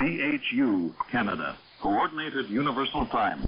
CHU, Canada. Coordinated Universal Time.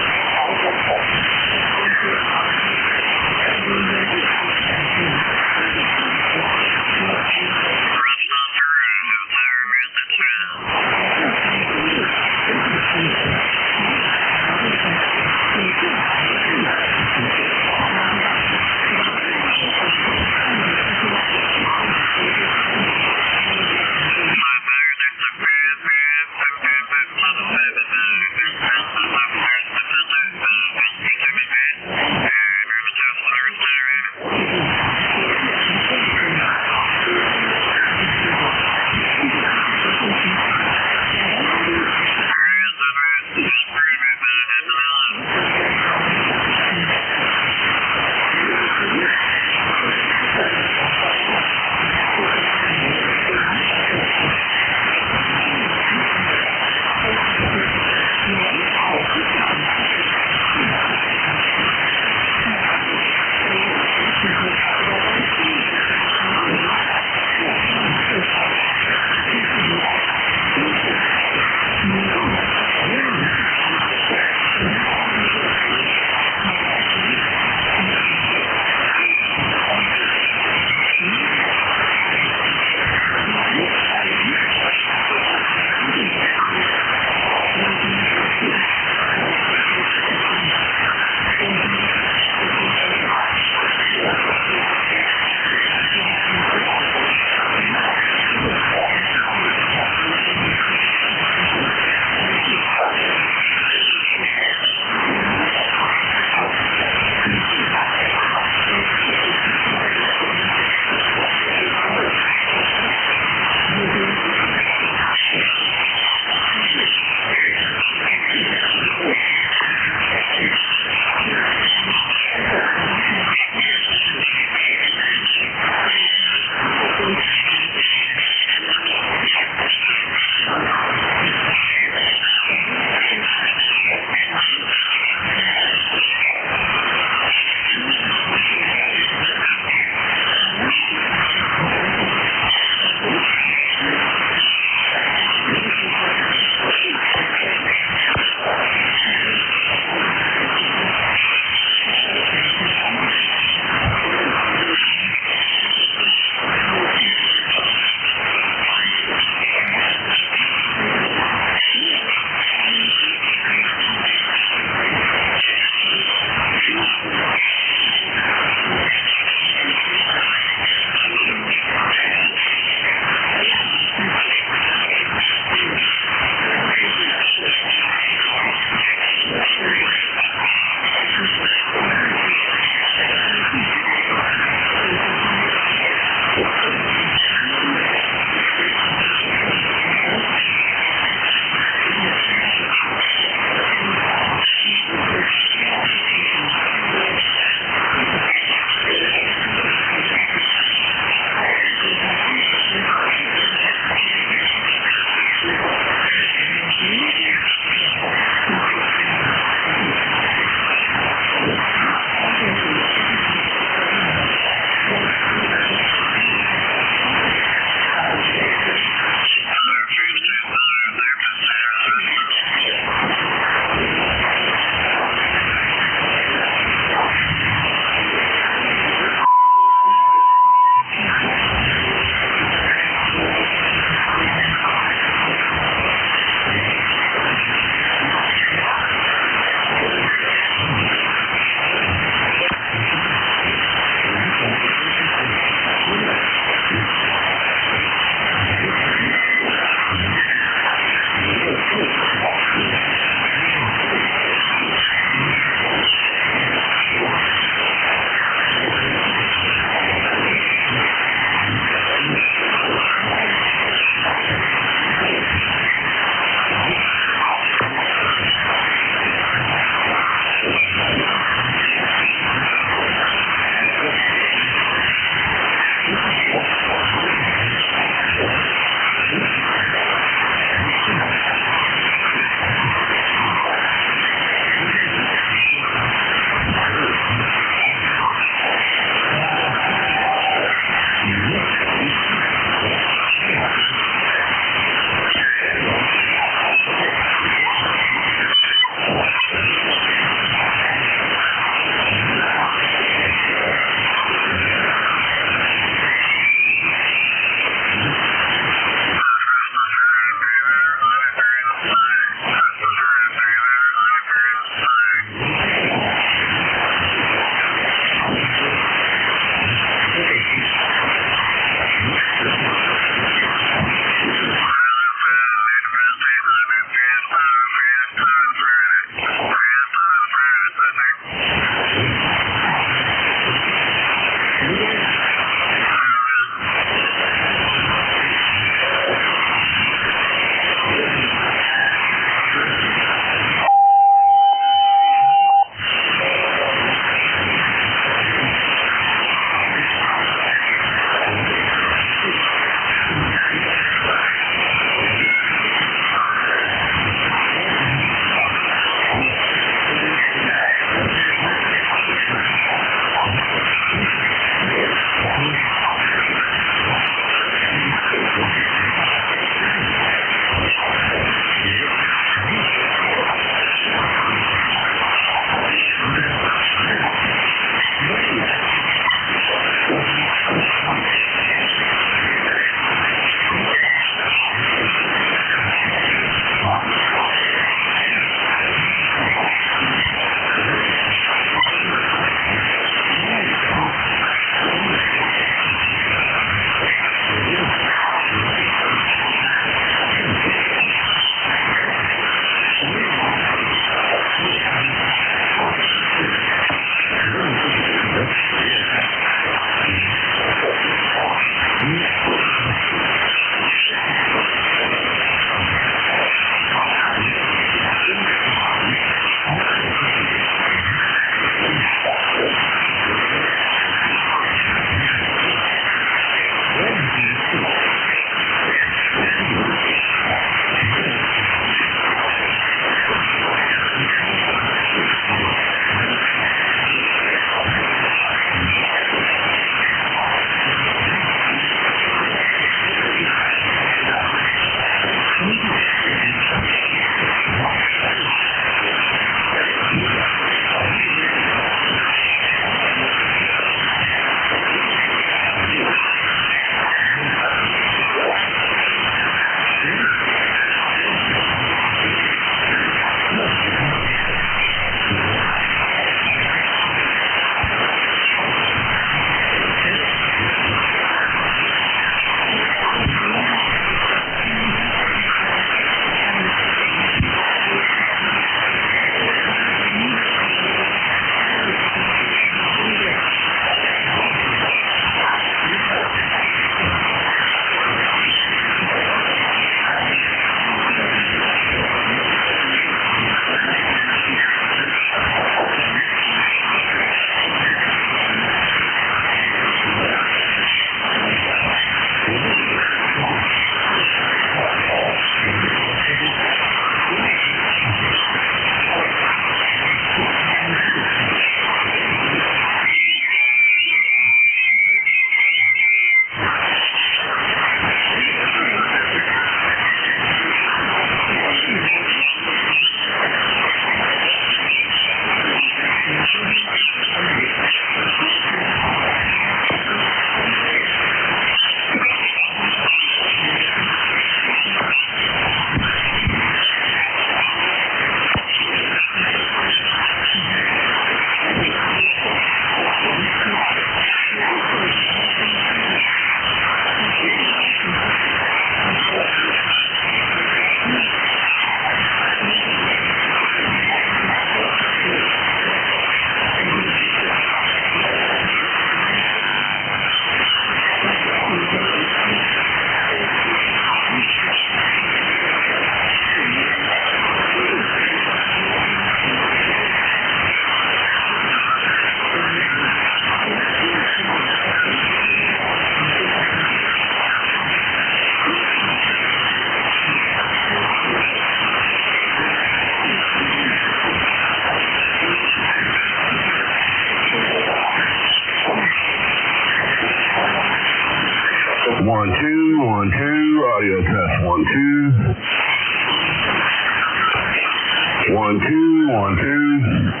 1, 2.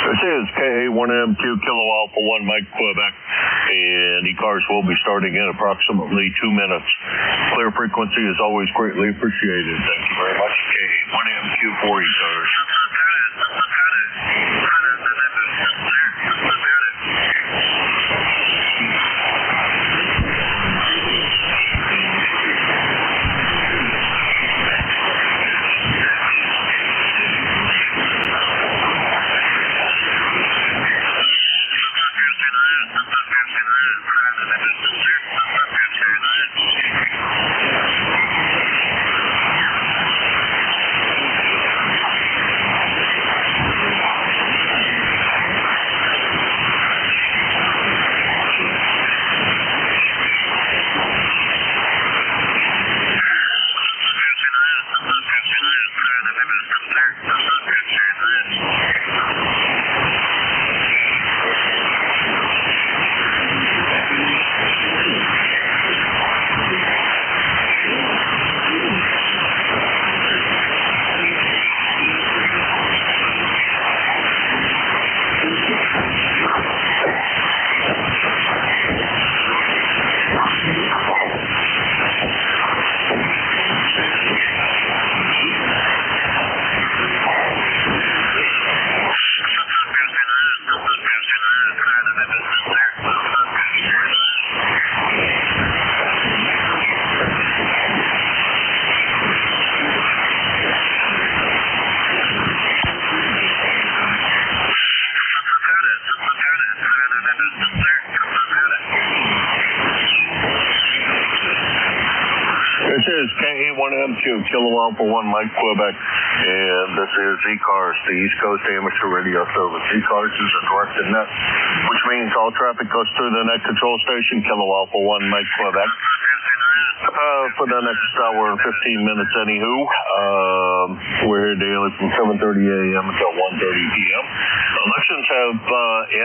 This is KA1M2 Kilo Alpha 1 Mike Quebec, and ECARS will be starting in approximately 2 minutes. Clear frequency is always greatly appreciated. Thank you very much, KA1M2 for ECARS. 1MQ, Kilo Alpha 1 Mike Quebec, and this is ECARS, the East Coast Amateur Radio Service. ECARS is a directed net, which means all traffic goes through the net control station, Kilo Alpha 1 Mike Quebec. For the next hour and 15 minutes, anywho. We're here daily from 7:30 a.m. until 1:30 p.m. Elections have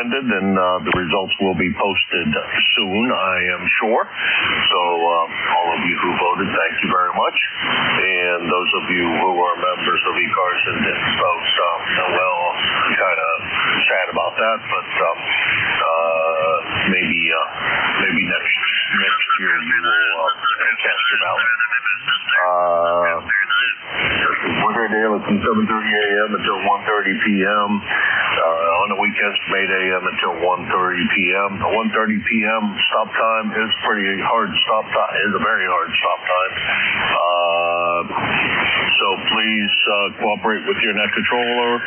ended, and the results will be posted soon, I am sure. So all of you who voted, thank you very much. And those of you who are members of ECARS and didn't vote, well, I'm kind of sad about that, but maybe next year you will cast your ballot. We're here daily from 7:30 a.m. until 1:30 p.m. On the weekends from 8 a.m. until 1:30 p.m. The 1:30 p.m. stop time is pretty hard stop time. Is a very hard stop time. So please cooperate with your net controller.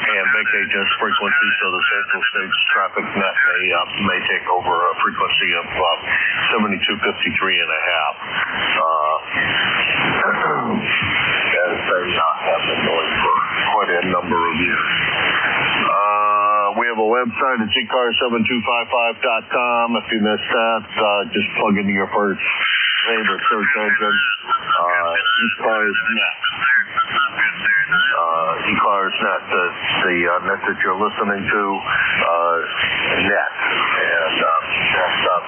And vacate this frequency so the Central States Traffic Net may take over a frequency of 7253 and a half. As they have been going for quite a number of years. We have a website at ECARS7255.com. If you missed that, just plug into your first favorite search engine. ECARS Net. ECARS Net, the net that you're listening to, net. And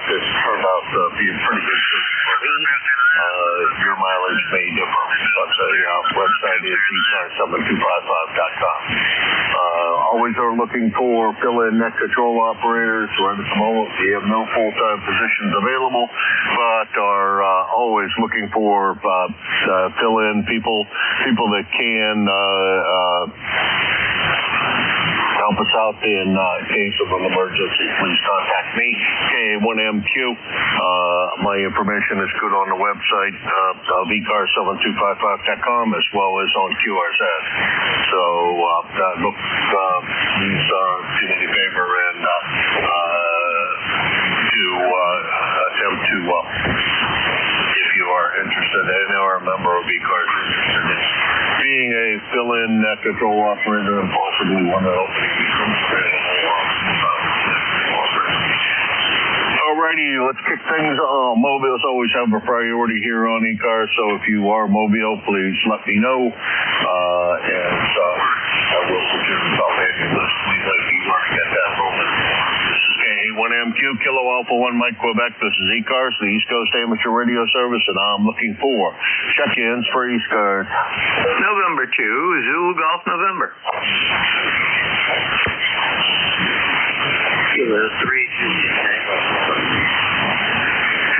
this turned out to be a pretty good system for me. Your mileage may differ, but the website is ECARS7255.com. Always are looking for fill-in net control operators. Right at the moment, we have no full-time positions available, but are always looking for fill-in people that can help us out in case of an emergency. Please contact me, K1MQ. My information is good on the website of ECARS7255.com as well as on QRZ. So look, please do me a favor and attempt to, if you are interested in or a member of ECARS interested in being a fill-in net control operator and possibly one of those. Alrighty, let's kick things on. Mobiles always have a priority here on ECARS, so if you are mobile, please let me know. And I will put your salvation list. Please let me work at that moment. This is K1MQ, Kilo Alpha 1 Mike Quebec. This is ECARS, the East Coast Amateur Radio Service, and I'm looking for check-ins for ECARS. November 2, Zulu Golf November. Kilo 3,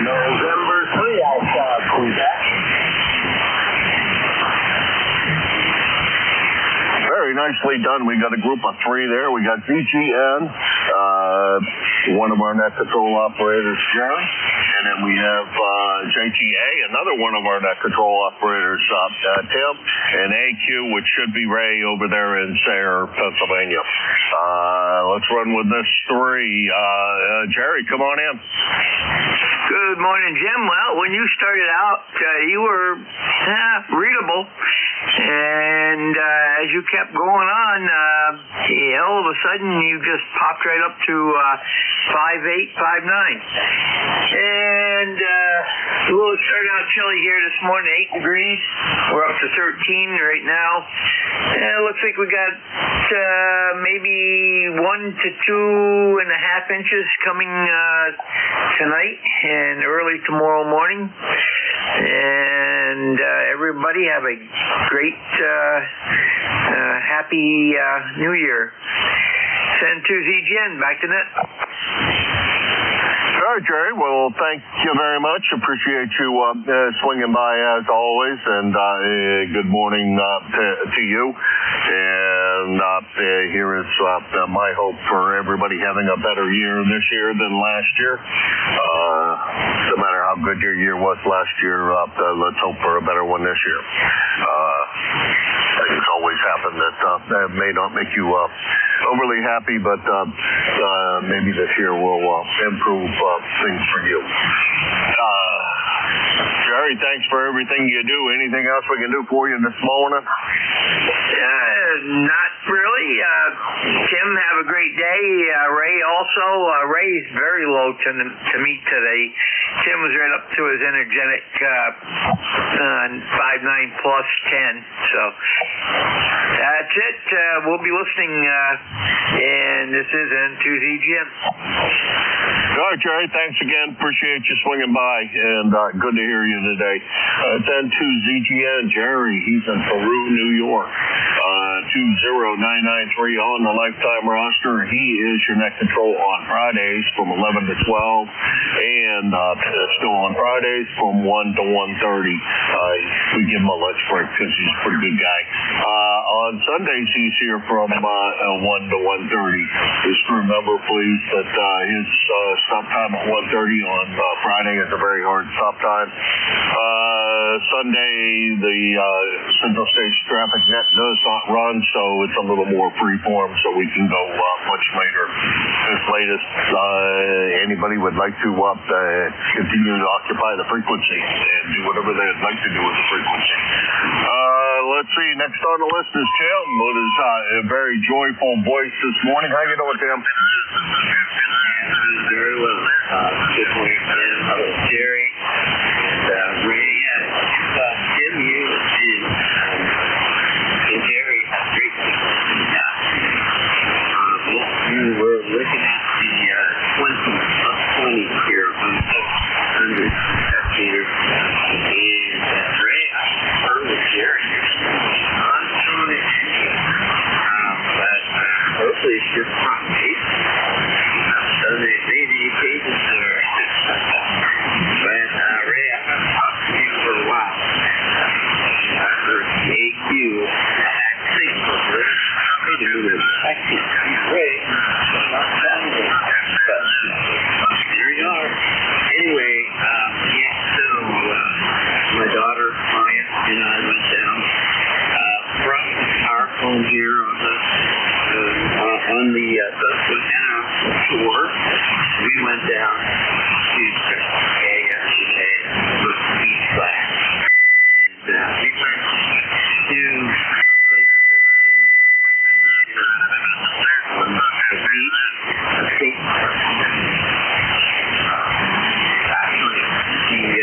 November 3, Alpha Quebec. Very nicely done. We got a group of 3 there. We got VGN, one of our net control operators, Jerry, and then we have JTA, another one of our net control operators, Tim, and AQ, which should be Ray over there in Sayre, Pennsylvania. Let's run with this 3. Jerry, come on in. Good morning, Jim. Well, when you started out, you were readable, and as you kept going on, all of a sudden you just popped right up to 5.8, 5.9. And well, it started out chilly here this morning, 8 degrees. We're up to 13 right now. And it looks like we got maybe 1 to 2.5 inches coming tonight and early tomorrow morning. And everybody have a great, happy New Year. Send to ZGN. Back to net. All right, Jerry. Well, thank you very much. Appreciate you swinging by as always, and good morning to you. And here is my hope for everybody having a better year this year than last year. No matter how good your year was last year, let's hope for a better one this year. Things always happen that may not make you overly happy, but maybe this year will improve things for you. Jerry, thanks for everything you do. Anything else we can do for you this morning? Not really. Tim, have a great day. Ray also. Ray's very low to me today. Tim was right up to his energetic 5.9 plus 10. So that's it. We'll be listening, and this is N2ZGM. All right, Jerry, thanks again. Appreciate you swinging by, and good to hear you today. It's N2ZGN. Jerry, he's in Peru, New York. 20993 on the lifetime roster. He is your net control on Fridays from 11 to 12, and still on Fridays from 1 to 1:30. We give him a lunch break because he's a pretty good guy. On Sundays, he's here from 1 to 1:30. Just remember, please, that his stop time at 1:30 on Friday is a very hard stop time. Sunday, the Central States Traffic Net does not run, so it's a little more free-form, so we can go much later. As late as anybody would like to continue to occupy the frequency and do whatever they'd like to do with the frequency. Let's see, next on the list is Tim with his very joyful voice this morning. How you doing, Tim? Very well. Good morning, Tim. Hello, Jerry. And Ray. Tim, you and Jerry have great things. We were looking at the 20 here on 100 meters. And Ray, I heard with Jerry. I'm showing it to you. But hopefully it's just front page. So they may be occasions there. But Ray, I'm going to talk to you for a while. I heard the AQ thing was Ray. Wait a minute. I can't see Ray. I'm not telling you. But here you are. Anyway, so my daughter, Maya, and I went down from our home here on the Susquehanna shore. We went down to a beach class. And we went to a place called the beach, a state park. Actually, the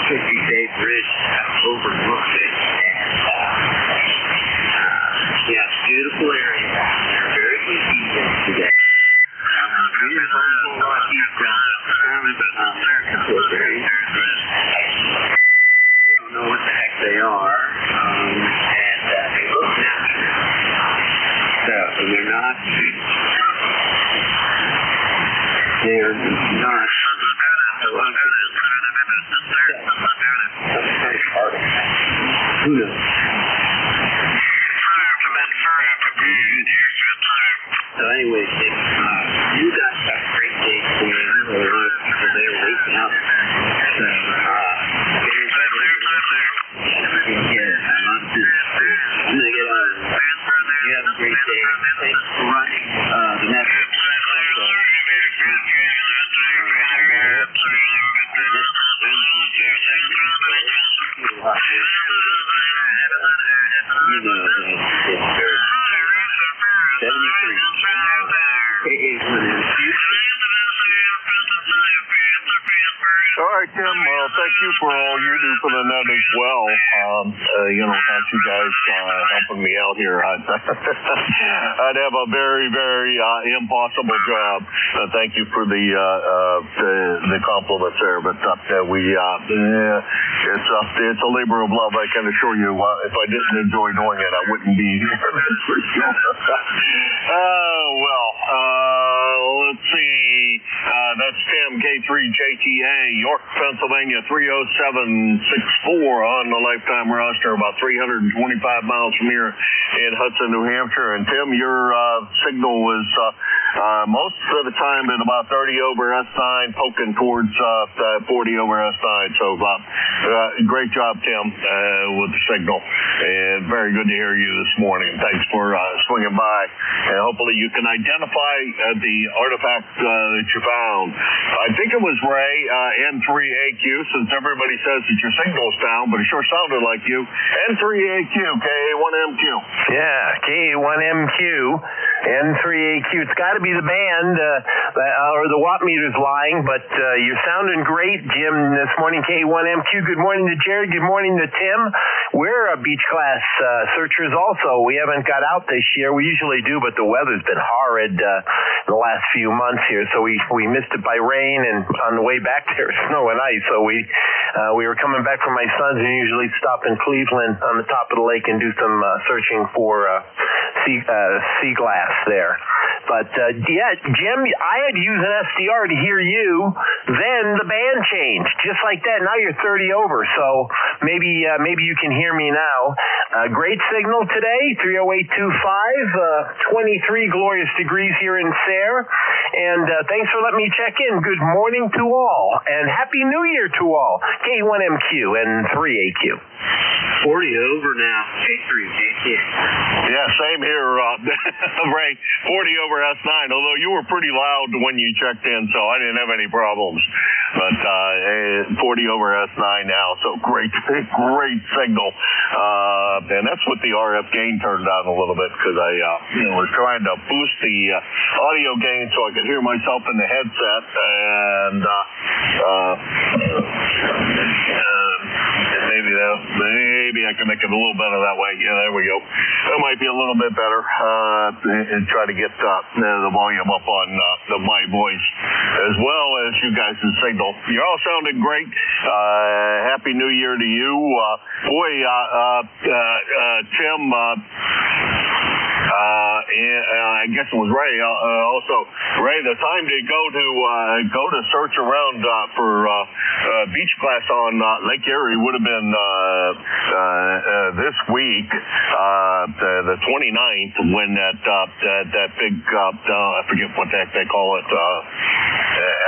Turkey Bay Bridge overlooks it. And yeah, beautiful area down there. Very easy today. We don't know what the heck they are, and they look natural. So they're not. Who knows? So anyway, you guys have a great day for me. A lot of people there waiting out. So, I love this. I'm going to get on. You have a great day. Thanks for running the network. You know, it's very 73. All right, Tim. Well, thank you for all you do for the net as well. Without you guys helping me out here, I'd have a very, very impossible job. Thank you for the compliments there, but it's a labor of love. I can assure you. If I didn't enjoy doing it, I wouldn't be here. Let's see. That's Tim, K3JTA, York, Pennsylvania, 30764 on the lifetime roster, about 325 miles from here in Hudson, New Hampshire. And Tim, your signal was most of the time at about 30 over S9, poking towards 40 over S9. So great job, Tim, with the signal. And very good to hear you this morning. Thanks for swinging by. And hopefully you can identify the artifact that you found. I think it was Ray, N3AQ, since since everybody says that your signal's down, but it sure sounded like you. N3AQ, KA1MQ. Yeah, KA1MQ, N3AQ. It's got to be the band, or the watt meter's lying, but you're sounding great, Jim, this morning, KA1MQ. Good morning to Jared. Good morning to Tim. We're beach class searchers also. We haven't got out this year. We usually do, but the weather's been horrid the last few months here, so we missed it by rain, and on the way back there, snow and ice. So we were coming back from my son's, and usually stop in Cleveland on the top of the lake and do some searching for sea glass there. But yeah, Jim, I had to use an SDR to hear you. Then the band changed, just like that. Now you're 30 over, so maybe you can hear me now. Great signal today, 30825, 23 glorious degrees here in Sayre. And thanks for letting me check in. Good morning to all, and Happy New Year to all. K1MQ and 3AQ. 40 over now. K3AQ. Yeah, same here, Ray. 40 over S9, although you were pretty loud when you checked in, so I didn't have any problems. But 40 over S9 now, so great signal. And that's what the RF gain turned down a little bit, because I was trying to boost the audio gain so I could hear myself in the headset, and maybe I can make it a little better that way. Yeah, there we go. That might be a little bit better, and try to get the volume up on my voice as well as you guys' signal. You're all sounding great. Happy New Year to you. Tim, I guess it was Ray. Also, Ray, the time to go to search around for beach class on Lake Erie would have been this week, the 29th, when that big I forget what the heck they call it.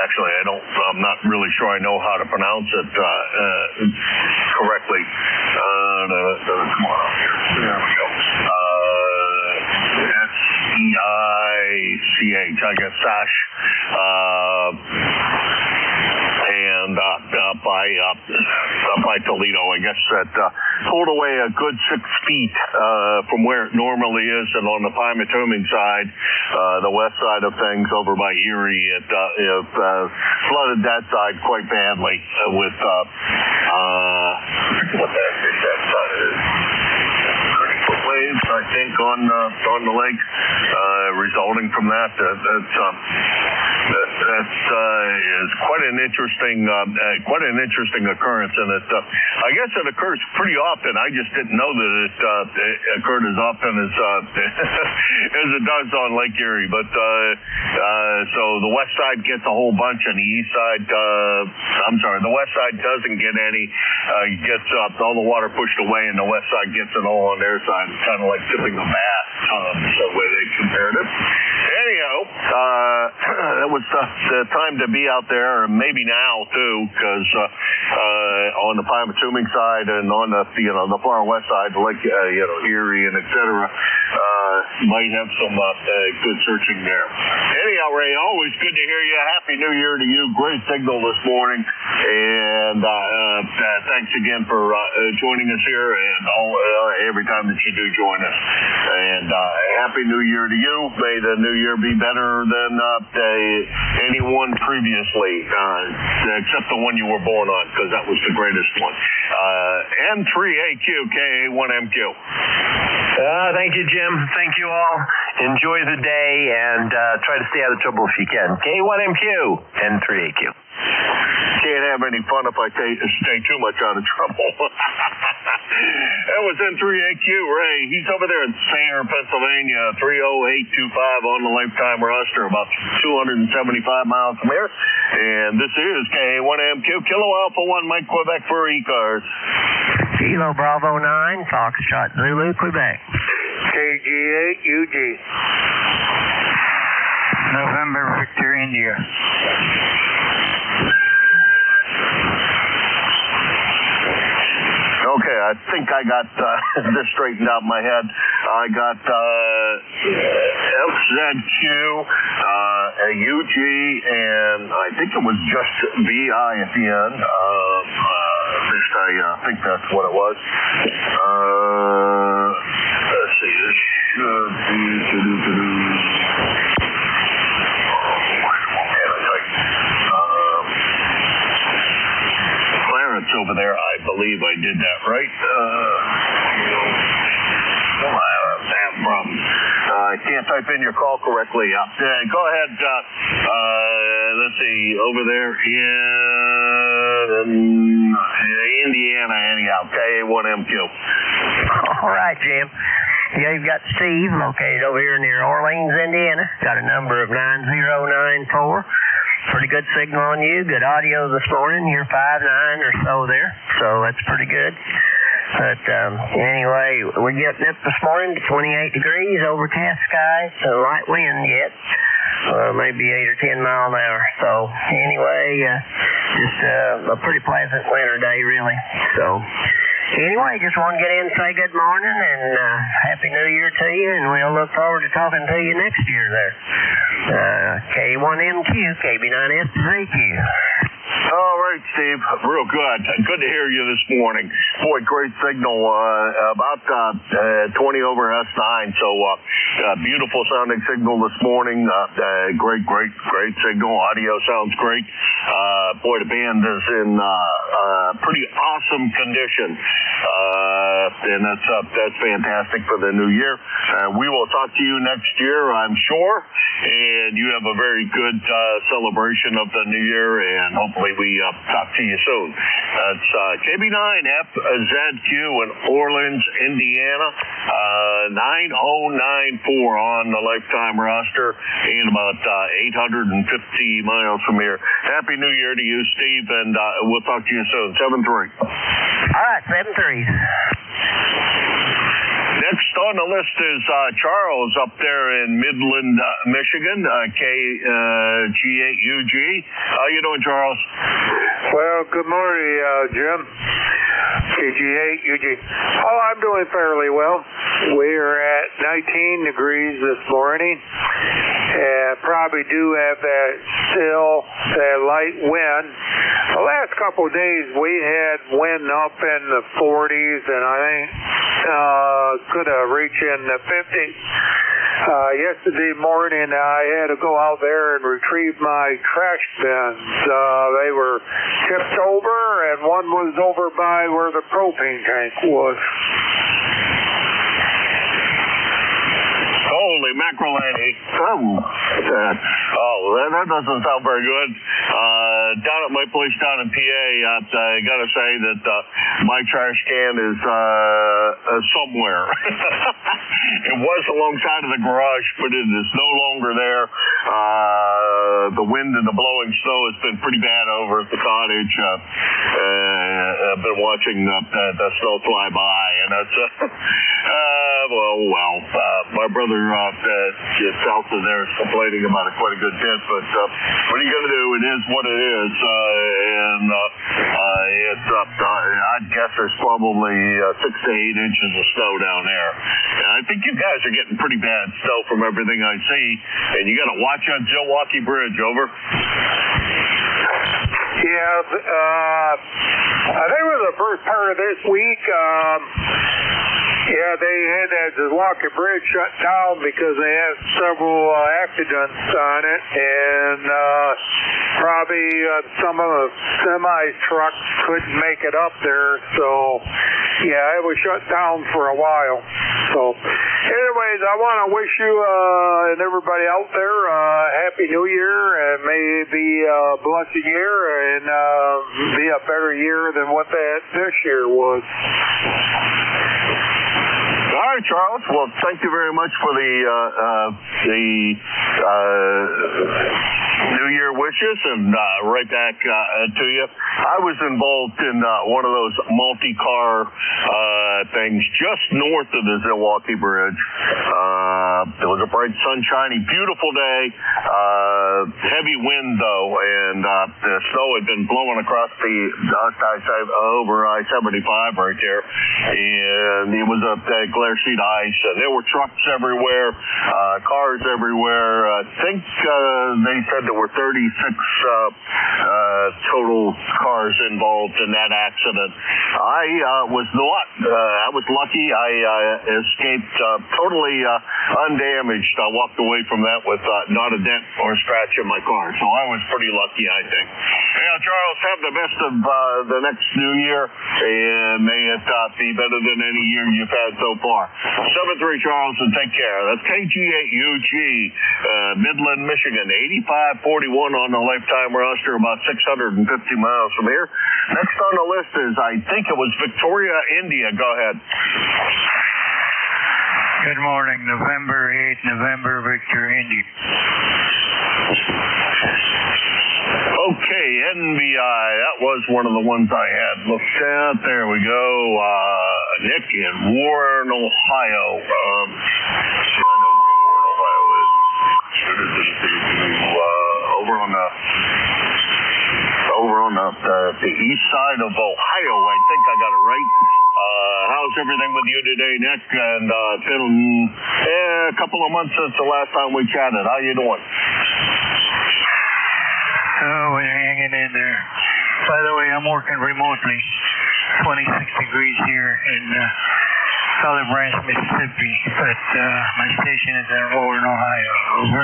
Actually, I'm not really sure I know how to pronounce it correctly. Come on up here. There we go. SEICH, I guess, SASH, and up by Toledo, I guess that pulled away a good 6 feet from where it normally is, and on the Pymatuming side, the west side of things over by Erie, it flooded that side quite badly with what the heck is that side is? Waves, I think, on the lake, resulting from that. That is quite an interesting occurrence, and I guess it occurs pretty often. I just didn't know that it occurred as often as as it does on Lake Erie. But so the west side gets a whole bunch, and the east side, the west side doesn't get any. Gets all the water pushed away, and the west side gets it all on their side. It's kind of like tipping a bat, the way they compared it. Anyhow, that was the time to be out there, or maybe now too, because on the Pymatuming side and on the far west side, like Erie and etc., might have some good searching there. Anyhow, Ray, always good to hear you. Happy New Year to you. Great signal this morning, and thanks again for joining us here, and every time that you do join us. And Happy New Year to you. May the new year be better than anyone previously, except the one you were born on, because that was the greatest one. N3AQ, KA1MQ. Thank you, Jim. Thank you all. Enjoy the day, and try to stay out of trouble if you can. K1MQ, N3AQ. Can't have any fun if I stay too much out of trouble. That was N3AQ, Ray. He's over there in Sayre, Pennsylvania, 30825 on the lifetime roster, about 275 miles from here. And this is KA1MQ, Kilo Alpha 1, Mike Quebec for ECARS. Kilo Bravo 9, Foxtrot Zulu, Quebec. KG8, UG. November, Victor, India. Okay, I think I got this straightened out in my head. I got FZQ, UG, and I think it was just VI at the end. least I think that's what it was. Let's see, this should be... Clarence over there, I believe I did that right. I can't type in your call correctly. Go ahead. Let's see, over there in Indiana, anyhow, KA1MQ. All right, Jim. Yeah, you've got Steve located over here near Orleans, Indiana. Got a number of 9094. Pretty good signal on you. Good audio this morning. You're 5'9" or so there, so that's pretty good. But anyway, we're getting up this morning to 28 degrees, overcast skies, a light wind yet, maybe 8 or 10 miles an hour. So anyway, just a pretty pleasant winter day, really. So anyway, just want to get in and say good morning and Happy New Year to you, and we'll look forward to talking to you next year there. K1MQ, KB9SZQ. All right, Steve. Real good. Good to hear you this morning. Boy, great signal. About 20 over S9. So beautiful sounding signal this morning. Great signal. Audio sounds great. Boy, the band is in pretty awesome condition. And that's fantastic for the new year. We will talk to you next year, I'm sure. And you have a very good celebration of the new year, and hopefully we talk to you soon. That's KB9FZQ in Orleans, Indiana, 9094 on the lifetime roster, and about 850 miles from here. Happy New Year to you, Steve, and we'll talk to you soon. 7-3. All right, 7-3. Next on the list is Charles up there in Midland, Michigan, KG8UG. How you doing, Charles? Well, good morning, Jim. KG8UG. Oh, I'm doing fairly well. We are at 19 degrees this morning, and probably do have that light wind. The last couple of days we had wind up in the 40s, and I think could have reached in the 50s. Yesterday morning I had to go out there and retrieve my trash bins. They were tipped over, and one was over by where the propane tank was. Holy mackerel, Annie. That doesn't sound very good. Down at my place down in PA, I got to say that my trash can is somewhere. It was alongside of the garage, but it is no longer there. The wind and the blowing snow has been pretty bad over at the cottage. I've been watching the snow fly by, and that's my brother south of there is complaining about it quite a good bit, but what are you going to do? It is what it is, and it's I'd guess there's probably 6 to 8 inches of snow down there, and I think you guys are getting pretty bad snow from everything I see, and you got to watch on Milwaukee Bridge. Over. Yeah, I think it was the first part of this week. Yeah, they had that Milwaukee Bridge shut down because they had several accidents on it, and probably some of the semi-trucks couldn't make it up there, so yeah, it was shut down for a while. So anyways, I want to wish you and everybody out there Happy New Year, and may it be a blessed year, and be a better year than what this year was. All right, Charles. Well, thank you very much for the New Year wishes, and right back to you. I was involved in one of those multi-car things just north of the Milwaukee Bridge. It was a bright, sunshiny, beautiful day. Heavy wind, though, and the snow had been blowing across over I-75 right there, and it was a glacier feet of ice. There were trucks everywhere, cars everywhere. I think they said there were 36 total cars involved in that accident. I was lucky. I escaped totally undamaged. I walked away from that with not a dent or a scratch in my car. So I was pretty lucky, I think. Yeah, Charles, have the best of the next new year, and may it be better than any year you've had so far. 7-3, Charles, and take care. That's KG8UG, Midland, Michigan, 8541 on the lifetime roster, about 650 miles from here. Next on the list is, I think it was Victoria, India. Go ahead. Good morning, November 8th, November, Victor, India. Okay, NBI, that was one of the ones I had looked at. There we go. Nick in Warren, Ohio. I know where Warren, Ohio is. Over on the east side of Ohio. I think I got it right. How's everything with you today, Nick? And it's been a couple of months since the last time we chatted. How you doing? Oh, we're hanging in there. By the way, I'm working remotely. 26 degrees here in Olive Branch, Mississippi, but my station is in Warren, Ohio. Over.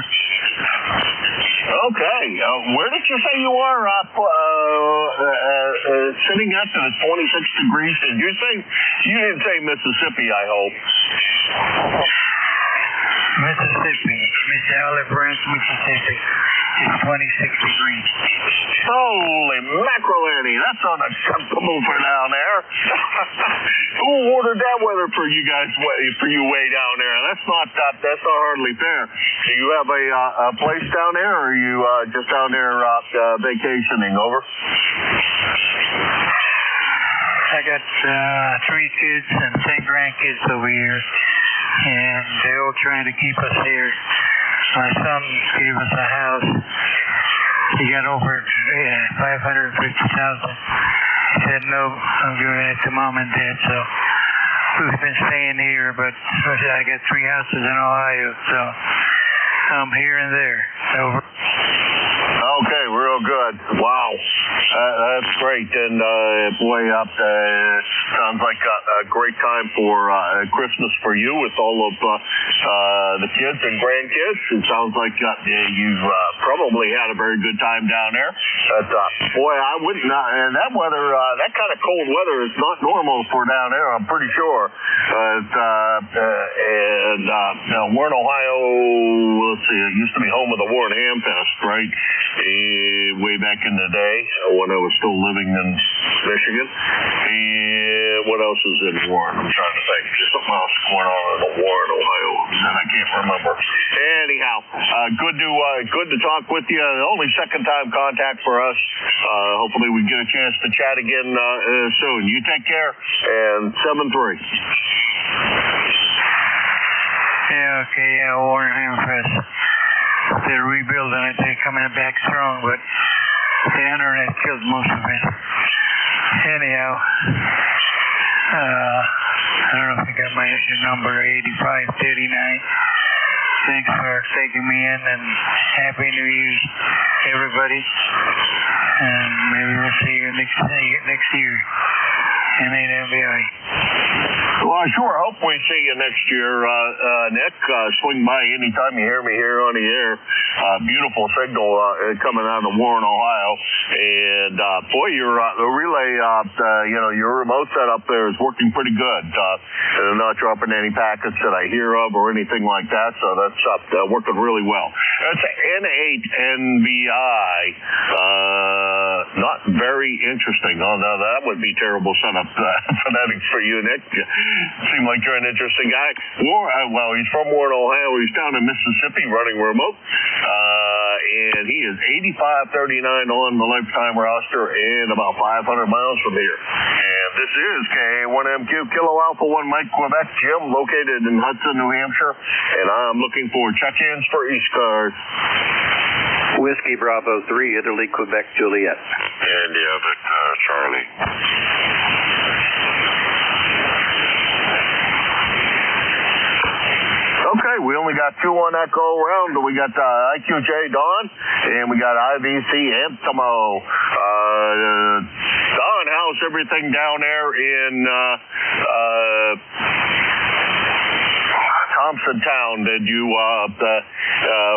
Okay. Where did you say you are? Sitting at the 26 degrees. Did you say? You didn't say Mississippi, I hope. Mississippi, Olive Branch, Mississippi. It's 26 degrees. Holy mackerel, Annie, that's unacceptable for down there. Who ordered that weather for you guys, for you way down there? That's not hardly fair. Do you have a place down there, or are you just down there vacationing? Over. I got 3 kids and 10 grandkids over here, and they're all trying to keep us here. My son gave us a house. He got over $550,000. He said, no, I'm giving it to Mom and Dad. So we've been staying here, but I got 3 houses in Ohio, so I'm here and there. Over. Okay, real good. Wow. That's great. And boy, sounds like a great time for Christmas for you with all of the kids and grandkids. It sounds like you've probably had a very good time down there. But, boy, I wouldn't. And that weather, that kind of cold weather is not normal for down there, I'm pretty sure. Warren, Ohio, let's see, it used to be home of the Warren Ham Fest, right? Way back in the day when I was still living in Michigan. And what else is in Warren? I'm trying to think. There's something else going on in Warren, Ohio, and I can't remember. Anyhow, good to talk with you. Only second-time contact for us. Hopefully we get a chance to chat again soon. You take care, and 7-3. Yeah, okay, Warren Ham Fest. They're rebuilding it. They're coming back strong, but the internet killed most of it. Anyhow, I don't know if you got my number, 8539. Thanks for taking me in, and Happy New Year, everybody. And maybe we'll see you next year in NBI. Well, I sure hope we see you next year, Nick. Swing by anytime you hear me here on the air. Beautiful signal coming out of Warren, Ohio. And, boy, your relay, your remote setup there is working pretty good. They're not dropping any packets that I hear of or anything like that, so that's working really well. That's N8NBI. Not very interesting. Oh, no, that would be terrible setup phonetics for you, Nick. Seem like you're an interesting guy. Well, he's from Warren, Ohio. He's down in Mississippi running remote. And he is 8539 on the lifetime roster and about 500 miles from here. And this is KA1MQ Kilo Alpha 1 Mike Quebec Jim, located in Hudson, New Hampshire. And I'm looking for check-ins for ECARS. Whiskey Bravo 3, Italy, Quebec, Juliet. India, Victor, Charlie. right, we only got 2 on that go around. We got IQJ Don, and we got IVC Antimo. Don, how's everything down there in Thompson Town? Did you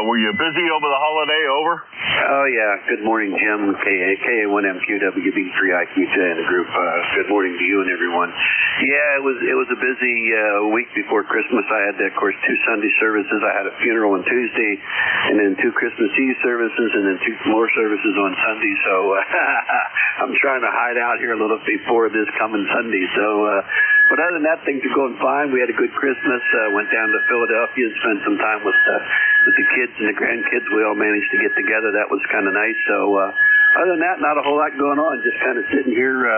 were you busy over the holiday? Over? Oh, yeah. Good morning, Jim. KA1MQWB3IQJ in the group. Good morning to you and everyone. Yeah, it was a busy week before Christmas. I had, of course, 2 Sunday services. I had a funeral on Tuesday, and then 2 Christmas Eve services, and then 2 more services on Sunday. So I'm trying to hide out here a little before this coming Sunday. So, but other than that, things are going fine. We had a good Christmas. Went down to Philadelphia and spent some time with the kids and the grandkids. We all managed to get together. That was kind of nice. So other than that, not a whole lot going on. Just kind of sitting here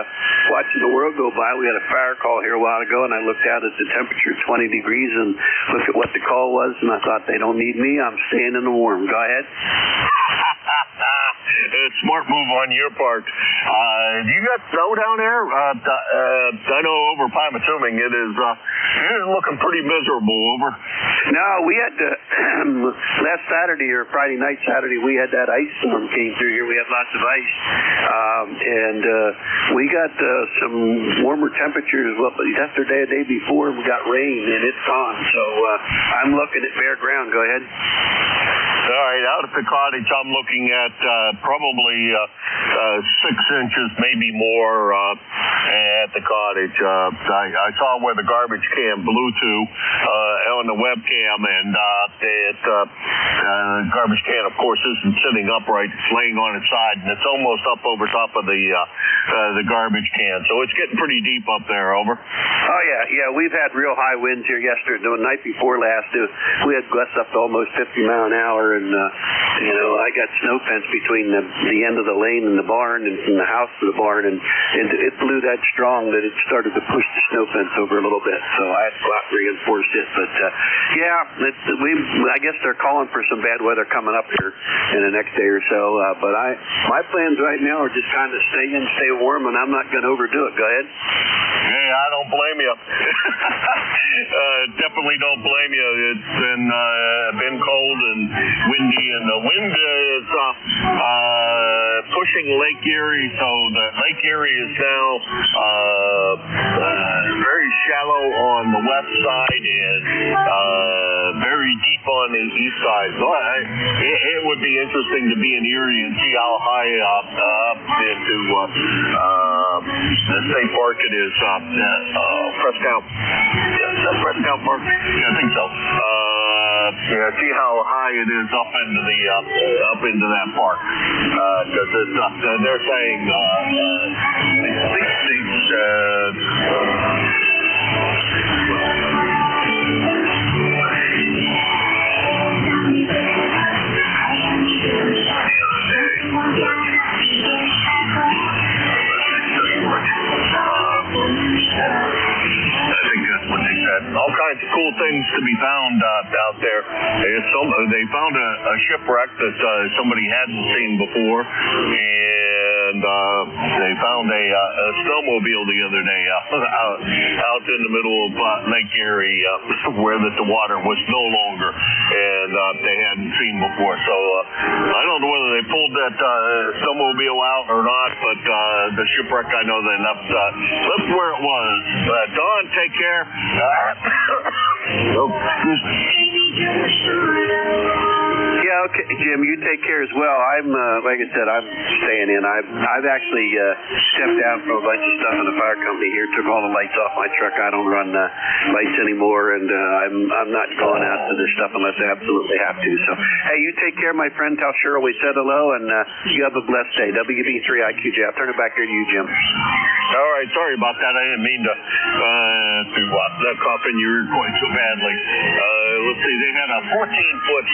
watching the world go by. We had a fire call here a while ago, and I looked out at the temperature, 20 degrees, and looked at what the call was, and I thought, they don't need me. I'm staying in the warm. Go ahead. Smart move on your part. You got snow down there? I know over Pymatuming it is looking pretty miserable. Over. No, we had last Saturday or Friday night, Saturday, we had that ice storm came through here. We had lots of ice, and we got some warmer temperatures. Well, yesterday, a day before, we got rain, and it's gone. So I'm looking at bare ground. Go ahead. All right, out at the cottage, I'm looking at probably 6 inches, maybe more, at the cottage. I saw where the garbage can blew to on the webcam, and the garbage can, of course, isn't sitting upright. It's laying on its side, and it's almost up over top of the garbage can. So it's getting pretty deep up there. Over. Oh, yeah. We've had real high winds here yesterday. The night before last, we had gusts up to almost 50 mile an hour, and I got snow fence between the end of the lane and the barn, and from the house to the barn, and it blew that strong that it started to push the snow fence over a little bit. So I had to go out and reinforce it. But I guess they're calling for some bad weather coming up here in the next day or so. But my plans right now are just kind of stay warm, and I'm not going to overdo it. Go ahead. Yeah, I don't blame you. Definitely don't blame you. It's been cold and windy, and the wind is pushing Lake Erie, so the Lake Erie is now very shallow on the west side and very deep on the east side. So it would be interesting to be in Erie and see how high up into the state park it is. Prescott. Is that Prescott Park? Yeah, I think so. See how high it is up into that park, because they're saying all kinds of cool things to be found out there. They found a shipwreck that somebody hadn't seen before, and they found a snowmobile the other day out in the middle of Lake Erie, where the water was no longer, and they hadn't seen before. So I don't know whether they pulled that snowmobile out or not, but the shipwreck, I know they left where it was. Don, take care. Yeah, okay, Jim, you take care as well. I'm, like I said, I'm staying in. I've actually stepped down from a bunch of stuff in the fire company here, took all the lights off my truck. I don't run lights anymore, and I'm not going out to this stuff unless I absolutely have to. So, hey, you take care, my friend. Tell Cheryl we said hello, and you have a blessed day. WB3IQJ. I'll turn it back here to you, Jim. All right, sorry about that. I didn't mean to cough in your ear quite so badly. Let's see, they had a 14-foot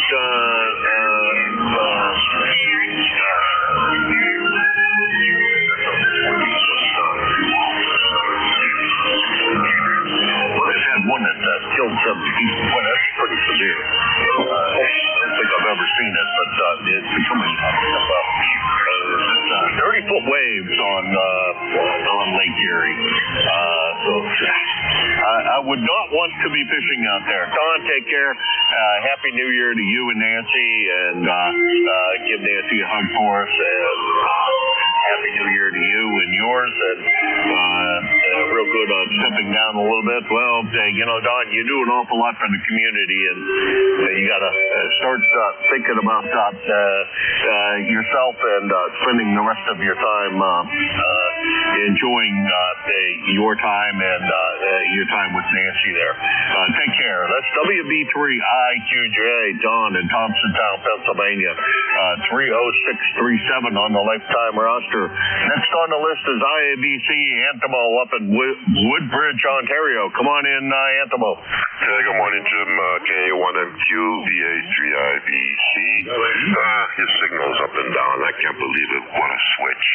one that killed some people. Well, that's pretty severe. I don't think I've ever seen it, but it's becoming 30-foot waves on Lake Erie. So I would not want to be fishing out there. Don, take care. Happy New Year to you and Nancy, and give Nancy a hug for us. And Happy New Year to you and yours. And real good on stepping down a little bit. Well, Don, you do an awful lot for the community, and you got to start thinking about yourself and spending the rest of your time enjoying your time and your time with Nancy there. Take care. That's WB3IQJ, Don in Thompsontown, Pennsylvania. 30637 on the lifetime roster. Next on the list is IABC Antimo up in Woodbridge, Ontario. Come on in, Antimo. Hey, good morning, Jim. KA1MQ, VA3IBC. Your signal's up and down. I can't believe it. What a switch.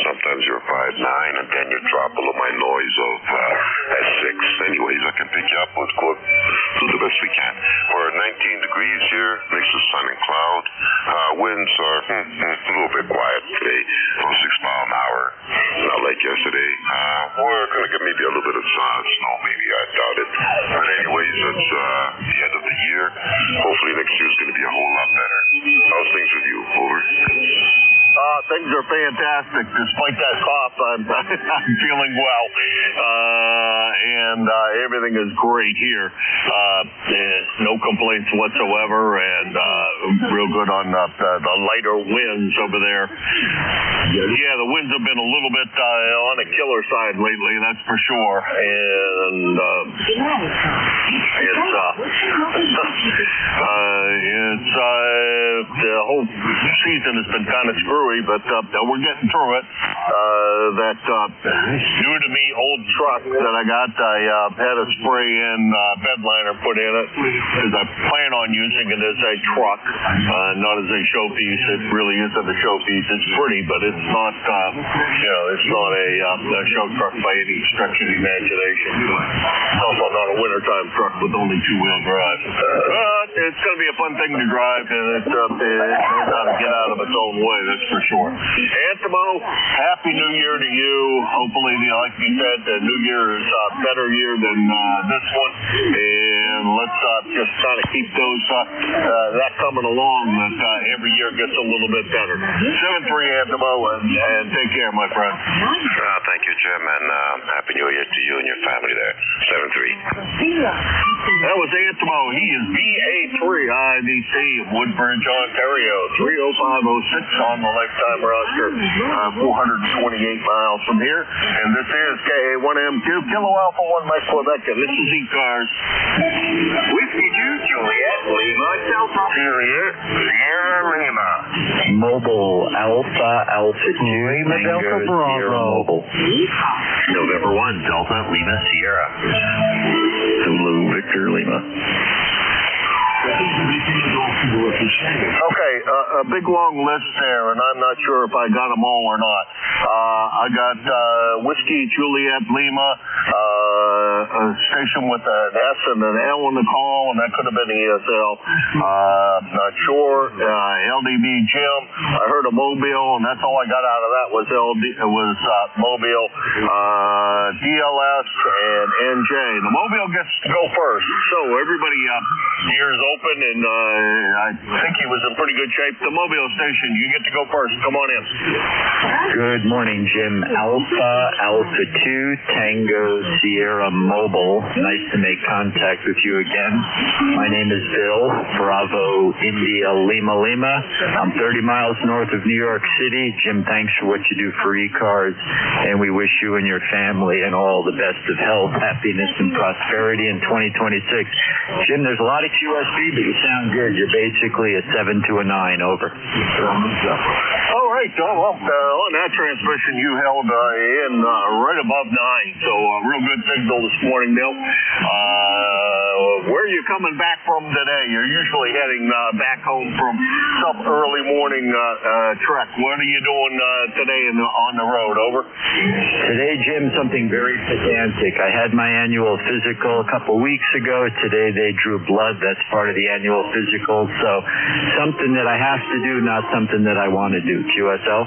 Sometimes you're 5.9, and then you drop below my noise of S6. Anyways, I can pick you up. Let's go do the best we can. We're 19 degrees here, mix of sun and cloud. Winds are a little bit quiet today, 6 mile an hour. Not like yesterday. We're going to get maybe a little bit of snow, maybe. I doubt it. But anyways, that's the end of the year. Hopefully next year's going to be a whole lot better. How's things with you? Over. Things are fantastic. Despite that cough, I'm feeling well. And everything is great here. No complaints whatsoever, and real good on the lighter winds over there. Yeah, the winds have been a little bit on the killer side lately, that's for sure. And the whole season has been kind of screwy, but we're getting through it. That new to me old truck that I got, I had a spray-in bed liner put in it because I plan on using it as a truck, not as a showpiece. It really isn't a showpiece. It's pretty, but it's not, it's not a show truck by any stretch of the imagination. It's also not a wintertime truck with only two-wheel drive. It's going to be a fun thing to drive, and it knows how to get out of its own way, that's for sure. Antimo, Happy New Year to you. Hopefully, like you said, the New Year is a better year than this one, and let's just kind of keep those that coming along, that every year gets a little bit better. 7-3 Antimo, and take care, my friend. Thank you, Jim, and Happy New Year to you and your family there. 7-3. That was Antimo. He is VA3IBC of Woodbridge, Ontario. 30506 on the lifetime roster. 428 miles from here. And this is KA1MQ, Kilo Alpha 1 Mike Quebec, and this is ECARS. Whiskey 2, Juliet, Lima, Delta. Juliet, Sierra Lima. Mobile Alpha 2, Lima, Delta, Bravo. Mobile. November 1, Delta, Lima, Sierra. Zulu, Victor, Lima. Okay, a big long list there, and I'm not sure if I got them all or not. I got Whiskey Juliet Lima, a station with an S and an L in the call, and that could have been ESL. Not sure. LDB Jim. I heard a Mobile, and that's all I got out of that was Mobile. DLS and NJ. The Mobile gets to go first, so everybody ears open, and I think he was in pretty good shape. The Mobile station, you get to go first. Come on in. Good morning, Jim. Alpha 2, Tango, Sierra Mobile. Nice to make contact with you again. My name is Bill, Bravo, India, Lima. I'm 30 miles north of New York City. Jim, thanks for what you do for ECARS, and we wish you and your family and all the best of health, happiness, and prosperity in 2026. Jim, there's a lot of QSB, but you sound good. You're basically a 7 to a 9, over. All right, well, on that transmission you held in right above 9, so real good signal this morning, Bill. Where are you coming back from today? You're usually heading back home from some early morning trek. What are you doing today on the road, over? Today, Jim, something very pedantic. I had my annual physical a couple weeks ago. Today they drew blood. That's part of the annual physical. So something that I have to do, not something that I want to do. QSB QSL?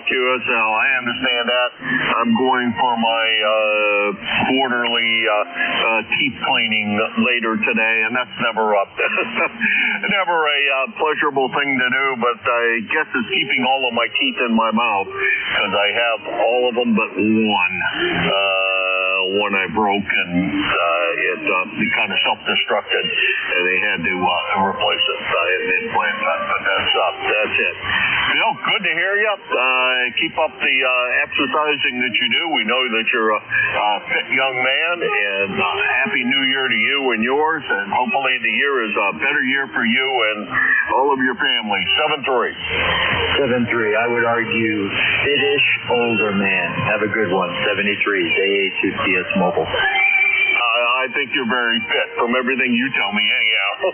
QSL. I understand that. I'm going for my quarterly teeth cleaning later today, and that's never never a pleasurable thing to do, but I guess it's keeping all of my teeth in my mouth because I have all of them but one. One I broke, and it kind of self-destructed, and they had to replace it. I had an implant done, but that's it. Bill, good to hear you. Keep up the exercising that you do. We know that you're a fit young man, and Happy New Year to you and yours, and hopefully the year is a better year for you and all of your family. 7-3. 7-3. I would argue fit-ish older man. Have a good one. 73. AA2CS Mobile. I think you're very fit from everything you tell me anyhow.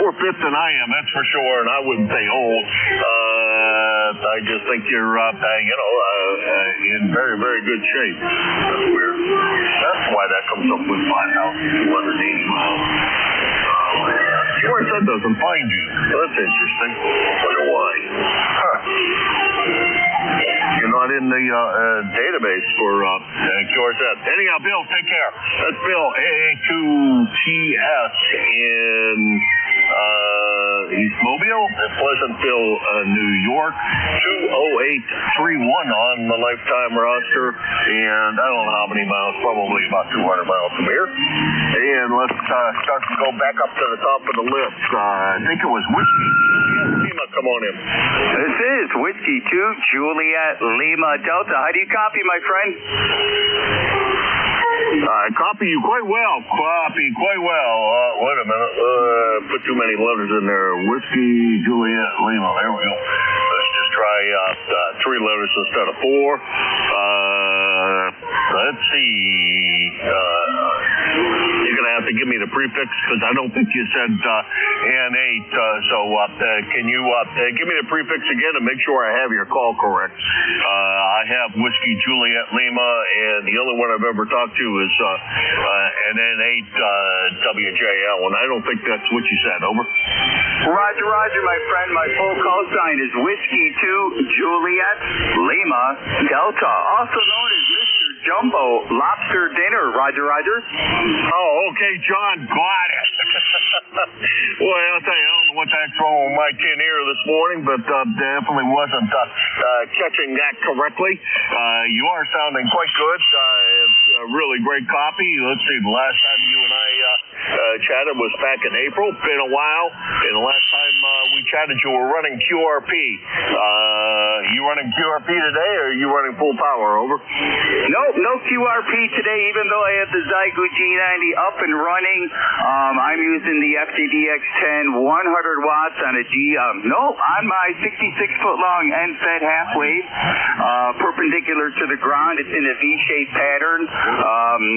More fit than I am, that's for sure, and I wouldn't say old. I just think you're, in very, very good shape. That's weird. That's why that comes up with 5,280 miles. Of course, that doesn't find you. That's interesting. Wonder why. Huh. You're not in the database for QRZ. Anyhow, Bill, take care. That's Bill, AA2TS in East Mobile, Pleasantville, New York. 20831 on the lifetime roster, and I don't know how many miles, probably about 200 miles from here. And let's start to go back up to the top of the list. I think it was Whiskey Lima. Come on in. This is Whiskey 2 Juliet Lima Delta. How do you copy, my friend? I copy you quite well. Wait a minute. Put too many letters in there. Whiskey Juliet Lima. There we go. Let's just try 3 letters instead of 4. Let's see. You're going to have to give me the prefix because I don't think you said N8. Can you give me the prefix again and make sure I have your call correct? I have Whiskey Juliet Lima, and the only one I've ever talked to is an N8 WJL, and I don't think that's what you said. Over. Roger, my friend. My full call sign is Whiskey 2 Juliet Lima Delta, also known as Mr. Jumbo Lobster Dinner. Roger. Oh, okay, John, got it. Boy, I'll tell you, I don't know what the heck's wrong with my tin ear this morning, but definitely wasn't catching that correctly. You are sounding quite good. Really great copy. Let's see, the last time you and I chatted was back in April. Been a while. And the last time we chatted, you were running QRP. You running QRP today, or are you running full power? Over. No QRP today, even though I have the Zygo G90 up and running. I'm using the FTDX10 100 watts on a on my 66-foot-long end-fed half-wave, perpendicular to the ground. It's in a V-shaped pattern.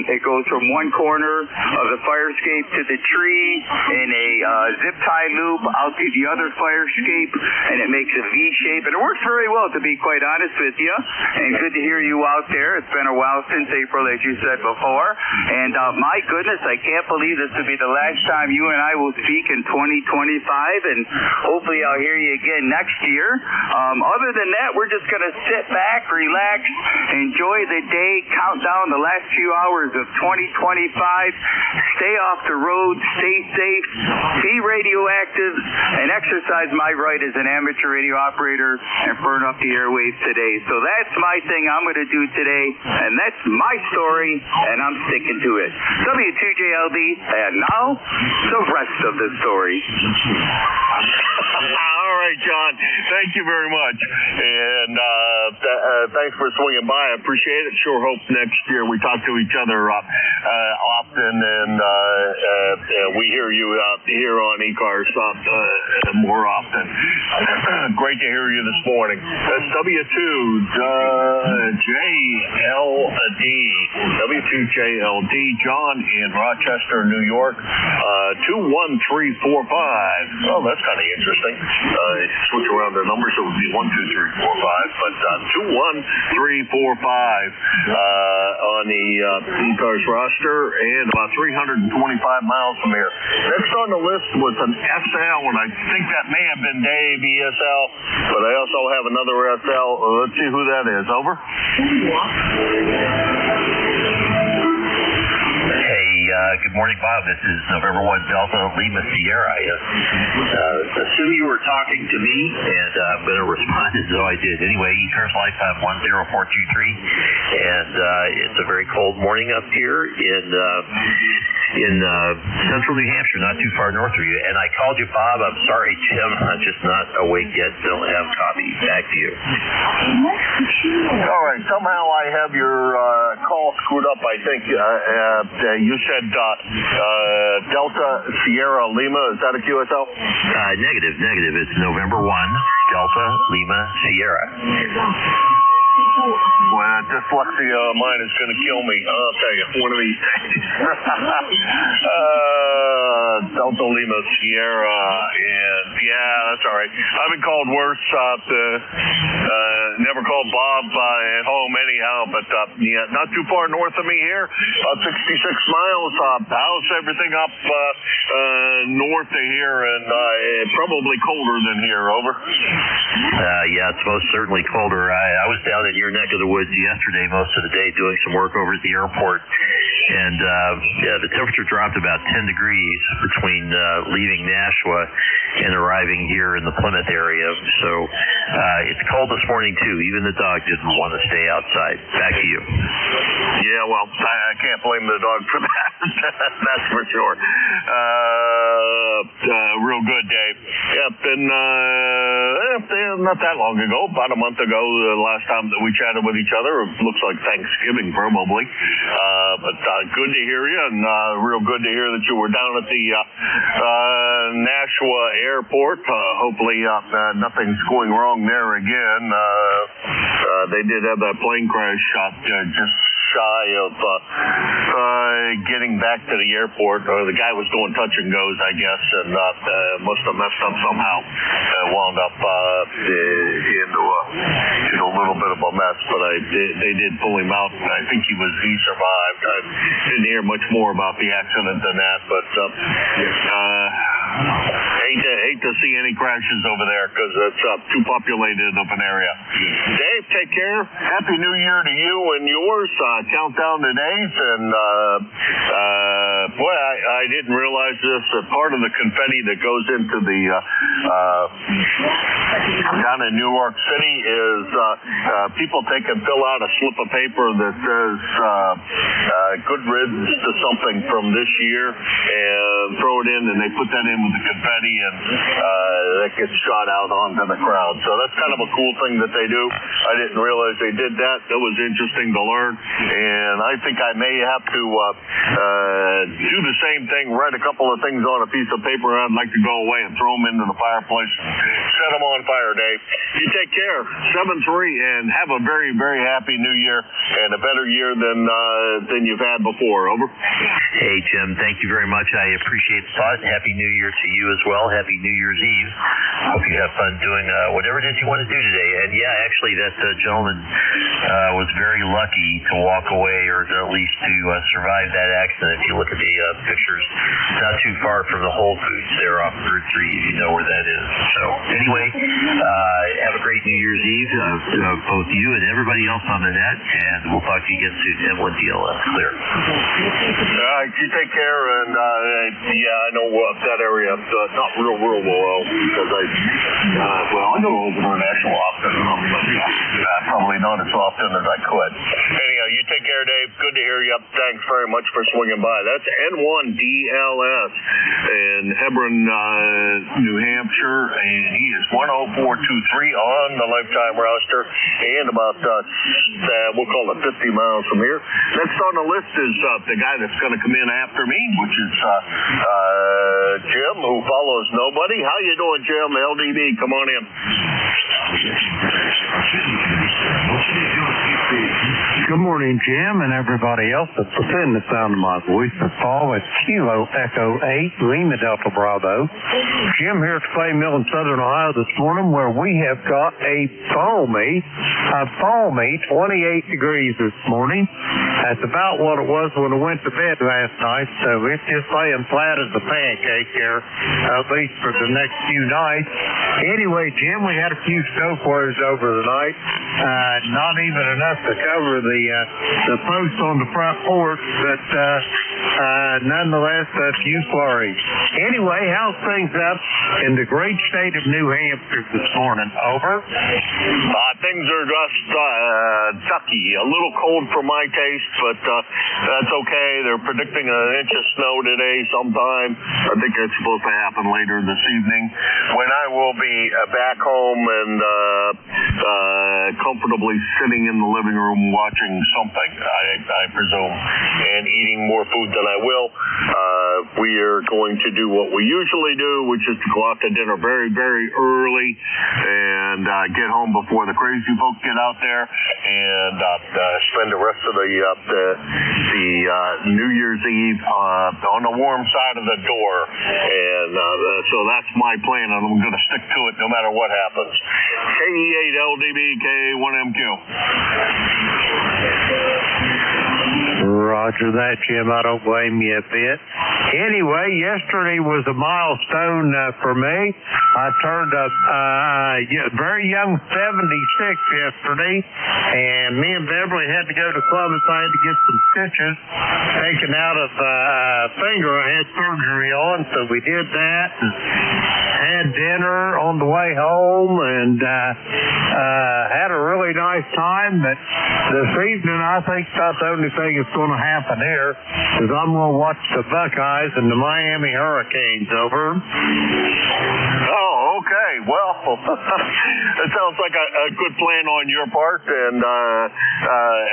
It goes from one corner of the fire escape to the tree in a zip tie loop out to the other fire escape, and it makes a V-shape. And it works very well, to be quite honest with you. And good to hear you out there. It's been a while since April, as you said before. And my goodness, I can't believe this will be the last time you and I will speak in 2025, and hopefully I'll hear you again next year. Other than that, we're just going to sit back, relax, enjoy the day, count down the last few hours of 2025, stay off the road, stay safe, be radioactive, and exercise my right as an amateur radio operator and burn up the airwaves today. So that's my thing I'm going to do today, and that's my story, and I'm sticking to it. W2JLD, and now, the rest of the story. All right, John. Thank you very much. And thanks for swinging by. I appreciate it. Sure hope next year we talk to each other often, and we hear you here on ECARS more often. Great to hear you this morning. That's W2JLD, John in Rochester, New York, 21345. Oh, that's kind of interesting. Switch around the numbers, so it would be 12345, but 21345 on the ECARS roster, and about 325 miles miles from here. Next on the list was an SL, and I think that may have been Dave ESL, but I also have another SL. Let's see who that is. Over. Good morning, Bob. This is November 1 Delta Lima Sierra. I assume you were talking to me, and I'm going to respond as though I did. Anyway, ECARS lifetime 10423, and it's a very cold morning up here in central New Hampshire, not too far north of you. And I called you, Bob. I'm sorry, Jim. I'm just not awake yet. Don't have coffee. Back to you. All right. Somehow I have your call screwed up, I think. You said Delta Sierra Lima. Is that a QSL? Negative. It's November 1 Delta Lima Sierra. Well, dyslexia of mine is going to kill me. I'll tell you, one of these days. Delta Lima Sierra, and yeah, that's all right. I've been called worse. Never called Bob at home anyhow, but yeah, not too far north of me here, 66 miles. How's everything up north of here, and probably colder than here, over? Yeah, it's most certainly colder. I was down in your neck of the woods yesterday most of the day doing some work over at the airport, and yeah, the temperature dropped about 10 degrees between leaving Nashua and arriving here in the Plymouth area. So it's cold this morning too. Even the dog didn't want to stay outside. Back to you. Yeah, well, I can't blame the dog for that. That's for sure. Real good, Dave. Yep, and not that long ago, about a month ago, the last time that we chatted with each other. It looks like Thanksgiving, probably. But good to hear you, and real good to hear that you were down at the Nashua Airport. Hopefully nothing's going wrong there again. They did have that plane crash just shy of getting back to the airport. The guy was going touch and goes, I guess, and must have messed up somehow. Wound up into a little bit of a mess, but they did pull him out, and I think he survived. I didn't hear much more about the accident than that, but hate to see any crashes over there because it's too populated of an area. Dave, take care. Happy New Year to you and yours. Count down the days, and boy, I didn't realize this. Part of the confetti that goes into the down in New York City is people take and fill out a slip of paper that says good riddance to something from this year and throw it in, and they put that in with the confetti, and that gets shot out onto the crowd. So that's kind of a cool thing that they do. I didn't realize they did that. That was interesting to learn, and I think I may have to do the same thing, write a couple of things on a piece of paper. I'd like to go away and throw them into the fireplace, set them on fire, Dave. You take care, 7-3, and have a very, very happy New Year and a better year than you've had before. Over. Hey, Jim, thank you very much. I appreciate the thought. Happy New Year to you as well. Happy New Year's Eve. Hope you have fun doing whatever it is you want to do today. And yeah, actually, that gentleman was very lucky to walk away, or at least to survive that accident. If you look at the pictures, not too far from the Whole Foods there off Route 3, if you know where that is. So anyway, have a great New Year's Eve, both you and everybody else on the net, and we'll talk to you again soon. M1DLS, clear. All right, you take care, and yeah, I know that area not real well because I go over international often, but probably not as often as I could. Anyhow, you take care, Dave. Good to hear you. Thanks very much for swinging by. That's N1DLS in Hebron, New Hampshire, and he is 10423 on the lifetime roster, and about we'll call it 50 miles from here. Next on the list is the guy that's going to come in after me, which is Jim, who follows nobody. How you doing, Jim? LDB, come on in. Good morning, Jim, and everybody else that's within the sound of my voice. The fall is Kilo Echo 8, Lima Delta Bravo. Jim here at Clay Mill in Southern Ohio this morning, where we have got a balmy 28 degrees this morning. That's about what it was when I went to bed last night, so it's just laying flat as a pancake here, at least for the next few nights. Anyway, Jim, we had a few snow flurries over the night. Not even enough to cover the post on the front porch, but nonetheless, a few flurries. Anyway, how's things up in the great state of New Hampshire this morning? Over. Things are just ducky. A little cold for my taste, but that's okay. They're predicting an inch of snow today sometime. I think it's supposed to happen later this evening, when I will be back home and comfortably sitting in the living room watching something, I presume, and eating more food than I will. We are going to do what we usually do, which is to go out to dinner very, very early and get home before the crazy folk get out there, and spend the rest of the New Year's Eve on the warm side of the door. And so that's my plan, and I'm going to stick to it no matter what happens. KE8LDB, KA1MQ. Roger that, Jim. I don't blame you a bit. Anyway, yesterday was a milestone for me. I turned a very young 76 yesterday, and me and Beverly had to go to Columbus. I had to get some stitches taken out of a finger I had surgery on, so we did that and had dinner on the way home, and had a really nice time. But this evening, I think about the only thing that's going to happen here is I'm going to watch the Buckeyes and the Miami Hurricanes. Over. Oh, okay. Well, it sounds like a good plan on your part, and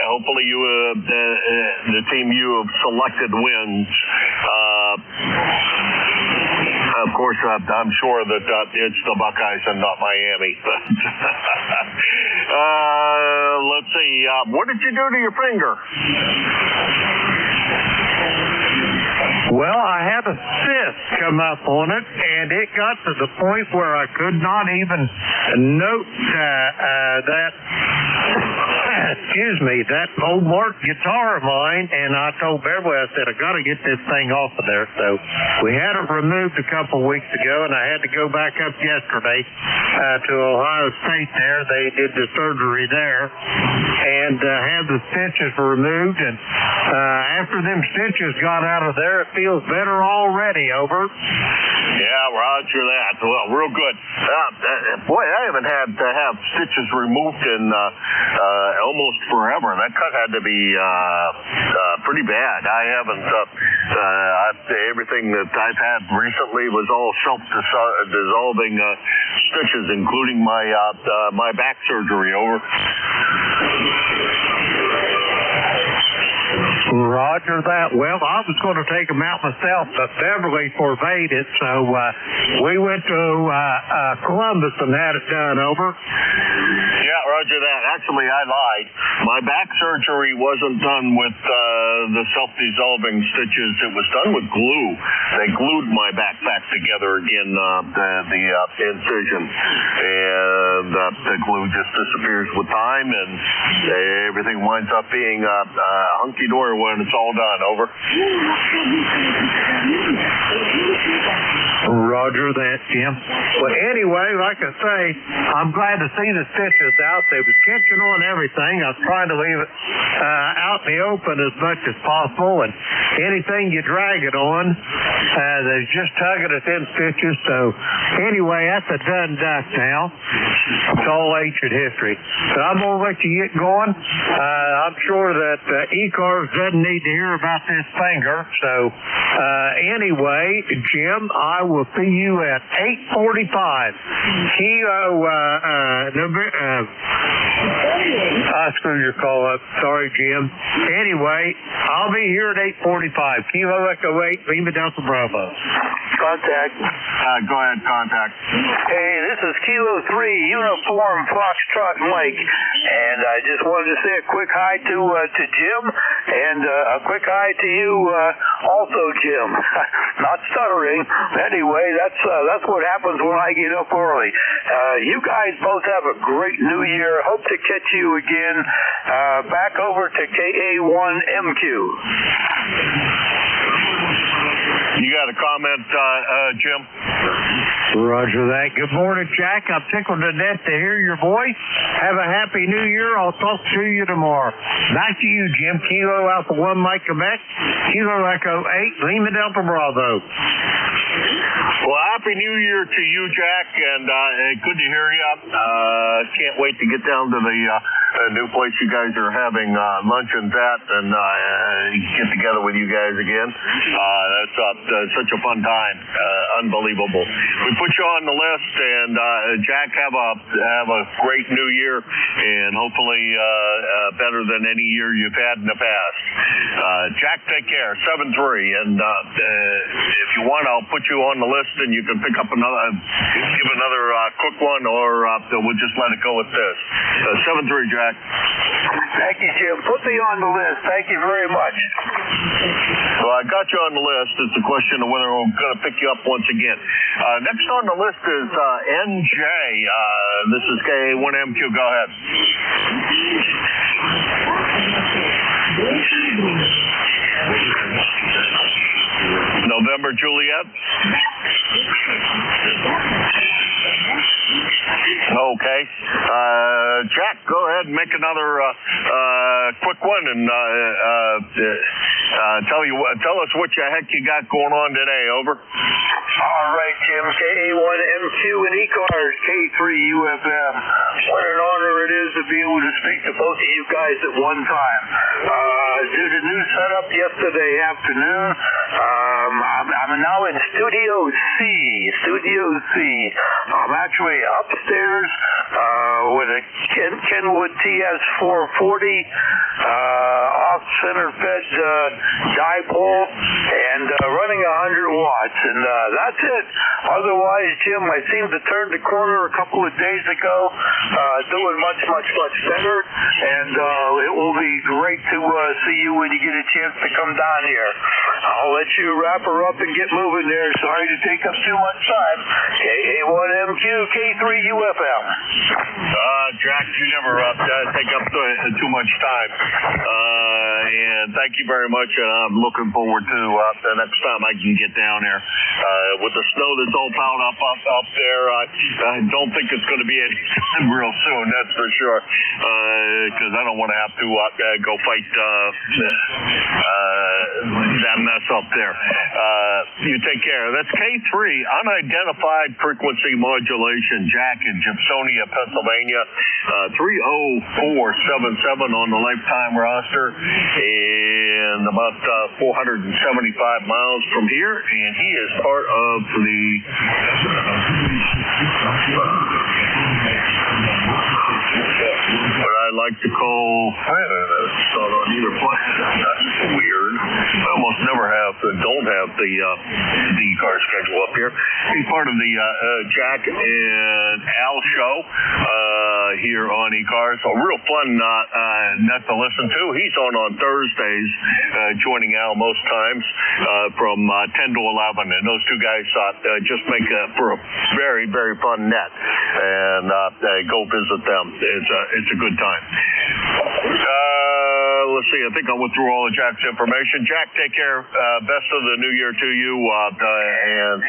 hopefully you the team you have selected wins. Of course, I'm sure that it's the Buckeyes and not Miami. Let's see. What did you do to your finger? Well, I had a cyst come up on it, and it got to the point where I could not even note that that old Mark guitar of mine, and I told Beverly, I said, I got to get this thing off of there. So we had it removed a couple weeks ago, and I had to go back up yesterday to Ohio State there. They did the surgery there and had the stitches removed, and after them stitches got out of there, it feels better already. Over. Yeah, roger that. Well, real good. Boy, I haven't had to have stitches removed in almost forever. That cut had to be pretty bad. I haven't. Everything that I've had recently was all self-dissolving stitches, including my back surgery. Over. Roger that. Well, I was going to take them out myself, but Beverly forbade it, so we went to Columbus and had it done. Over. Yeah, roger that. Actually, I lied. My back surgery wasn't done with the self-dissolving stitches. It was done with glue. They glued my back together again, the incision, and the glue just disappears with time, and everything winds up being hunky-dory when it's all done. Over. Roger that, Jim. Well, anyway, like I say, I'm glad to see the stitches out. They was catching on everything. I was trying to leave it out in the open as much as possible, and anything you drag it on, they're just tugging at them stitches. So anyway, that's a done duck now. It's all ancient history. So I'm going to let you get going. I'm sure that ECARS doesn't need to hear about this finger. So anyway, Jim, I will see you at 8:45. Kilo, I screwed your call up. Sorry, Jim. Anyway, I'll be here at 8:45. Kilo Echo 8, Lima Delta Bravo. Contact. Go ahead, contact. Hey, this is Kilo 3, Uniform Foxtrot Mike, and I just wanted to say a quick hi to Jim, and a quick hi to you also, Jim. Not stuttering. Anyway, that's what happens when I get up early. You guys both have a great new year. Hope to catch you again. Back over to KA1MQ. You got a comment, Jim? Roger that. Good morning, Jack. I'm tickled to death to hear your voice. Have a happy new year. I'll talk to you tomorrow. Back to you, Jim. Kilo Alpha 1 Mike Quebec. Kilo Echo 8 Lima Delta Bravo. Well, happy new year to you, Jack, and good to hear you. Can't wait to get down to the new place you guys are having luncheons at and get together with you guys again. That's such a fun time. Unbelievable. We put you on the list, and Jack, have a great new year, and hopefully better than any year you've had in the past. Jack, take care. 7-3, and if you want, I'll put you on the list, and you can pick up give another quick one, or we'll just let it go with this. 7-3, Jack. Thank you, Jim. Put me on the list. Thank you very much. Well, I got you on the list. It's a question of whether I'm going to pick you up once again. Next on the list is NJ. This is KA1MQ. Go ahead. November Juliet. Okay. Jack, go ahead and make another quick one, and tell us what the heck you got going on today. Over. All right, Jim. KA1MQ and ECARS, K3UFM. What an honor it is to be able to speak to both of you guys at one time. Due to new setup yesterday afternoon, I'm now in Studio C. I'm actually upstairs with a Kenwood TS440 off-center fed dipole and running 100 watts, and that's it. Otherwise, Jim, I seemed to turn the corner a couple of days ago, doing much better, and it will be great to see you when you get a chance to come down here. I'll let you wrap her up and get moving there. Sorry to take up too much time. KA1MQ, K3UFM. Jack, you never take up too much time. And thank you very much. And I'm looking forward to the next time I can get down there. With the snow that's all piled up there, I don't think it's going to be any time real soon, that's for sure. Because I don't want to have to go fight that mess up there. You take care. That's K3, unidentified frequency modulation. Jack in Gibsonia, Pennsylvania. 30477 on the lifetime roster, and about 475 miles from here, and he is part of the what I like to call on either place. That's weird. I almost never don't have the car schedule up here. He's part of the Jack and Al show here on ECARS. A real fun net to listen to. He's on Thursdays, joining Al most times from 10 to 11, and those two guys just make for a very, very fun net, and go visit them. It's a good time. Let's see. I think I went through all of Jack's information. Jack, take care. Best of the new year to you, and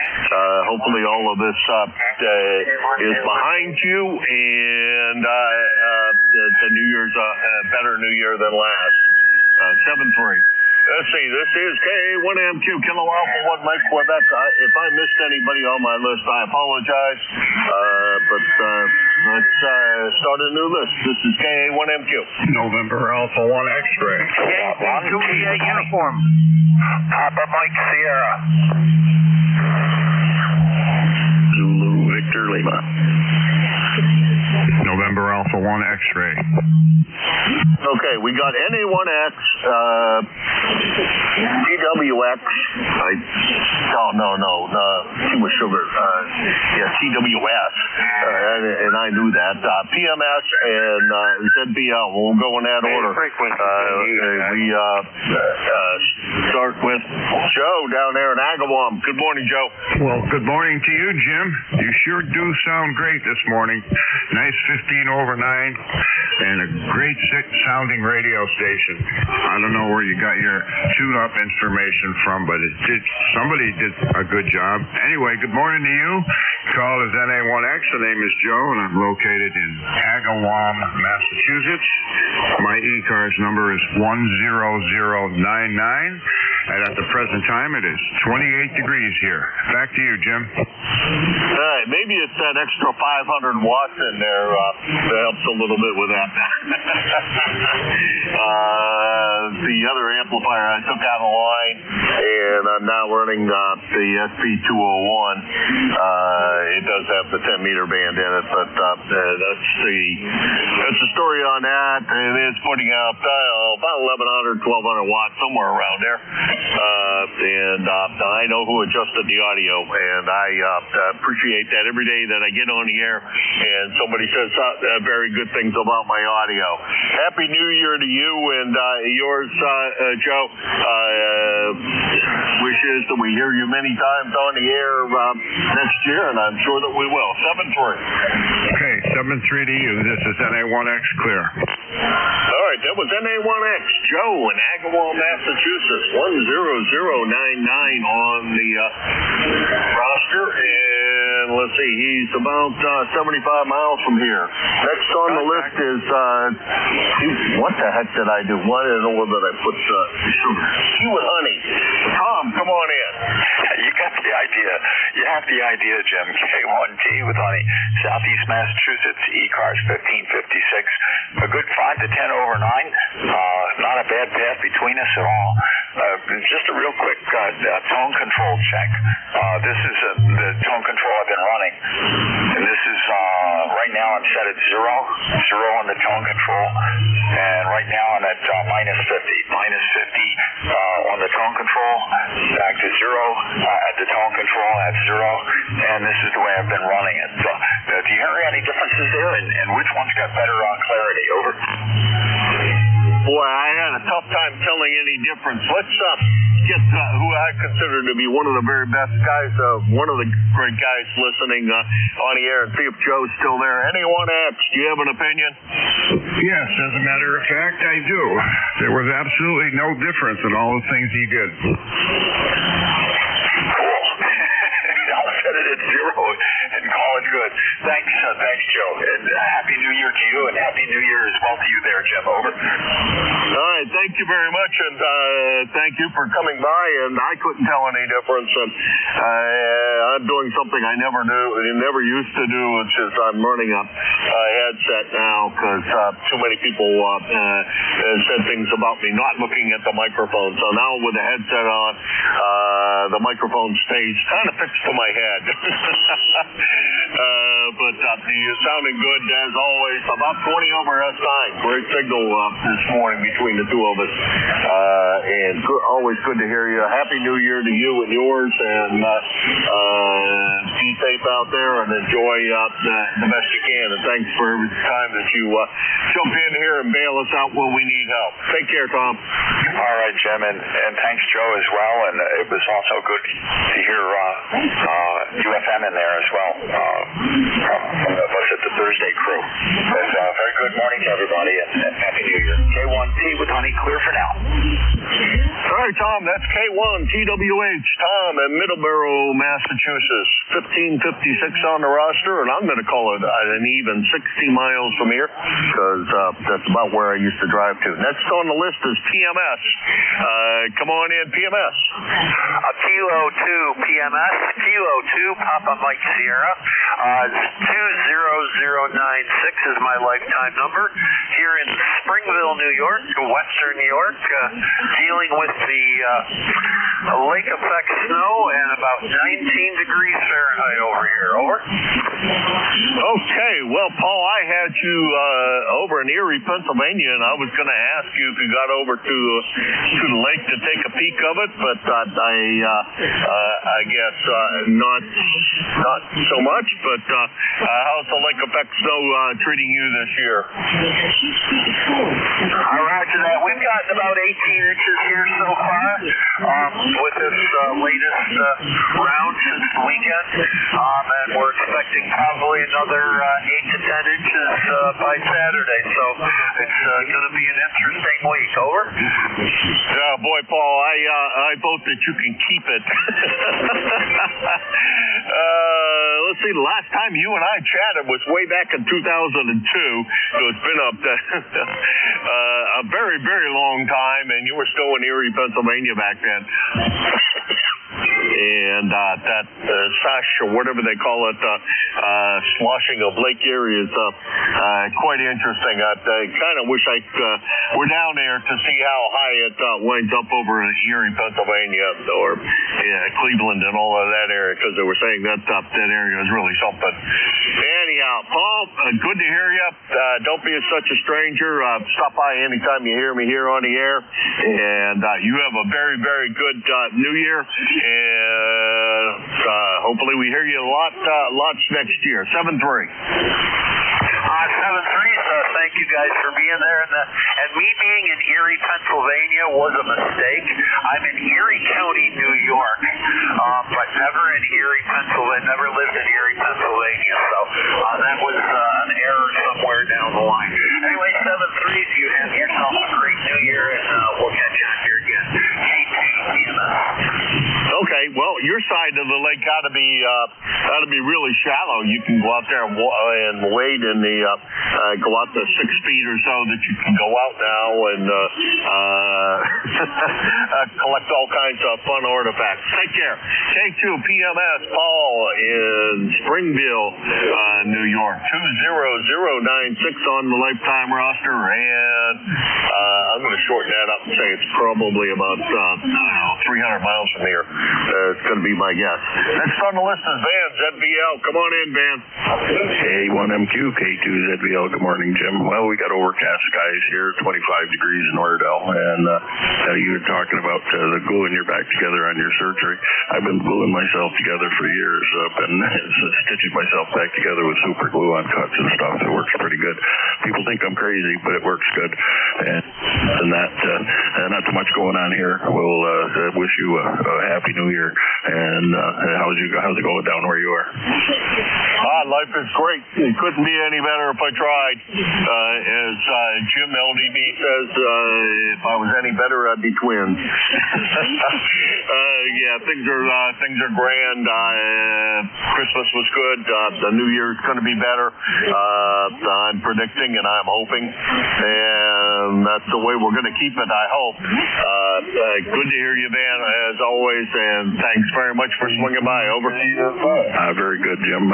hopefully all of this is behind you, and the New Year's a better New Year than last. 7-3. Let's see, this is KA1MQ, Kilo Alpha 1 Mike Quebec. If I missed anybody on my list, I apologize. But let's start a new list. This is KA1MQ. November Alpha 1 X-ray. Juliet uniform. Papa Mike Sierra. Zulu Victor Lima. November Alpha 1 X-ray. Okay, Okay, we got NA1X, TWX. She was sugar. TWS, and I knew that. PMS and ZBL. We'll go in that order. We start with Joe down there in Agawam. Good morning, Joe. Well, good morning to you, Jim. You sure do sound great this morning. Nice 15 over 9 and a great sounding radio station. I don't know where you got your tune-up information from, but somebody did a good job. Anyway, good morning to you. Call is NA1X. The name is Joe, and I'm located in Agawam, Massachusetts. My ECARS number is 10099, and at the present time it is 28 degrees here. Back to you, Jim. All right, maybe it's that extra 500 watts in there that helps a little bit with that. The other amplifier I took out of line, and I'm now running the SP201. It does have the 10-meter band in it, but that's the story on that. And it's putting out about 1,100, 1,200 watts, somewhere around there. And I know who adjusted the audio, and I appreciate that every day that I get on the air and somebody says very good things about my audio. Happy New Year to you and yours, Joe. Wishes that we hear you many times on the air next year, and I'm sure that we will. 7-3. Okay, 7-3 to you. This is NA1X clear. All right, that was NA1X, Joe in Agawam, Massachusetts, 10099 on the roster, and let's see, he's about 75 miles from here. Next on the list is, what the heck did I do? Why did I put sugar? Tea with honey. Tom, come on in. You got the idea. You have the idea, Jim. K1T with honey. Southeast Massachusetts, ECARS 1556. A good 5 to 10 over 9. Not a bad path between us at all. Just a real quick tone control check. This is the tone control I've been running. And this is, right now I'm set at 0 on the tone control. And right now I'm at minus 50. Minus 50 on the tone control. Back to 0 at the tone control at 0. And this is the way I've been running it. Do you hear any differences there? And which one's got better clarity? Over. Boy, I had a tough time telling any difference. Let's get who I consider to be one of the very best guys, one of the great guys listening on the air, and see if Joe's still there. NA1X, do you have an opinion? Yes, as a matter of fact, I do. There was absolutely no difference in all the things he did. Cool. I'll set it at 0 and call it good. Thanks, Joe. And Happy New Year to you, and Happy New Year as well to you there, Jim. Over. All right, thank you very much, and thank you for coming by, and I couldn't tell any difference, and I'm doing something I never used to do, which is I'm running a headset now, because too many people said things about me not looking at the microphone, so now with the headset on, the microphone stays kind of fixed to my head. But you're sounding good as always. About 20 over S9. Great signal this morning between the two of us. And always good to hear you. Happy New Year to you and yours. And be safe out there and enjoy the best you can. And thanks for every time that you jump in here and bail us out when we need help. Take care, Tom. All right, Jim. And thanks, Joe, as well. And it was also good to hear UFM in there as well. From us at the Thursday crew. But, very good morning to everybody and Happy New Year. K1T with honey, clear for now. All right, Tom, that's K1 TWH, Tom in Middleborough, Massachusetts. 1556 on the roster, and I'm going to call it an even 60 miles from here, because that's about where I used to drive to. Next on the list is PMS. Come on in, PMS. Kilo 2 PMS, Kilo 2 Papa Mike Sierra. 20096 is my lifetime number here in Springville, New York, Western New York. dealing with the lake effect snow and about 19 degrees Fahrenheit over here. Over. Okay, well, Paul, I had you over in Erie, Pennsylvania, and I was going to ask you if you got over to the lake to take a peek of it, but I guess not so much. But how's the lake effect snow treating you this year? All right, to that. We've gotten about 18 inches here so far with this latest round since the weekend, and we're expecting probably another 8 to 10 inches by Saturday. So it's going to be an interesting week. Over. Oh, boy, Paul, I vote that you can keep it. Let's see, the last time you and I chatted was way back in 2002, so it's been a very, very long time, and you were still in Erie, Pennsylvania back then. And that sash, or whatever they call it, sloshing of Lake Erie is quite interesting. I kind of wish I were down there to see how high it winds up over in Erie, Pennsylvania, or Cleveland and all of that area, because they were saying that area is really something. Anyhow, Paul, good to hear you. Don't be such a stranger. Stop by anytime you hear me here on the air. And you have a very, very good New Year. And hopefully we hear you lots next year. 7-3. 7-3, so thank you guys for being there. And me being in Erie, Pennsylvania was a mistake. I'm in Erie County, New York, but never in Erie, Pennsylvania, never lived in Erie, Pennsylvania. So that was an error somewhere down the line. Anyway, 7-3, you have yourself a great New Year, and we'll catch you out here again. Okay, well, your side of the lake got to be really shallow. You can go out there and wade in the go out to 6 feet or so that you can go out now and collect all kinds of fun artifacts. Take care. K2 PMS Paul in Springville, New York, 20096 on the lifetime roster, and I'm going to shorten that up and say it's probably about 300 miles from here. It's going to be my guess. Next on the list is Van, ZBL. Come on in, Van. K1MQ, K2ZBL. Good morning, Jim. Well, we got overcast skies here, 25 degrees in Oradell, and you were talking about the gluing your back together on your surgery. I've been gluing myself together for years, and stitching myself back together with super glue on cuts and stuff. It works pretty good. People think I'm crazy, but it works good. And that, not too much going on here. We'll wish you a happy New Year. And how's it going down where you are? Life is great. It couldn't be any better if I tried. As Jim LDB says, if I was any better, I'd be twins. Yeah, things are grand. Christmas was good. The New Year's going to be better. I'm predicting and I'm hoping, and that's the way we're going to keep it, I hope. Good to hear you, Van, as always, and thanks very much for swinging by. Over to you. Very good, Jim.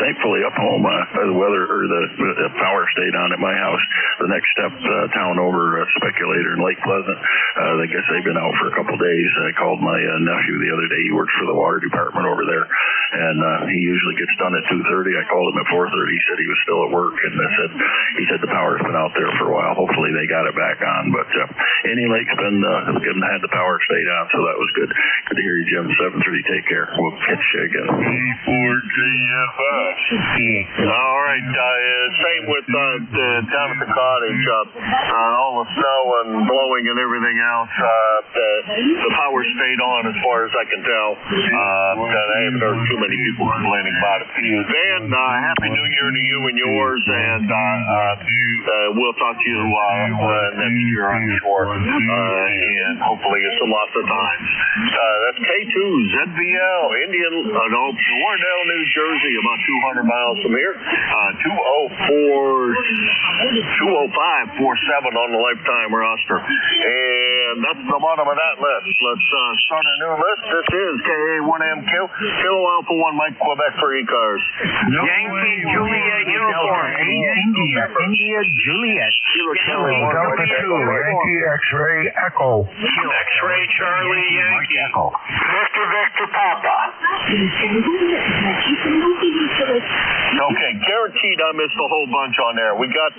Thankfully up home, the weather or the power stayed on at my house. The next step town over, Speculator in Lake Pleasant. I guess they've been out for a couple days. I called my nephew the other day. He works for the water department over there, and he usually gets done at 2:30. I called him at 4:30. He said he was still at work, and he said the power's been out there for a while. Hopefully they got it back on. But any lake's been had the power stayed on, so that was good. Good to hear you, Jim. 7:30. Take care. We'll catch you again. E4JFS. All right. Same with down at the cottage. All the snow and blowing and everything else. The power stayed on as far as I can tell. I haven't heard too many people complaining about it. Van, Happy New Year to you and yours, and we'll talk to you next year, I'm sure, and hopefully it's lots of times. That's K2 ZBL, Oradell, New Jersey, about 200 miles from here. 20547 on the lifetime roster. And that's the bottom of that list. Let's start a new list. This is KA1MQ, Kilo Alpha 1 Mike, Quebec for ECARS. Yankee Juliet uniform, India Juliet, Kilo Delta 2, Yankee X-ray Echo. X-ray Charlie Yankee. Echo. Mr. Victor Papa. Okay, guaranteed I missed a whole bunch on there. We got,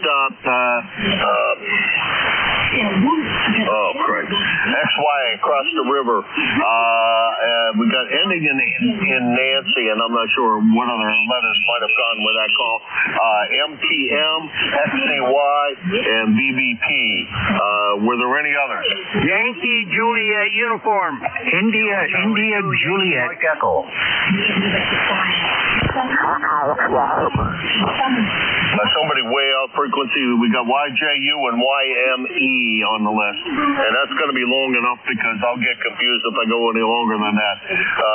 XY across the river. We got ending in Nancy, and I'm not sure what other letters might have gone with that call. MTM, XCY, and BBP. Were there any others? Yankee Juliet uniform. India Juliet Echo. Somebody way out frequency. We got YJU and YME on the list. And that's going to be long enough because I'll get confused if I go any longer than that.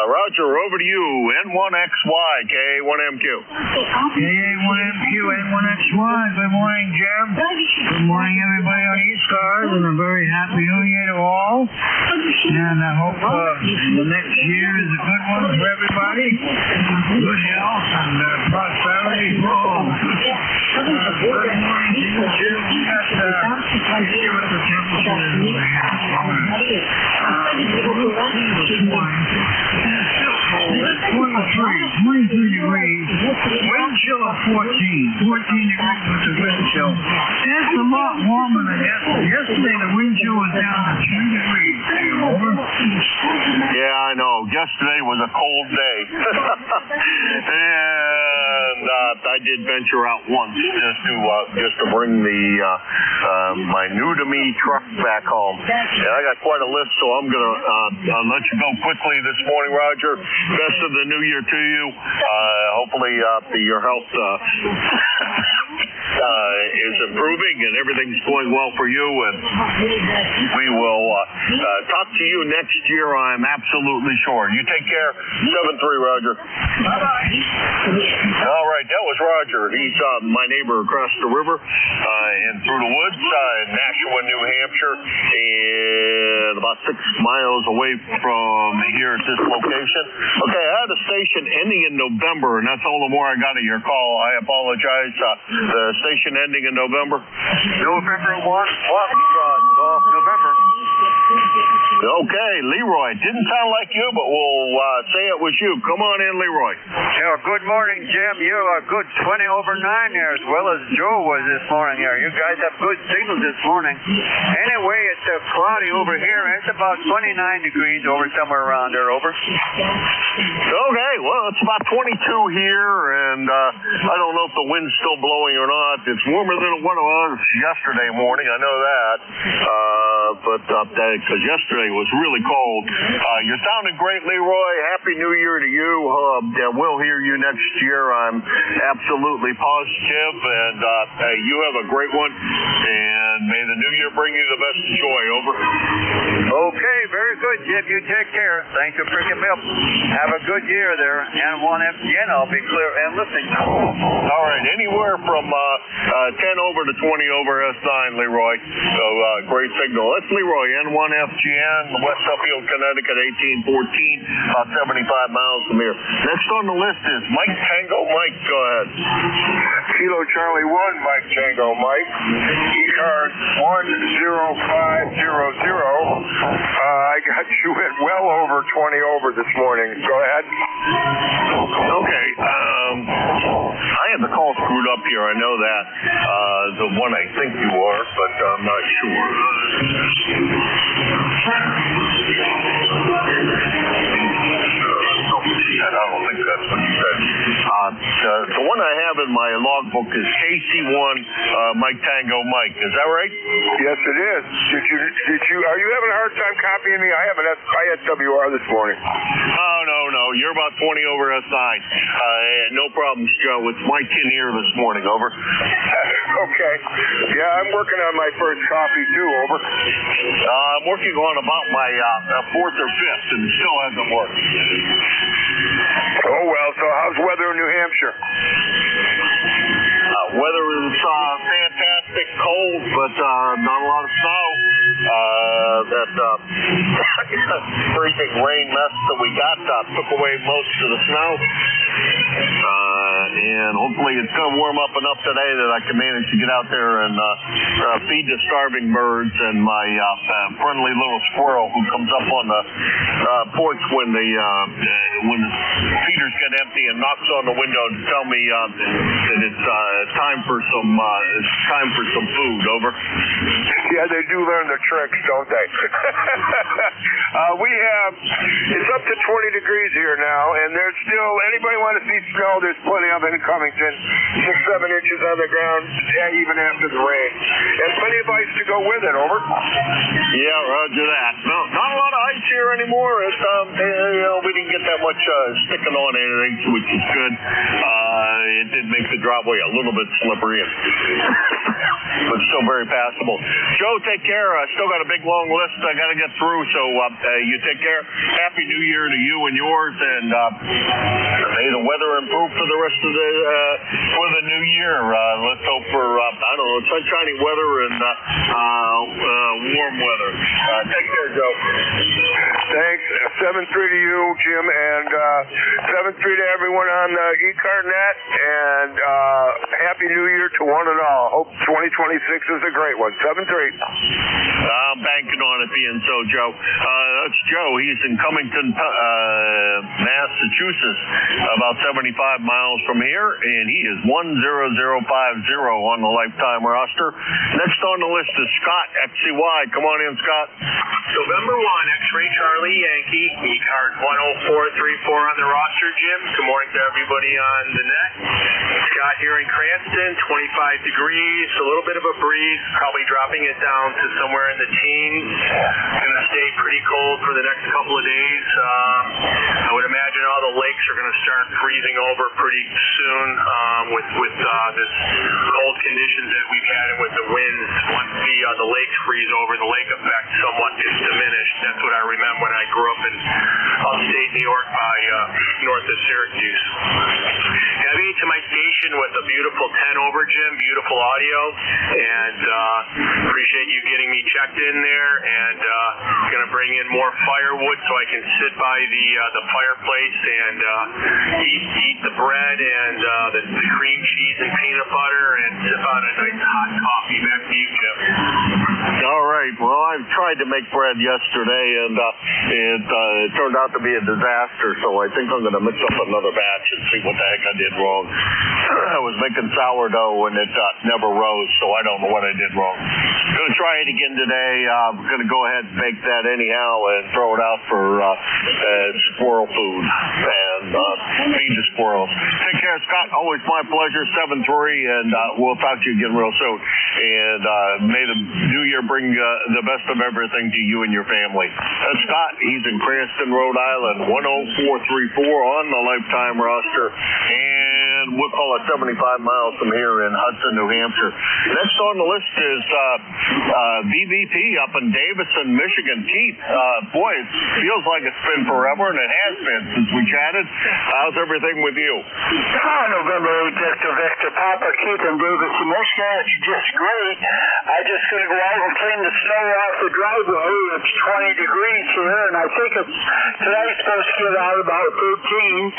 Roger, over to you. N1XY, KA1MQ. KA1MQ, N1XY. Good morning, Jim. Good morning, everybody on ECARS, and a very happy New Year to all. And I hope the next year is a good one for everybody. Good health and prosperity for all. Good morning to you, Jim. We got see what the temperature is over here. 23 degrees. Wind chill of 14 degrees with the wind chill. That's a lot warmer than yesterday. Yesterday the wind chill was down to 2 degrees. Over. Yeah, I know. Yesterday was a cold day. And I did venture out once just to bring my new to me truck back home. And I got quite a list, so I'm gonna let you go quickly this morning, Roger. Best of the new year to you. Hopefully your health is improving and everything's going well for you, and we will talk to you next year, I'm absolutely sure. You take care. 7-3, Roger. Bye-bye. All right, that was Roger. He's my neighbor across the river and through the woods in Nashua, New Hampshire, and about 6 miles away from here at this location. Okay, I had a station ending in November, and that's all the more I got of your call. I apologize. The station ending in November? November 1, Golf November. Okay, Leroy. Didn't sound like you, but we'll say it was you. Come on in, Leroy. Yeah, good morning, Jim. You're a good 20 over 9 there, as well as Joe was this morning here. You guys have good signals this morning. Anyway, it's cloudy over here. It's about 29 degrees over somewhere around there, over. Okay, well, it's about 22 here, and I don't know if the wind's still blowing or not. It's warmer than what it was yesterday morning. I know that. But because yesterday was really cold. You're sounding great, Leroy. Happy New Year to you. We'll hear you next year. I'm absolutely positive. And you have a great one. And may the new year bring you the best joy. Over. Okay, very good, Jim. You take care. Thanks for picking me up. Have a good year there. And one FGN, I'll be clear and listening. All right, anywhere from 10 over to 20 over S9, Leroy. So great signal. That's Leroy, N1FGN, West Suffield, Connecticut, 1814, about 75 miles from here. Next on the list is Mike Tango. Mike, go ahead. Kilo Charlie 1, Mike Tango, Mike. ECARS 10500. I got you at well over 20 over this morning. Go ahead. Okay. I had the call screwed up here. I know that. The one I think you are, but I'm not sure. I don't think that's what you said. The one I have in my logbook is KC1 Mike Tango Mike. Is that right? Yes, it is. Did you? Are you having a hard time copying me? I have an ISWR this morning. No. You're about 20 over S9. No problems, Joe. It's Mike in here this morning. Over. Okay. Yeah, I'm working on my first copy too. Over. I'm working on about my fourth or fifth, and it still hasn't worked. Oh well. So how's weather in New Hampshire? Weather is fantastic, cold, but not a lot of snow. That freezing rain mess that we got took away most of the snow. And hopefully it's going to warm up enough today that I can manage to get out there and feed the starving birds and my friendly little squirrel who comes up on the porch when the feeders get empty and knocks on the window to tell me that it's time for some food. Over. Yeah, they do learn their tricks, don't they? It's up to 20 degrees here now, and there's still, anybody want to see snow, there's plenty of it in Covington. 6-7 inches on the ground, even after the rain. And plenty of ice to go with it, over. Yeah, roger that. No, not a lot of ice here anymore. We didn't get that much sticking on anything, which is good. It did make the driveway a little bit slippery, but still very passable. Joe, take care. I still got a big long list I got to get through, so you take care. Happy New Year to you and yours, and may the weather improve for the rest of the new year. Let's hope for sunshiny weather and warm weather. Take care, Joe. Thanks. 7-3 to you, Jim, and 7-3 to everyone on the ECARS net, and Happy New Year to one and all. Hope 2026 is a great one. 7-3. I'm banking on it being so, Joe. That's Joe. He's in Cummington, Massachusetts, about 75 miles from here, and he is 10050 on the lifetime roster. Next on the list is Scott, XCY. Come on in, Scott. November 1, X-Ray Charlie Yankee, ECARS 10434 on the roster, Jim. Good morning to everybody on the net. Scott here in Cranston, 25 degrees, a little bit of a breeze, probably dropping it down to somewhere in the teens. Going to stay pretty cold for the next couple of days. I would imagine all the lakes are going to start freezing over pretty soon with this cold conditions that we've had and with the winds. Once the lakes freeze over, the lake effect somewhat gets diminished. That's what I remember when I grew up in upstate New York by north of Syracuse. Heading to my station with a beautiful 10 over, Jim, beautiful audio, and appreciate you getting me checked in there, and going to bring in more firewood so I can sit by the fireplace and eat the bread and the cream cheese and peanut butter and sip on a nice hot coffee. Back to you, Jim. All right. Well, I tried to make bread yesterday, and it turned out to be a disaster, so I think I'm going to mix up another batch and see what the heck I did wrong. I was making sourdough, and it never rose, so I don't know what I did wrong. Going to try it again today. I'm going to go ahead and bake that anyhow and throw it out for squirrel food and feed the squirrels. Take care, Scott. Always my pleasure. 7-3, and we'll talk to you again real soon. And may the new year bring the best of everything to you and your family. That's Scott. He's in Cranston, Rhode Island, 10434 on the lifetime roster. And we'll call it 75 miles from here in Hudson, New Hampshire. Next on the list is BBP up in Davison, Michigan. Keith, boy, it feels like it's been forever, and it has been since we chatted. How's everything with you? November 8, Victor Papa, Keith in Davison, Michigan. It's just great. I'm just going to go out and clean the snow off the driveway. It's 20 degrees here, and I think tonight's supposed to get out about 13.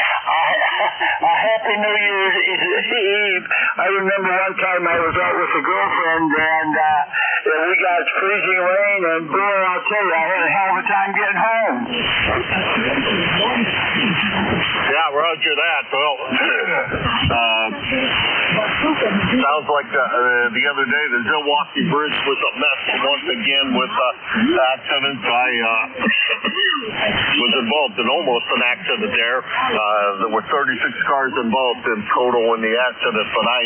A happy New Year's Eve. I remember one time I was out with a girlfriend, and we got freezing rain, and boy, I'll tell you, I had a hell of a time getting home. Yeah, roger that. Well, sounds like the other day the Milwaukee Bridge was a mess once again with accidents. I was involved in almost an accident there. There were 36 cars involved in total in the accident, but I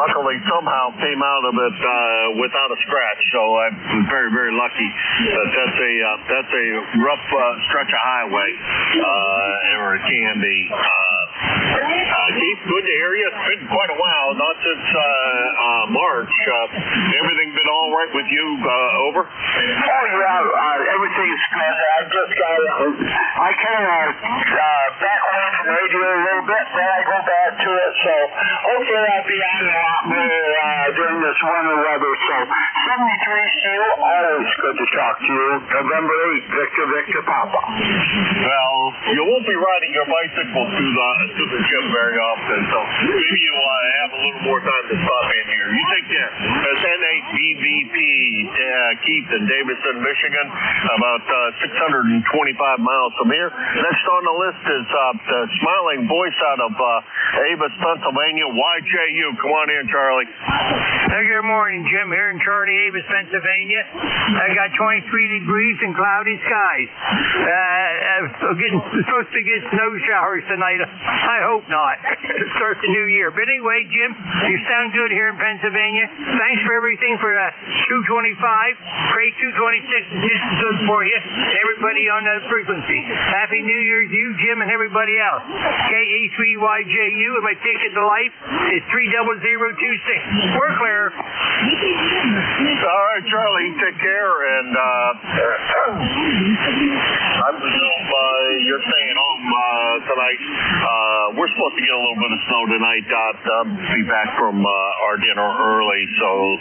luckily somehow came out of it without a scratch, so I'm very, very lucky. That's a rough stretch of highway, or it can be. Keith, good to hear you. It's been quite a while, not since March. Everything been all right with you, over? Oh, yeah, everything's good. I kind of back away from radio a little bit, then I go back to it, so hopefully I'll be on a lot more during this winter weather. So 73 Steel, always good to talk to you. November 8, Victor Papa. Well, you won't be riding your bicycle to the gym very often, so maybe you have a little more time to stop in here. You take care. That's N8BVP, Keith in Davison, Michigan, about 625 miles from here. Next on the list is the smiling voice out of Avis, Pennsylvania, YJU. Come on in, Charlie. Hey, good morning, Jim. Here in Charlie, Avis, Pennsylvania. I got 23 degrees and cloudy skies. Supposed to get snow showers tonight. I hope not. Start the new year. But anyway, Jim, you sound good here in Pennsylvania. Thanks for everything for 225. Pray 226 is good for you. Everybody on the frequency. Happy New Year to you, Jim, and everybody else. KA3YJU, and my ticket to life is 30026. We're clear. All right, Charlie, take care, and I presume you're staying home tonight. We're supposed to get a little bit of snow tonight. I'll be back from our dinner early, so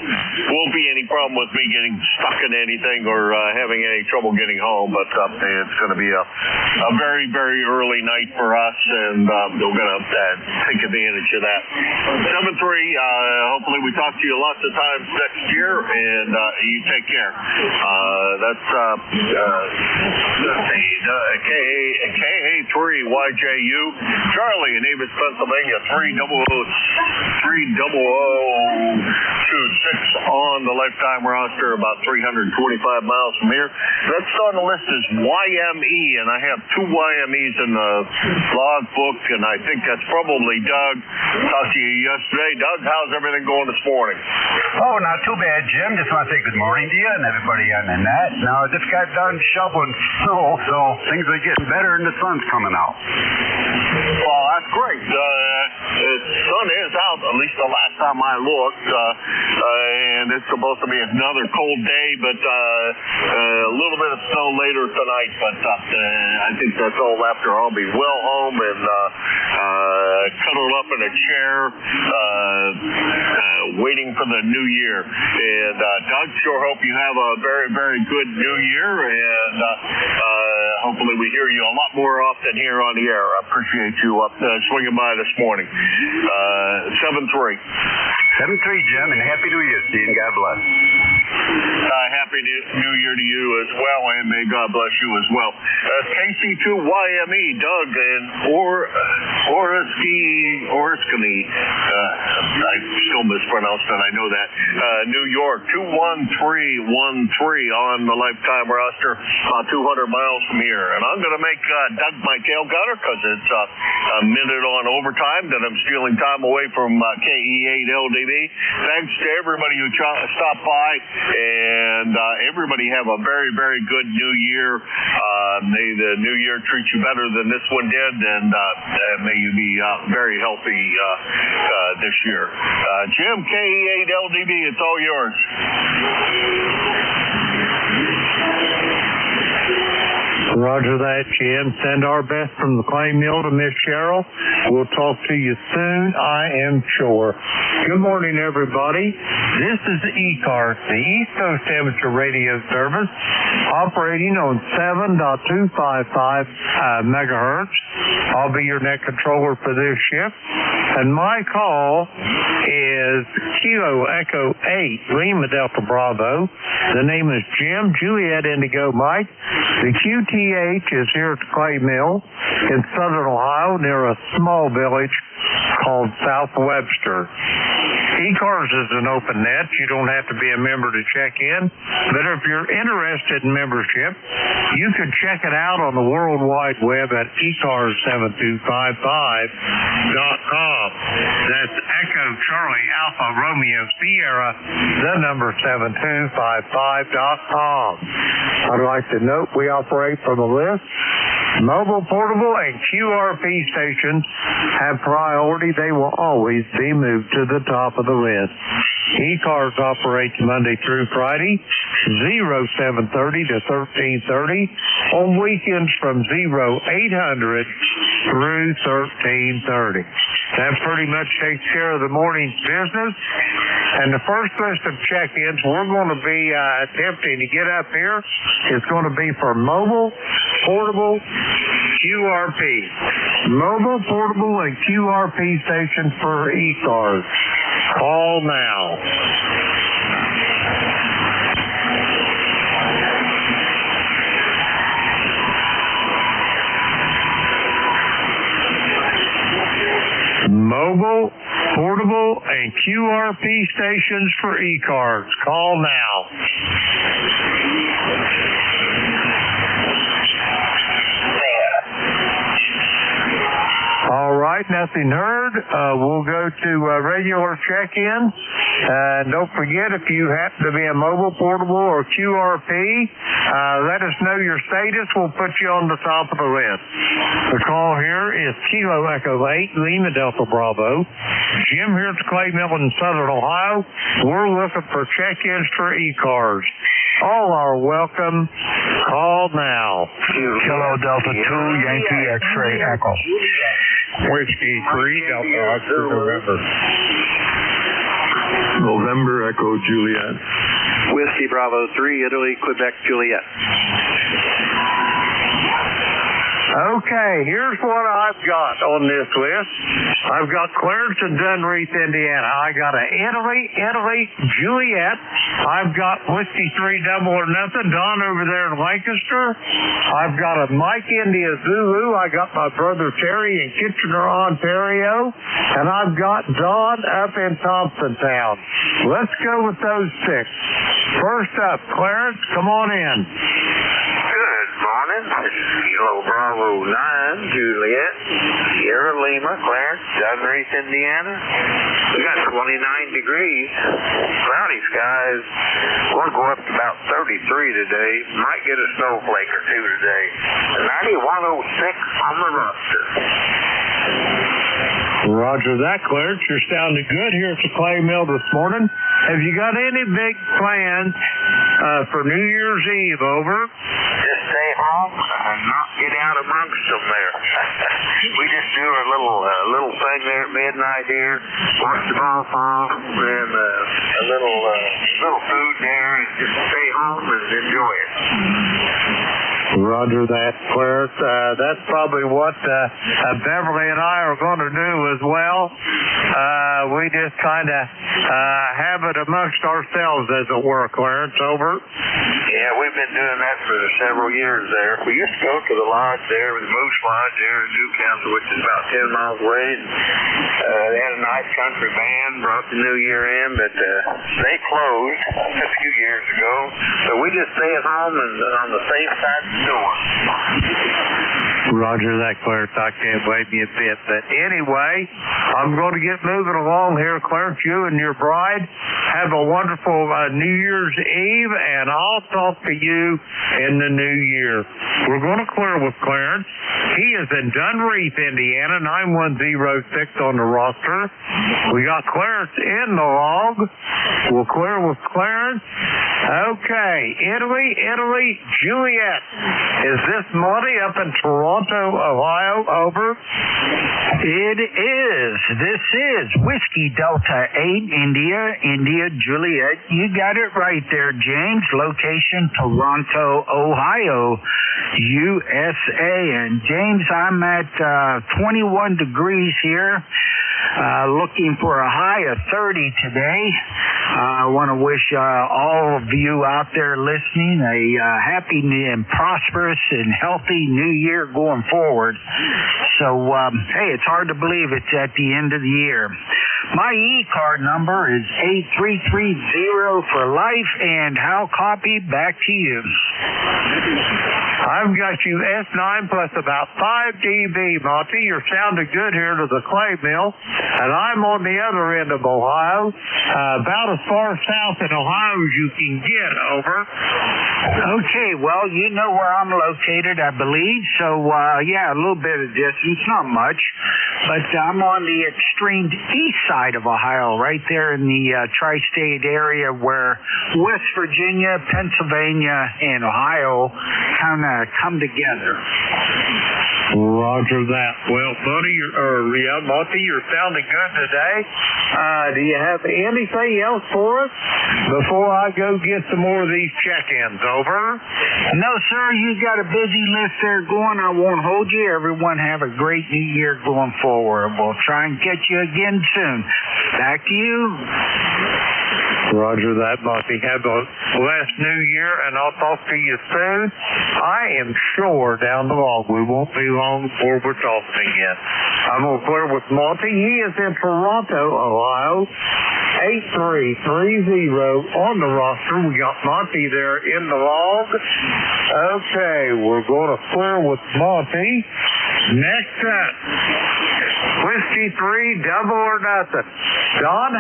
won't be any problem with me getting stuck in anything or having any trouble getting home, but it's going to be a very, very early night for us, and we're going to take advantage of that. 7-3, hopefully we talk to you lots of times next year, and you take care. That's KA3YJU, Charlie in Avis, Pennsylvania, 30026 on the lifetime roster, about 325 miles from here. Next on the list is YME, and I have 2 YMEs in the log book, and I think that's probably Doug. Talked to you yesterday. Doug, how's everything going this morning? Oh, not too bad, Jim. Just want to say good morning to you and everybody on the net. Now, I just got done shoveling snow, so things are getting better and the sun's coming out. Well, that's great. The sun is out, at least the last time I looked, and it's supposed to be another cold day, but a little bit of snow later tonight, but I think that's all after I'll be well home and cuddled up in a chair waiting for the new year. And Doug, sure hope you have a very, very good new year, and hopefully we hear you a lot more often here on the air. I appreciate you swinging by this morning. 7-3. 7-3, Jim, and Happy New Year to you, and God bless. Happy New Year to you as well, and may God bless you as well. KC2YME, Doug, and Oriskany. I still mispronounced it, I know that. New York, 21313 on the lifetime roster, about 200 miles from here. And I'm going to make Doug my tail gunner because it's a minute on overtime that I'm stealing time away from KE8LDB. Thanks to everybody who stopped by, and everybody have a very, very good new year. May the new year treat you better than this one did, and may you be very healthy this year. Jim, KE8LDB, it's all yours. Roger that, Jim. Send our best from the clay mill to Miss Cheryl. We'll talk to you soon, I am sure. Good morning, everybody. This is the ECARS, the East Coast Amateur Radio Service, operating on 7.255 megahertz. I'll be your net controller for this shift. And my call is Kilo Echo 8, Lima Delta Bravo. The name is Jim, Juliet Indigo Mike. The QTH is here at the clay mill in southern Ohio near a small village called South Webster. ECARS is an open net. You don't have to be a member to check in. But if you're interested in membership, you can check it out on the World Wide Web at ECARS7255.com. That's Echo Charlie Alpha Romeo Sierra, the number 7255.com. I'd like to note we operate from a list. Mobile, portable, and QRP stations have priority. They will always be moved to the top of the list. ECARS operates Monday through Friday, 0730 to 1330. On weekends from 0800 through 1330. That pretty much takes care of the morning's business. And the first list of check-ins we're going to be attempting to get up here is going to be for mobile, portable, QRP. Mobile, portable, and QRP stations for ECARS. Call now. Mobile, portable, and QRP stations for ECARS. Call now. All right, nothing heard. We'll go to regular check-in. And don't forget, if you happen to be a mobile, portable, or QRP, let us know your status. We'll put you on the top of the list. The call here is Kilo Echo 8, Lima Delta Bravo. Jim here at the Clay Mill in Southern Ohio. We're looking for check-ins for ECARS. All are welcome. Call now. Kilo Delta 2, Yankee X-ray Echo. Whiskey 3, Delta Oscar, November. November Echo Juliet. Whiskey Bravo 3, Italy, Quebec, Juliet. Okay, here's what I've got on this list. I've got Clarence in Dunreath, Indiana. I got a Italy, Juliet. I've got Whiskey 3 Double or Nothing, Don over there in Lancaster. I've got a Mike India Zulu. I got my brother Terry in Kitchener, Ontario. And I've got Don up in Thompsontown. Let's go with those 6. First up, Clarence, come on in. Good morning. This is Kilo Bravo 9, Juliet, Sierra Lima, Clarence, Dunreath, Indiana. We got 29 degrees. Cloudy skies. Going to go up to about 33 today. Might get a snowflake or two today. 9106 on the roster. Roger that, Clarence. You're sounding good here at the Clay Mill this morning. Have you got any big plans for New Year's Eve, over? Just stay home and not get out amongst them there. We just do a little thing there at midnight here, watch the ball fall, and a little food there, and just stay home and enjoy it. Roger that, Clarence. That's probably what Beverly and I are going to do as well. We just kind of have it amongst ourselves, as it were, Clarence. Over. Yeah, we've been doing that for several years there. We used to go to the lodge there, the Moose Lodge there in Newcastle, which is about 10 miles away. They had a nice country band, brought the New Year in, but they closed a few years ago. So we just stay at home and on the safe side of the door. Roger that, Clarence. I can't blame you a bit. But anyway, I'm going to get moving along here, Clarence. You and your bride have a wonderful New Year's Eve, and I'll talk to you in the new year. We're going to clear with Clarence. He is in Dunreath, Indiana, 9106 on the roster. We got Clarence in the log. We'll clear with Clarence. Okay, Italy, Juliet. Is this Monty up in Toronto, Ohio? Over. It is. This is Whiskey Delta 8, India, Juliet. You got it right there, James. Location, Toronto, Ohio, USA. And James, I'm at 21 degrees here. Looking for a high of 30 today. I want to wish all of you out there listening a happy and prosperous and healthy new year going forward. So, hey, it's hard to believe it's at the end of the year. My E-card number is 8330 for life, and Hal Copy, back to you. I've got you S9 plus about 5 dB, Monty. You're sounding good here to the Clay Mill. And I'm on the other end of Ohio, about as far south in Ohio as you can get, over. Okay, well, you know where I'm located, I believe. So, yeah, a little bit of distance, not much. but I'm on the extreme east side of Ohio, right there in the tri-state area where West Virginia, Pennsylvania, and Ohio kind of come together. Roger that. Well, Monty, you're sounding good today. Do you have anything else for us before I go get some more of these check-ins? Over. No, sir. You got a busy list there going. I won't hold you. Everyone have a great new year going forward. We'll try and get you again soon. Back to you. Roger that, Monty. Have a blessed new year, and I'll talk to you soon. I am sure down the road we won't be long before we're talking again. I'm going to clear with Monty. He is in Toronto, Ohio. 8330 on the roster. We got Monty there in the log. Okay, we're going to clear with Monty. Next up, Whiskey 3, double or nothing. Don,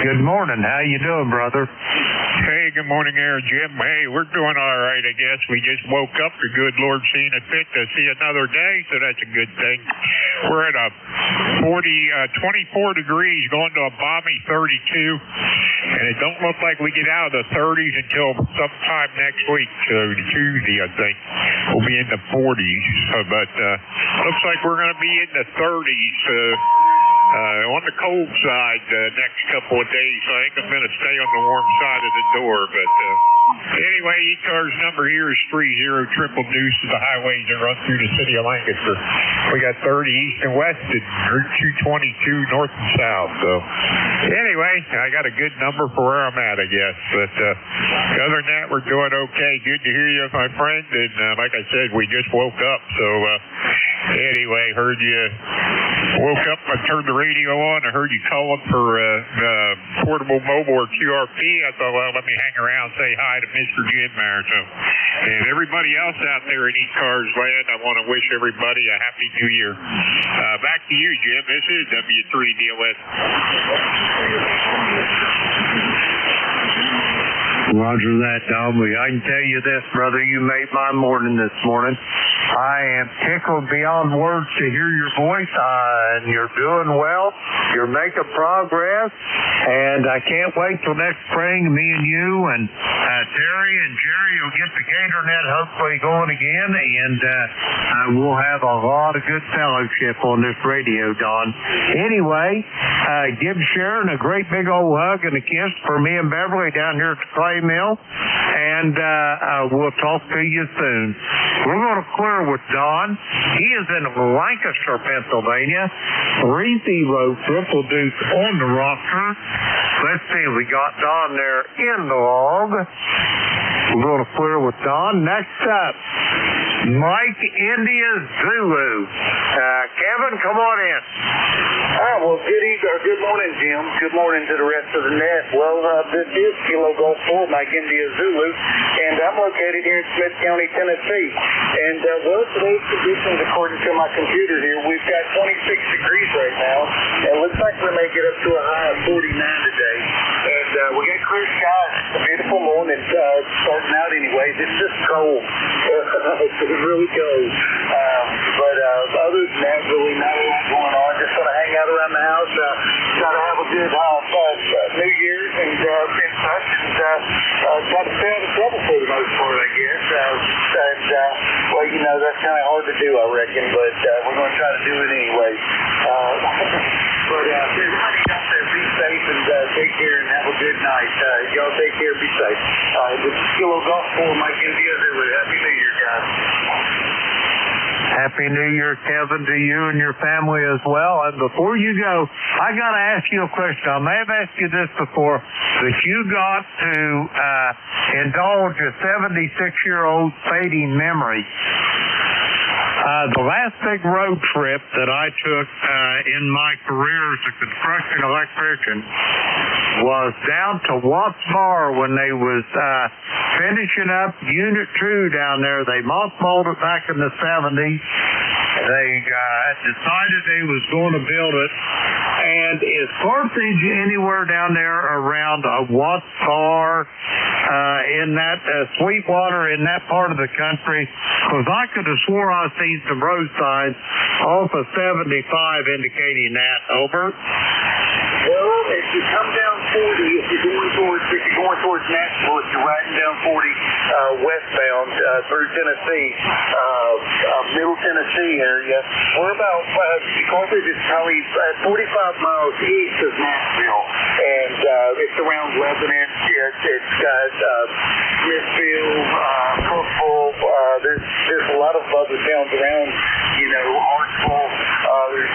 good morning. How you doing, brother? Hey, good morning there, Jim. Hey, we're doing all right, I guess. We just woke up. The good Lord seeing it fit to see another day, so that's a good thing. We're at a 24 degrees, going to a balmy 32, and it don't look like we get out of the 30s until sometime next week, Tuesday, I think. We'll be in the 40s, but looks like we're going to be in the 30s on the cold side the next couple of days. So I think I'm going to stay on the warm side of the door, but anyway, ECARS number here is 30 triple deuce of the highways that run through the city of Lancaster. We got 30 east and west and Route 222 north and south. So anyway, I got a good number for where I'm at, I guess. But other than that, we're doing okay. Good to hear you, my friend. And like I said, we just woke up. So anyway, heard you woke up. I turned the radio on. I heard you calling for portable mobile or QRP. I thought, well, let me hang around, say hi to Mr. Jim there. So, and everybody else out there in ECARS land, I want to wish everybody a happy new year. Back to you, Jim. This is W3DOS. Roger that, Don. I can tell you this, brother. You made my morning this morning. I am tickled beyond words to hear your voice, and you're doing well. You're making progress, and I can't wait till next spring. Me and you and Terry and Jerry will get the GatorNet hopefully going again, and we'll have a lot of good fellowship on this radio, Don. Anyway, give Sharon a great big old hug and a kiss for me and Beverly down here at the Clay Mill, and we'll talk to you soon. We're going to clear with Don. He is in Lancaster, Pennsylvania. 30 triple deuce on the roster. Let's see, we got Don there in the log. We're going to clear with Don. Next up, Mike India Zulu. Kevin, come on in. Well, good morning, Jim. Good morning to the rest of the net. Well, this is Kilo Golf 4, Mike India Zulu, and I'm located here in Smith County, Tennessee. And, well, today's conditions, according to my computer here, we've got 26 degrees right now, and it looks like we may get up to a high of 49 today. And we got clear skies. It's a beautiful morning, starting out anyway. It's just cold. It's really cold. But other than that, really not a lot going on. Just going to hang out around the house, try to have a good New Year's, and in touch, and try to stay out of trouble for the most part, I guess. Well, you know, that's kind of hard to do, I reckon, but we're going to try to do it anyway. But everybody out there, be safe and take care and have a good night. Y'all take care, be safe. This is Kilo Golf 4, Mike India Zulu. Happy New Year, guys. Happy New Year, Kevin, to you and your family as well. And before you go, I got to ask you a question. I may have asked you this before, but you got to indulge a 76-year-old fading memory. The last big road trip that I took in my career as a construction electrician was down to Watts Bar when they was finishing up Unit 2 down there. They mothballed it back in the 70s. They decided they was going to build it. And is Carthage anywhere down there around Watts Bar, in that Sweetwater, in that part of the country? Because I could have swore I seen some road signs off of 75 indicating that. Over. Well, if you come down 40, if you're going towards Nashville, if you're riding down 40 westbound through Tennessee, Middle Tennessee area, we're about Carthage is probably 45 miles east of Nashville, and it's around Lebanon. It's got Smithfield, Cookville. There's a lot of other towns around. Hartsville. There's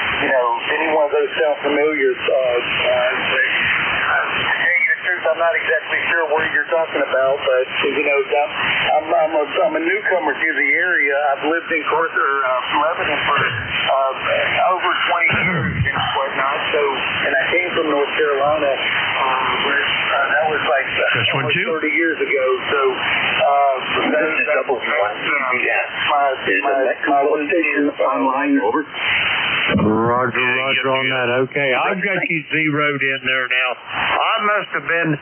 any one of those sound familiar. I'm not exactly sure where you're talking about, but I'm a newcomer to the area. I've lived in Lebanon for over 20 years and whatnot. So, and I came from North Carolina. That was like almost 30 years ago. So, this is WNTS. My location online. Over. Roger on that. Okay, I've got you zeroed in there now. I must have been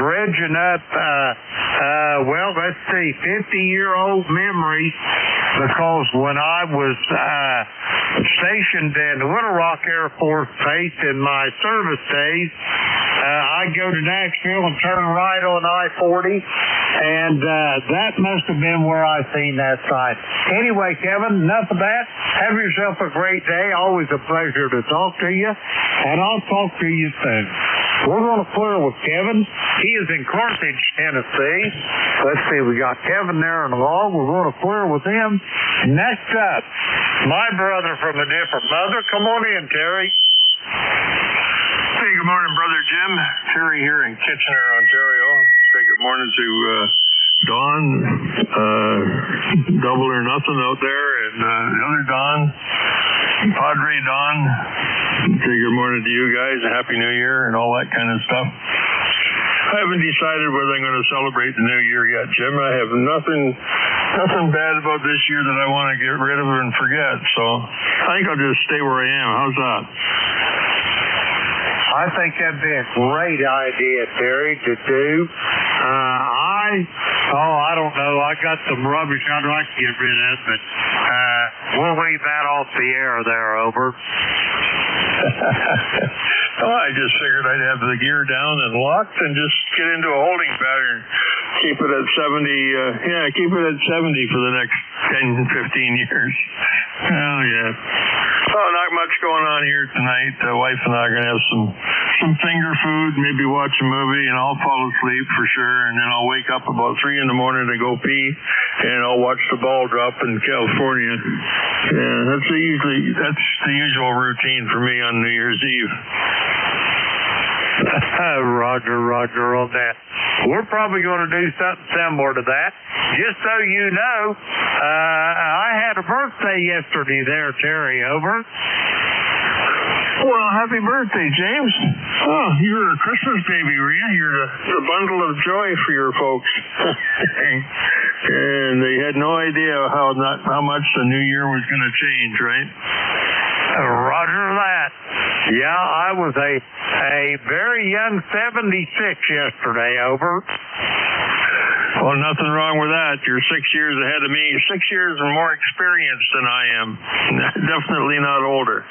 dredging up, let's see, 50-year-old memories, because when I was stationed in Little Rock Air Force Base in my service days, I'd go to Nashville and turn right on I-40, and that must have been where I seen that sign. Anyway, Kevin, enough of that. Have yourself a great day. Always a pleasure to talk to you, and I'll talk to you soon. We're going to clear with Kevin. He is in Carthage, Tennessee. Let's see, we got Kevin there in the log. We're going to clear with him. Next up, my brother from a different mother. Come on in, Terry. Hey, good morning, Brother Jim. Terry here in Kitchener, Ontario. Say good morning to Don, double or nothing out there, and the other Don, Padre Don. Say good morning to you guys, and Happy New Year and all that kind of stuff. I haven't decided whether I'm going to celebrate the New Year yet, Jim. I have nothing bad about this year that I want to get rid of and forget, so I think I'll just stay where I am. How's that? I think that'd be a great idea, Terry, to do. I don't know. I got some rubbish I'd like to get rid of, but we'll leave that off the air there, over. I just figured I'd have the gear down and locked and just get into a holding pattern. Keep it at 70, keep it at 70 for the next 10, 15 years. Oh, yeah. Oh, not much going on here tonight. The wife and I are going to have some finger food, maybe watch a movie, and I'll fall asleep for sure, and then I'll wake up about 3 in the morning to go pee, and I'll watch the ball drop in California. Yeah, that's the usual routine for me on New Year's Eve. Roger on that. We're probably going to do something similar to that. Just so you know, I had a birthday yesterday there, Terry, over. Well, happy birthday, James. Oh, you're a Christmas baby, were you? You're the bundle of joy for your folks. And they had no idea how much the new year was going to change, right? Roger that. Yeah, I was a very young 76 yesterday, over. Well, nothing wrong with that. You're 6 years ahead of me. You're 6 years and more experienced than I am. Definitely not older.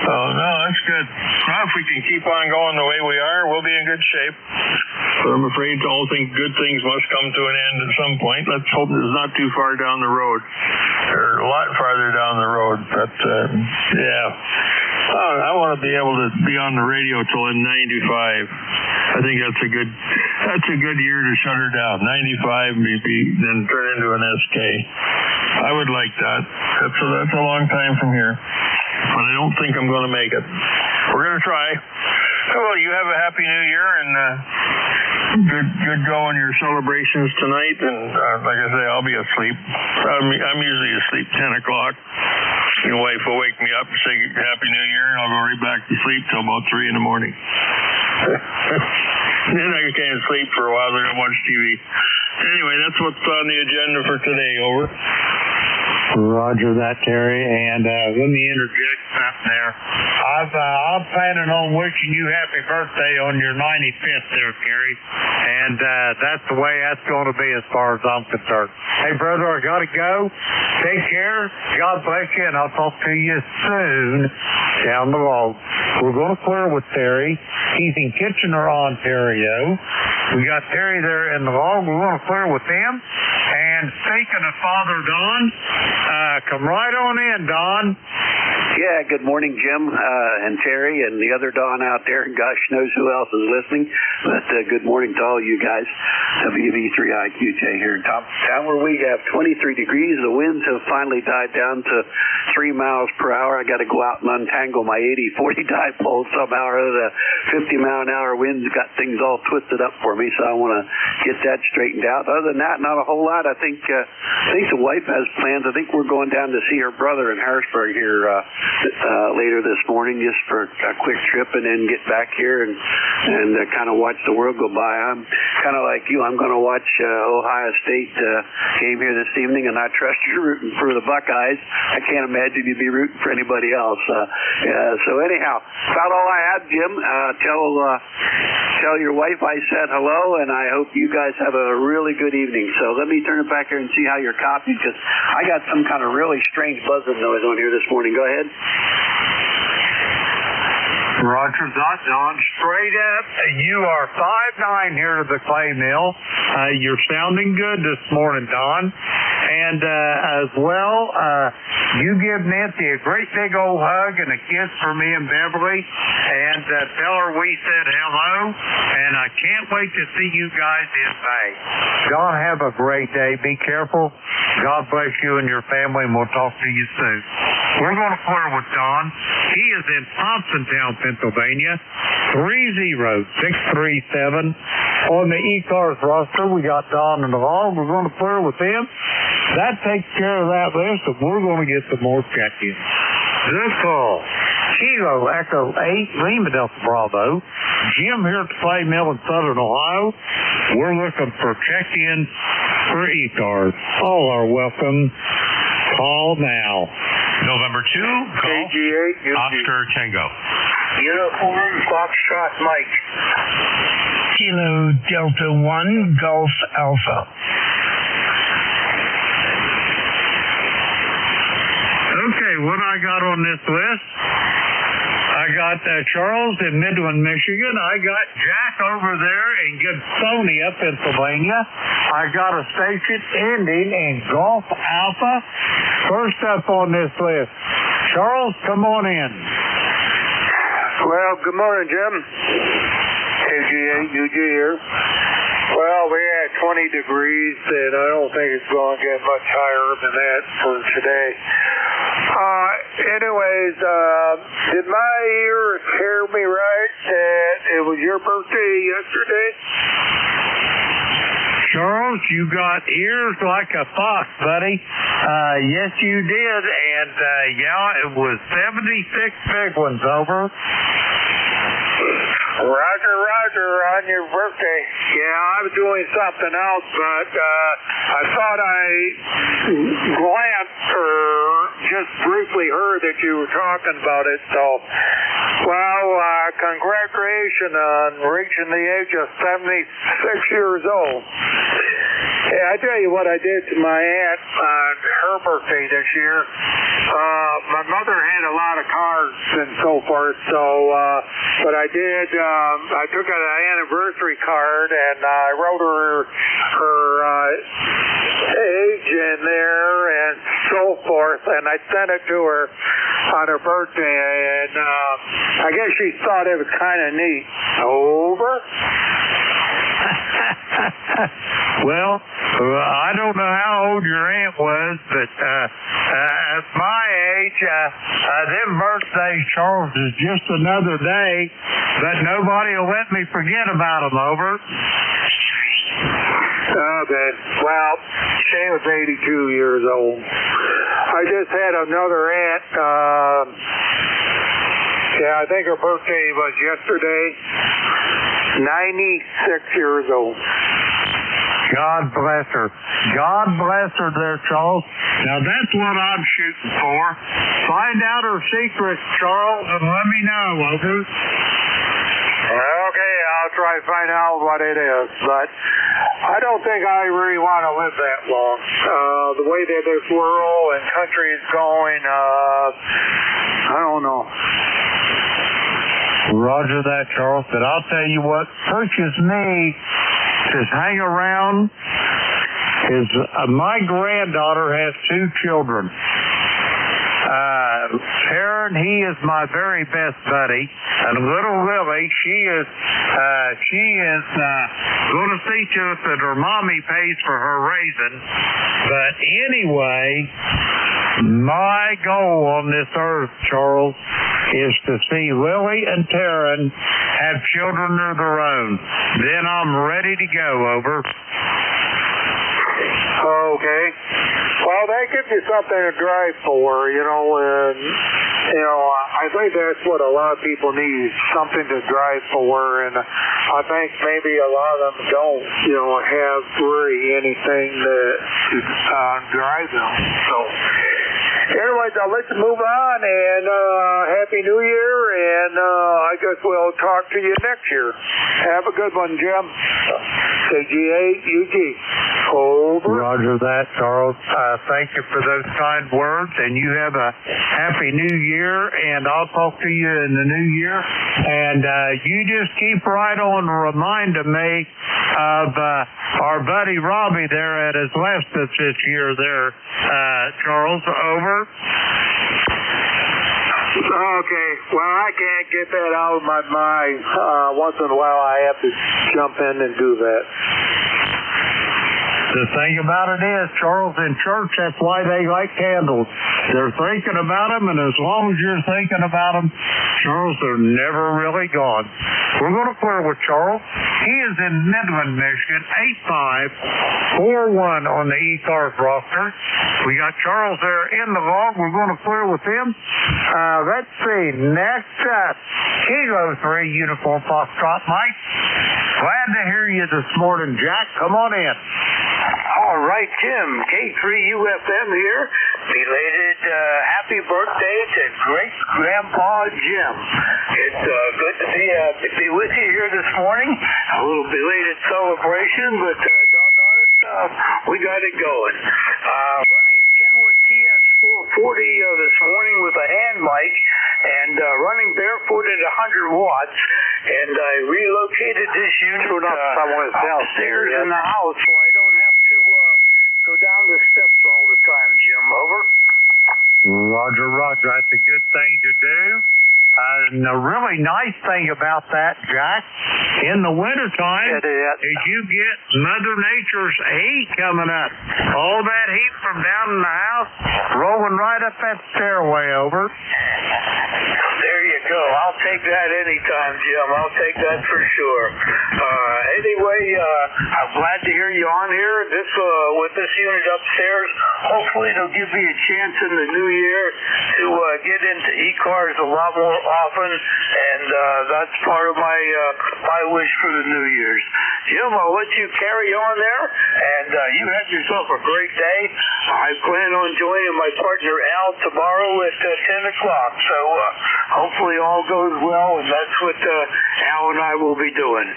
So, no, that's good. Well, if we can keep on going the way we are, we'll be in good shape. But I'm afraid all good things must come to an end at some point. Let's hope it's not too far down the road, or a lot farther down the road. But, yeah. I want to be able to be on the radio till I'm 95. I think that's a good year to shut her down. 95, maybe, then turn into an SK. I would like that. That's a long time from here. But I don't think I'm going to make it. We're going to try. Well, you have a happy new year, and good go on your celebrations tonight. And like I say, I'll be asleep. I'm usually asleep 10 o'clock. Your wife will wake me up and say Happy New Year, and I'll go right back to sleep till about 3 in the morning. Then I can't sleep for a while. I don't watch TV. Anyway, that's what's on the agenda for today. Over. Roger that, Terry. And let me interject something there. I'm planning on wishing you happy birthday on your 95th there, Terry. And that's the way that's going to be as far as I'm concerned. Hey, brother, I got to go. Take care. God bless you, and I'll talk to you soon down the road. We're going to clear with Terry. He's in Kitchener, Ontario. We got Terry there in the log. We're going to clear with him. And speaking of Father Don, come right on in, Don. Yeah, good morning, Jim and Terry and the other Don out there. And gosh knows who else is listening. But good morning to all you guys. WB3IQJ here in top town where we have 23 degrees. The winds have finally died down to 3 miles per hour. I got to go out and untangle my 80-40 dipole somehow or other. The 50-mile-an-hour winds got things all twisted up for me, so I want to get that straightened out. Other than that, not a whole lot. I think the wife has plans. I think we're going down to see her brother in Harrisburg here later this morning, just for a quick trip, and then get back here and kind of watch the world go by. I'm kind of like you. I'm going to watch Ohio State game here this evening, and I trust you're rooting for the Buckeyes. I can't imagine you'd be rooting for anybody else. So anyhow, about all I had, Jim. Tell your wife I said hello, and I hope you guys have a really good evening. So let me turn it back here and see how you're copied, because I got some kind of really strange buzzing noise on here this morning. Go ahead. Roger that, Don. Straight up, you are 5'9" here to the clay mill. You're sounding good this morning, Don. And as well, you give Nancy a great big old hug and a kiss for me and Beverly. And tell her we said hello. And I can't wait to see you guys in May. Don, have a great day. Be careful. God bless you and your family, and we'll talk to you soon. We're going to clear with Don. He is in Thompsontown, Pennsylvania, 30637. On the ECARS roster, we got Don in the log. We're going to clear with him. That takes care of that list, and we're going to get some more check-ins. Good call. Kilo Echo 8, Lima Delta Bravo. Jim here at the Clay Mill in Southern Ohio. We're looking for check-ins for ECARS. All are welcome. Call now. November 2, call KG8, Oscar Tango. Uniform Foxtrot Mike. Kilo Delta 1, Golf Alpha. Okay, what I got on this list? I got Charles in Midland, Michigan. I got Jack over there in Gibsonia, Pennsylvania. I got a station ending in Golf Alpha. First up on this list, Charles, come on in. Well, good morning, Jim. KG8, UG here. Well, we're at 20 degrees, and I don't think it's going to get much higher than that for today. Anyways, did my ears hear me right that it was your birthday yesterday? Charles, you got ears like a fox, buddy. Yes, you did, and yeah, it was 76 big ones over. Roger, on your birthday. Yeah, I was doing something else, but I thought I glanced or just briefly heard that you were talking about it. So, well, congratulations on reaching the age of 76 years old. Hey, I tell you what I did to my aunt on her birthday this year. My mother had a lot of cards and so forth, so but I did. I took an anniversary card and I wrote her age in there and so forth, and I sent it to her on her birthday, and I guess she thought it was kind of neat. Over. Well, I don't know how old your aunt was, but at my age, them birthdays, Charles, is just another day, but nobody will let me forget about them, over. Okay. Well, she was 82 years old. I just had another aunt. Yeah, I think her birthday was yesterday. 96 years old. God bless her. God bless her there, Charles. Now, that's what I'm shooting for. Find out her secret, Charles, and let me know, over. Okay, I'll try to find out what it is, but I don't think I really want to live that long. The way that this world and country is going, I don't know. Roger that, Charles. But I'll tell you what pushes me to hang around is my granddaughter has 2 children. Sharon, he is my very best buddy, and little Lily, she is going to see to it that her mommy pays for her raising. But anyway, my goal on this earth, Charles, is to see Lily and Taryn have children of their own. Then I'm ready to go, over. Okay. Well, that gives you something to drive for, and, I think that's what a lot of people need, something to drive for, and I think maybe a lot of them don't, have really anything to drive them, so... Anyways, I'll let you move on, and Happy New Year, and I guess we'll talk to you next year. Have a good one, Jim. KG8UG. Over. Roger that, Charles. Thank you for those kind words, and you have a Happy New Year, and I'll talk to you in the new year. And you just keep right on reminding me of our buddy Robbie there at his last this year there, Charles. Over. Okay, well, I can't get that out of my mind. Once in a while, I have to jump in and do that. The thing about it is, Charles, in church, that's why they light candles. They're thinking about them, and as long as you're thinking about them, Charles, they're never really gone. We're going to clear with Charles. He is in Midland, Michigan, 8541 on the ECARS roster. We got Charles there in the log. We're going to clear with him. Let's see. Next up, Kilo 3 Uniform Foxtrot Mike. Glad to hear you this morning, Jack. Come on in. All right, Jim. K3UFM here. Belated happy birthday to Great Grandpa Jim. It's good to be with you here this morning. A little belated celebration, but doggone it, we got it going. Running a Kenwood TS440 this morning with a hand mic, and running barefoot at 100 watts. And I relocated this unit upstairs in the house, so I don't have to go down the steps all the time, Jim. Over. Roger, Roger. That's a good thing to do. And the really nice thing about that, Jack, in the wintertime, is you get Mother Nature's heat coming up. All that heat from down in the house rolling right up that stairway, over. There you go. I'll take that anytime, Jim. I'll take that for sure. Anyway, I'm glad to hear you on here. With this unit upstairs, hopefully it'll give me a chance in the new year to get into ECARS a lot more often, and that's part of my wish for the New Year's. Jim, I'll let you carry on there, and you have yourself a great day. I plan on joining my partner Al tomorrow at 10 o'clock, so hopefully all goes well, and that's what Al and I will be doing.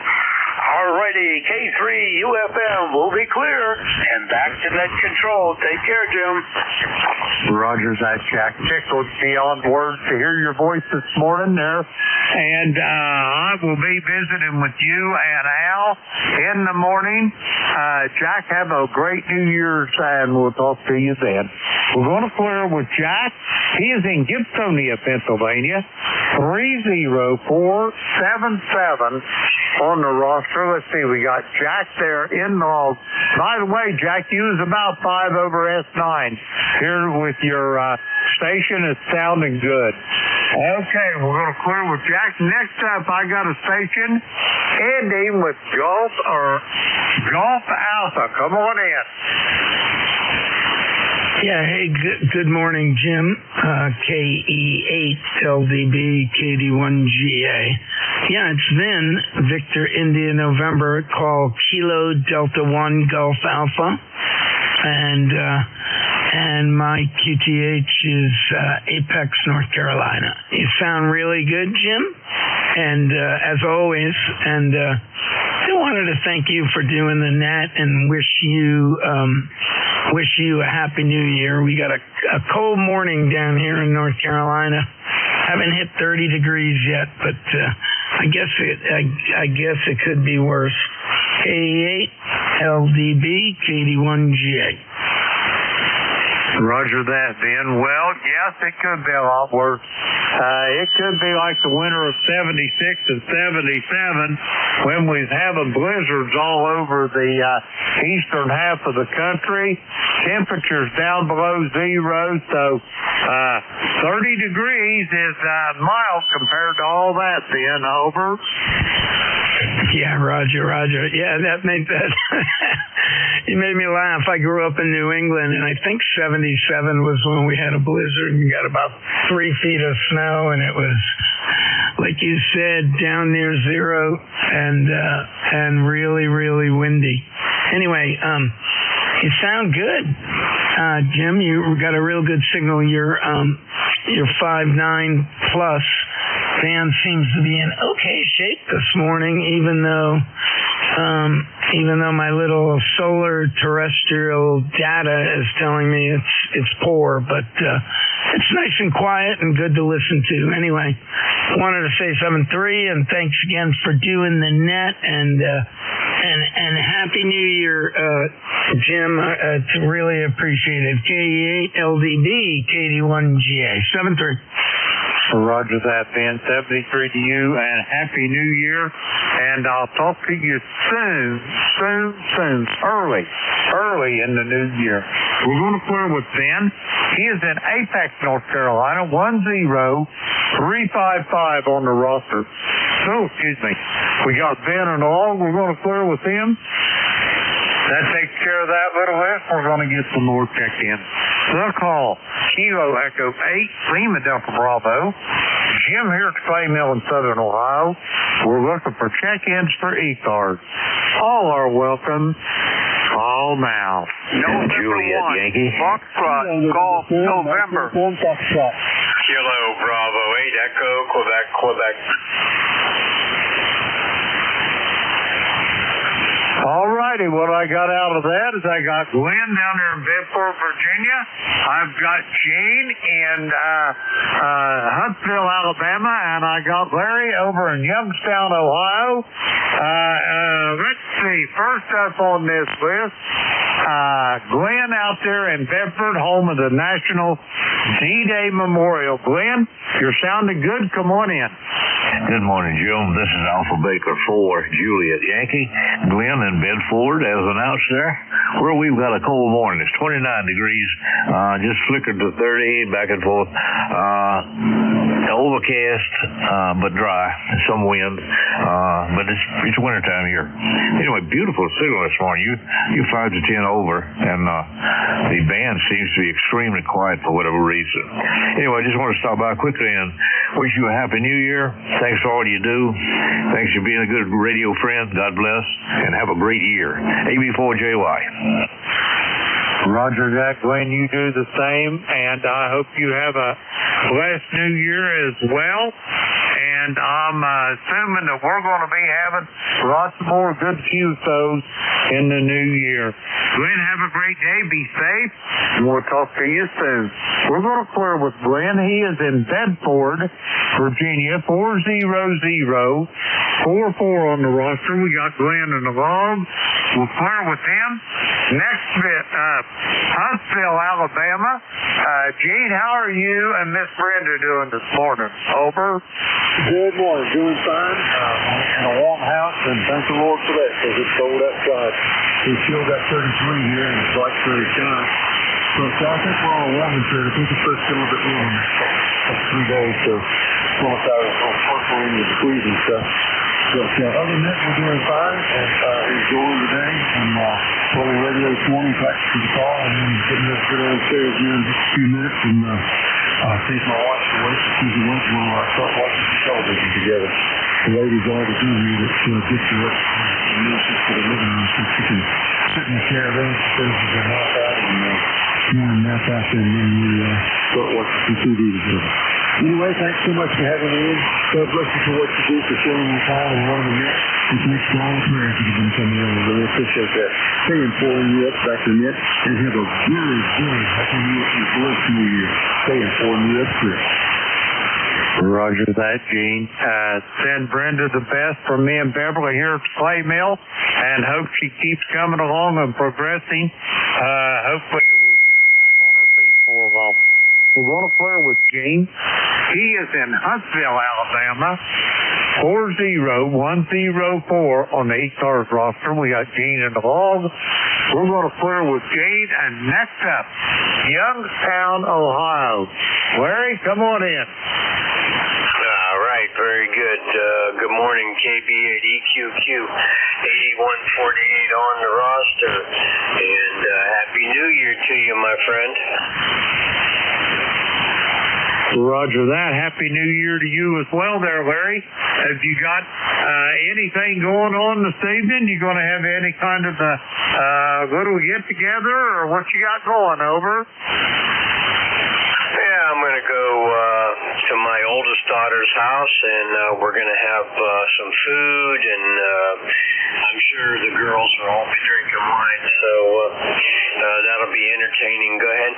Alrighty, K3UFM will be clear, and back to net control. Take care, Jim. Roger's that, Jack. Tickled beyond words to hear your voice this morning there. And I will be visiting with you and Al in the morning. Jack, have a great New Year's, and we'll talk to you then. We're going to clear with Jack. He is in Gibsonia, Pennsylvania. 30477 on the roster. Let's see, we got Jack there in the... By the way, Jack, you was about 5 over S9 here with your station. It's sounding good. Okay, we're going to clear with Jack. Next up, I got a station ending with Golf Alpha. Come on in. Yeah, hey, good morning, Jim. KE8LDB KD1GA. Yeah, it's Vin, Victor India November, call Kilo Delta 1 Gulf Alpha. And my QTH is Apex, North Carolina. You sound really good, Jim. And as always, and I wanted to thank you for doing the net and wish you a happy New Year. We got a cold morning down here in North Carolina. Haven't hit 30 degrees yet, but I guess it could be worse. K8 LDB KD1GA. Roger that, Ben. Well, yes, it could be a lot worse. It could be like the winter of 76 and 77 when we was having blizzards all over the eastern half of the country. Temperatures down below zero, so 30 degrees is mild compared to all that, Ben. Over. Yeah, Roger. Yeah, that made that. You made me laugh. I grew up in New England, and I think 77 was when we had a blizzard and got about 3 feet of snow, and it was, like you said, down near zero and really, really windy. Anyway, you sound good, Jim. You got a real good signal. You're 5'9" plus. Fan seems to be in okay shape this morning, even though my little solar terrestrial data is telling me it's poor, but it's nice and quiet and good to listen to. Anyway, wanted to say 7-3 and thanks again for doing the net and happy New Year, Jim. It's really appreciated. K8 LDB KD1GA 7-3. Roger that, Ben. 73 to you, and Happy New Year. And I'll talk to you soon, early in the new year. We're going to clear with Ben. He is in Apex, North Carolina, 10355 on the roster. So, excuse me. We got Ben and all. We're going to clear with him. That takes care of that little bit. We're going to get some more check-in. The call, Kilo Echo 8, Lima Delta Bravo. Jim here at Clay Mill in Southern Ohio. We're looking for check-ins for ECARS. All are welcome. Call now. Juliet Yankee. Foxtrot, Golf, November. Kilo Bravo 8 Echo, Quebec. All righty, what I got out of that is I got Glenn down there in Bedford, Virginia. I've got Gene in Huntsville, Alabama, and I got Larry over in Youngstown, Ohio. Let's see, first up on this list, Glenn out there in Bedford, home of the National D-Day Memorial. Glenn, you're sounding good. Come on in. Good morning, Jim. This is Alpha Baker 4, Juliet Yankee. Glenn in Bedford, as announced there, where we've got a cold morning. It's 29 degrees, just flickered to 30, back and forth. Overcast, but dry, some wind, but it's wintertime here. Anyway, beautiful signal this morning. You 5 to 10 over, and the band seems to be extremely quiet for whatever reason. Anyway, I just want to stop by quickly and wish you a happy New Year. Thanks for all you do. Thanks for being a good radio friend. God bless, and have a great year. AB4JY. Roger that, Glenn. You do the same, and I hope you have a blessed New Year as well. And I'm assuming that we're going to be having lots more good QSOs in the new year. Glenn, have a great day. Be safe. And we'll talk to you soon. We're going to clear with Glenn. He is in Bedford, Virginia, 400. 4-4 on the roster. We got Glenn in the log. We'll clear with him. Next bit, Huntsville, Alabama. Gene, how are you and Miss Brenda doing this morning? Over. Good morning. Doing fine. In a warm house, and thank the Lord for that, because it's cold outside. It's still got 33 here, and it's like 35. So I think we're on a warming period. I think it's supposed to get a little bit warmer in 3 days, so it's going to start in the freezing stuff. But other than that, we're doing fine, and enjoying the day, and playing radio this morning, practicing the call, and then getting ready to go downstairs here in just a few minutes, and take my wife to work. She's at work. We'll start watching some television together. the ladies all the time that get you up and use this for the living room so she can sit in the chair there, she says she's a half out and nap out there, and then you start watching some TV together. Anyway, thanks so much for having me in. God bless you for what you do, for sharing your time and one of the net. It makes all the prayers that have been coming in. I really appreciate that. Stay in 4 US back to the net and have a very, very happy new year and blessed new year. Stay in 4 US Chris. Roger that, Gene. Send Brenda the best from me and Beverly here at the Clay Mill, and hope she keeps coming along and progressing. Hopefully we'll get her back on her feet for a while. We're going to clear with Gene. He is in Huntsville, Alabama. 40104 on the ECARS roster. We got Gene in the log. We're going to clear with Gene, and next up, Youngstown, Ohio. Larry, come on in. All right, very good. Good morning, KB8 EQQ 8148 on the roster, and Happy New Year to you, my friend. Roger that. Happy New Year to you as well there, Larry. Have you got anything going on this evening? You going to have any kind of little get-together, or what you got going, over? Yeah, I'm going to go to my oldest daughter's house, and we're going to have some food, and I'm sure the girls will all be drinking wine, so that'll be entertaining. Go ahead.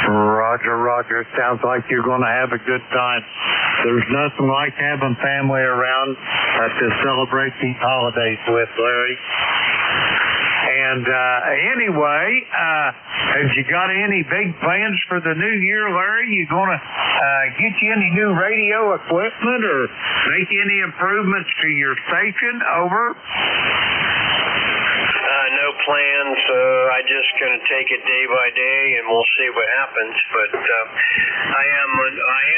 Roger. Sounds like you're going to have a good time. There's nothing like having family around to celebrate these holidays with, Larry. And anyway, have you got any big plans for the new year, Larry? You going to get you any new radio equipment or make any improvements to your station, over? No plans. I just going to take it day by day, and we'll see what happens. But I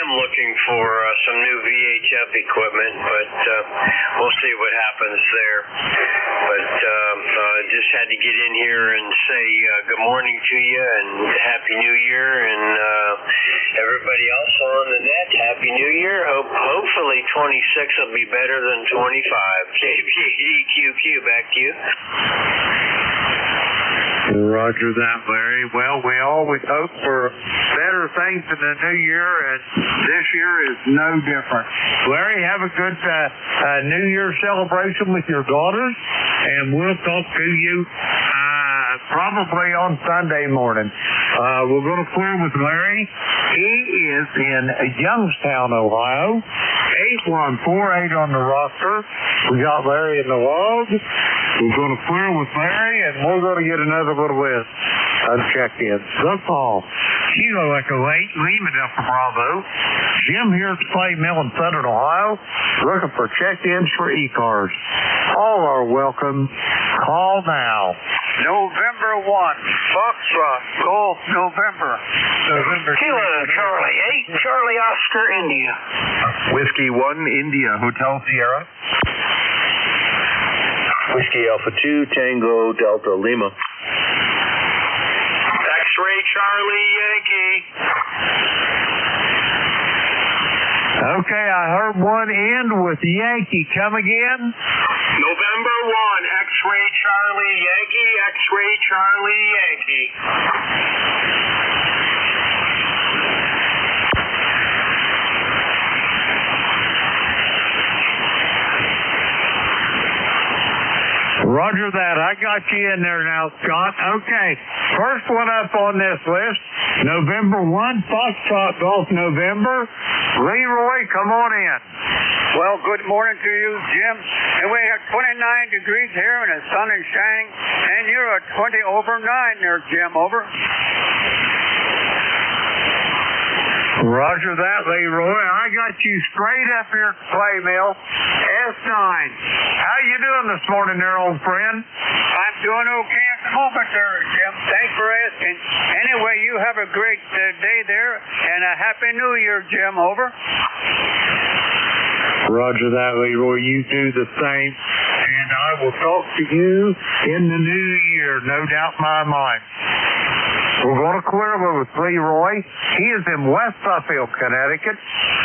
am looking for some new VHF equipment, but we'll see what happens there. But just had to get in here and say good morning to you and Happy New Year, and everybody else on the net, Happy New Year. Hopefully 26 will be better than 25. KBDQQ, back to you. Roger that, Larry. Well, we always hope for better things in the new year, and this year is no different. Larry, have a good New Year celebration with your daughters, and we'll talk to you probably on Sunday morning. We're going to clear with Larry. He is in Youngstown, Ohio. 8148 on the roster. We got Larry in the log. We're going to clear with Larry, and we're going to get another little list of check-ins. The call. Kilo Echo 8, Lima Delta Bravo. Jim here at the Clay Mill in Southern Ohio, looking for check-ins for ECARS. All are welcome. Call now. November 1, Foxtrot, Golf, November. Kilo Charlie 8, Charlie Oscar, India. Whiskey 1, India, Hotel Sierra. Whiskey Alpha 2, Tango Delta Lima. X-Ray Charlie Yankee. Okay, I heard one end with Yankee. Come again? November 1, X-Ray Charlie Yankee, X-Ray Charlie Yankee. Roger that. I got you in there now, Scott. Okay. First one up on this list, November 1, Foxtrot Golf November. Leroy, come on in. Well, good morning to you, Jim. And we have 29 degrees here and the sun is shining. And you're at 20 over 9 there, Jim, over. Roger that, Leroy. I got you straight up here at Clay Mill. S9. How you doing this morning there, old friend? I'm doing okay at the moment there, Jim. Thanks for asking. Anyway, you have a great day there, and a Happy New Year, Jim, over. Roger that, Leroy. You do the same. And I will talk to you in the new year, no doubt in my mind. We're going to clear with Leroy. He is in West Suffield, Connecticut.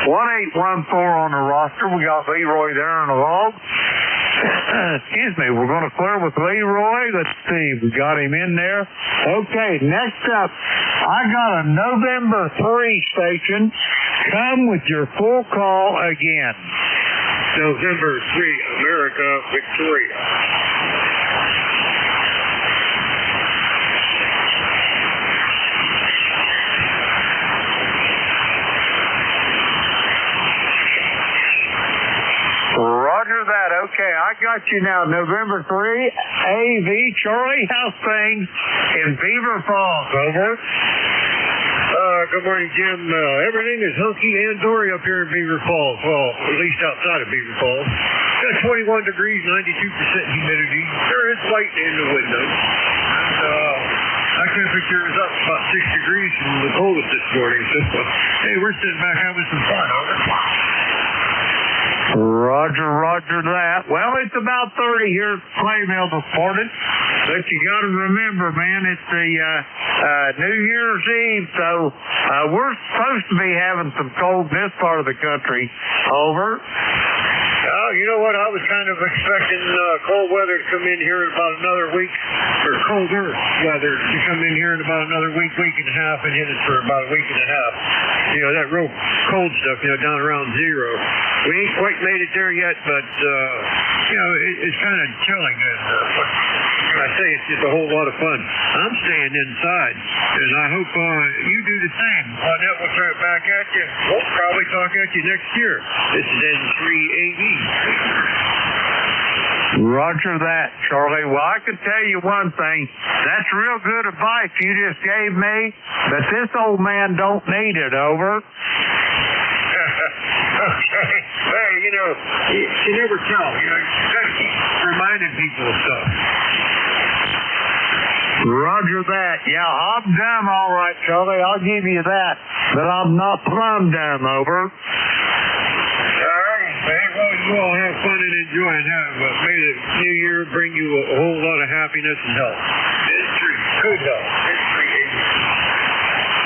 1814 on the roster. We got Leroy there in the log. Excuse me. We're going to clear with Leroy. Let's see. We got him in there. Okay, next up, I got a November 3 station. Come with your full call again. November 3, America, Victoria. Roger that. Okay, I got you now. November 3, AV, Charlie, how's things in Beaver Falls? Over. Good morning, Jim. Everything is hunky and dory up here in Beaver Falls. Well, at least outside of Beaver Falls. Got 21 degrees, 92% humidity. There is light in the window. And our temperature is up about 6 degrees from the coldest this morning. So, hey, we're sitting back having some fun. Over. Roger that. Well, it's about 30 here at Clayville this morning. But you got to remember, man, it's the New Year's Eve, so we're supposed to be having some cold in this part of the country. Over. Oh, you know what? I was kind of expecting cold weather to come in here in about another week, or colder weather to come in here in about another week and a half, and hit us for about a week and a half. You know, that real cold stuff, you know, down around zero. We ain't quite made it there yet, but, you know, it's kind of chilling. And I say it's just a whole lot of fun. I'm staying inside, and I hope you do the same. Annette will throw it back at you. We'll probably talk at you next year. This is N3AE. Roger that, Charlie. Well, I can tell you one thing. That's real good advice you just gave me, but this old man don't need it. Over. Okay. Hey, you know, you never tell. You know, you got to keep reminding people of stuff. Roger that. Yeah, I'm dumb, all right, Charlie. I'll give you that. But I'm not plumb dumb. Over. All right. Hey, well, you all have fun and enjoy and may the new year bring you a whole lot of happiness and health. Good health.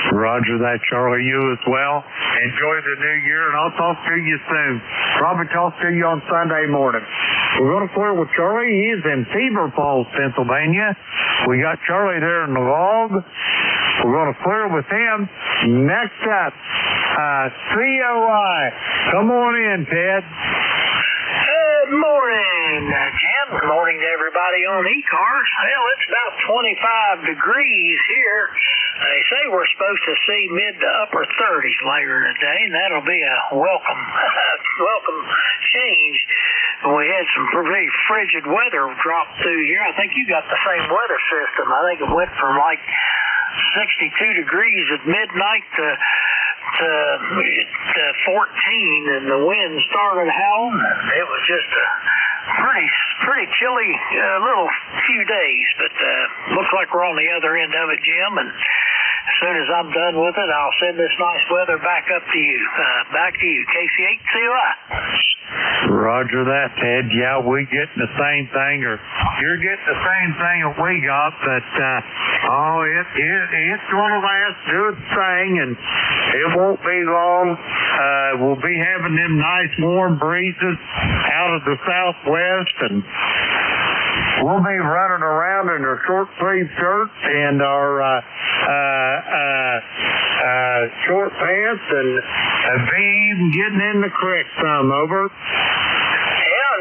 Roger that, Charlie. You as well. Enjoy the new year, and I'll talk to you soon. Probably talk to you on Sunday morning. We're going to clear with Charlie. He is in Beaver Falls, Pennsylvania. We got Charlie there in the log. We're going to clear with him. Next up, COI. Come on in, Ted. Good morning, Jim. Good morning to everybody on ECARS. Well, it's about 25 degrees here. They say we're supposed to see mid to upper 30s later today, and that'll be a welcome change. We had some pretty frigid weather drop through here. I think you got the same weather system. I think it went from like 62 degrees at midnight to 14, and the wind started howling. It was just a pretty chilly little few days, but looks like we're on the other end of it, Jim, and as soon as I'm done with it, I'll send this nice weather back up to you. Back to you, KC8 COI. Roger that, Ted. Yeah, we getting the same thing, or you're getting the same thing that we got, but it's going to last, do its thing, and it won't be long. We'll be having them nice warm breezes out of the southwest, and we'll be running around in our short sleeve shirts and our short pants, and be even getting in the creek some. Over. Yeah,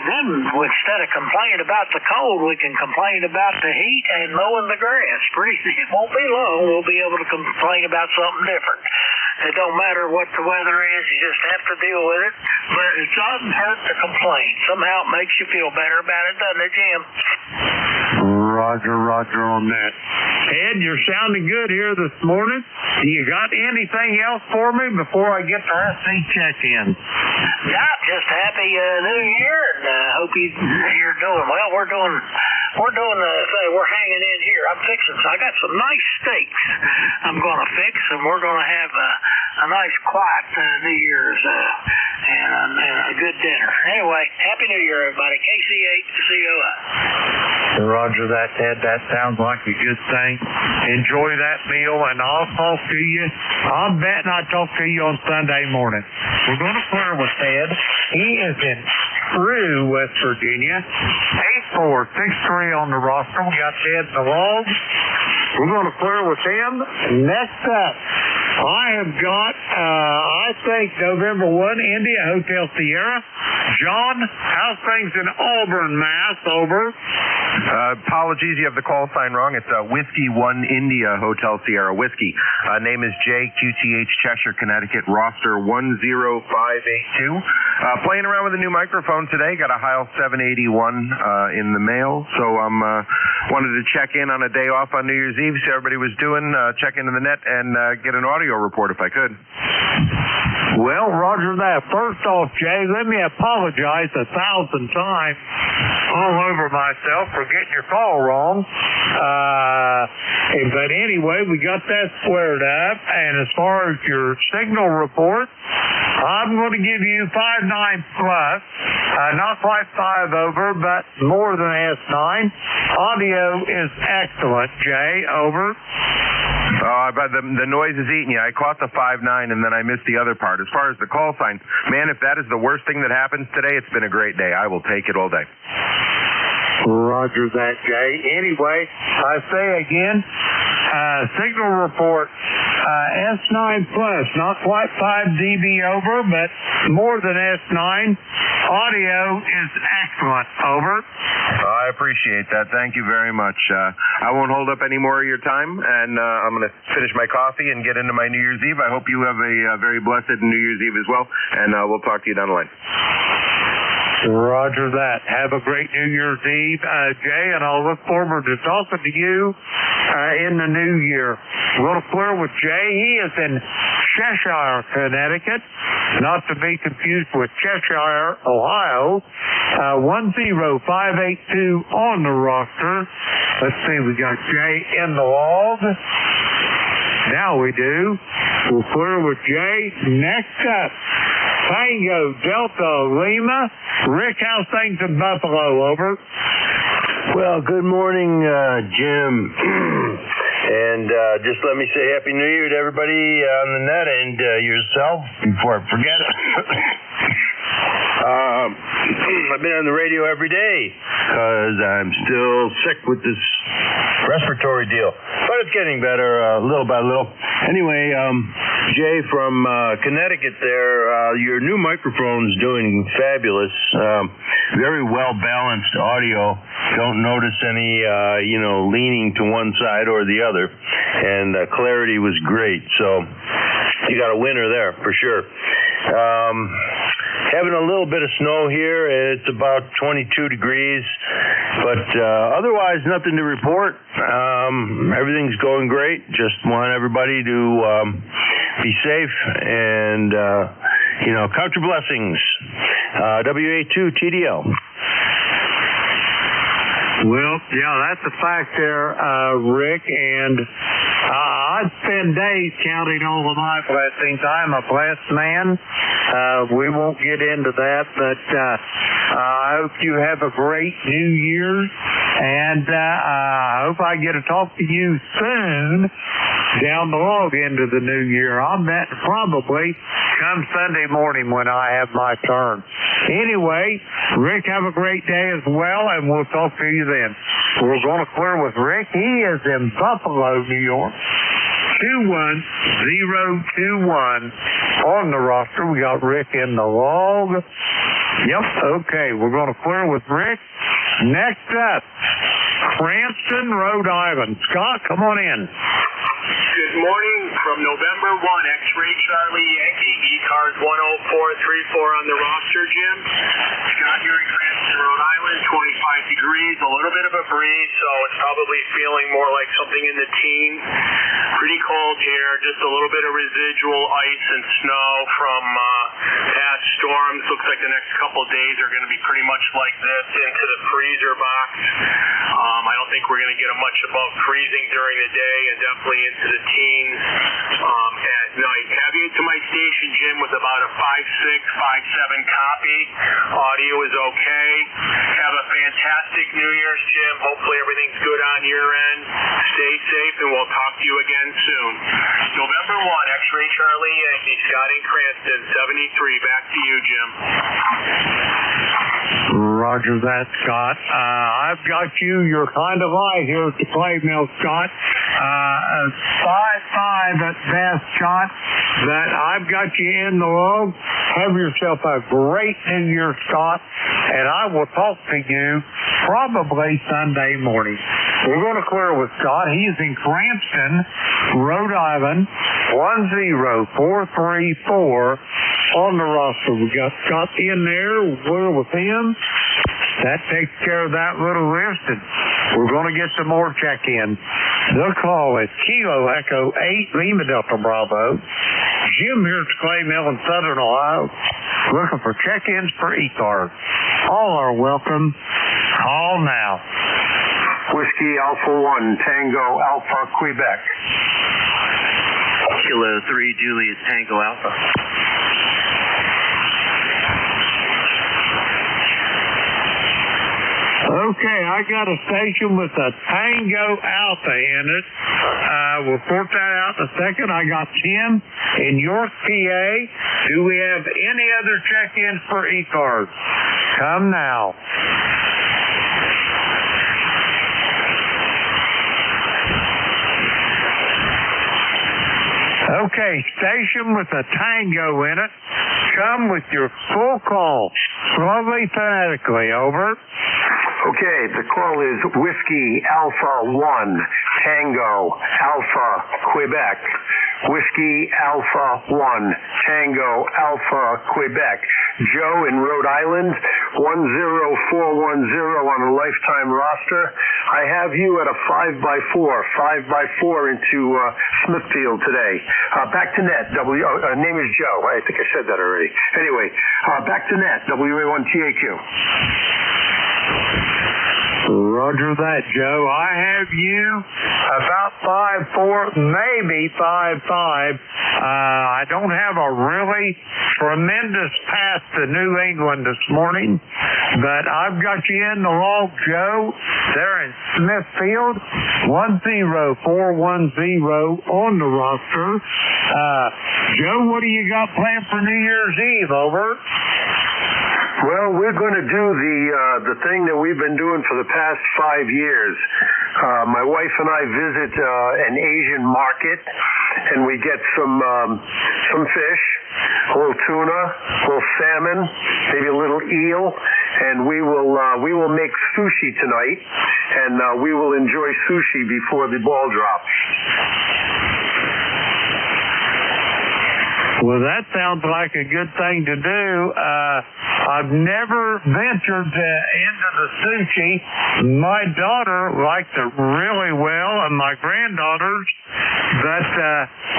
then instead of complaining about the cold, we can complain about the heat and mowing the grass. It won't be long. We'll be able to complain about something different. It don't matter what the weather is. You just have to deal with it. But it doesn't hurt to complain. Somehow it makes you feel better about it, doesn't it, Jim? Roger on that. Ed, you're sounding good here this morning. Do you got anything else for me before I get to SC check-in? Yeah, just happy New Year, and hope you're doing well. We're hanging in here. I got some nice steaks I'm going to fix, and we're going to have a nice quiet New Year's and a good dinner. Anyway, Happy New Year, everybody. KC8 COI. Roger that, Ted. That sounds like a good thing. Enjoy that meal, and I'll talk to you. I'm betting I'll talk to you on Sunday morning. We're going to clear with Ted. He is in True, West Virginia. 8463 on the roster. We got Ted in the log. We're going to clear with him. Next up, I have got, I think, November 1, India, Hotel Sierra. John, how's things in Auburn, Mass? Over. Apologies, you have the call sign wrong. It's Whiskey 1 India, Hotel Sierra Whiskey. Name is JQTH, Cheshire, Connecticut, roster 10582. Playing around with a new microphone today. Got a Heil 781 in the mail. So wanted to check in on a day off on New Year's Eve, see how everybody was doing, check into the net, and get an audio report if I could. Well, Roger that. First off, Jay, let me apologize 1,000 times all over myself for getting your call wrong. But anyway, we got that squared up. And as far as your signal report, I'm going to give you 5.9 plus. Not quite 5 over, but more than S9. Audio is excellent, Jay. Over. But the noise is eating you. I caught the 5.9 and then I missed the other part. As far as the call sign, man, if that is the worst thing that happens today, it's been a great day. I will take it all day. Roger that, Jay. Anyway, I say again, signal report, S9 plus, not quite 5 dB over, but more than S9. Audio is excellent. Over. I appreciate that. Thank you very much. I won't hold up any more of your time, and I'm going to finish my coffee and get into my New Year's Eve. I hope you have a very blessed New Year's Eve as well, and we'll talk to you down the line. Roger that. Have a great New Year's Eve, Jay, and I'll look forward to talking to you in the new year. We'll clear with Jay. He is in Cheshire, Connecticut, not to be confused with Cheshire, Ohio. 10582 on the roster. Let's see, we got Jay in the log. Now we do. We'll clear with Jay. Next up, Tango Delta Lima. Rick, how's things in Buffalo? Over. Well, good morning, Jim. And just let me say Happy New Year to everybody on the net and yourself before I forget it. I've been on the radio every day because I'm still sick with this respiratory deal. But it's getting better little by little. Anyway, Jay from Connecticut there, your new microphone's doing fabulous. Very well-balanced audio. Don't notice any, leaning to one side or the other. And clarity was great. So you got a winner there for sure. Having a little bit of snow here. It's about 22 degrees, but otherwise nothing to report. Everything's going great. Just want everybody to be safe and count your blessings. WA2 TDL. Well, yeah, that's a fact there, Rick, and I'd spend days counting all of my blessings. I'm a blessed man. We won't get into that, but I hope you have a great New Year, and I hope I get to talk to you soon down the log into the new year. I'll bet probably come Sunday morning when I have my turn. Anyway, Rick, have a great day as well, and we'll talk to you then. We're going to clear with Rick. He is in Buffalo, New York. 21021 on the roster. We got Rick in the log. Yep, okay. We're going to clear with Rick. Next up, Cranston, Rhode Island. Scott, come on in. Good morning from November 1, X-Ray Charlie Yankee, ECARS 10434 on the roster, Jim. Scott here in Cranston, Rhode Island, 25 degrees, a little bit of a breeze, so it's probably feeling more like something in the teens. Pretty cold here, just a little bit of residual ice and snow from past storms. Looks like the next couple days are going to be pretty much like this into the freezer box. I don't think we're going to get much above freezing during the day and definitely into the teens at night. Caveat to my station, Jim, with about a 5.6, 5.7 copy. Audio is okay. Have a fantastic New Year's, Jim. Hopefully everything's good on your end. Stay safe, and we'll talk to you again soon. November 1, X-Ray Charlie Yankee, Scott in Cranston, 73. Back to you, Jim. Roger that, Scott. I've got you. You're kind of light here at the clay mill, Scott. 5-5 at best, Scott. That I've got you in the log. Have yourself a great New Year, Scott, and I will talk to you probably Sunday morning. We're going to clear with Scott. He's in Cranston, Rhode Island, 10434 on the roster. We got Scott in there. We're with him. That takes care of that little list, and we're going to get some more check-in. The call is Kilo Echo 8 Lima Delta Bravo. Jim here at the Clay Mill in Southern Ohio, looking for check-ins for ECARS. All are welcome. Call now. Whiskey Alpha 1, Tango Alpha, Quebec. Kilo 3, Juliet Tango Alpha. Okay, I got a station with a Tango Alpha in it. We'll sort that out in a second. I got Tim in York, PA. Do we have any other check-ins for ECARS? Come now. Okay, station with a Tango in it. Come with your full call. Slowly, phonetically. Over. Okay, the call is Whiskey Alpha 1, Tango Alpha, Quebec. Whiskey Alpha 1, Tango Alpha, Quebec. Joe in Rhode Island, 10410 on a lifetime roster. I have you at a 5x4 into Smithfield today. Back to net, name is Joe. I think I said that already. Anyway, back to net, WA1TAQ. Roger that, Joe. I have you about 5-4, maybe 5-5. I don't have a really tremendous path to New England this morning, but I've got you in the log, Joe. They're in Smithfield, 10410 on the roster. Joe, what do you got planned for New Year's Eve? Over. Well, we're going to do the thing that we've been doing for the past 5 years. My wife and I visit an Asian market, and we get some fish, a little tuna, a little salmon, maybe a little eel, and we will make sushi tonight, and we will enjoy sushi before the ball drops. Well, that sounds like a good thing to do. I've never ventured into the sushi. My daughter likes it really well, and my granddaughters, but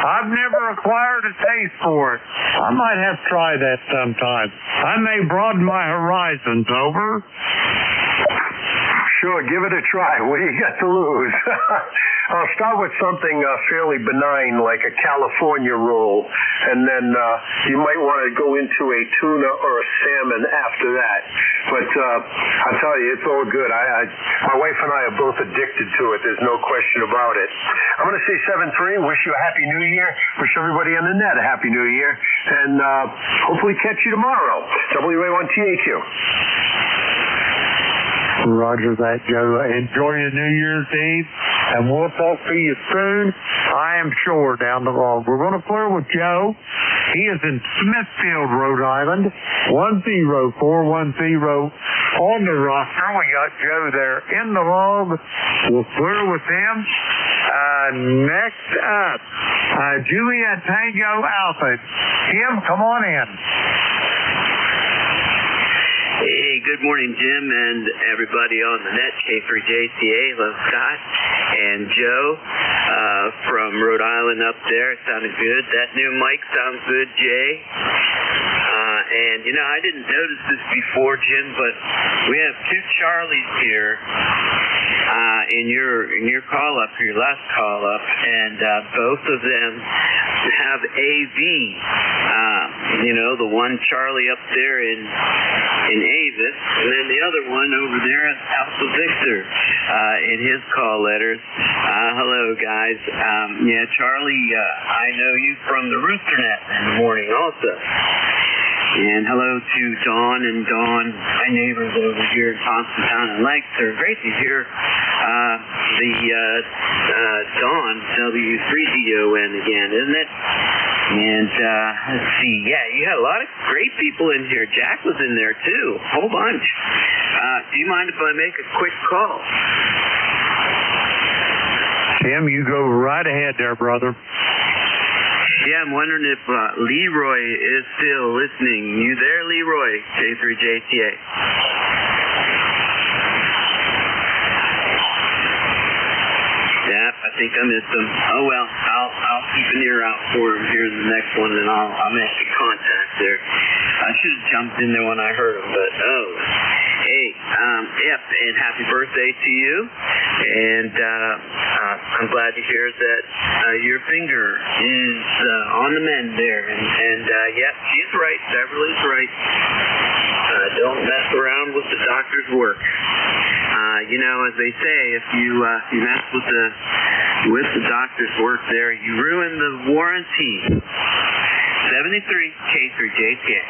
I've never acquired a taste for it. I might have to try that sometime. I may broaden my horizons. Over. Sure, give it a try. What do you got to lose? I'll start with something fairly benign like a California roll, and then you might want to go into a tuna or a salmon after that. But I'll tell you, it's all good. My wife and I are both addicted to it. There's no question about it. I'm going to say 7-3. Wish you a Happy New Year. Wish everybody on the net a Happy New Year. And hopefully catch you tomorrow. WA1TAQ. Roger that, Joe. Enjoy your New Year's Eve, and we'll talk to you soon, I am sure, down the road. We're going to clear with Joe. He is in Smithfield, Rhode Island, 10410 on the roster. We got Joe there in the log. We'll clear with him. Next up, Juliet Tango Alpha. Tim, come on in. Hey, good morning, Jim, and everybody on the net. K3JCA, hello, Scott and Joe from Rhode Island up there. Sounded good. That new mic sounds good, Jay. And, you know, I didn't notice this before, Jim, but we have two Charlies here in your call-up, your last call-up, and both of them have AV. the one Charlie up there in Avis, and then the other one over there at Alpha Victor in his call letters. Hello, guys. Yeah, Charlie, I know you from the Roosternet in the morning also. And hello to Dawn and my neighbors over here in Constantine and Lancaster. Great to hear Dawn, W3DON again, isn't it? And let's see, yeah, you had a lot of great people in here. Jack was in there too, a whole bunch. Do you mind if I make a quick call? Tim, you go right ahead there, brother. Yeah, I'm wondering if Leroy is still listening. You there, Leroy? J3JTA. Yeah, I think I missed him. Oh well, I'll keep an ear out for him here in the next one, and I'll make a contact there. I should have jumped in there when I heard him, but hey, yep, and happy birthday to you. And I'm glad to hear that your finger is on the mend there. And yep, she's right. Beverly's right. Don't mess around with the doctor's work. As they say, if you mess with the doctor's work there, you ruin the warranty. 73 K3JTA.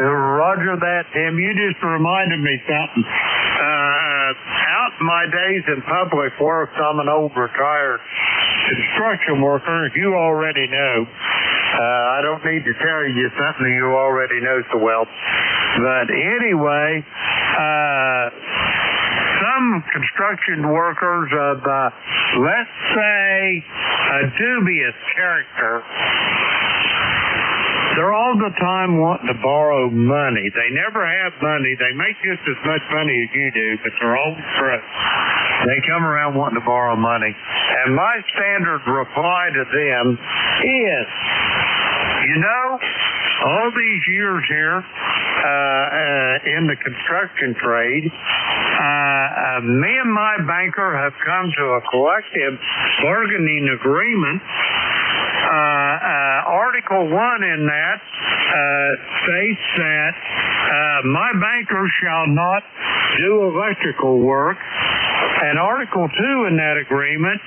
Roger that, Tim. You just reminded me something. Out in my days in public work, I'm an old retired construction worker. You already know. I don't need to tell you something you already know so well. But anyway, some construction workers of, let's say, a dubious character, they're all the time wanting to borrow money. They never have money. They make just as much money as you do, but they're all broke. They come around wanting to borrow money. And my standard reply to them is, all these years here in the construction trade, me and my banker have come to a collective bargaining agreement. Article 1 in that states that my banker shall not do electrical work, and Article 2 in that agreement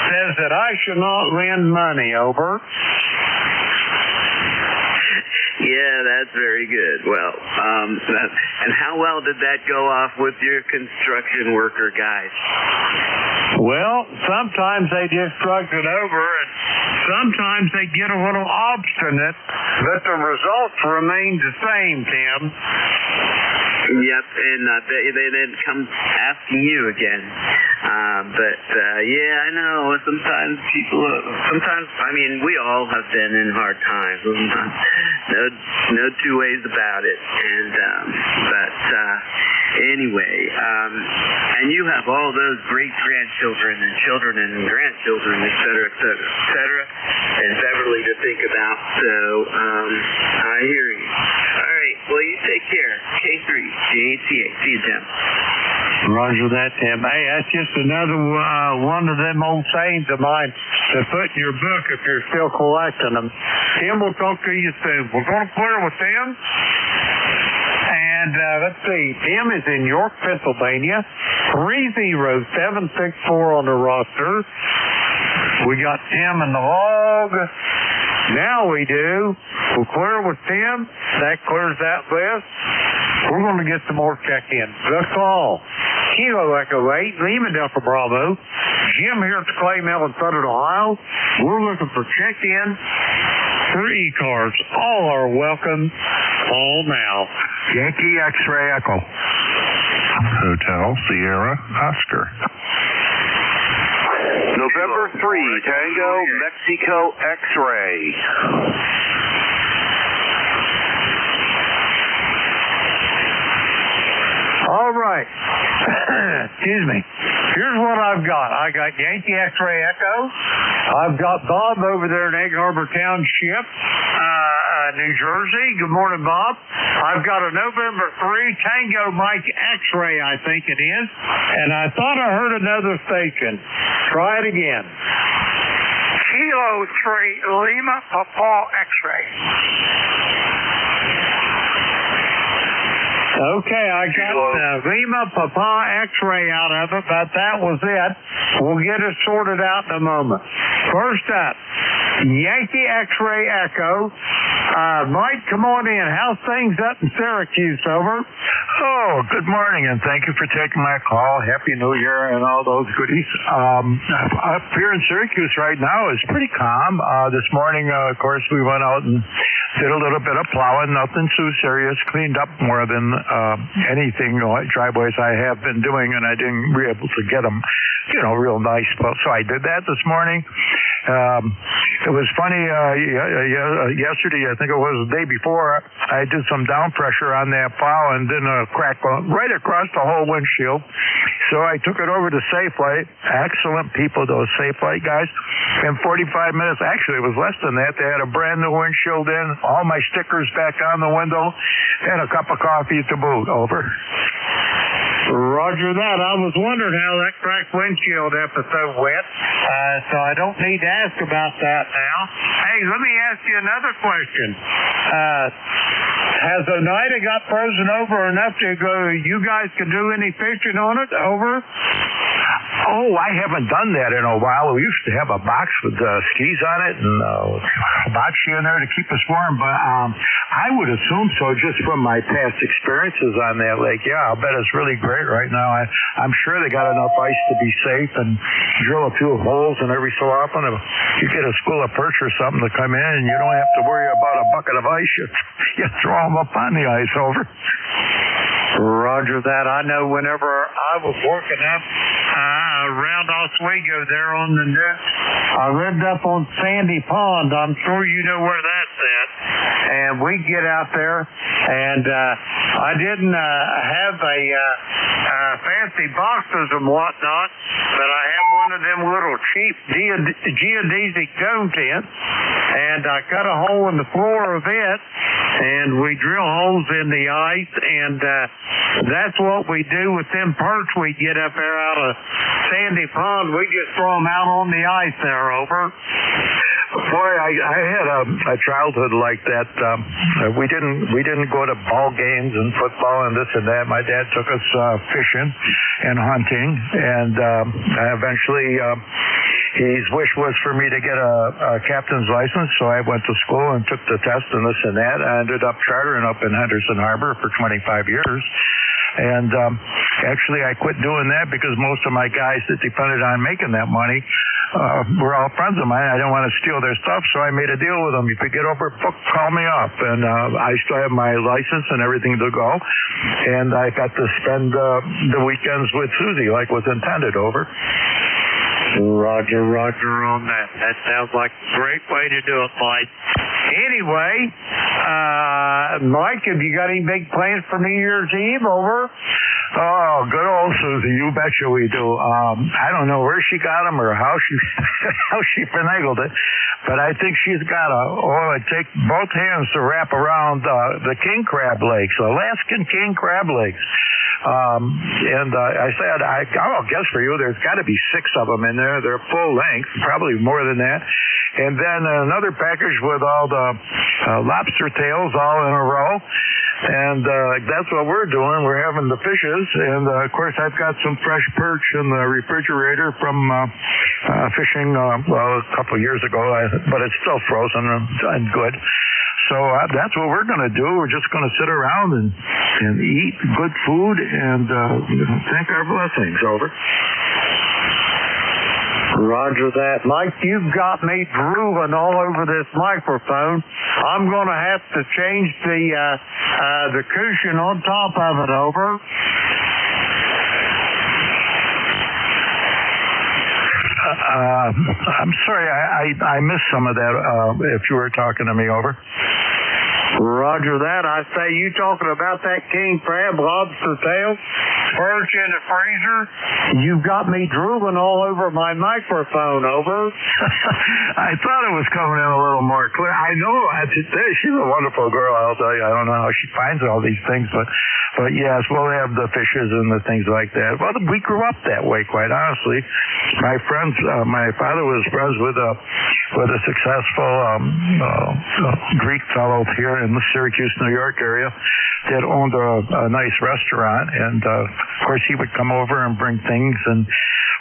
says that I should not lend money over. Yeah, that's very good. Well, and how well did that go off with your construction worker guys? Well, sometimes they just shrugged it over, and sometimes they get a little obstinate, but the results remain the same, Tim. Yep, and they then come asking you again. Yeah, I know. Sometimes people, we all have been in hard times. No two ways about it. And anyway, and you have all those great grandchildren and children and grandchildren, et cetera, et cetera, et cetera, and Beverly to think about. So I hear you. All right. Well, you take care. K3 JTA. See you, Tim. Roger that, Tim. Hey, that's just another one of them old sayings of mine to put in your book if you're still collecting them. Tim, we'll talk to you soon. We're going to clear with Tim. And let's see, Tim is in York, Pennsylvania. 30764 on the roster. We got Tim in the log. Now we do. We'll clear with Tim. That clears that list. We're going to get some more check-ins. The call. Kilo Echo 8, Lima Delta Bravo. Jim here at the Clay Mill in Southern Ohio. We're looking for check-in for ECARS. All are welcome. Call now. Yankee X-Ray Echo. Hotel Sierra Oscar. November 3, Tango, Mexico X-Ray. All right. Excuse me. Here's what I've got. I got Yankee X-Ray Echo. I've got Bob over there in Egg Harbor Township, New Jersey. Good morning, Bob. I've got a November 3 Tango Mike X-Ray, I think it is. And I thought I heard another station. Try it again. Kilo Lima Papa X-ray. Okay, I got Lima Papa X-ray out of it, but that was it. We'll get it sorted out in a moment. First up, Yankee X-ray Echo. Mike, come on in. How's things up in Syracuse? Over. Oh, good morning, and thank you for taking my call. Happy New Year and all those goodies. Up here in Syracuse right now is pretty calm. This morning, of course, we went out and did a little bit of plowing, nothing too serious, cleaned up more than anything like driveways I have been doing, and I didn't be able to get them, real nice. So I did that this morning. It was funny, yesterday, I think it was the day before, I did some down pressure on that plow and then a crack right across the whole windshield. So I took it over to Safelight. Excellent people, those Safelight guys. In 45 minutes, actually it was less than that, they had a brand new windshield in, all my stickers back on the window, and a cup of coffee to boot. Over. Roger that. I was wondering how that cracked windshield episode went, so I don't need to ask about that now. Hey, let me ask you another question. Has Oneida got frozen over enough to go, you guys can do any fishing on it? Over? Oh, I haven't done that in a while. We used to have a box with skis on it and a box in there to keep us warm, but I would assume so just from my past experiences on that lake. Yeah, I'll bet it's really great right now. I'm sure they got enough ice to be safe and drill a few holes, and every so often if you get a school of perch or something to come in and you don't have to worry about a bucket of ice, you throw them up on the ice. Over. Roger that. I know whenever I was working up around Oswego there on the net, I lived up on Sandy Pond. I'm sure you know where that's at. And we get out there, and I didn't have a fancy boxes and whatnot, but I have one of them little cheap geodesic dome tents, and I cut a hole in the floor of it, and we drill holes in the ice, and that's what we do with them perch we get up there out of Sandy Pond. We just throw them out on the ice there. Over. Boy, I had a childhood like that. We didn't go to ball games and football and this and that. My dad took us fishing and hunting, and eventually his wish was for me to get a captain's license. So I went to school and took the test and this and that. I ended up chartering up in Henderson Harbor for 25 years. And actually, I quit doing that because most of my guys that depended on making that money were all friends of mine. I didn't want to steal their stuff, so I made a deal with them. If you get over a book, call me up. And I still have my license and everything to go. And I got to spend the weekends with Susie like was intended. Over. Roger on that. That sounds like a great way to do it, Mike. Anyway, Mike, have you got any big plans for New Year's Eve? Over. Oh, good old Susie. You betcha we do. I don't know where she got them or how she finagled it, but I think she's got it takes both hands to wrap around the king crab legs, Alaskan king crab legs. And I said, I'll guess for you, there's got to be 6 of them in there. They're full length, probably more than that. And then another package with all the lobster tails all in a row. And that's what we're doing. We're having the fishes. And, of course, I've got some fresh perch in the refrigerator from fishing, a couple of years ago, but it's still frozen and good. So that's what we're going to do. We're just going to sit around and eat good food and thank our blessings. Over. Roger that. Mike, you've got me drooling all over this microphone. I'm going to have to change the cushion on top of it. Over. I'm sorry, I missed some of that if you were talking to me. Over. Roger that. I say, you talking about that king crab, lobster tail, perch in the freezer? You've got me drooling all over my microphone. Over. I thought it was coming in a little more clear. I know she's a wonderful girl. I'll tell you. I don't know how she finds all these things, but But yes, we'll have the fishes and the things like that. Well, we grew up that way, quite honestly. My father was friends with a successful Greek fellow here in the Syracuse, New York area that owned a nice restaurant, and of course he would come over and bring things, and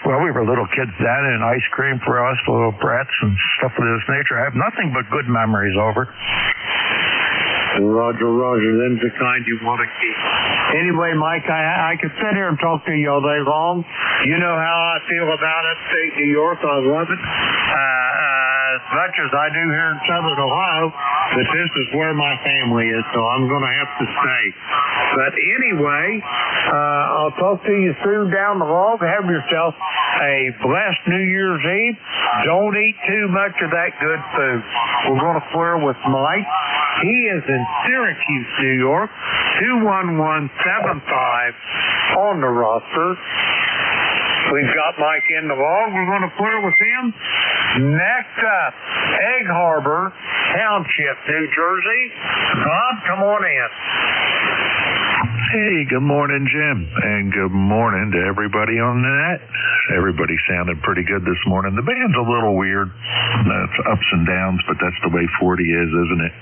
well, we were little kids then, and ice cream for us, little brats and stuff of this nature. I have nothing but good memories over. Roger, them's the kind you want to keep. Anyway, Mike, I could sit here and talk to you all day long. You know how I feel about upstate New York. I love it. As much as I do here in Southern Ohio, but this is where my family is, so I'm going to have to stay. But anyway, I'll talk to you soon down the road. Have yourself a blessed New Year's Eve. Don't eat too much of that good food. We're going to clear with Mike. He is in Syracuse, New York, 21175 on the roster. We've got Mike in the log. We're going to clear with him. Next up, Egg Harbor Township, New Jersey. Bob, come on in. Hey, good morning, Jim, and good morning to everybody on the net. Everybody sounded pretty good this morning. The band's a little weird. It's ups and downs, but that's the way 40 is, isn't it?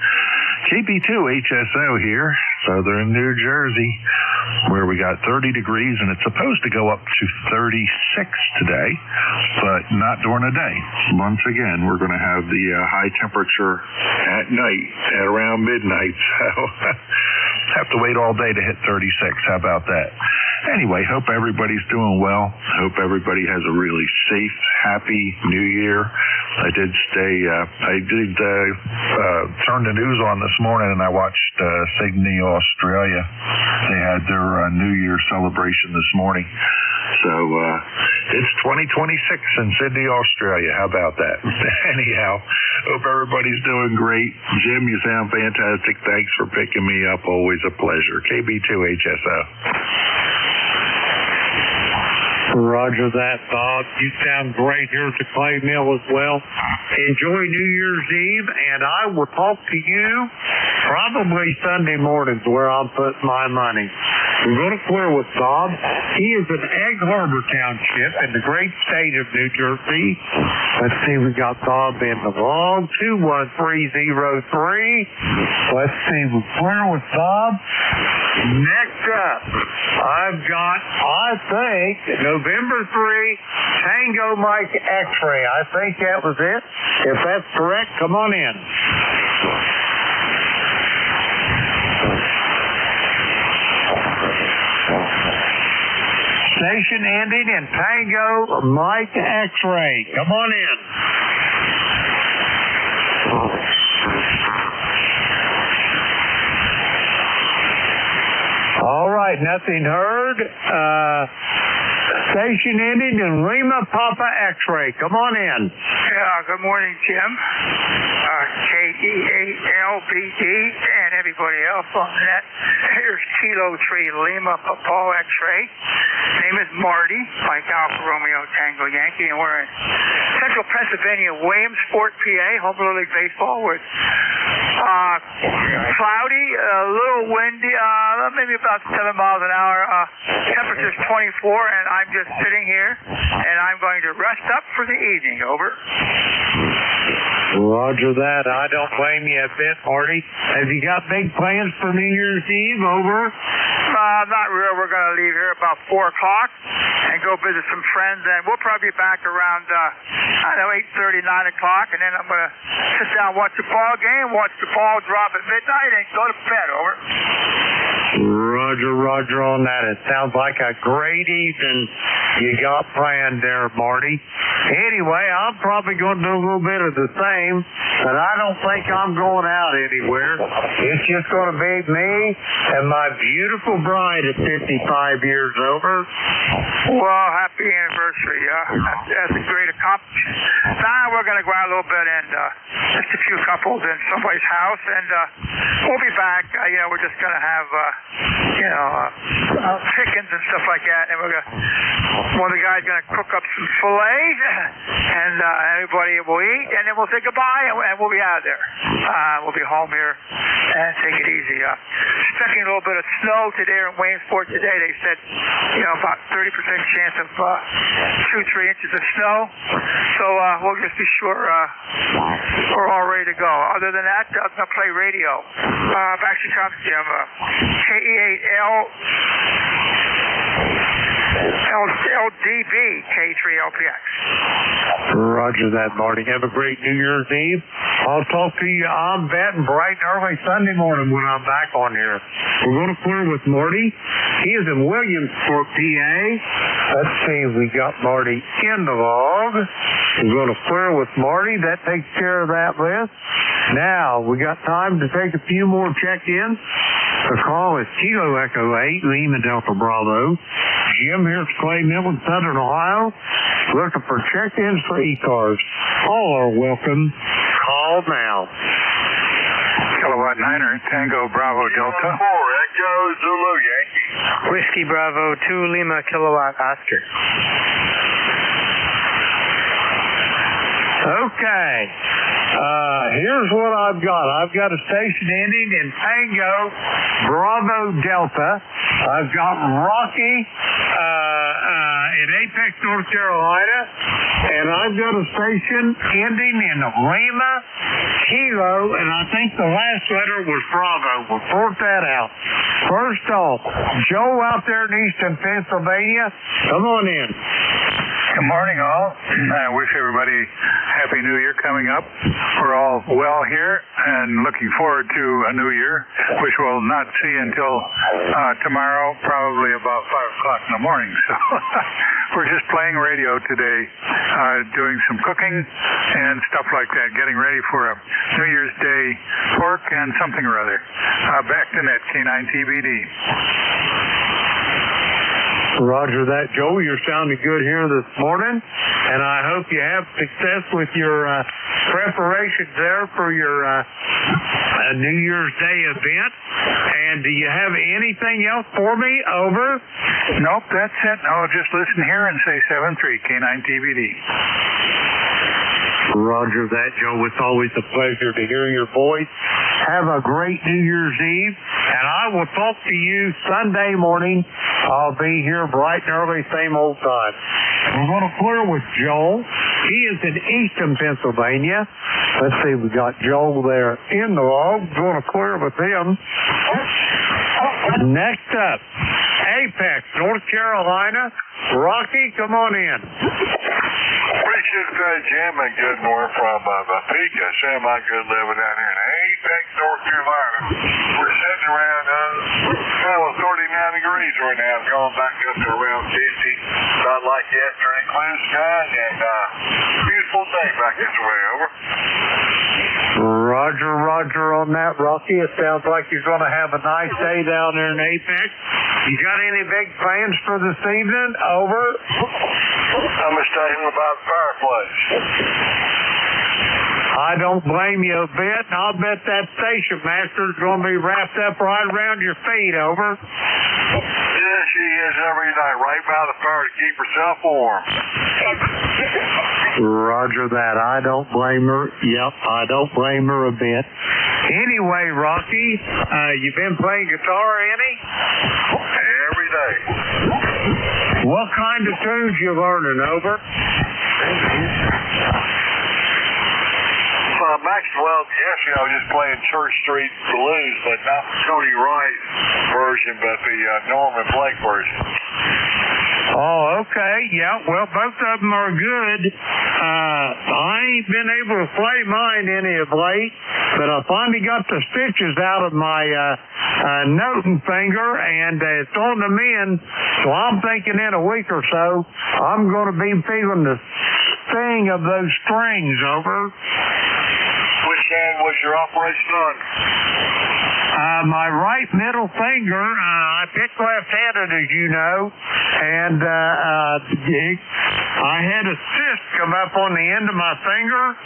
KB2HSO here, Southern New Jersey, where we got 30 degrees, and it's supposed to go up to 36 today, but not during the day. Once again, we're going to have the high temperature at night, at around midnight, so have to wait all day to hit 36. How about that? Anyway, hope everybody's doing well. Hope everybody has a really safe, happy New Year. I did turn the news on this morning, and I watched Sydney, Australia. They had their New Year celebration this morning. So it's 2026 in Sydney, Australia. How about that? Anyhow, hope everybody's doing great. Jim, you sound fantastic. Thanks for picking me up. Always a pleasure. KB2HSO. Roger that, Bob. You sound great here at the Clay Mill as well. Enjoy New Year's Eve, and I will talk to you probably Sunday mornings where I'm putting my money. We're going to clear with Bob. He is in Egg Harbor Township in the great state of New Jersey. Let's see, we got Bob in the log, 21303. Let's see, we'll clear with Bob. Next up, I've got, I think, November 3, Tango Mike X-Ray. I think that was it. If that's correct, come on in. Station ending in Tango Mike X-Ray. Come on in. All right, nothing heard. Station ending in Lima Papa X-Ray. Come on in. Yeah, good morning, Jim. KEALBD and everybody else on the net. Here's Kilo 3 Lima Papa X-Ray. Name is Marty, Mike Alpha Romeo Tango Yankee, and we're in Central Pennsylvania, Williamsport, PA, home Little League Baseball with cloudy, a little windy, maybe about 7 miles an hour. Temperature's 24, and I'm just sitting here, and I'm going to rest up for the evening. Over. Roger that. I don't blame you a bit, Marty. Have you got big plans for New Year's Eve? Over. Not real. We're going to leave here about 4 o'clock and go visit some friends, and we'll probably be back around, 8:30, 9 o'clock, and then I'm going to sit down, watch the ball game, watch the ball drop at midnight, and go to bed. Over. Roger on that. It sounds like a great evening you got planned there, Marty. Anyway, I'm probably going to do a little bit of the same, but I don't think I'm going out anywhere. It's just going to be me and my beautiful bride at 55 years over. Well, happy anniversary. That's a great accomplishment. Now we're going to go out a little bit and just a few couples in somebody's house, and we'll be back. We're just going to have, chickens and stuff like that, and one of the guys going to cook up some filet, and everybody will eat, and then we'll say goodbye, and we'll be out of there. We'll be home here take it easy. Expecting a little bit of snow today in Waynesport today. They said, about 30% chance of 2-3 inches of snow. So we'll just be sure we're all ready to go. Other than that, I'm going to play radio. Back to you, Jim. KE8L LDB K3LPX. Roger that, Marty. Have a great New Year's Eve. I'll talk to you. I'm betting bright and early Sunday morning when I'm back on here. We're going to clear with Marty. He is in Williamsport, PA. Let's see, we got Marty in the log. We're going to clear with Marty. That takes care of that list. Now, we got time to take a few more check-ins. The call is Kilo Echo 8, Lima Delta Bravo. Jim here at Clay Mill in Southern Ohio. Looking for check-ins for ECARS. All are welcome. Call now. Kilowatt 9er, Tango Bravo Delta. 4, Echo Zulu Yankee. Whiskey Bravo 2, Lima Kilowatt Oscar. Okay. Here's what I've got. I've got a station ending in Tango Bravo Delta. I've got Rocky in Apex, North Carolina. And I've got a station ending in Lima Kilo, and I think the last letter was Bravo. We'll sort that out. First off, Joe out there in Eastern Pennsylvania, come on in. Good morning, all. I wish everybody Happy New Year coming up. We're all well here and looking forward to a new year, which we'll not see until tomorrow, probably about 5 o'clock in the morning. So we're just playing radio today, doing some cooking and stuff like that, getting ready for a New Year's Day pork and something or other. Back to net, K9TBD. Roger that, Joe. You're sounding good here this morning, and I hope you have success with your preparations there for your New Year's Day event. And do you have anything else for me? Over. Nope, that's it. I'll just listen here and say 7-3, K9TBD. Roger that, Joe. It's always a pleasure to hear your voice. Have a great New Year's Eve, and I will talk to you Sunday morning. I'll be here bright and early, same old time. We're going to clear with Joel. He is in Eastern Pennsylvania. Let's see, we got Joel there in the log. We're going to clear with him. Next up, Apex, North Carolina. Rocky, come on in. Appreciate that, Jim, and good morning from Topeka. Semi-good living down here in Apex, North Carolina. We're sitting around 39 degrees right now, going back up to around 50. Not like yesterday, clear sky, and beautiful day back this way, over. Roger on that, Rocky. It sounds like you're going to have a nice day down there in Apex. You got any big plans for this evening? Over. I'm mistaken about the fireplace. I don't blame you a bit, and I'll bet that station master's going to be wrapped up right around your feet. Over. Yeah, she is every night, right by the fire to keep herself warm. Roger that. I don't blame her. Yep, I don't blame her a bit. Anyway, Rocky, you been playing guitar any? Every day. What kind of tunes you learning, over? Maxwell, yesterday I was just playing Church Street Blues, but not the Tony Wright version, but the Norman Blake version. Oh, okay. Yeah, well, both of them are good. I ain't been able to play mine any of late, but I finally got the stitches out of my noting finger, and it's on the mend, so I'm thinking in a week or so, I'm going to be feeling the sting of those strings, over. Which hand was your operation on? My right middle finger. I picked left-handed, as you know, and I had a cyst come up on the end of my finger,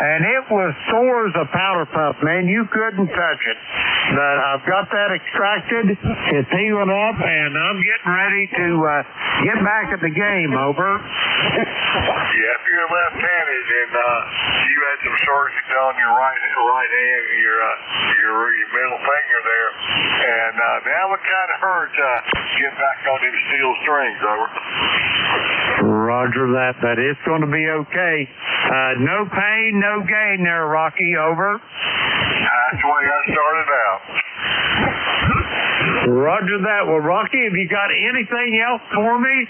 and it was sore as a powder puff, man. You couldn't touch it. But I've got that extracted. It's healing up, and I'm getting ready to get back at the game, over. Yeah, if you're left-handed, and you had some surgery done on your right hand, your middle finger there, and that would kind of hurt get back on them steel strings. Over. Roger that. That is going to be okay. No pain, no gain there, Rocky. Over. That's the way I started out. Roger that. Well, Rocky, have you got anything else for me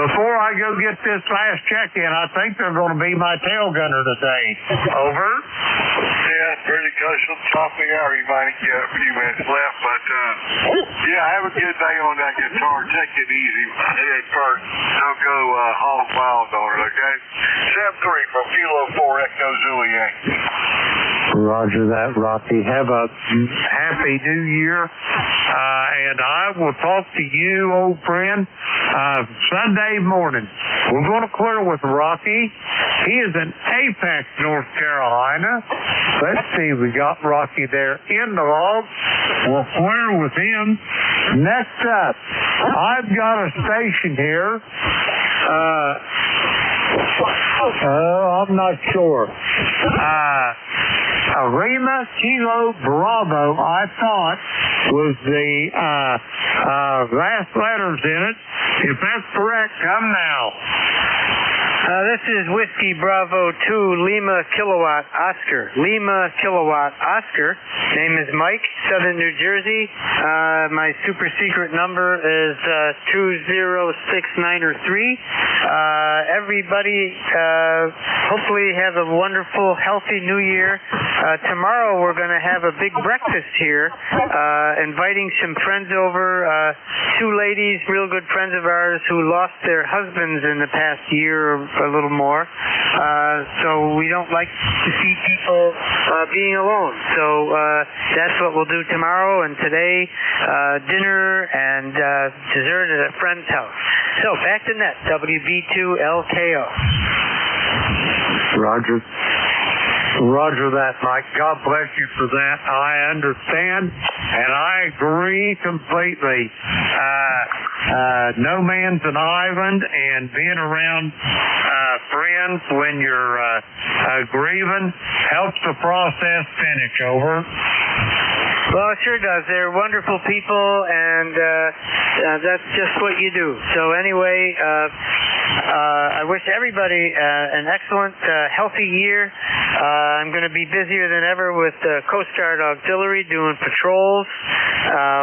before I go get this last check-in? I think they're going to be my tail gunner today. Over. Yeah, pretty close to the top of the hour. You might get a few minutes left, but yeah, have a good day on that guitar. Take it easy. Hit it first. Don't go hog wild on it, okay? 7-3 from Kilo 4 Echo Zulu Yankee. Roger that, Rocky. Have a happy new year. And I will talk to you, old friend, Sunday morning. We're going to clear with Rocky. He is in Apex, North Carolina. Let's see, we got Rocky there in the log. We'll clear with him. Next up, I've got a station here. I'm not sure. Lima Kilo Bravo, I thought, was the last letters in it. If that's correct, come now. This is Whiskey Bravo 2 Lima Kilowatt Oscar. Lima Kilowatt Oscar. Name is Mike, Southern New Jersey. My super secret number is 20693. Everybody, hopefully have a wonderful, healthy new year. Tomorrow we're going to have a big breakfast here, inviting some friends over. Two ladies, real good friends of ours, who lost their husbands in the past year or a little more. So we don't like to see people being alone. So that's what we'll do tomorrow, and today dinner and dessert at a friend's house. So back to net, WB2LKO. Roger that, Mike. God bless you for that. I understand, and I agree completely. No man's an island, and being around friends when you're grieving helps the process finish. Over. Well, it sure does. They're wonderful people, and that's just what you do. So anyway, I wish everybody an excellent, healthy year. I'm going to be busier than ever with Coast Guard Auxiliary doing patrols.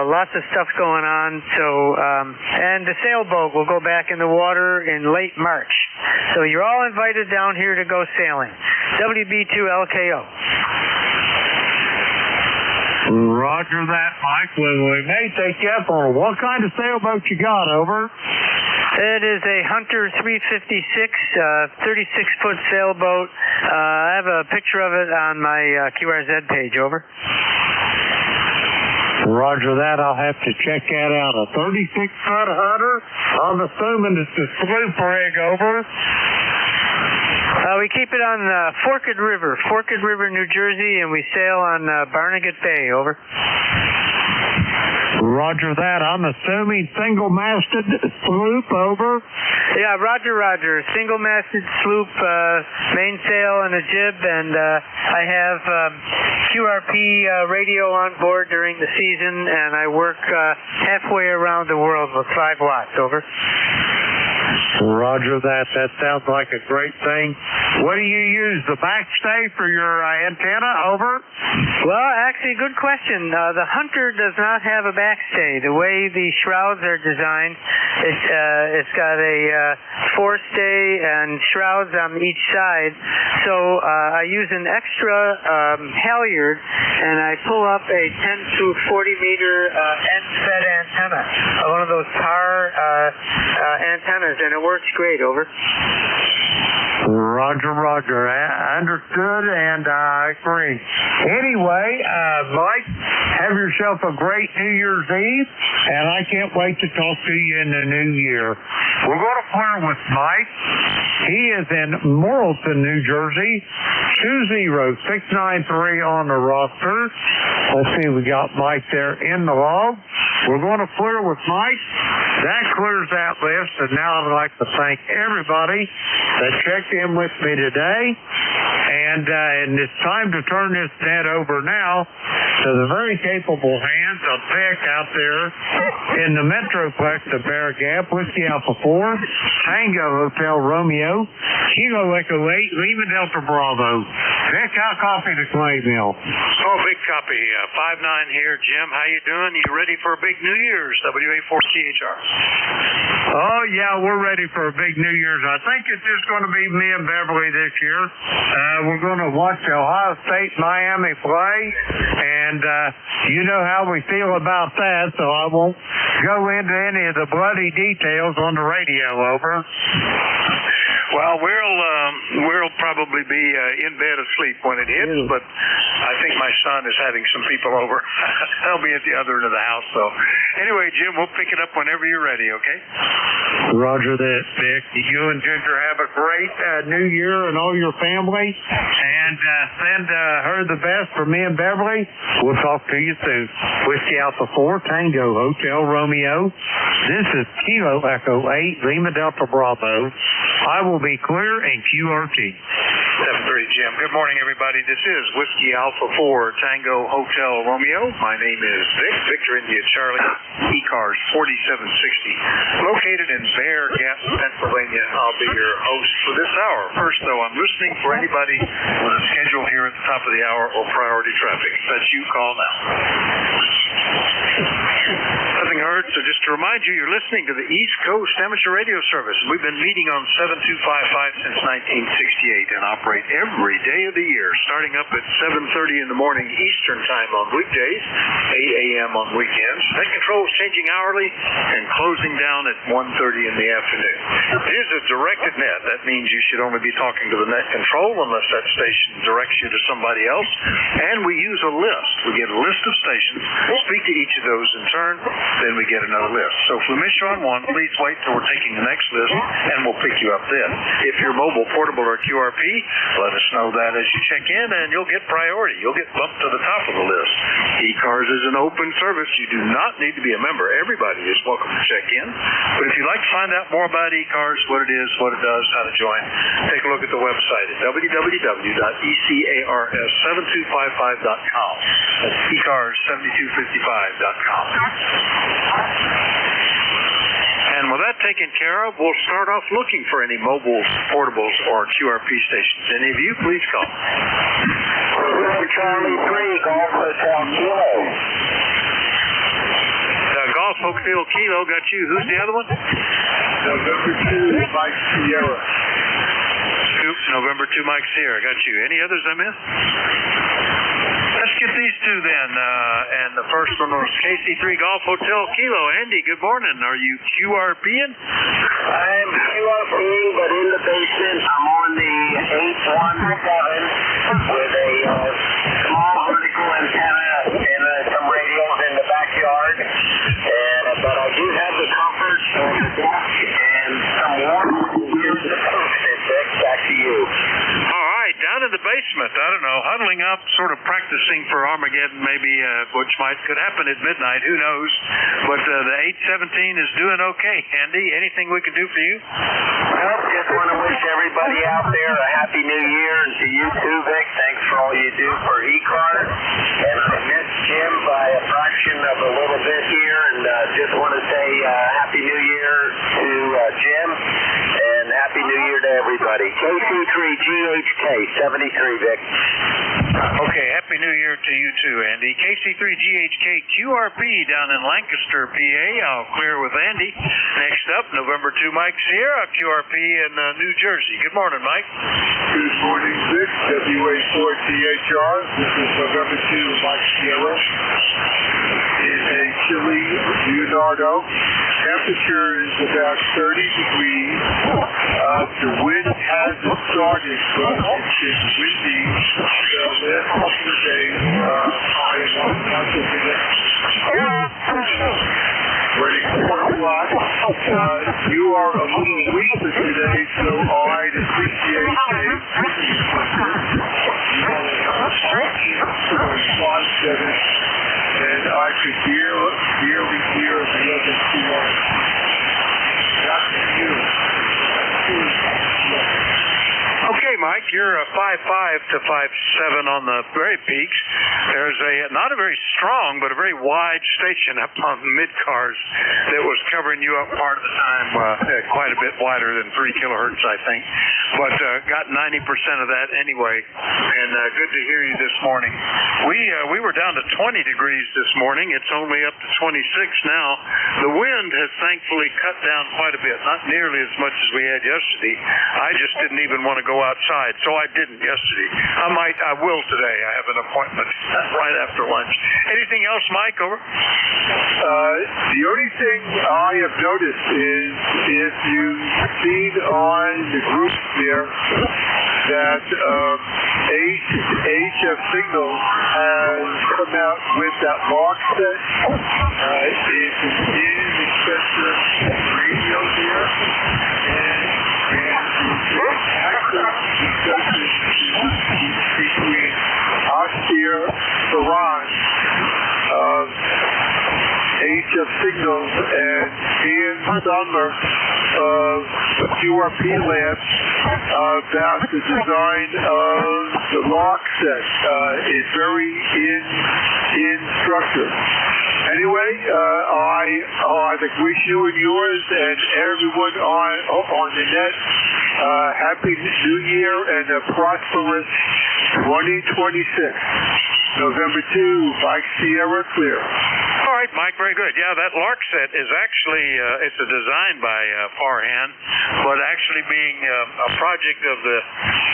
Lots of stuff going on. So, and the sailboat will go back in the water in late March. So you're all invited down here to go sailing. WB2LKO. Roger that, Mike. We may take you up on it. What kind of sailboat you got? Over. It is a Hunter 356, 36-foot sailboat. I have a picture of it on my QRZ page. Over. Roger that. I'll have to check that out. A 36-foot Hunter. I'm assuming it's a sloop rig. Over. We keep it on Forked River, New Jersey, and we sail on Barnegat Bay. Over. Roger that. I'm assuming single-masted sloop. Over. Yeah, roger. Single-masted sloop, mainsail and a jib, and I have QRP radio on board during the season, and I work halfway around the world with 5 watts. Over. Roger that. That sounds like a great thing. What do you use, the backstay for your antenna? Over. Well, actually, good question. The Hunter does not have a backstay. The way the shrouds are designed, it's got a forestay and shrouds on each side. So I use an extra halyard, and I pull up a 10 to 40 meter end-fed antenna, one of those PAR antennas, and it works great. Over. Roger. Understood, and I agree. Anyway, Mike, have yourself a great New Year's Eve, and I can't wait to talk to you in the new year. We're going to clear with Mike. He is in Morrilton, New Jersey. 20693 on the roster. Let's see, we got Mike there in the log. We're going to clear with Mike. That clears that list, and now I'd like to thank everybody that checked in with me today. And it's time to turn this net over now to the very capable hands of Vic out there in the Metroplex of Bear Gap, Whiskey Alpha 4, Tango Hotel Romeo, Kilo Echo 8, Lima Delta Bravo. Vic, how copy the clay mill? Oh, big copy. 5-9 here. Jim, how you doing? You ready for a big New Year's, WA4CHR? Oh, yeah, we're ready for a big New Year's. I think it's just going to be me and Beverly this year. We're going to watch Ohio State Miami play, and you know how we feel about that, so I won't go into any of the bloody details on the radio. Over. Well, we'll probably be in bed asleep when it hits, but I think my son is having some people over. They'll be at the other end of the house, so. Anyway, Jim, we'll pick it up whenever you're ready, okay? Roger that, Vic. You and Ginger have a great New Year and all your family, and send her the best for me and Beverly. We'll talk to you soon. Whiskey Alpha 4, Tango Hotel Romeo. This is Kilo Echo 8, Lima Delta Bravo. I will be clear in QRT. 7:30, Jim. Good morning, everybody. This is Whiskey Alpha 4, Tango Hotel Romeo. My name is Vic, Victor India Charlie, ECARS 4760, located in Bear Gap, Pennsylvania. I'll be your host for this hour. First, though, I'm listening for anybody with a schedule here at the top of the hour or priority traffic. That's you. Call now. Nothing heard, so just to remind you, you're listening to the East Coast Amateur Radio Service. We've been meeting on 7255 since 1968 and operate every day of the year, starting up at 7:30 in the morning Eastern Time on weekdays, 8 a.m. on weekends. Net control is changing hourly and closing down at 1:30 in the afternoon. It is a directed net. That means you should only be talking to the net control unless that station directs you to somebody else. And we use a list. We get a list of stations, speak to each of those in turn, then we get another list. So if we miss you on one, please wait till we're taking the next list, and we'll pick you up then. If you're mobile, portable, or QRP, let us know that as you check in, and you'll get priority. You'll get bumped to the top of the list. ECARS is an open service. You do not need to be a member. Everybody is welcome to check in. But if you'd like to find out more about ECARS, what it is, what it does, how to join, take a look at the website at www.ECARS7255.com. That's ECARS7255.com. And with that taken care of, we'll start off looking for any mobile, portables, or QRP stations. Any of you, please call. Charlie 3, Golf Hotel Kilo. Golf Hotel Kilo got you. Who's the other one? November 2, Mike Sierra. November 2, Mike Sierra. Got you. Any others I missed? Let's get these two then. And the first one was KC3 Golf Hotel Kilo. Andy, good morning. Are you QRPing? I'm QRPing, but in the basement. I'm on the 817 with a small vertical antenna and some radios in the backyard. But I do have the comfort of the desk and some warm years of posted. Back to you. All right, down in the basement, I don't know, huddling up, sort of practicing for Armageddon, maybe, which could happen at midnight, who knows. But the 817 is doing okay. Andy, anything we can do for you? Well, just want to wish everybody out there a happy new year, and to you too, Vic. Thanks for all you do for ECARS. And I missed Jim by a fraction of a little bit here, and just want to say happy new year to Jim, and happy new year to everybody. KC3GHK 73, Vic. Okay, happy new year to you too, Andy. KC3GHK QRP down in Lancaster, PA. I'll clear with Andy. Next up, November 2, Mike Sierra, QRP in New Jersey. Good morning, Mike. Good morning, Vic. WA4THR. This is November 2, Mike Sierra. In a chilly Leonardo. Temperature is about 30 degrees. The wind hasn't started, but it's windy. The last couple of days, Ready for 4 o'clock. You are a little weak today, so I'd appreciate and I could barely Mike. You're 5'5" to 5'7" on the very peaks. There's not a very strong, but a very wide station up on mid-cars that was covering you up part of the time, quite a bit wider than 3 kilohertz, I think. But got 90% of that anyway. And good to hear you this morning. We were down to 20 degrees this morning. It's only up to 26 now. The wind has thankfully cut down quite a bit, not nearly as much as we had yesterday. I just didn't even want to go outside, so I didn't yesterday. I will today. I have an appointment right after lunch. Anything else, Mike? Over. The only thing I have noticed is if you've seen on the group there that HF Signal has come out with that box set. It's an inexpensive radio there, and actually between us here, Iran, HF Signal, and Ian Summer of QRP Labs about the design of the lock set. It's very instructive. Anyway, I wish you and yours and everyone on the net happy New Year and a prosperous 2026. November 2, Mike Sierra Clear. All right, Mike, very good. Yeah, that Lark set is actually, it's a design by Farhan, but actually being a project of the,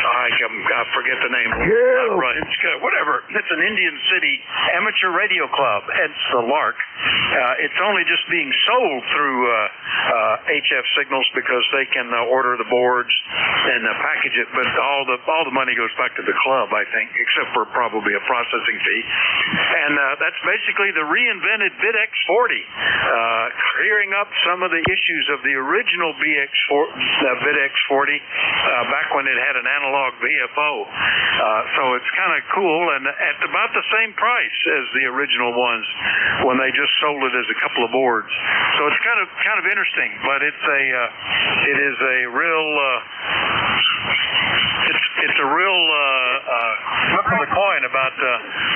I forget the name. Whatever. It's an Indian City amateur radio club. It's the Lark. It's only just being sold through HF Signals because they can order the boards and package it, but all the money goes back to the club, I think, except for probably a processing fee. And that's basically the reinvented VidX40, clearing up some of the issues of the original VidX40 back when it had an analog VFO. So it's kind of cool, and at about the same price as the original ones when they just sold it as a couple of boards. So it's kind of interesting, but it is a real it's a real flip of the coin about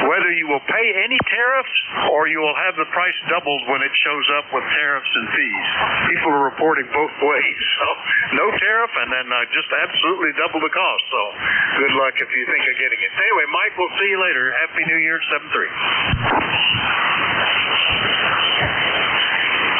whether you will pay any tariffs or you will have the price doubled when it shows up with tariffs and fees. People are reporting both ways. So no tariff and then just absolutely double the cost. So good luck if you think of getting it. Anyway, Mike, we'll see you later. Happy New Year, 7-3.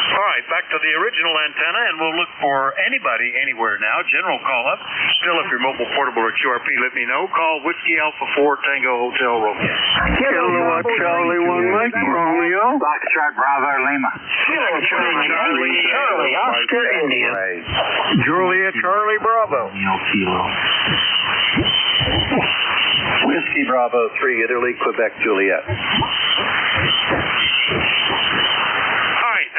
All right, back to the original antenna, and we'll look for anybody anywhere now. General call-up. Still, if you're mobile, portable, or QRP, let me know. Call Whiskey Alpha 4 Tango Hotel Romeo. Kilowatt Charlie 1 Mike Romeo. Foxtrot Bravo Lima. Kilo Charlie Oscar India. Juliet Charlie Bravo. Kilo. Whiskey Bravo 3 Italy, Quebec, Juliet.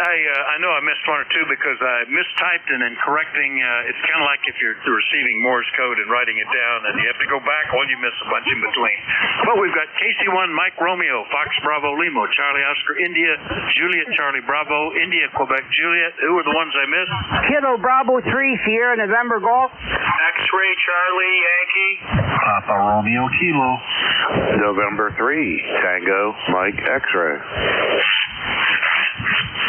I know I missed one or two because I mistyped and in correcting. It's kind of like if you're receiving Morse code and writing it down, and you have to go back, well, you miss a bunch in between. But we've got KC1 Mike Romeo, Fox Bravo Limo, Charlie Oscar India, Juliet Charlie Bravo, India Quebec Juliet. Who are the ones I missed? Kilo Bravo 3 Sierra November Golf. X-Ray Charlie Yankee. Papa Romeo Kilo. November 3 Tango Mike X-Ray.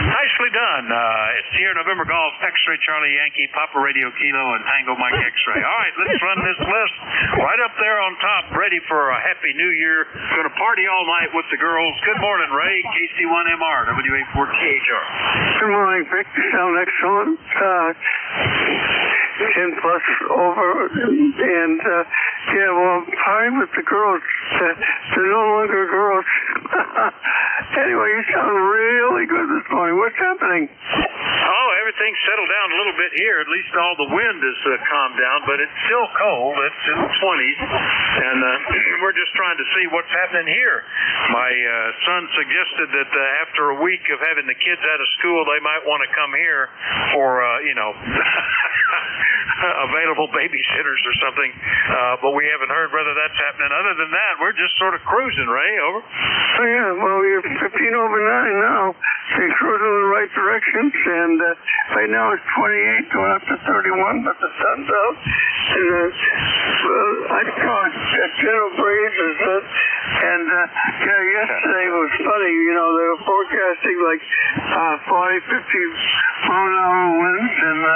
Nicely done. It's Sierra November Golf, X-Ray Charlie Yankee, Papa Radio Kilo, and Tango Mike X-Ray. All right, let's run this list right up there on top, ready for a Happy New Year. Going to party all night with the girls. Good morning, Ray, KC1MR, WA4THR. Good morning, Vic. You sound excellent. 10 plus over, and party with the girls. They're no longer girls. Anyway, you sound really good this morning. What's happening? Oh, everything's settled down a little bit here. At least all the wind has calmed down, but it's still cold. It's in the 20s, and we're just trying to see what's happening here. My son suggested that after a week of having the kids out of school, they might want to come here for, available babysitters or something, but we haven't heard whether that's happening. Other than that, we're just sort of cruising, Ray. Over. Oh, yeah. Well, you're 15 over 9 now. They cruise in the right directions, and right now it's 28 going up to 31, but the sun's out. And I call it a gentle breeze, and yesterday was funny. You know, they were forecasting like 40, 50 mile-an-hour winds, and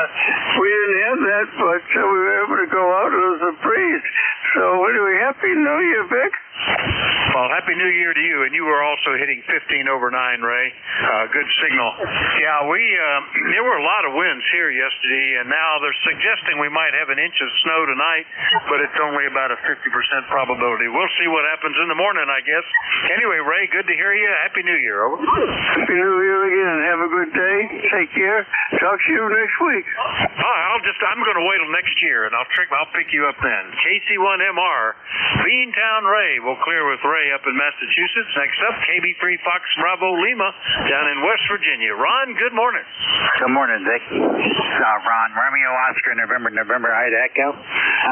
we didn't have that, but we were able to go out. It was a breeze. So anyway, Happy New Year, Vic. Well, Happy New Year to you, and you were also hitting 15 over 9, Ray. Good signal. Yeah, there were a lot of winds here yesterday, and now they're suggesting we might have an inch of snow tonight, but it's only about a 50% probability. We'll see what happens in the morning, I guess. Anyway, Ray, good to hear you. Happy New Year. Over. Happy New Year again. Have a good day. Take care. Talk to you next week. I'm going to wait till next year, and I'll pick you up then. KC1MR, Beantown Ray. We'll clear with Ray up in Massachusetts. Next up, KB3 Fox Bravo Lima down in West Virginia. Ron, good morning. Good morning, Vic. Ron, Romeo Oscar, November, Ida Echo.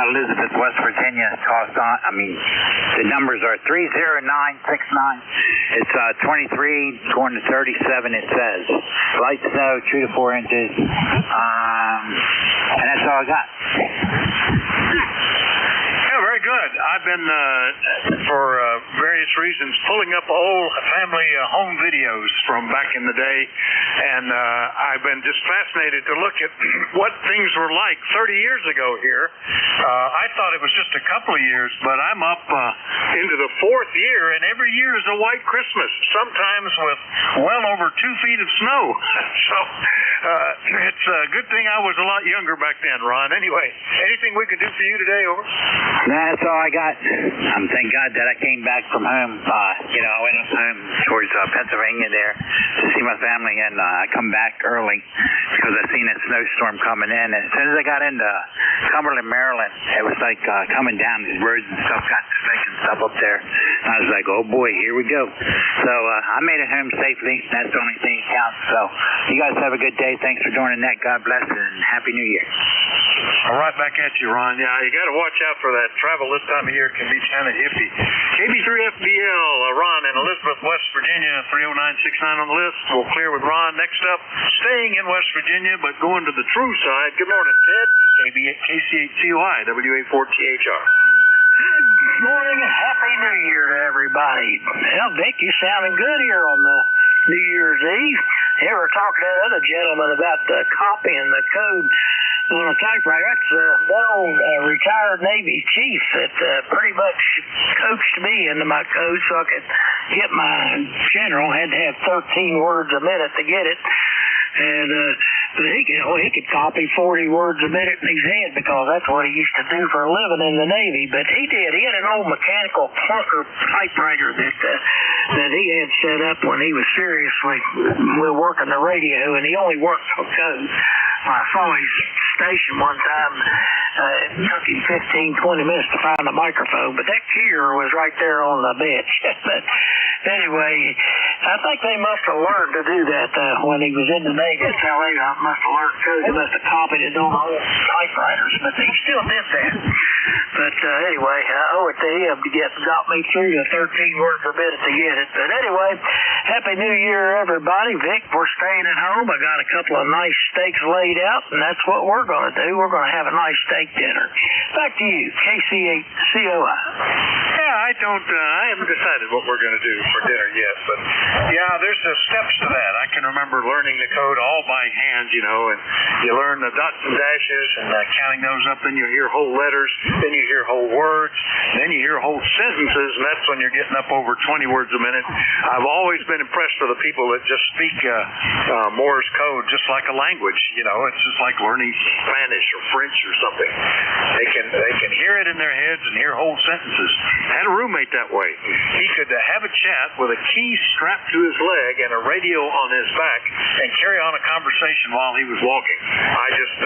Elizabeth, West Virginia. The numbers are 30969. It's 23 going to 37, it says. Light snow, 2 to 4 inches. And that's all I got. Yeah, very good. I've been, for various reasons, pulling up old family home videos from back in the day, and I've been just fascinated to look at what things were like 30 years ago here. I thought it was just a couple of years, but I'm up into the 4th year, and every year is a white Christmas, sometimes with well over 2 feet of snow. So it's a good thing I was a lot younger back then, Ron. Anyway, anything we could do for you today, over? That's all I got. Thank God that I came back from home. I went up home towards Pennsylvania there to see my family, and I come back early because I seen a snowstorm coming in. And as soon as I got into Cumberland, Maryland, it was like coming down. The roads and stuff got slick and stuff up there. And I was like, oh boy, here we go. So I made it home safely. That's the only thing that counts. So you guys have a good day. Thanks for joining that. God bless and Happy New Year. All right, back at you, Ron. Yeah, you got to watch out for that. Travel this time of year can be kind of hippie. KB3FBL, Ron in Elizabeth, West Virginia, 30969 on the list. We'll clear with Ron. Next up, staying in West Virginia, but going to the true side. Good morning, Ted. KC8COI, WA4THR. Good morning and Happy New Year to everybody. Well, Vic, you sounding good here on the New Year's Eve. You ever talk to that other gentleman about the copying the code on a typewriter? That's that old retired Navy chief that pretty much coached me into my code so I could get my general. Had to have 13 words a minute to get it. And he could copy 40 words a minute in his head because that's what he used to do for a living in the Navy. But he did. He had an old mechanical clunker typewriter that he had set up when he was seriously working the radio, and he only worked for code. I saw his station one time. It took him 15, 20 minutes to find the microphone, but that keyer was right there on the bench. But anyway, I think they must have learned to do that when he was in the Navy. That's how they must have learned to. They must have copied it on old typewriters, but he still did that. But anyway, I owe it to him to got me through the 13 words a minute to get it. But anyway, Happy New Year, everybody. Vic, we're staying at home. I got a couple of nice steaks laid out, and that's what we're going to do. We're going to have a nice steak dinner. Back to you, KC8COI. Yeah, I haven't decided what we're going to do for dinner yet, but yeah, there's steps to that. I can remember learning the code all by hand, and you learn the dots and dashes and counting those up, then you hear whole letters, then you hear whole words, then you hear whole sentences, and that's when you're getting up over 20 words a minute. I've always been impressed with the people that just speak Morse code just like a language. It's just like learning Spanish or French or something. They can hear it in their heads and hear whole sentences. I had a roommate that way. He could have a chat with a key strapped to his leg and a radio on his back and carry on a conversation while he was walking. I just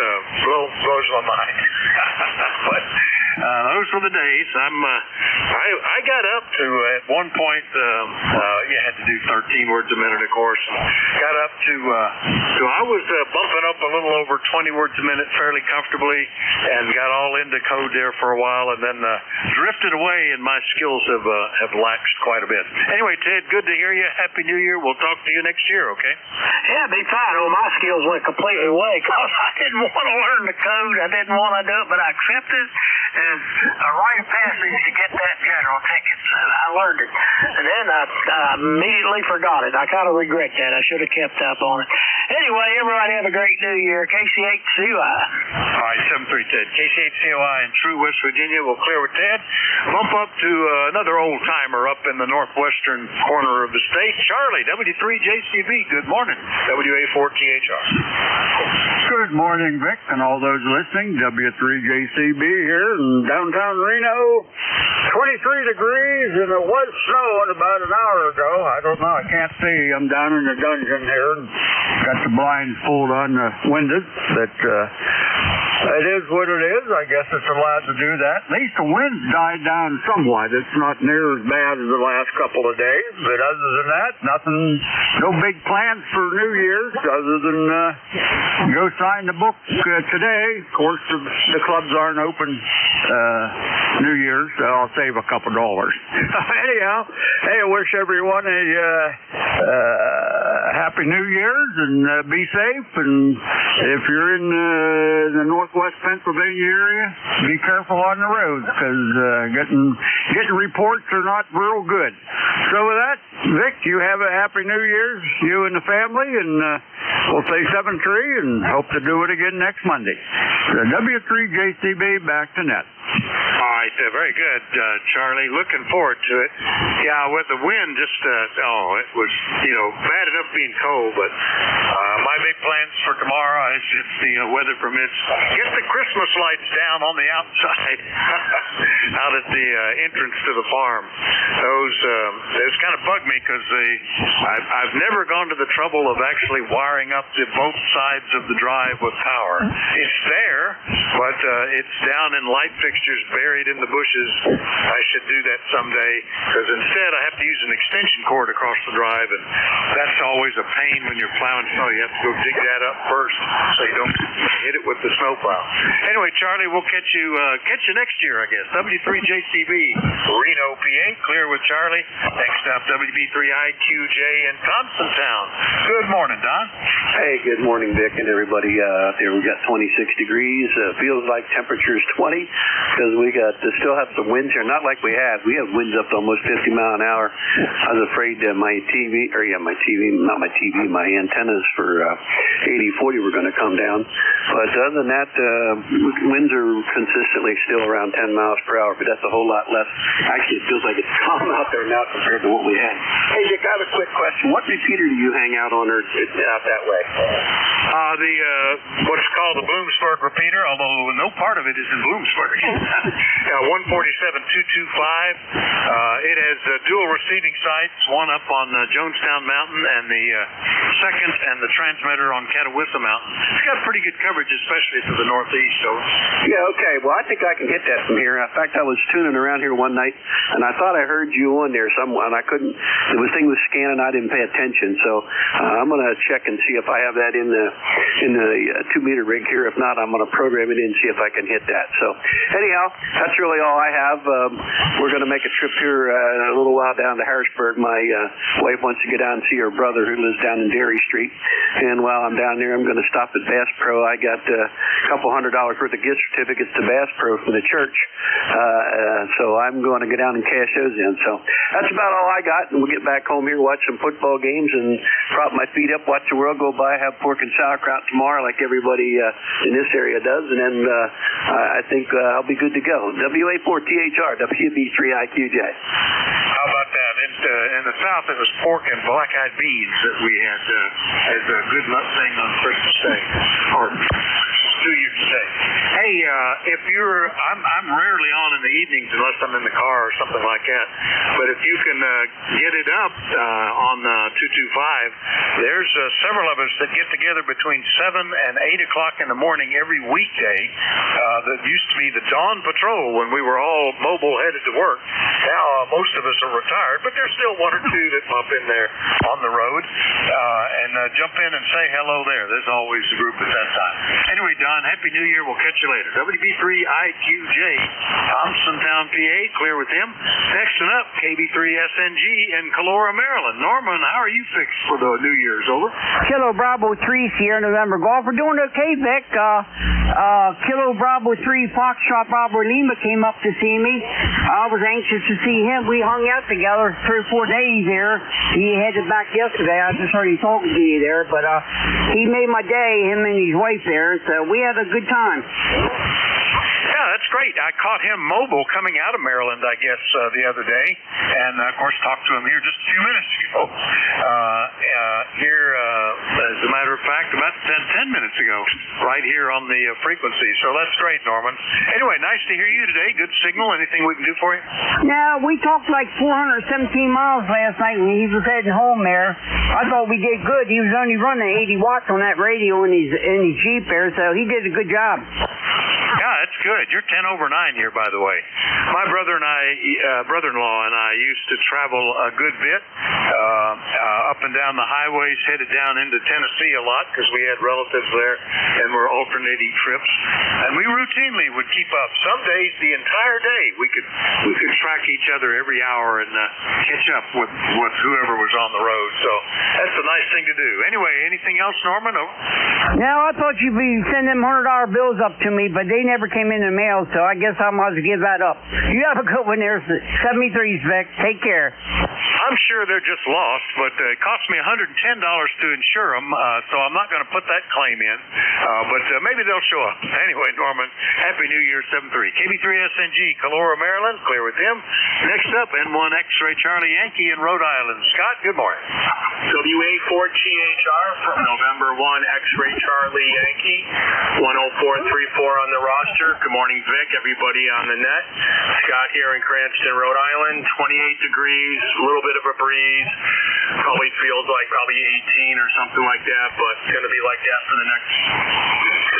blows my mind. But those were the days. I got up to, at one point, you had to do 13 words a minute, of course. Got up to I was bumping up a little over 20 words a minute fairly comfortably, and got all into code there for a while, and then drifted away, and my skills have laxed quite a bit. Anyway, Ted, good to hear you. Happy New Year. We'll talk to you next year, okay? Yeah, be fine. Well, my skills went completely away because I didn't want to learn the code. I didn't want to do it, but I accepted it as a rite of passage to get that general ticket. So I learned it. And then I immediately forgot it. I kind of regret that. I should have kept up on it. Anyway, everybody have a great New Year. KC8COI. All right, 73 Ted. KC8COI in True, West Virginia. We'll clear with Ted. Bump up to another old-timer up in the northwestern corner of the state. Charlie, W3JCB. Good morning. WA4THR. Good morning, Vic, and all those listening. W3JCB here in downtown Reno. 23 degrees, and it was snowing about an hour ago. I don't know. I can't see. I'm down in the dungeon here. Got the blinds pulled on the windows. But it is what it is. I guess it's allowed to do that. At least the wind's died down somewhat. It's not near as bad as the last couple of days. But other than that, nothing. No big plans for New Year's other than go sign the book today. Of course, the clubs aren't open New Year's, so I'll save a couple dollars. Anyhow, hey, I wish everyone a happy New Year's and be safe. And if you're in the northwest Pennsylvania area, be careful on the roads because getting reports are not real good. So with that, Vic, you have a happy New Year's, you and the family, and we'll say 7-3 and hope to do it again next Monday. The W3JCB back to net. All right, very good, Charlie. Looking forward to it. Yeah, with the wind, just it was bad enough being cold, but my big plans for tomorrow is if the weather permits, get the Christmas lights down on the outside, out at the entrance to the farm. Those kind of bug me because I've never gone to the trouble of actually wiring up both sides of the drive with power. It's there, but it's down in light fixtures buried in the bushes. I should do that someday because instead I have to use an extension cord across the drive, and that's always a pain when you're plowing snow. You have to go dig that up first so you don't hit it with the snowplow. Anyway, Charlie, we'll catch you next year, I guess. W3JCB, Reno, PA. Clear with Charlie. Next up, WB3IQJ in Constantine. Good morning, Don. Hey, good morning, Vic, and everybody out there. We got 26 degrees. Feels like temperature's 20 because we still have some winds here. Not like we have. We have winds up to almost 50 mile an hour. I was afraid that my antennas for 80-40 were going to come down. But other than that, winds are consistently still around 10 miles per hour, but that's a whole lot less. Actually, it feels like it's calm out there now compared to what we had. Hey, Dick, I have a quick question. What repeater do you hang out on or out that way? What's called the Bloomsburg repeater, although no part of it is in Bloomsburg. 147.225. It has dual receiving sites, one up on Jonestown Mountain and the second and the transmitter on Catawissa Mountain. It's got pretty good coverage, especially to the northeast. So. Yeah, okay. Well, I think I can hit that from here. In fact, I was tuning around here one night, and I thought I heard you on there somewhere, and I couldn't. The thing was scanning. I didn't pay attention, so I'm going to check and see if I have that in the 2-meter rig here. If not, I'm going to program it in and see if I can hit that. So anyhow, that's really all I have. We're going to make a trip here in a little while down to Harrisburg. My wife wants to get down and see her brother who lives down in Dairy Street. And while I'm down there, I'm going to stop at Bass Pro. I got a couple $100 worth of gift certificates to Bass Pro from the church. So I'm going to go down and cash those in. So that's about all I got. And we'll get back home here, watch some football games, and prop my feet up, watch the world go by, have pork and sauerkraut tomorrow like everybody in this area does. And then I think I'll be good to go. WA4THR, WB3IQJ. How about that? In the South, it was pork and black-eyed beans that we had as a good nut thing on Christmas Day. Or to you today. Hey, if you're, I'm rarely on in the evenings unless I'm in the car or something like that. But if you can get it up on 225, there's several of us that get together between 7 and 8 o'clock in the morning every weekday. That used to be the Dawn Patrol when we were all mobile headed to work. Now most of us are retired, but there's still one or two that pop in there on the road and jump in and say hello there. There's always a group at that time. Anyway, Don, Happy New Year. We'll catch you later. WB3IQJ, Thompsontown, PA. Clear with him. Next one up, KB3SNG in Calora, Maryland. Norman, how are you fixed for the New Year's? Over. Kilo Bravo 3 Sierra November Golf. We're doing okay, Vic. Kilo Bravo 3 Foxtrot Bravo Lima came up to see me. I was anxious to see him. We hung out together 3 or 4 days there. He headed back yesterday. I just heard him talking to you there, but he made my day, him and his wife there, so we had a good time. Yeah, that's great. I caught him mobile coming out of Maryland, I guess, the other day, and of course talked to him here just a few minutes ago. As a matter of fact, about 10 minutes ago, right here on the frequency. So that's great, Norman. Anyway, nice to hear you today. Good signal. Anything we can do for you? Now, we talked like 417 miles last night when he was heading home there. I thought we did good. He was only running 80 watts on that radio in his Jeep there, so he did a good job. Yeah, that's good. You're 10 over 9 here, by the way. My brother-in-law and I used to travel a good bit up and down the highways, headed down into Tennessee a lot because we had relatives there and were alternating trips. And we routinely would keep up. Some days, the entire day, we could track each other every hour and catch up with whoever was on the road. So that's a nice thing to do. Anyway, anything else, Norman? Now, I thought you'd be sending them $100 bills up to me, but they never came in the mail, so I guess I might as well give that up. You have a good one there, 73s, Vic. Take care. I'm sure they're just lost, but it cost me $110 to insure them, so I'm not going to put that claim in. But maybe they'll show up. Anyway, Norman, Happy New Year, 73. KB3SNG, Calora, Maryland. Clear with him. Next up, N1 X-Ray Charlie Yankee in Rhode Island. Scott, good morning. WA4THR from November 1 X-Ray Charlie Yankee, 10434 on the roster. Good morning, Vic, everybody on the net. Scott here in Cranston, Rhode Island. 28 degrees, a little bit of a breeze. Probably feels like 18 or something like that, but it's going to be like that for the next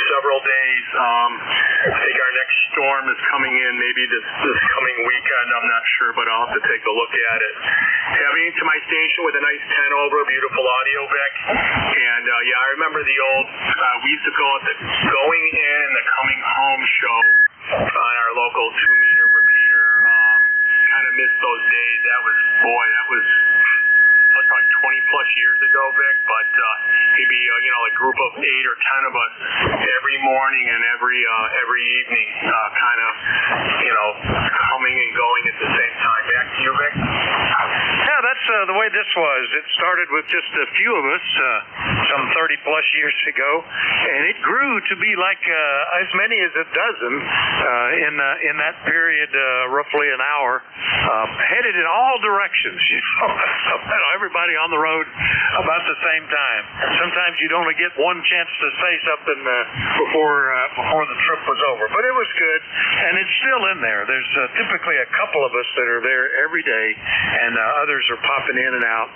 several days. I think our next storm is coming in maybe this coming weekend. I'm not sure, but I'll have to take a look at it. Heading into my station with a nice 10 over, beautiful audio, Vic. And yeah, I remember the old, we used to go at the going in, the coming home show on our local 2-meter repeater. Kind of missed those days. That was probably 20 plus years ago, Vic, but he'd be a group of 8 or 10 of us every morning and every evening, kind of coming and going at the same time. Back to you, Vic. Yeah, that's the way this was. It started with just a few of us some 30 plus years ago, and it grew to be like as many as a dozen in that period, roughly an hour, headed in all directions. Everybody on the road about the same time. Sometimes you'd only get one chance to say something before the trip was over, but it was good, and it's still in there. There's typically a couple of us that are there every day, and others are popping in and out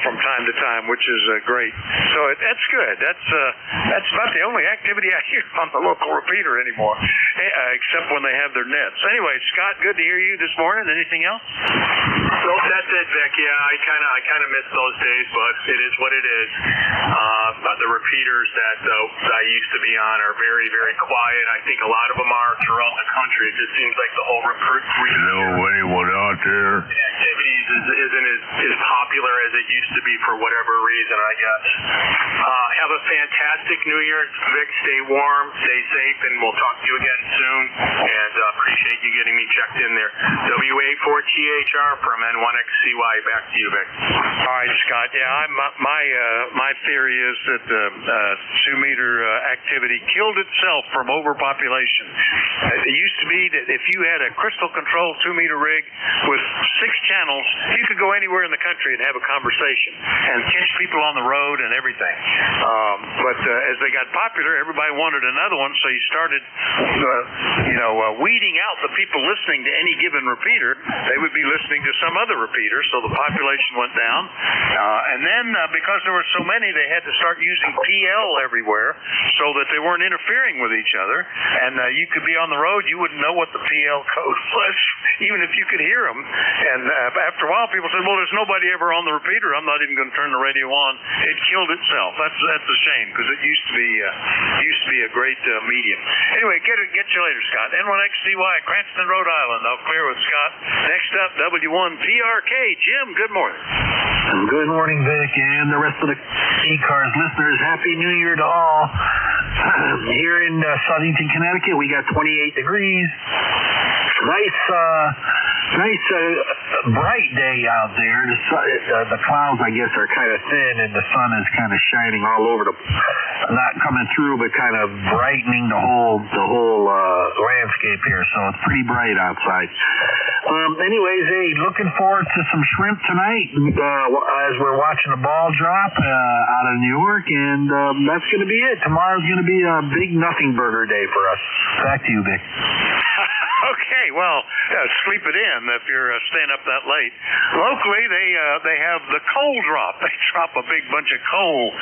from time to time, which is great. So that's good. That's about the only activity I hear on the local repeater anymore, except when they have their nets. Anyway, Scott, good to hear you this morning. Anything else? Nope, that's it, Vic. Yeah, I kind of miss those days, but it is what it is. The repeaters that I used to be on are very, very quiet. I think a lot of them are throughout the country. It just seems like the whole anyone out there? Activities isn't as popular as it used to be for whatever reason, I guess. Have a fantastic New Year, Vic. Stay warm, stay safe, and we'll talk to you again soon. And appreciate you getting me checked in there. WA4THR from N1XCY. Back to you, Vic. All right, Scott. Yeah, my theory is that the 2-meter activity killed itself from overpopulation. It used to be that if you had a crystal control 2-meter rig with 6 channels you could go anywhere in the country and have a conversation and catch people on the road and everything. But as they got popular, everybody wanted another one, so you started, weeding out the people listening to any given repeater. They would be listening to some other repeater, so the population went down. And then because there were so many, they had to start using PL everywhere so that they weren't interfering with each other. And you could be on the road, you wouldn't know what the PL code was, even if you could hear them. And after a while, people said, well, there's nobody ever on the repeater. I'm not even going to turn the radio on. It killed itself. That's a shame, because it used to be a great medium. Anyway, get you later, Scott. N1XCY, Cranston, Rhode Island. I'll clear with Scott. Next up, W1PRK. Jim, good morning. Good morning, Vic, and the rest of the ECARS listeners. Happy New Year to all. Here in Southington, Connecticut, we got 28 degrees. Nice, bright day out there. The clouds, I guess, are kind of thin, and the sun is kind of shining all over not coming through, but kind of brightening the whole landscape here. So it's pretty bright outside. Anyways, hey, looking forward to some shrimp tonight as we're watching the ball drop out of New York, and that's going to be it. Tomorrow's going to be a big nothing burger day for us. Back to you, Vic. Okay, well, sleep it in if you're staying up that late. Locally, they have the coal drop. They drop a big bunch of coal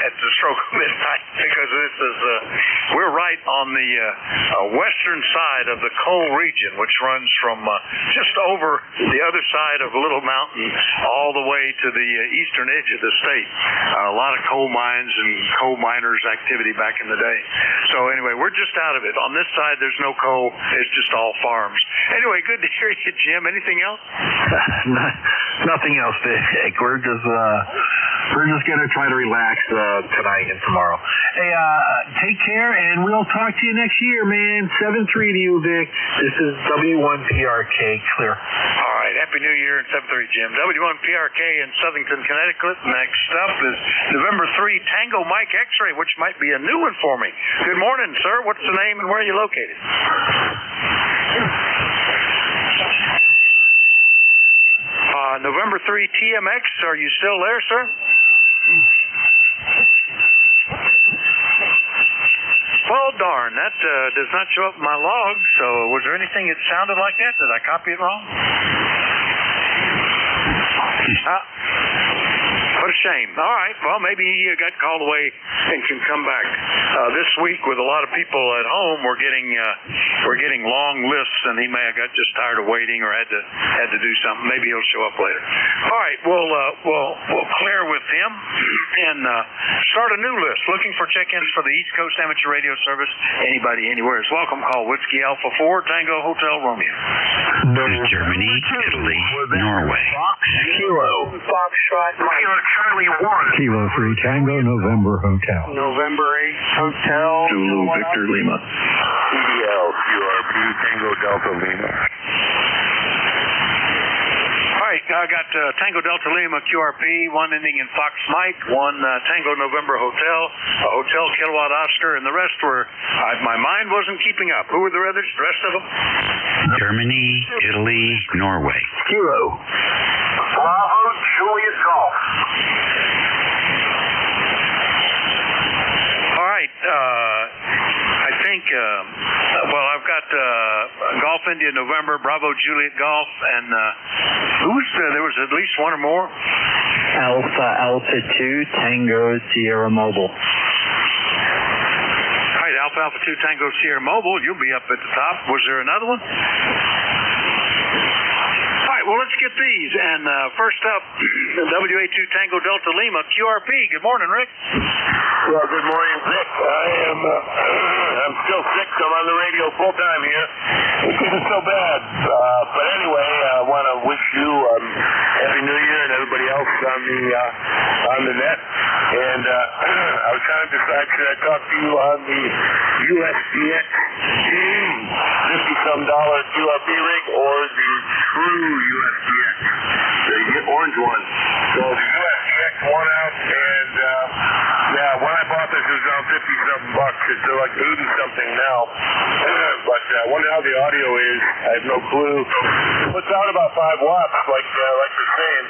at the stroke of midnight because we're right on the western side of the coal region, which runs from just over the other side of Little Mountain all the way to the eastern edge of the state. A lot of coal mines and coal miners' activity back in the day. So anyway, we're just out of it. On this side, there's no coal. It's just all farms. Anyway, good to hear you, Jim. Anything else? Nothing else, Vic. We're just going to try to relax tonight and tomorrow. Hey, take care, and we'll talk to you next year, man. 7-3 to you, Vic. This is W1PRK clear. All right. Happy New Year and 7-3, Jim. W1PRK in Southington, Connecticut. Next up is November 3 Tango Mike X-Ray, which might be a new one for me. Good morning, sir. What's the name and where are you located? November 3 TMX, are you still there, sir? Well, darn, that does not show up in my log, so was there anything that sounded like that? Did I copy it wrong? What a shame. All right, well, maybe he got called away and can come back. This week, with a lot of people at home, we're getting long lists, and he may have got just tired of waiting or had to do something. Maybe he'll show up later. All right, we'll clear with him and start a new list. Looking for check-ins for the East Coast Amateur Radio Service. Anybody, anywhere is welcome. Call Whiskey Alpha 4 Tango Hotel Romeo. Germany, Italy, Norway. Kilo. Foxtrot Mike. Kilo Charlie 1. Kilo 3 Tango November Hotel. November 8 Hotel. Zulu Victor Lima. CDL QRP Tango Delta Lima. All right, I got Tango Delta Lima QRP, one ending in Fox Mike, one Tango November Hotel, a Hotel Kilowatt Oscar, and the rest were, my mind wasn't keeping up. Who were the rest of them? Germany, Italy, Norway. Kilo. Bravo Juliet Golf. All right, I think, I've got Golf India November, Bravo Juliet Golf, and there was at least one or more? Alpha 2 Tango Sierra Mobile. All right, Alpha 2 Tango Sierra Mobile, you'll be up at the top. Was there another one? All right, well, let's get these. And first up, WA2 Tango Delta Lima, QRP. Good morning, Rick. Well, good morning, Rick. I'm still sick, so I'm on the radio full time here. This isn't so bad. But anyway, I want to wish you Happy New Year and everybody else on the net. And I was trying to decide, should I talk to you on the USDX $50-some QRP rig or the true USDX, the orange one? So the USDX won out, and when I bought this, it was on $50-some bucks. It's like 80 something now. But I wonder how the audio is. I have no clue. It puts out about 5 watts, like you're saying.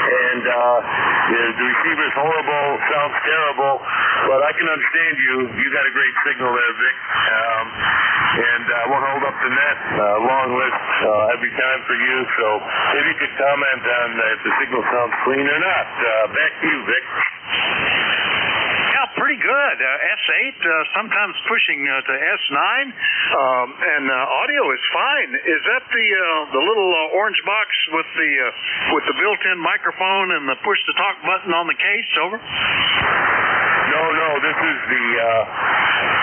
And the receiver's horrible, sounds terrible, but I can understand you. You got a great signal there, Vic. And I won't hold up the net. Long list every time for you. So if you could comment on if the signal sounds clean or not. Back to you, Vic. Yeah, pretty good. S8, sometimes pushing to S9, and audio is fine. Is that the little orange box with the built-in microphone and the push-to-talk button on the case? Over. No, this is the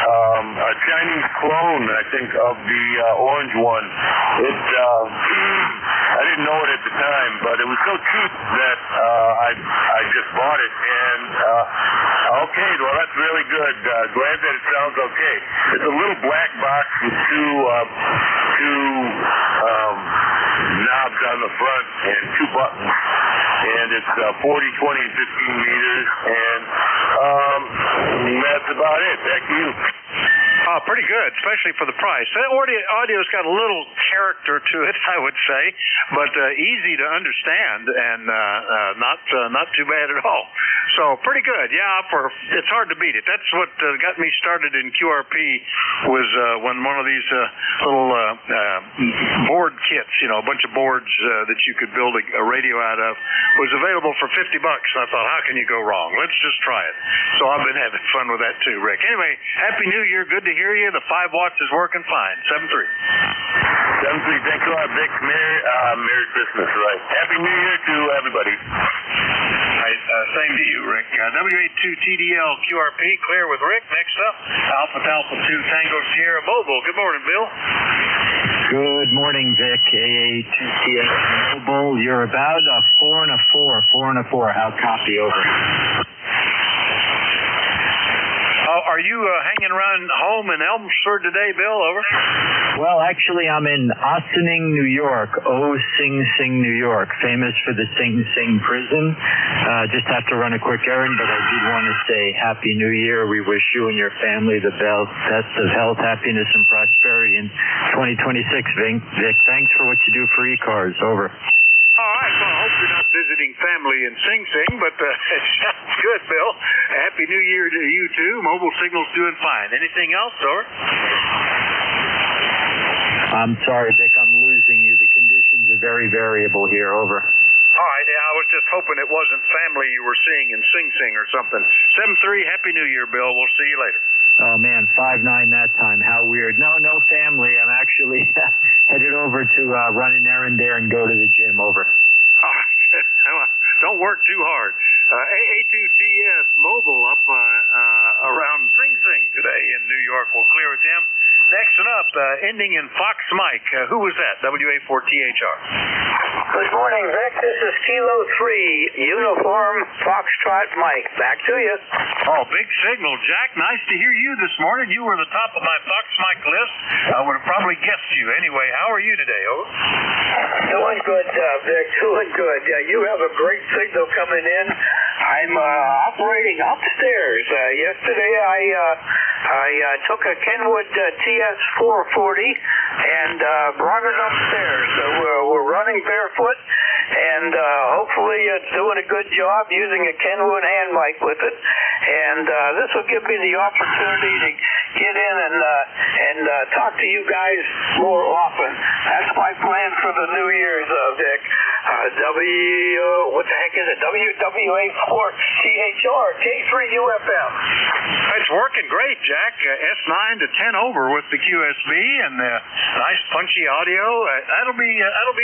a Chinese clone, I think, of the orange one. I didn't know it at the time, but it was so cheap that I just bought it. And okay, well, that's really good. Glad that it sounds okay. It's a little black box with two knobs on the front and 2 buttons. And it's 40, 20, 15 meters, and that's about it. Back to you. Pretty good, especially for the price. That audio's got a little character to it, I would say, but easy to understand and not too bad at all. So pretty good. Yeah, it's hard to beat it. That's what got me started in QRP was when one of these little board kits, a bunch of boards that you could build a radio out of, was available for $50. And I thought, how can you go wrong? Let's just try it. So I've been having fun with that too, Rick. Anyway, Happy New Year. Good to hear you. The 5 watts is working fine. 7-3. 7-3. Thanks a lot, Vic. Merry Christmas, right? Happy New Year to everybody. Right, same to you, Rick. W82TDL QRP, clear with Rick. Next up, Alpha 2 Tango Sierra Mobile. Good morning, Bill. Good morning, Vic. AA2CS Mobile. You're about 4 and a 4. 4 and a 4. How copy? Over. Are you hanging around home in Elmsford today, Bill? Over. Well, actually, I'm in Ossining, New York. Sing Sing, New York. Famous for the Sing Sing prison. Just have to run a quick errand, but I did want to say Happy New Year. We wish you and your family the best of health, happiness, and prosperity in 2026, Vic. Thanks for what you do for ECARS. Over. All right, well, I hope you're not visiting family in Sing Sing, but it sounds good, Bill. Happy New Year to you, too. Mobile signal's doing fine. Anything else, over? I'm sorry, Vic, I'm losing you. The conditions are very variable here. Over. All right, yeah, I was just hoping it wasn't family you were seeing in Sing Sing or something. 7-3, Happy New Year, Bill. We'll see you later. Oh, man, 5-9 that time. How weird. No family. I'm actually headed over to run an errand there and go to the gym. Over. Don't work too hard. AA2TS Mobile up around Sing Sing today in New York. We'll clear with him. Next one up, ending in Fox Mike. Who was that? WA4THR. Good morning, Vic. This is Kilo 3, Uniform Foxtrot Mike. Back to you. Oh, big signal, Jack. Nice to hear you this morning. You were the top of my Fox Mike list. I would have probably guessed you. Anyway, how are you today, over? Doing good, Vic. Doing good. You have a great signal coming in. I'm operating upstairs. Yesterday, I took a Kenwood TS440 and brought it upstairs. So we're running barefoot, and hopefully it's doing a good job using a Kenwood hand mic with it. And this will give me the opportunity to get in and talk to you guys more often. That's my plan for the New Year's, Vic. What the heck is it? WWA4THR, K3UFM. It's working great, Jack. S9 to 10 over with the QSB and nice punchy audio. That'll be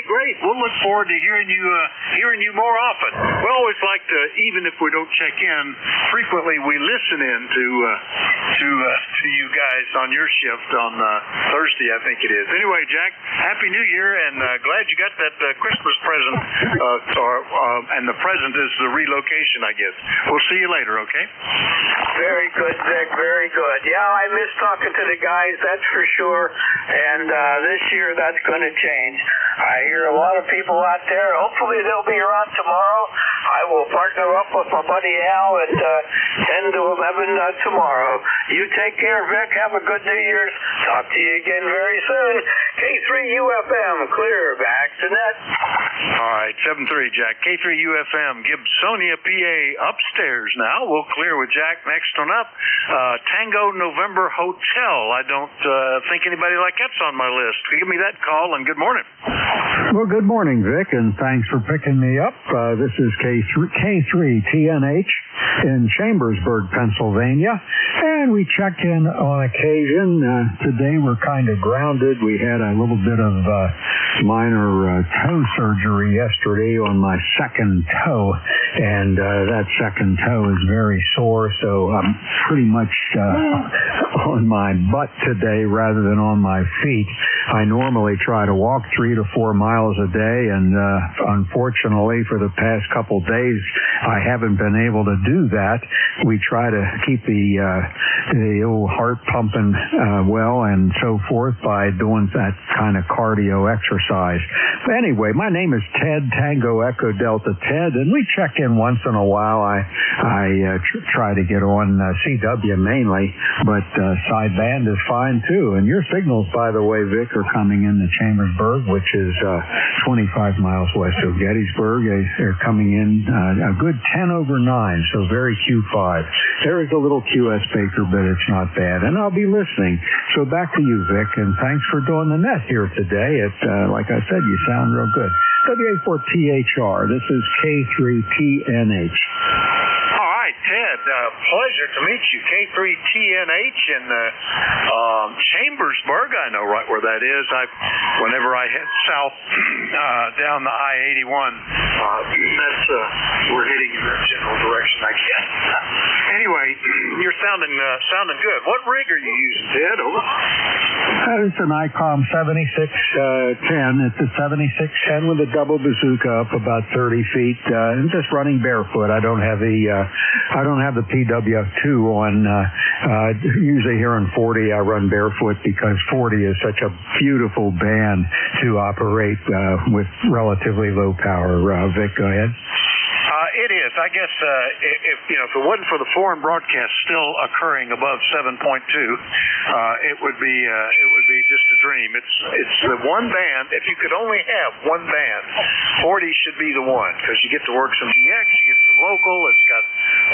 great. We'll look forward to hearing you more often. We always like to, even if we don't check in frequently, we listen in to you guys on your shift on Thursday, I think it is. Anyway, Jack, Happy New Year, and glad you got that Christmas present and the present is the relocation, I guess. We'll see you later, okay? Very good, Vic. Very good. Yeah, I miss talking to the guys, that's for sure. And this year, that's going to change. I hear a lot of people out there. Hopefully, they'll be around tomorrow. I will partner up with my buddy Al at 10 to 11 tomorrow. You take care, Vic. Have a good New Year's. Talk to you again very soon. K3UFM, clear. Back to net. All right, 7-3, Jack. K3UFM, Gibsonia, PA, upstairs now. We'll clear with Jack next one up. Tango November Hotel. I don't think anybody like that's on my list. Give me that call, and good morning. Well, good morning, Vic, and thanks for picking me up. This is K3TNH in Chambersburg, Pennsylvania, and we check in on occasion. Today we're kind of grounded. We had a little bit of minor toe surgery yesterday on my second toe, and that second toe is very sore, so I'm pretty much on my butt today rather than on my feet. I normally try to walk 3 to 4 miles a day, and unfortunately for the past couple days I haven't been able to do that. We try to keep the old heart pumping well and so forth by doing that kind of cardio exercise. But anyway, my name is Ted, Tango Echo Delta Ted, and we check in once in a while. I try to get on CW mainly, but sideband is fine too. And your signals, by the way, Vic, are coming into Chambersburg, which is 25 miles west of Gettysburg. They're coming in a good 10 over 9, so very Q5. There is a little QS Baker, but it's not bad. And I'll be listening. So back to you, Vic, and thanks for doing the net here today. Like I said, you sound real good. WA4THR, this is K3TNH. All right, Ted, pleasure to meet you. K3TNH in Chambersburg. I know right where that is. Whenever I head south down the I-81, that's we're heading in that general direction, I guess. Anyway, you're sounding good. What rig are you using, Ted? Over. It's an ICOM 7610. It's a 7610 with a double bazooka up about 30 feet. I'm just running barefoot. I don't have the PW2 on. Usually here in 40, I run barefoot because 40 is such a beautiful band to operate with relatively low power. Vic, go ahead. It is. I guess if it wasn't for the foreign broadcast still occurring above 7.2, it would be just a dream. It's the one band. If you could only have one band, 40 should be the one, because you get to work some DX, you get some local. It's got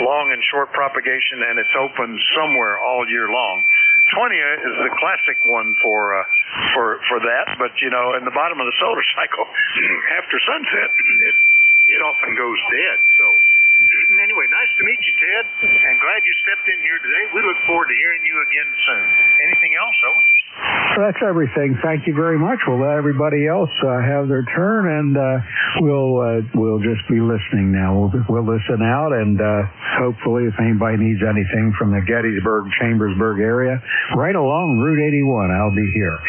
long and short propagation, and it's open somewhere all year long. 20 is the classic one for that, but in the bottom of the solar cycle, after sunset, it often goes dead. So anyway, nice to meet you, Ted, and glad you stepped in here today. We look forward to hearing you again soon. Anything else, Owen? That's everything. Thank you very much. We'll let everybody else have their turn, and we'll just be listening now. We'll listen out, and hopefully, if anybody needs anything from the Gettysburg, Chambersburg area, right along Route 81, I'll be here.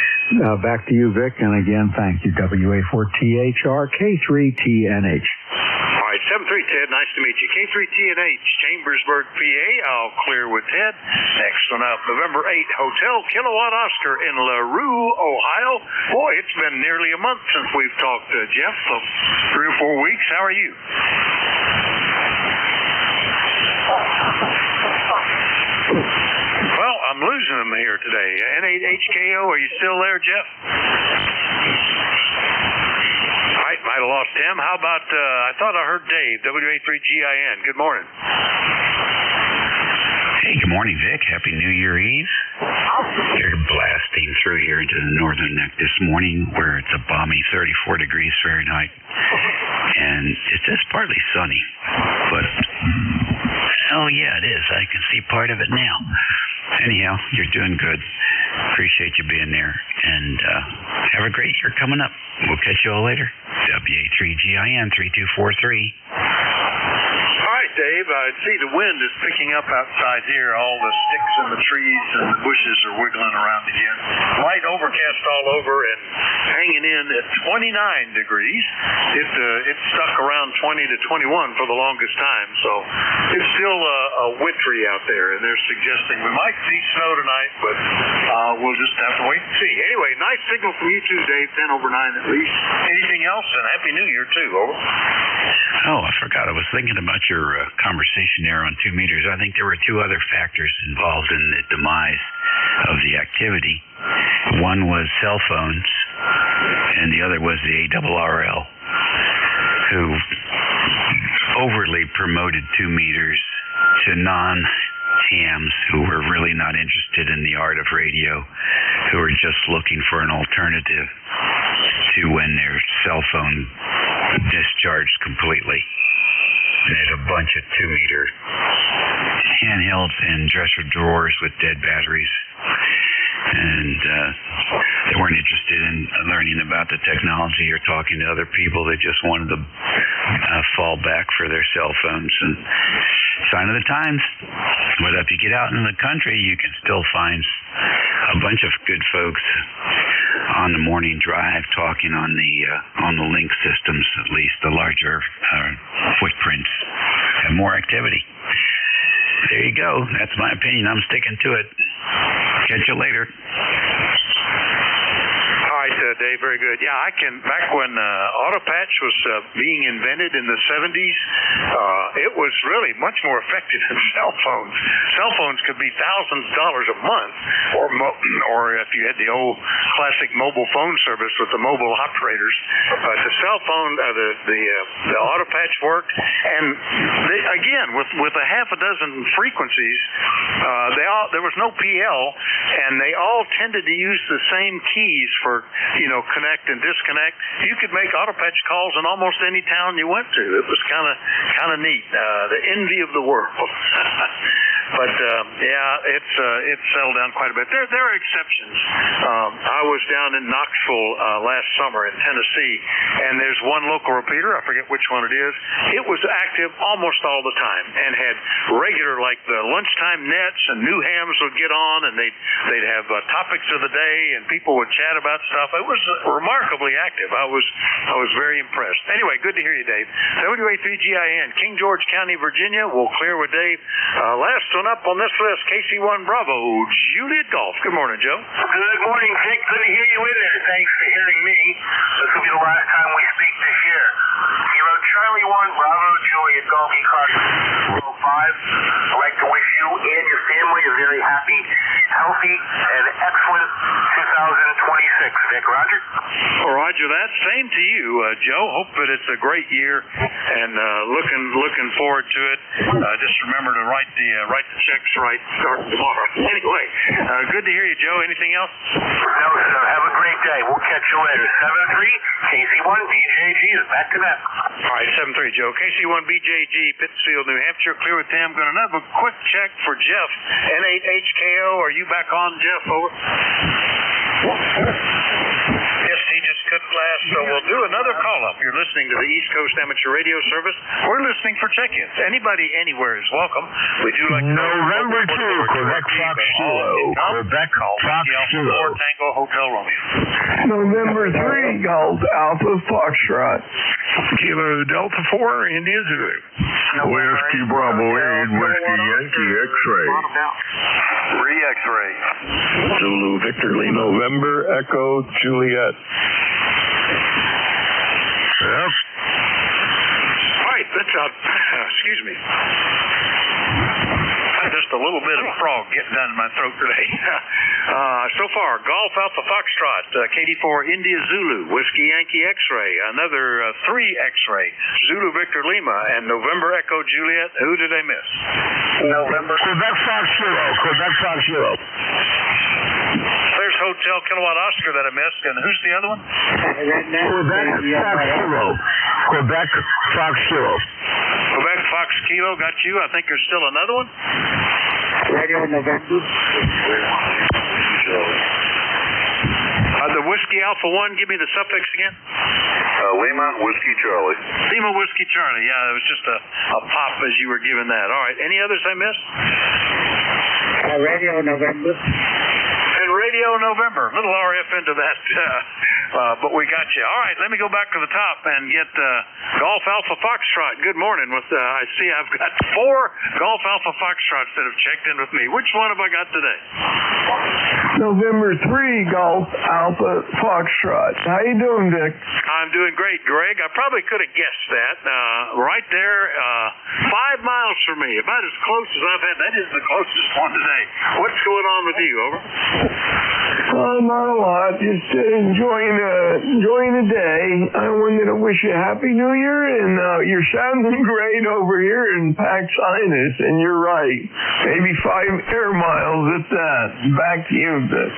Back to you, Vic, and again, thank you. WA4THR, K3TNH. All right, 7-3, Ted. Nice to meet you. K3TNH, Chambersburg, PA. I'll clear with Ted. Next one up, November 8, Hotel Kilowatt Oscar in LaRue, Ohio. Boy, it's been nearly a month since we've talked, Jeff, so 3 or 4 weeks. How are you? Well, I'm losing them here today. N8HKO, are you still there, Jeff? All right, might have lost him. How about, I thought I heard Dave, WA3GIN. Good morning. Hey, good morning, Vic. Happy New Year Eve. You're blasting through here into the northern neck this morning, where it's a balmy 34 degrees Fahrenheit. And it's just partly sunny. But, oh, yeah, it is. I can see part of it now. Anyhow, you're doing good. Appreciate you being there. And have a great year coming up. We'll catch you all later. WA3GIN 3243. All right, Dave. I see the wind is picking up outside here. All the sticks and the trees and the bushes are wiggling around again. Light overcast all over and hanging in at 29 degrees. It stuck around 20 to 21 for the longest time, so it's still wintry out there, and they're suggesting we might see snow tonight, but we'll just have to wait and see. Anyway, nice signal from you too, Dave, 10 over 9 at least. Anything else? And Happy New Year too, over. Oh, I forgot. I was thinking about your conversation there on 2 meters. I think there were two other factors involved in the demise of the activity. One was cell phones, and the other was the ARRL, who overly promoted 2 meters to non-hams who were really not interested in the art of radio, who were just looking for an alternative to when their cell phone discharged completely. There's a bunch of 2 meter handhelds and dresser drawers with dead batteries, and they weren't interested in learning about the technology or talking to other people. They just wanted to fall back for their cell phones. And sign of the times. But if you get out in the country, you can still find a bunch of good folks on the morning drive talking on the link systems. At least the larger footprints have more activity. There you go. That's my opinion. I'm sticking to it. Catch you later. All right, Dave, very good. Yeah, back when auto patch was being invented in the 70s, it was really much more effective than cell phones. Cell phones could be thousands of dollars a month, or if you had the old classic mobile phone service with the mobile operators. The cell phone, the auto patch worked, and again, with a half a dozen frequencies, there was no PL, and they all tended to use the same keys for connect and disconnect. You could make auto patch calls in almost any town you went to. It was kind of neat. The envy of the world. But it's settled down quite a bit. There are exceptions. I was down in Knoxville last summer in Tennessee, and there's one local repeater. I forget which one it is. It was active almost all the time and had regular, like the lunchtime nets, and new hams would get on, and they'd have topics of the day, and people would chat about stuff. It was remarkably active. I was very impressed. Anyway, good to hear you, Dave. WA3GIN, King George County, Virginia. We'll clear with Dave. Last one up on this list, KC1 Bravo, Juliet Golf. Good morning, Joe. Good morning, Vic. Good to hear you in there. Thanks for hearing me. This will be the last time we speak this year. Kilo Charlie 1, Bravo, Juliet Golf, ECARS 5. I'd like to wish you and your family a very happy, healthy, and excellent 2026. Vic, Roger? Well, Roger that. Same to you, Joe. Hope that it's a great year, and looking forward to it. Just remember to write the checks right starting tomorrow. Anyway, good to hear you, Joe. Anything else? No, sir. Have a great day. We'll catch you later. 7-3, KC1, BJG is back to back. All right, 7-3, Joe. KC1, BJG, Pittsfield, New Hampshire. Clear with them. Going to have a quick check for Jeff. N8HKO. Are you back on, Jeff? Over. Yes, he just couldn't last, so we'll do another call-up. You're listening to the East Coast Amateur Radio Service. We're listening for check-ins. Anybody anywhere is welcome. We do like November 2, Quebec Fox Kilo. Quebec Fox Kilo. Tango Hotel Romeo. November 3, Gold Alpha Foxtrot. Kilo Delta 4, India Zulu. Whiskey Bravo 8, Whiskey Yankee X-Ray. Re-X-Ray. Zulu Victor Lee November Echo Juliet. Yep. All right, that's excuse me. Just a little bit of frog getting down in my throat today. So far, Golf Alpha Foxtrot, KD4 India Zulu, Whiskey Yankee X-Ray, another 3 X-Ray, Zulu Victor Lima, and November Echo Juliet. Who did I miss? November. Quebec Fox Kilo. Quebec Fox Kilo. There's Hotel Kilowatt Oscar that I missed, and who's the other one? Quebec Fox Kilo. Quebec Fox Kilo. Quebec Fox Kilo, got you. I think there's still another one. Radio November. The Whiskey Alpha 1, give me the suffix again. Lima Whiskey Charlie. Lima Whiskey Charlie. Yeah, it was just a pop as you were giving that. All right. Any others I missed? Radio November. And Radio November. Little RF into that, but we got you. All right, let me go back to the top and get Golf Alpha Foxtrot. Good morning. I see I've got 4 Golf Alpha Foxtrots that have checked in with me. Which one have I got today? November 3 Golf Alpha Foxtrot. How you doing, Vic? I'm doing great, Greg. I probably could have guessed that. Right there, 5 miles from me, about as close as I've had. That is the closest one today. What's going on with you? Over. Not a lot. Just enjoying the day. I wanted to wish you a Happy New Year, and you're sounding great over here in Pax Sinus, and you're right. Maybe 5 air miles at that. Back to you, Vic.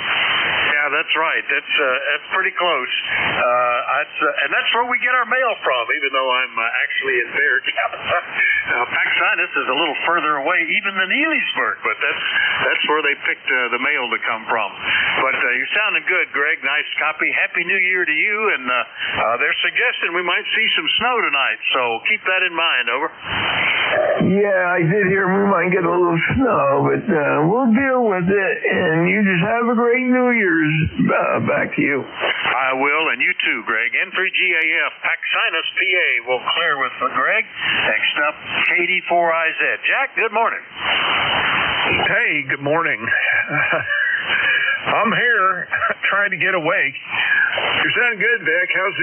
Yeah, that's right. That's pretty close. And that's where we get our mail from, even though I'm actually in Bear Gap. Pax Sinus is a little further away even than Elysburg, but that's where they picked the mail to come from. But you're sounding good, Greg. Nice copy. Happy New Year to you. And they're suggesting we might see some snow tonight, so keep that in mind. Over. Yeah, I did hear we might get a little snow, but we'll deal with it. And you just have a great New Year's. Back to you. I will, and you too, Greg. N3GAF, Pax Sinus, PA. We'll clear with Greg. Next up, KD4IZ. Jack, good morning. Hey, good morning. I'm here trying to get awake. You're sounding good, Vic. How's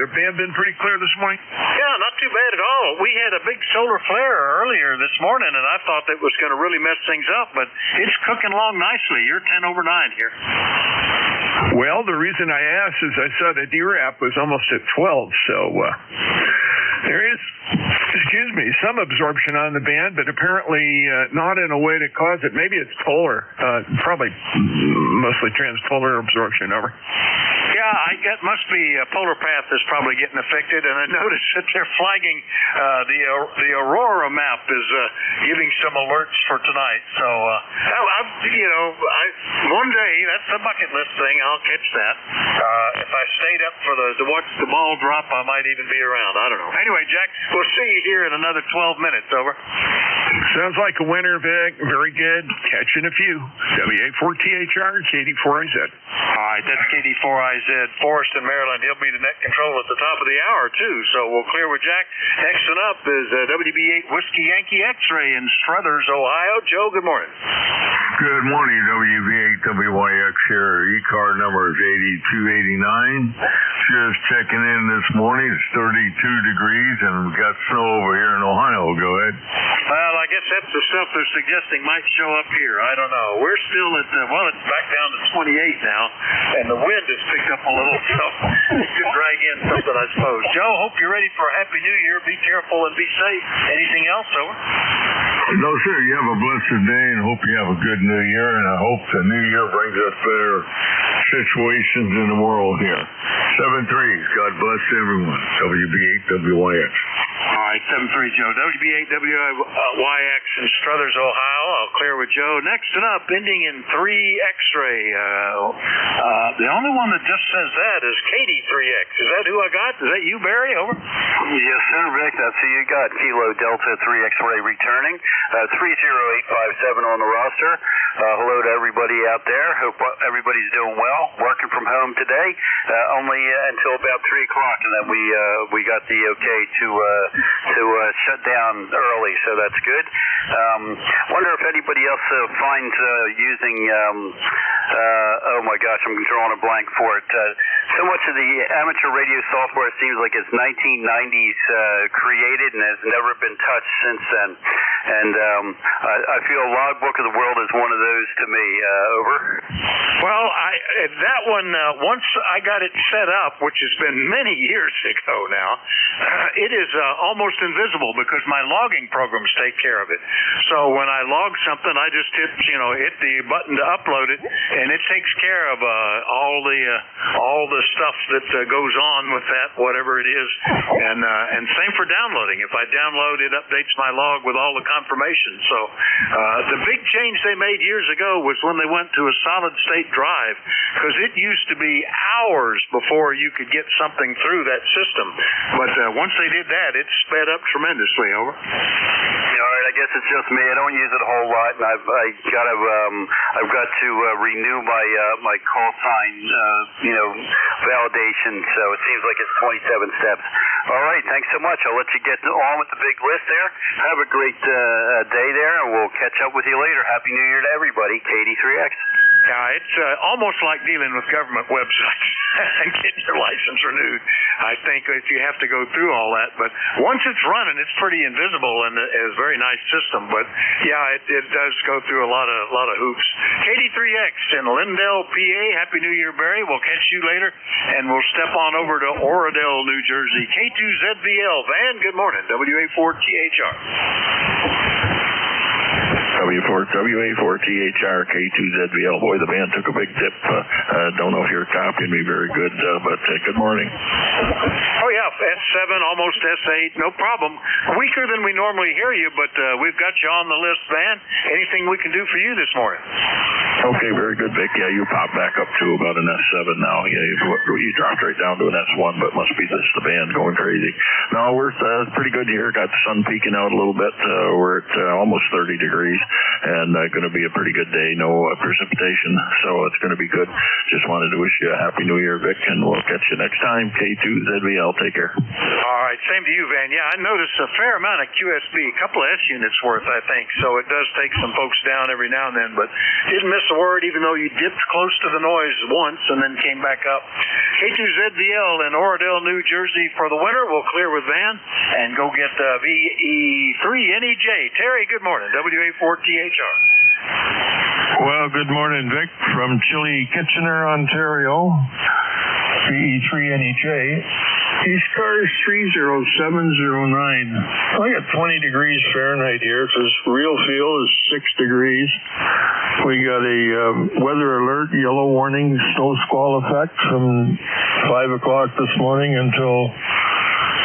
the band been pretty clear this morning? Yeah, not too bad at all. We had a big solar flare earlier this morning, and I thought that was going to really mess things up, but it's cooking along nicely. You're 10 over 9 here. Well, the reason I asked is I saw the DRAP was almost at 12, so there is, some absorption on the band, but apparently not in a way to cause it. Maybe it's polar, probably mostly transpolar absorption. Over. Yeah, it must be polar path is probably getting affected, and I noticed that they're flagging the Aurora map is giving some alerts for tonight. So, one day that's a bucket list thing. I'll catch that. If I stayed up for to watch the ball drop, I might even be around. I don't know. Anyway, Jack, we'll see you here in another 12 minutes. Over. Sounds like a winner, Vic. Very good. Catching a few. WA4THR, KD4IZ. All right, that's KD4IZ. Forrest in Maryland. He'll be the net control at the top of the hour, too. So we'll clear with Jack. Next one up is WB8 Whiskey Yankee X-Ray in Struthers, Ohio. Joe, good morning. Good morning, WB8WYX here. ECAR number is 8289. Just checking in this morning. It's 32 degrees, and we've got snow over here in Ohio. Go ahead. Well, I guess that's the stuff they're suggesting might show up here. I don't know. We're still at, it's back down to 28 now, and the wind has picked up a little, so it could drag in something, I suppose. Joe, hope you're ready for a Happy New Year. Be careful and be safe. Anything else, over? No, sir. You have a blessed day, and hope you have a good New Year, and I hope the New Year brings us better situations in the world here. 7-3. God bless everyone. WB8WYX. All right, 7-3, Joe. WB8WYX in Struthers, Ohio. I'll clear with Joe. Next and up, ending in 3 X-ray. The only one that just says that is KD3X. Is that who I got? Is that you, Barry? Over. Yes, sir, Vic. That's who you got. Kilo Delta 3 X-ray returning. 30857 on the roster. Hello to everybody out there. Hope everybody's doing well. Working from home today, only until about 3 o'clock, and then we got the okay to shut down early, so that's good. Wonder if anybody else finds using oh my gosh, I'm drawing a blank for it. So much of the amateur radio software seems like it's 1990s created and has never been touched since then. And I feel Logbook of the World is one of those to me. Over. Well, that one, once I got it set up, which has been many years ago now, it is almost invisible because my logging programs take care of it. So when I log something, I just hit the button to upload it, and it takes care of all the the stuff that goes on with that, whatever it is. And same for downloading. If I download, it updates my log with all the confirmation. So the big change they made years ago was when they went to a solid state drive, because it used to be hours before you could get something through that system. But once they did that, it sped up tremendously. Over. Yeah, all right. I guess it's just me. I don't use it a whole lot, and I've got to renew my call sign validation. So it seems like it's 27 steps. All right. Thanks so much. I'll let you get on with the big list there. Have a great day there, and we'll catch up with you later. Happy New Year to everybody. KD3X. Yeah, it's almost like dealing with government websites and getting your license renewed. I think if you have to go through all that, but once it's running, it's pretty invisible and it's a very nice system. But yeah, it does go through a lot of hoops. KD3X in Lindell, PA. Happy New Year, Barry. We'll catch you later, and we'll step on over to Oradell, New Jersey. K2ZBL. Van, good morning. WA4THR. WA4THR, K2ZBL. Boy, the band took a big dip. Don't know if you're copying me very good, but good morning. Oh, yeah, S7, almost S8, no problem. Weaker than we normally hear you, but we've got you on the list, Van. Anything we can do for you this morning? Okay, very good, Vic. Yeah, you popped back up to about an S7 now. Yeah, you dropped right down to an S1, but must be just the band going crazy. No, we're pretty good here. Got the sun peeking out a little bit. We're at almost 30 degrees. And going to be a pretty good day. No precipitation, so it's going to be good. Just wanted to wish you a Happy New Year, Vic, and we'll catch you next time. K2ZBL, take care. All right, same to you, Van. Yeah, I noticed a fair amount of QSB, a couple of S units worth, I think, so it does take some folks down every now and then, but didn't miss a word, even though you dipped close to the noise once and then came back up. K2ZBL in Oradell, New Jersey for the winter. We'll clear with Van and go get VE3NEJ. Terry, good morning. WA4THR. Well, good morning, Vic, from chilly Kitchener, Ontario. VE3NEJ. ECARS 30709. I got 20 degrees Fahrenheit here because real feel is 6 degrees. We got a weather alert, yellow warning, snow squall effect from 5 o'clock this morning until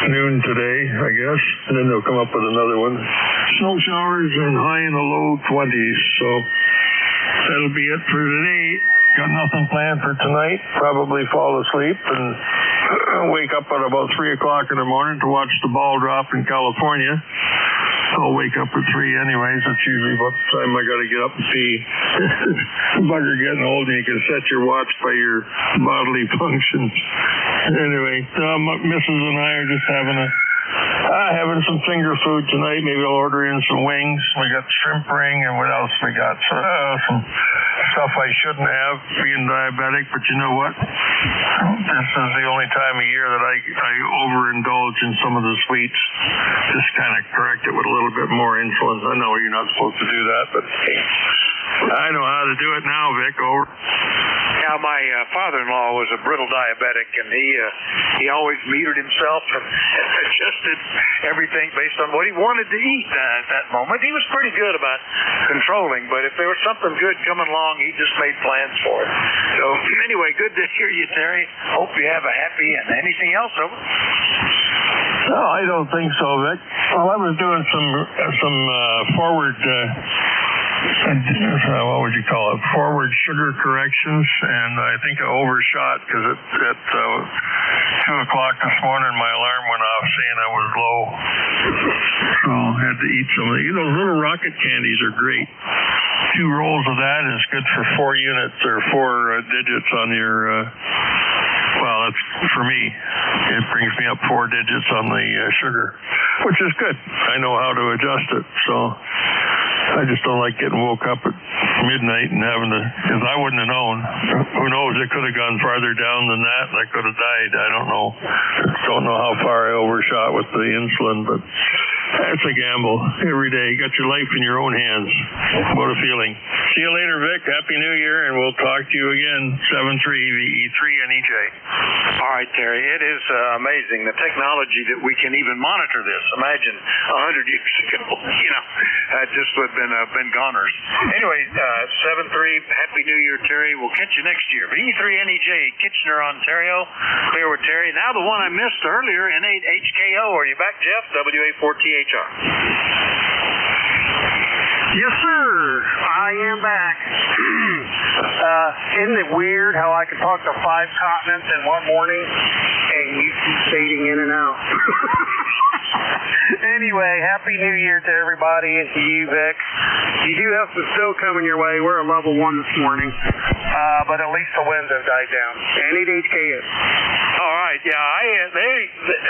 noon today, I guess, and then they'll come up with another one. Snow showers and high in the low 20s, so that'll be it for today. Got nothing planned for tonight. Probably fall asleep and wake up at about 3 o'clock in the morning to watch the ball drop in California. I'll wake up at 3 anyways. That's usually about the time I got to get up and pee. Bugger getting old and you can set your watch by your bodily functions. Anyway, Mrs. and I are just having some finger food tonight. Maybe I'll order in some wings. We got shrimp ring, and what else we got? Some stuff I shouldn't have, being diabetic, but you know what? This is the only time of year that I overindulge in some of the sweets. Just kind of correct it with a little bit more insulin. I know you're not supposed to do that, but I know how to do it now, Vic. Over. Yeah, my father-in-law was a brittle diabetic, and he always metered himself and adjusted everything based on what he wanted to eat at that moment. He was pretty good about controlling, but if there was something good coming along, he just made plans for it. So anyway, good to hear you, Terry. Hope you have a happy and anything else, over? No, I don't think so, Vic. Well, I was doing some forward... what would you call it? Forward sugar corrections, and I think I overshot because at 2 o'clock this morning my alarm went off saying I was low, so I had to eat some of these. Those little rocket candies are great. 2 rolls of that is good for 4 units or 4 digits on your. Well, that's for me. It brings me up 4 digits on the sugar, which is good. I know how to adjust it, so. I just don't like getting woke up at midnight and having to, because I wouldn't have known. Who knows, it could have gone farther down than that and I could have died. I don't know. Don't know how far I overshot with the insulin, but That's a gamble every day. You got your life in your own hands. What a feeling. See you later, Vic. Happy New Year, and we'll talk to you again. 7-3-VE3 and EJ. All right, Terry. It is amazing the technology that we can even monitor this. Imagine 100 years ago, that just would have been goners. Anyway, 7-3. Happy New Year, Terry. We'll catch you next year. VE3 NEJ, Kitchener, Ontario. Clear with Terry. Now the one I missed earlier, N8HKO. Are you back, Jeff? WA4THR. Yes, sir. I am back. Isn't it weird how I can talk to 5 continents in one morning and you keep fading in and out? Anyway, Happy New Year to everybody and to you, Vic. You do have some snow coming your way. We're at level 1 this morning, but at least the winds have died down. N8HKS. All right, yeah.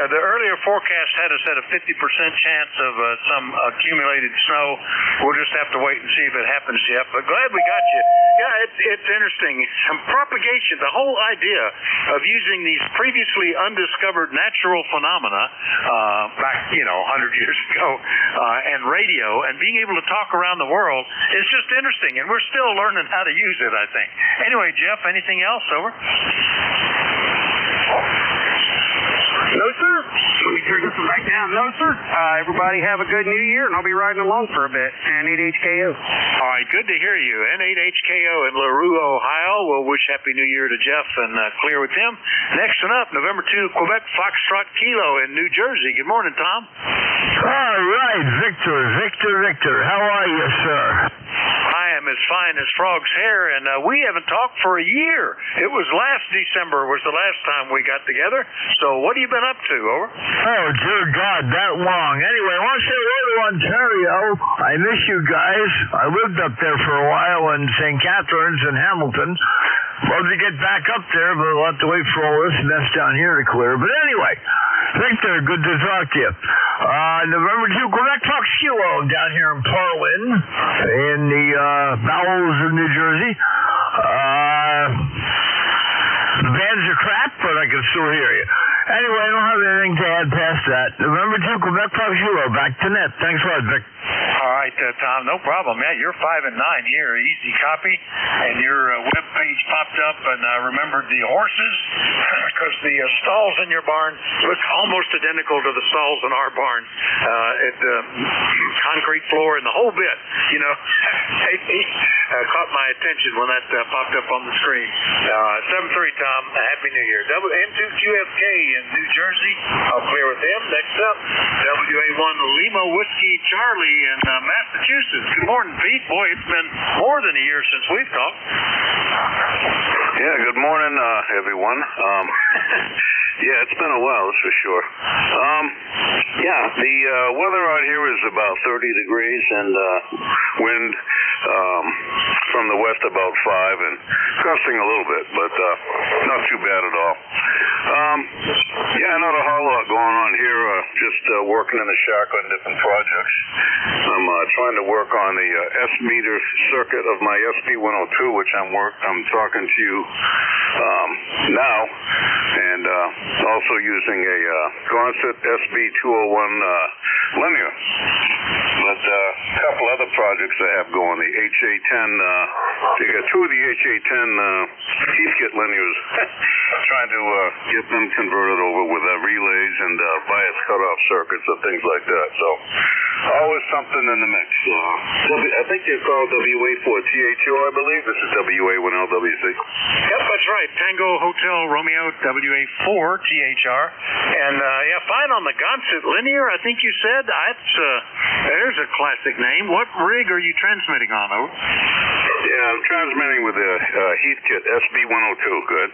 The earlier forecast had us at a 50% chance of some accumulated snow. We'll just have to wait and see if it happens, Jeff. But glad we got you. Yeah, it's interesting. Some propagation. The whole idea of using these previously undiscovered natural phenomena back, 100 years ago, and radio, and being able to talk around the world is just interesting. And we're still learning how to use it, I think. Anyway, Jeff, anything else? Over. No, sir. Let me turn this one back down. No, sir. Everybody have a good New Year, and I'll be riding along for a bit. N8HKO. All right, good to hear you. N8HKO in LaRue, Ohio. We'll wish Happy New Year to Jeff and clear with him. Next one up, November 2, Quebec Foxtrot Kilo in New Jersey. Good morning, Tom. All right, Victor. How are you, sir? I am as fine as frog's hair, and we haven't talked for a year. It was last December was the last time we got together. So what have you been up to? Over. Oh, dear God, that long. Anyway, I want to say hello to Ontario. I miss you guys. I lived up there for a while in St. Catharines and Hamilton. Love to get back up there, but we'll have to wait for all this mess down here to clear. But anyway, Victor, good to talk to you. November 2, Quebec Fox Kilo down here in Parlin, in the bowels of New Jersey. The bands are crap, but I can still hear you. Anyway, I don't have anything to add past that. November 2, Quebec Fox Kilo, back to net. Thanks a lot, Vic. All right, Tom, no problem. Yeah, you're 5 and 9 here. Easy copy. And your web page popped up, and I remembered the horses because the stalls in your barn look almost identical to the stalls in our barn. Concrete floor and the whole bit, caught my attention when that popped up on the screen. 7-3, Tom. Happy New Year. N2QFK in New Jersey. I'll clear with him. Next up, WA1 Lima Whiskey Charlie in Massachusetts. Good morning, Pete. Boy, it's been more than a year since we've talked. Yeah, good morning, everyone. Yeah, it's been a while, that's for sure. The weather out here is about 30 degrees and wind from the west about 5 and gusting a little bit, but not too bad at all. Not a whole lot going on here. Just working in the shack on different projects. I'm trying to work on the S-meter circuit of my SB102, which I'm talking to you now, and also using a Gonset SB201 linear. But a couple other projects I have going. The HA10, they got 2 of the HA10 Heathkit linears. Trying to get them converted over with relays and bias cutoff circuits and things like that. So always something in the mix. I think they're called WA4THO, I believe. This is WA1LWC. Yep, that's right. Tango Hotel Romeo WA4THR. And fine on the Gonset linear, I think you said. There's a classic name. What rig are you transmitting on, over? Yeah, I'm transmitting with the Heathkit SB102. Good.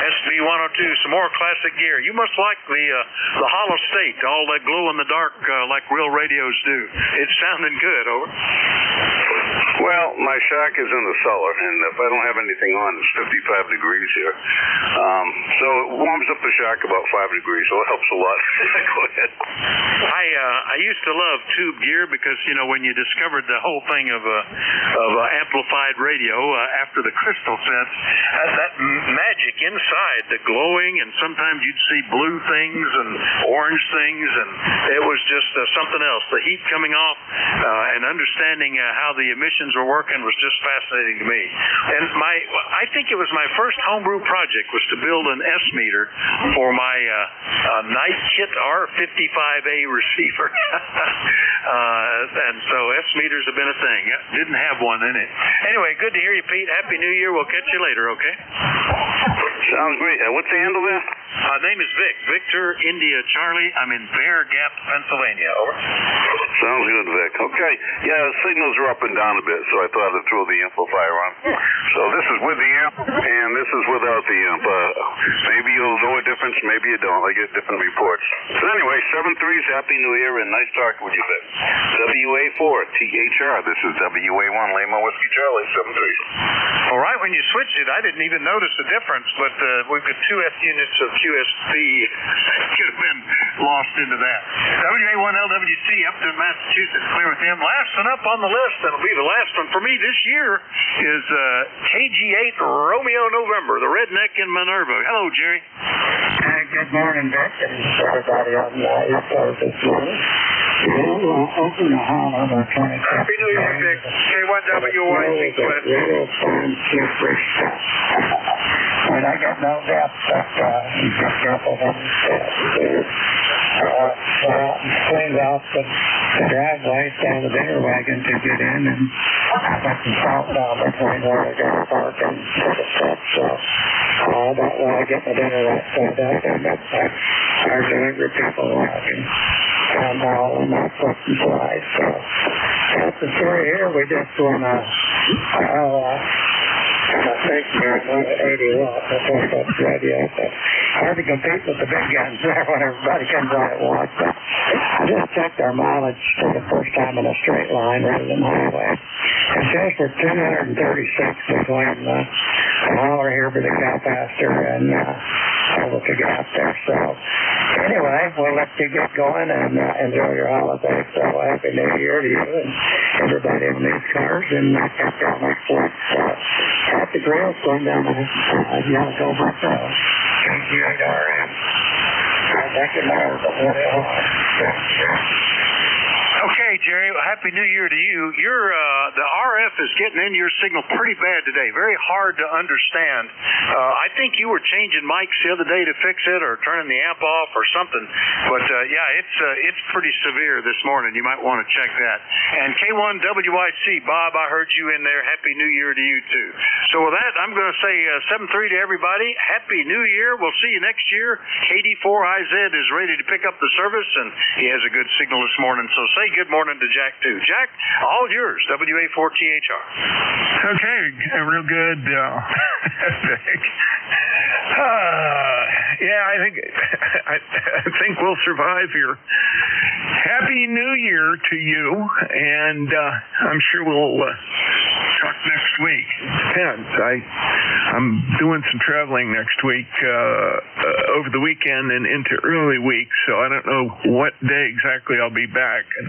SB102, some more classic gear. You must like the hollow state, all that glow in the dark like real radios do. It's sounding good, over. Well, my shack is in the cellar, and if I don't have anything on, it's 55 degrees here. So it warms up the shack about 5 degrees, so it helps a lot. Go ahead. I used to love tube gear because, when you discovered the whole thing of amplified radio after the crystal sets, that magic inside, the glowing, and sometimes you'd see blue things and orange things, and it was just something else. The heat coming off and understanding how the emissions were working was just fascinating to me. And I think it was my first homebrew project was to build an S meter for my Night Kit R55A receiver. And so S meters have been a thing. Didn't have one in it. Anyway, good to hear you, Pete. Happy New Year. We'll catch you later, okay? Sounds great. What's the handle there? Name is Vic. Victor India Charlie. I'm in Bear Gap, Pennsylvania. Over. Sounds good, Vic. Okay. Yeah, the signals are up and down a bit, so I thought I'd throw the amplifier on. So this is with the amp, and this is without the amp. Maybe you'll know a difference, maybe you don't. I get different reports. So anyway, 7-3's Happy New Year, and nice talking with you, Vic. WA4THR. This is WA1 Lima Whiskey Charlie, 7-3. All right, when you switched it, I didn't even notice the difference, but we've got 2 F units of QSB could have been lost into that. WA1LWC up to Massachusetts, clear with him. Last one up on the list, that'll be the last one for me this year, is KG8 Romeo November, the redneck in Minerva. Hello, Jerry. Good morning, Vic, and everybody on the East Coast this morning. Oklahoma, the 23rd. Happy New Year, Vic. K1WYC Quest. And I got no doubt that he's a couple of them cleaned off the driveways down the dinner wagon to get in, and I got some salt down between where I got to park and the steps, so I don't want to get my dinner right side up, and our delivery people walking down all in my foot and slide, so that's the story here. We just want to I think we're 80 watts. That's what that's radio. But hard to compete with the big guns there when everybody comes on at once. But I just checked our mileage for the first time in a straight line rather than highway. It says we're 236 between the holler here by the cow pasture and over to Gap there. So anyway, we'll let you get going and enjoy your holiday. So Happy New Year to you and everybody on these cars, and catch y'all next week. So at the grill, going down the Yellow Brick Road. KG8RM. Back in there, Okay, Jerry, Happy New Year to you. The RF is getting in your signal pretty bad today. Very hard to understand. I think you were changing mics the other day to fix it or turning the amp off or something. But, it's pretty severe this morning. You might want to check that. And K1WYC, Bob, I heard you in there. Happy New Year to you, too. So with that, I'm going to say 7-3 to everybody. Happy New Year. We'll see you next year. KD4IZ is ready to pick up the service, and he has a good signal this morning. So say good morning to Jack, too. Jack, all yours, WA4THR. Okay, real good. I think we'll survive here. Happy New Year to you, and I'm sure we'll talk next week. Depends. I'm doing some traveling next week, over the weekend and into early week, so I don't know what day exactly I'll be back. And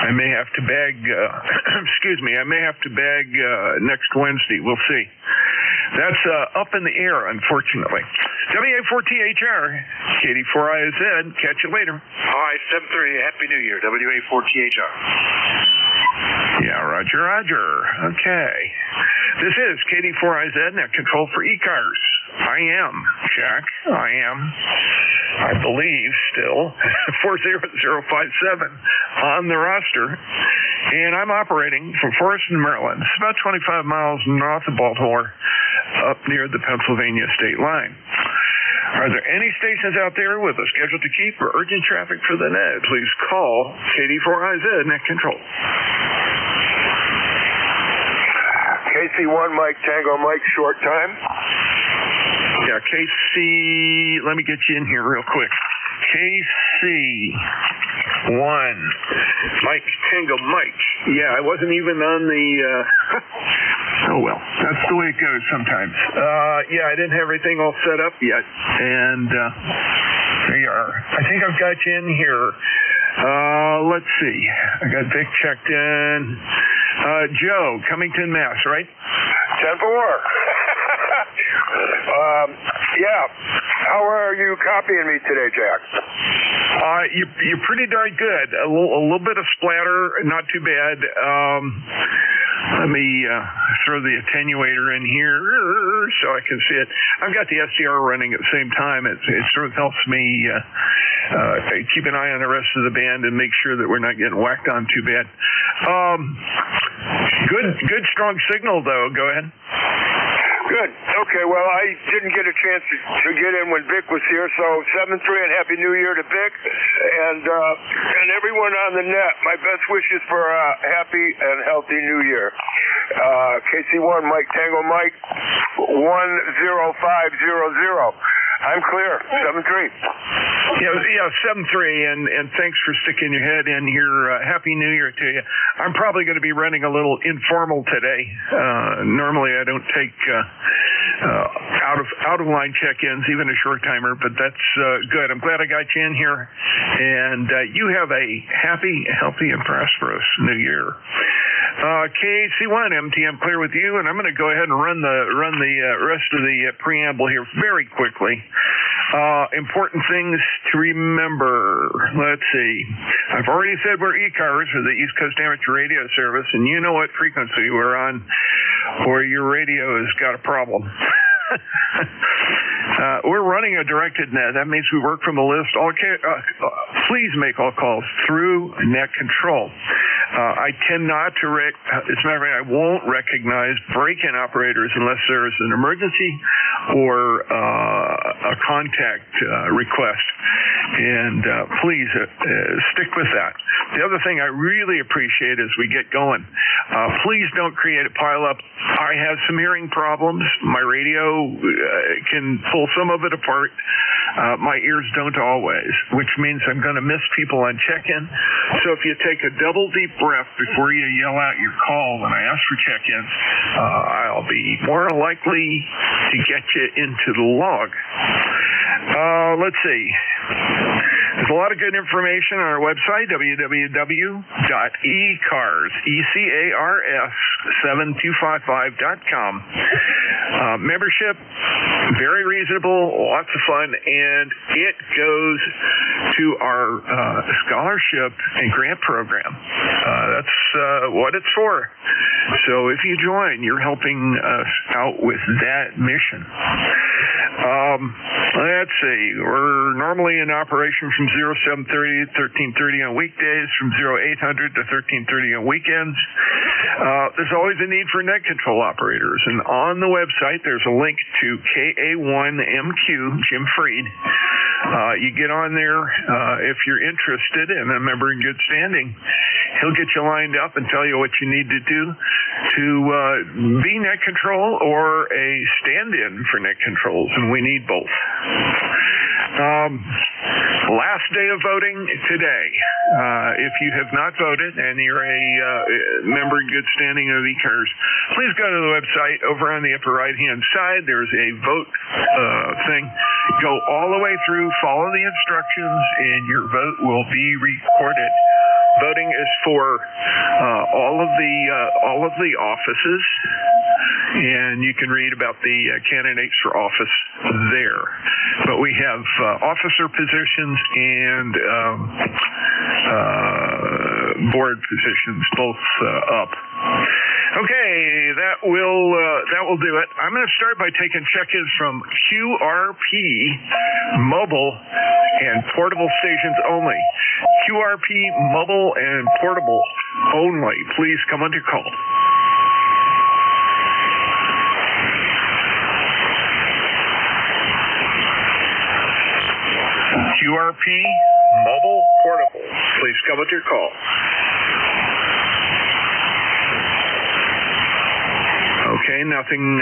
I may have to bag, I may have to bag next Wednesday. We'll see. That's up in the air, unfortunately. WA4THR, KD4IZ. Catch you later. All right, 7-3. Happy New Year, WA4THR. Yeah, Roger. Okay. This is KD4IZ, net control for ECARS. I am, Jack. I believe, still, 40057 on the roster. And I'm operating from Forreston, Maryland. It's about 25 miles north of Baltimore, up near the Pennsylvania state line. Are there any stations out there with a schedule to keep or urgent traffic for the net? Please call KD4IZ net control. KC1 Mike Tango Mike, short time. Yeah, KC, let me get you in here real quick. KC1 Mike Tango Mike. Yeah, I wasn't even on the oh well, that's the way it goes sometimes. I didn't have everything all set up yet, and there you are. I think I've got you in here. Let's see. I got Vic checked in. Joe, Cummington, Mass, right? 10-4. Yeah. How are you copying me today, Jack? You're pretty darn good. A little bit of splatter, not too bad. Let me throw the attenuator in here so I can see it. I've got the SDR running at the same time. It sort of helps me keep an eye on the rest of the band and make sure that we're not getting whacked on too bad. Good strong signal, though. Go ahead. Good. Okay, well, I didn't get a chance to get in when Vic was here, so 7-3 and Happy New Year to Vic and everyone on the net. My best wishes for a happy and healthy New Year. KC1, Mike Tango Mike, 10500. I'm clear. 7-3. Yeah, 7-3, and thanks for sticking your head in here. Happy New Year to you. I'm probably going to be running a little informal today. Normally, I don't take out of line check-ins, even a short timer, but that's good. I'm glad I got you in here, and you have a happy, healthy, and prosperous New Year. KC1 MTM clear with you, and I'm going to go ahead and run the rest of the preamble here very quickly. Important things to remember. Let's see. I've already said we're ECARS, or the East Coast Amateur Radio Service, and you know what frequency we're on, or your radio has got a problem. We're running a directed net. That means we work from a list. Please make all calls through net control. I tend not to, as a matter of fact, I won't recognize break-in operators unless there's an emergency or a contact request. And please stick with that. The other thing I really appreciate as we get going, please don't create a pileup. I have some hearing problems. My radio can pull some of it apart. My ears don't always, which means I'm going to miss people on check-in. So if you take a double deep breath before you yell out your call when I ask for check-in, I'll be more likely to get you into the log. Let's see. There's a lot of good information on our website, www.ecars, ECARS725.com. Membership, very reasonable, lots of fun, and it goes to our scholarship and grant program. That's what it's for. So if you join, you're helping us out with that mission. Let's see. We're normally in operation from 0730 to 1330 on weekdays, from 0800 to 1330 on weekends. There's always a need for net control operators, and on the website there's a link to KA1MQ, Jim Freed. You get on there if you're interested and a member in good standing. He'll get you lined up and tell you what you need to do to be net control or a stand-in for net controls, and we need both. Last day of voting today. If you have not voted and you're a member in good standing of ECARS, please go to the website. Over on the upper right-hand side, there's a vote thing. Go all the way through, follow the instructions, and your vote will be recorded. Voting is for all of the offices, and you can read about the candidates for office there. But we have officer positions and board positions both up. Okay, that will do it. I'm going to start by taking check-ins from QRP mobile and portable stations only. QRP mobile and portable only. Please come on to call. QRP mobile portable. Please come with your call. Okay, nothing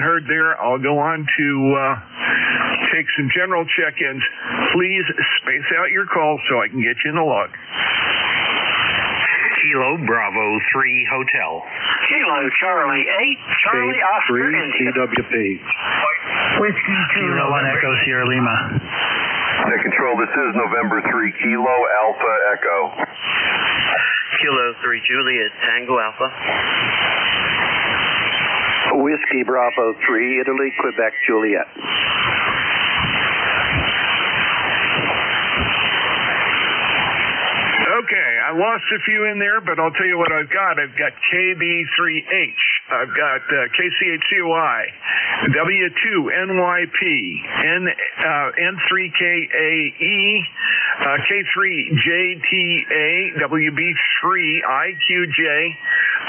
heard there. I'll go on to take some general check-ins. Please space out your calls so I can get you in the log. Kilo Bravo 3 Hotel. Kilo Charlie 8, Charlie Oscar India. CWP. Whiskey Kilo 1 Echo Sierra Lima. Net Control, this is November 3 Kilo Alpha Echo. Kilo 3 Juliet Tango Alpha. Whiskey Bravo 3 Italy Quebec Juliet. Okay, I lost a few in there, but I'll tell you what I've got. I've got KB3H. I've got KCHCOI, W2NYP, N3KAE, K3JTA, WB3IQJ.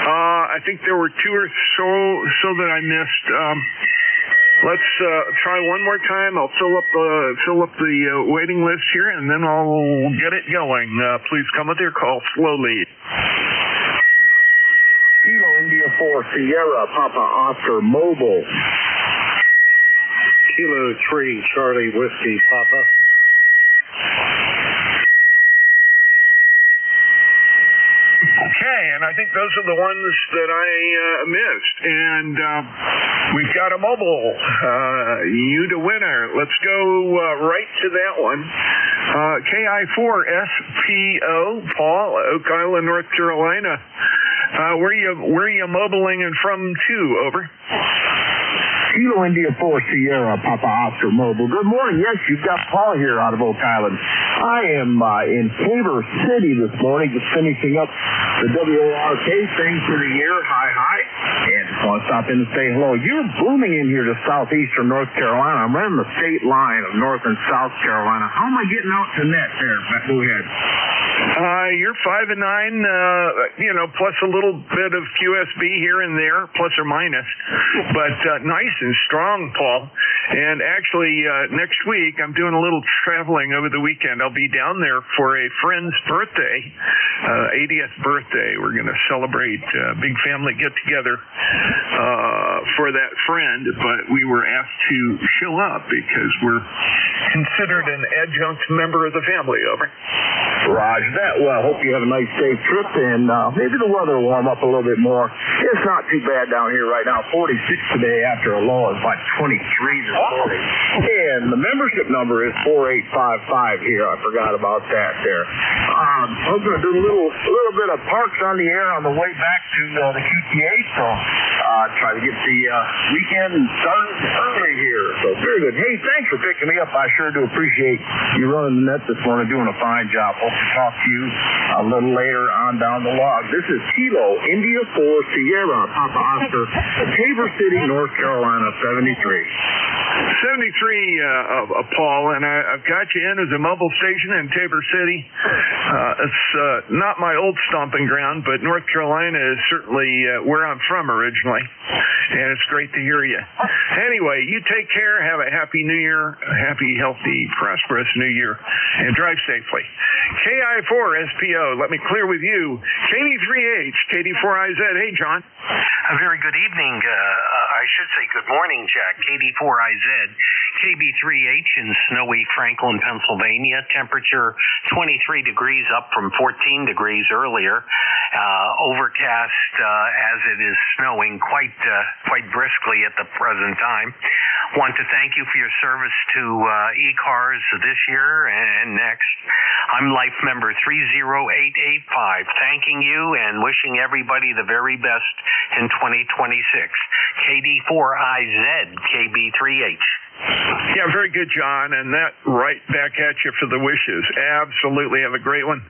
I think there were two or so that I missed. Let's try one more time. I'll fill up the waiting list here, and then I'll get it going. Please come with your call slowly. Kilo India 4 Sierra Papa Oscar Mobile. Kilo 3 Charlie Whiskey Papa. Okay, and I think those are the ones that I missed. And we've got a mobile. You the winner. Let's go right to that one. KI4SPO, Paul, Oak Island, North Carolina. Where are you mobiling and from to? Over. Kilo India 4 Sierra Papa Oscar Mobile. Good morning. Yes, you've got Paul here out of Oak Island. I am in Tabor City this morning, just finishing up the WORK thing for the year. Hi. And just want to stop in and say hello. You're booming in here to southeastern North Carolina. I'm running the state line of North and South Carolina. How am I getting out to net there? Go ahead. You're 5 and 9, plus a little bit of QSB here and there, plus or minus, but nice and strong, Paul. And actually, next week I'm doing a little traveling over the weekend. I'll be down there for a friend's birthday, 80th birthday. We're going to celebrate a big family get together for that friend, but we were asked to show up because we're considered an adjunct member of the family. Over. Roger that. Well, I hope you have a nice safe trip, and maybe the weather will warm up a little bit more. It's not too bad down here right now. 46 today after a low of like 23 this morning. And the membership number is 4855 here. I forgot about that there. I was going to do a little bit of parks on the air on the way back to the QTA, so try to get the weekend started early here. So very good. Hey, thanks for picking me up. I sure do appreciate you running the net this morning, doing a fine job. Hope to talk to you a little later on down the log. This is Kilo India 4 Sierra Papa Oscar, Tabor City, North Carolina, 73. 73, Paul, and I've got you in as a mobile station in Tabor City. It's not my old stomping ground, but North Carolina is certainly where I'm from originally, and it's great to hear you. Anyway, you take care. Have a happy New Year, a happy, healthy, prosperous New Year, and drive safely. KI4SPO, let me clear with you. KD3H, KD4IZ. Hey, John. A very good evening. I should say good morning, Jack. KD4IZ, KB3H in snowy Franklin, Pennsylvania. Temperature 23 degrees up from 14 degrees earlier. Overcast as it is snowing quite briskly at the present time. Want to thank you for your service to ECARS this year and next. I'm life member 30885, thanking you and wishing everybody the very best in 2026. KD4IZ, KB3H. Yeah, very good, John, and that right back at you for the wishes. Absolutely, have a great one.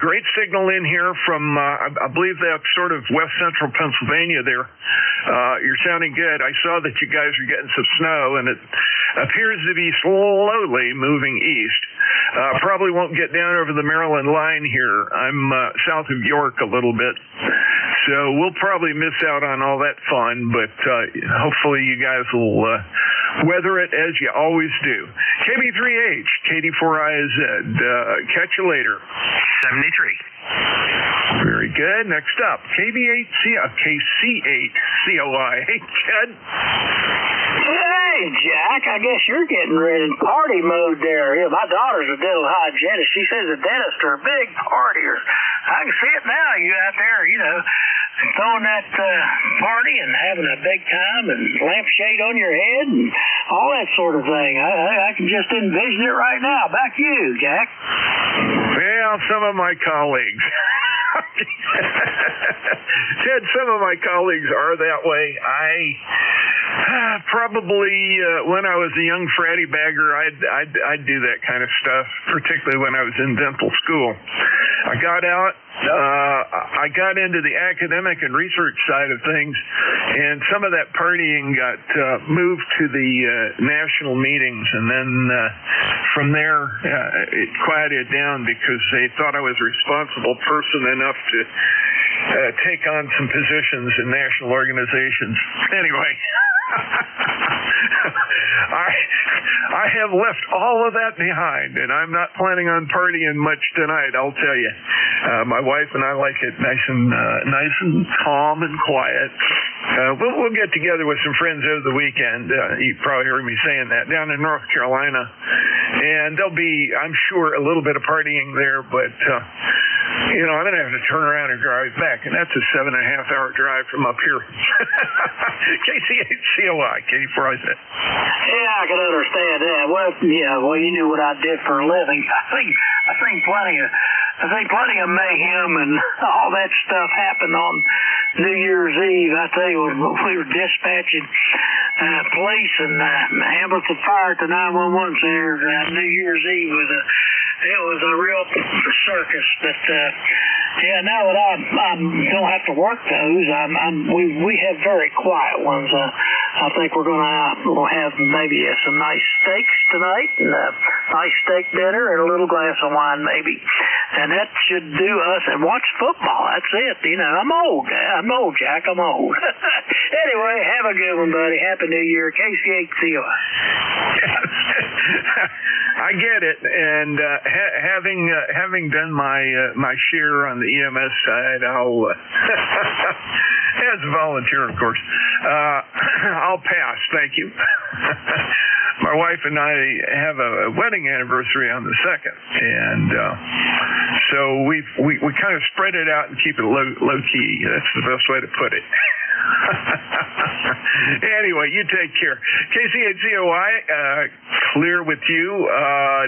Great signal in here from, I believe that's sort of west central Pennsylvania there. You're sounding good. I saw that you guys are getting some snow, and it appears to be slowly moving east. Probably won't get down over the Maryland line here. I'm south of York a little bit, so we'll probably miss out on all that fun, but hopefully you guys will weather it as you always do. KB3H, KD4IZ, catch you later. 73. Very good. Next up, KC8COI. Hey, Chad. Hey, Jack, I guess you're getting ready to party mode there. Yeah, my daughter's a dental hygienist. She says the dentists are big partiers. I can see it now. You out there, throwing that party and having a big time and lampshade on your head and all that sort of thing. I can just envision it right now. Back to you, Jack. Well, some of my colleagues. Ted, some of my colleagues are that way. I probably when I was a young fratty bagger, I'd do that kind of stuff, particularly when I was in dental school. I got out. I got into the academic and research side of things, and some of that partying got moved to the national meetings, and then from there it quieted down because they thought I was a responsible person enough to take on some positions in national organizations. Anyway, I have left all of that behind, and I'm not planning on partying much tonight, I'll tell you. My wife and I like it nice and calm and quiet. We'll get together with some friends over the weekend. You probably heard me saying that, down in North Carolina. And there'll be, I'm sure, a little bit of partying there, but I'm going to have to turn around and drive back, and that's a 7.5-hour drive from up here. KC8COI, Katie Fryset. Yeah, I can understand that. Well, you knew what I did for a living. I think plenty of mayhem and all that stuff happened on New Year's Eve. I tell you, when we were dispatching police and ambulance and fire at the 911 center, New Year's Eve it was a real circus. But now that I don't have to work those, we have very quiet ones. I think we'll have maybe some nice steaks tonight, and a nice steak dinner, and a little glass of wine maybe, and that should do us. And watch football. That's it. I'm old, Jack. I'm old. Anyway, have a good one, buddy. Happy New Year. KC8COI. I get it, and having done my share on the EMS side, I'll as a volunteer, of course, I'll pass. Thank you. My wife and I have a wedding anniversary on the 2nd, and so we kind of spread it out and keep it low key. That's the best way to put it. Anyway, you take care. KC8COI, clear with you.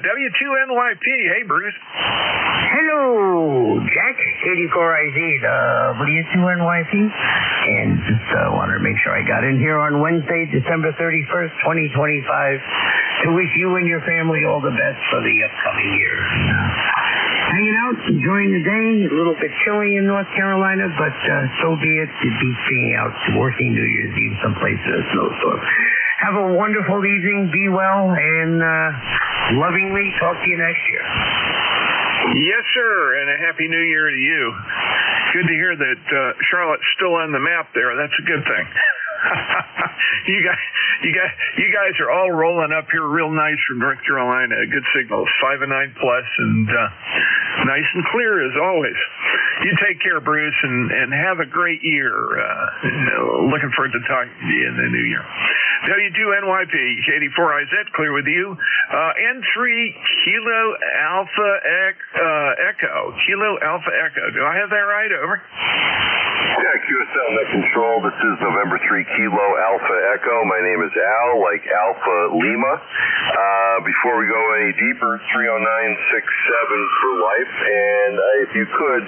W2NYP. Hey, Bruce. Hello, Jack. 84IZ, W2NYP. And just wanted to make sure I got in here on Wednesday, December 31st, 2025, to wish you and your family all the best for the upcoming year. Hanging out, enjoying the day. A little bit chilly in North Carolina, but so be it. It beats being out working New Year's Eve someplace in a snowstorm. Have a wonderful evening. Be well, and lovingly talk to you next year. Yes, sir, and a Happy New Year to you. Good to hear that Charlotte's still on the map there. That's a good thing. You guys are all rolling up here real nice from North Carolina. Good signals, 5 and 9 plus, and nice and clear as always. You take care, Bruce, and have a great year. Looking forward to talking to you in the new year. W2NYP, K84IZ, clear with you. N3 Kilo Alpha Echo. Kilo Alpha Echo. Do I have that right? Over. Yeah, QSL Net Control. This is November 3 Kilo Alpha Echo. My name is Al, like Alpha Lima. Before we go any deeper, 30967 for life. And if you could,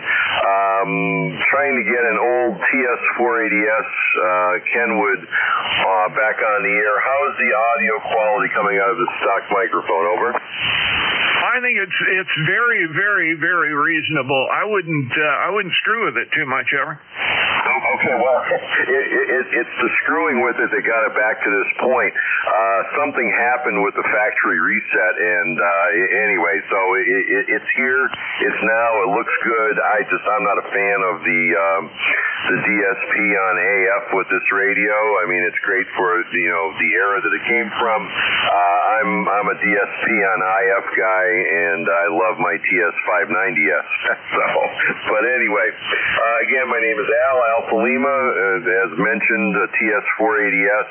trying to get an old TS480S Kenwood back on the air. How is the audio quality coming out of the stock microphone? Over. I think it's very, very, very reasonable. I wouldn't screw with it too much, ever. Okay, well, it's the screwing with it that got it back to this point. Something happened with the factory reset, and anyway, so it's here. It's now. It looks good. I'm not a fan of the DSP on AF with this radio. I mean, it's great for the era that it came from. I'm a DSP on IF guy, and I love my TS590S. But anyway, again, my name is Al, Alpha Lima. As mentioned, a TS480S,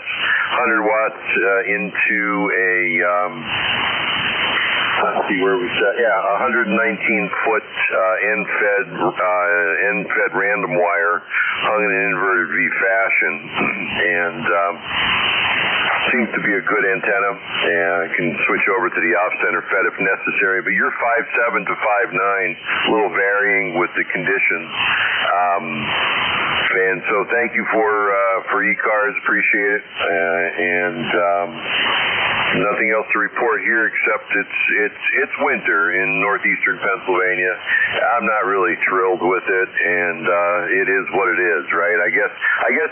100 watts into a let's see where we set. Yeah, 119-foot end-fed random wire hung in an inverted V fashion, and seems to be a good antenna, and can switch over to the off-center fed if necessary. But you're 5'7" to 5'9", a little varying with the conditions. And so thank you for ECARS, appreciate it. And nothing else to report here except it's winter in northeastern Pennsylvania. I'm not really thrilled with it, and it is what it is, right? I guess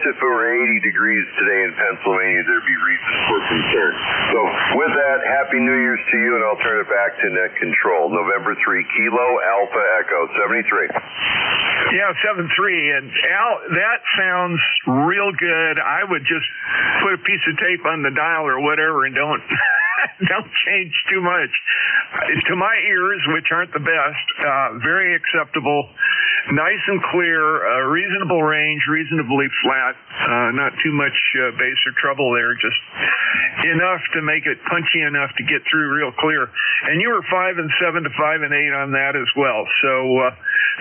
if it were 80 degrees today in Pennsylvania, there'd be reason for concern. So with that, Happy New Year's to you, and I'll turn it back to Net Control. November 3, Kilo Alpha Echo 73. Yeah, 7-3. And Al, that sounds real good. I would just put a piece of tape on the dial or whatever and don't change too much. To my ears, which aren't the best, very acceptable, nice and clear, reasonable range, reasonably flat, not too much bass or treble there, just enough to make it punchy enough to get through real clear. And you were 5 and 7 to 5 and 8 on that as well. So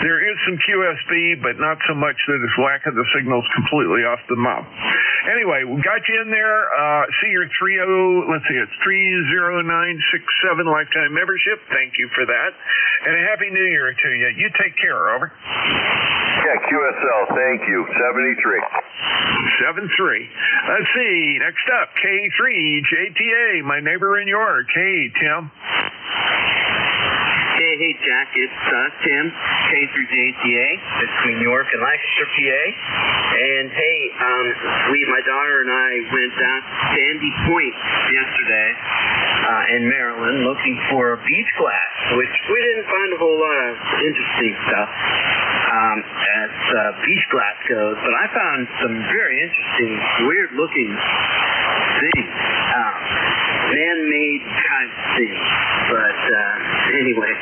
there is some QSB, but not so much that it's whacking the signals completely off the mouth. Anyway, we got you in there. See your 30967 lifetime membership. Thank you for that. And a Happy New Year to you. You take care. Over. Yeah, QSL. Thank you. 73. 7-3. Let's see. Next up, K3JTA, my neighbor in York. Hey, Tim. Hey, Jack, it's Tim, K3JTA, between York and Lancaster, PA. And hey, my daughter and I went down to Sandy Point yesterday in Maryland looking for beach glass, which we didn't find a whole lot of interesting stuff as beach glass goes, but I found some very interesting, weird-looking things. Man-made kind of things, but anyway,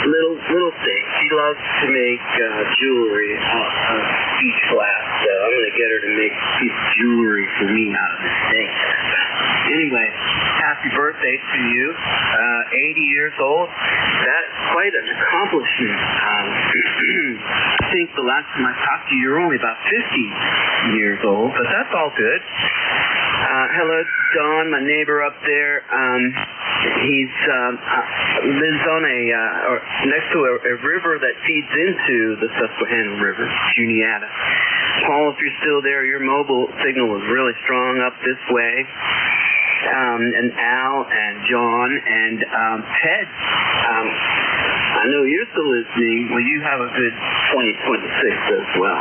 little thing. She loves to make jewelry out of beach glass, so I'm going to get her to make a piece of jewelry for me out of this thing. Anyway, happy birthday to you. 80 years old. That's quite an accomplishment. I think the last time I talked to you, you were only about 50 years old, but that's all good. Hello, Don, my neighbor up there. He's lives on next to a river that feeds into the Susquehanna River, Juniata. Paul, if you're still there, your mobile signal is really strong up this way. And Al and John and Ted. I know you're still listening. Well, you have a good 2026 as well.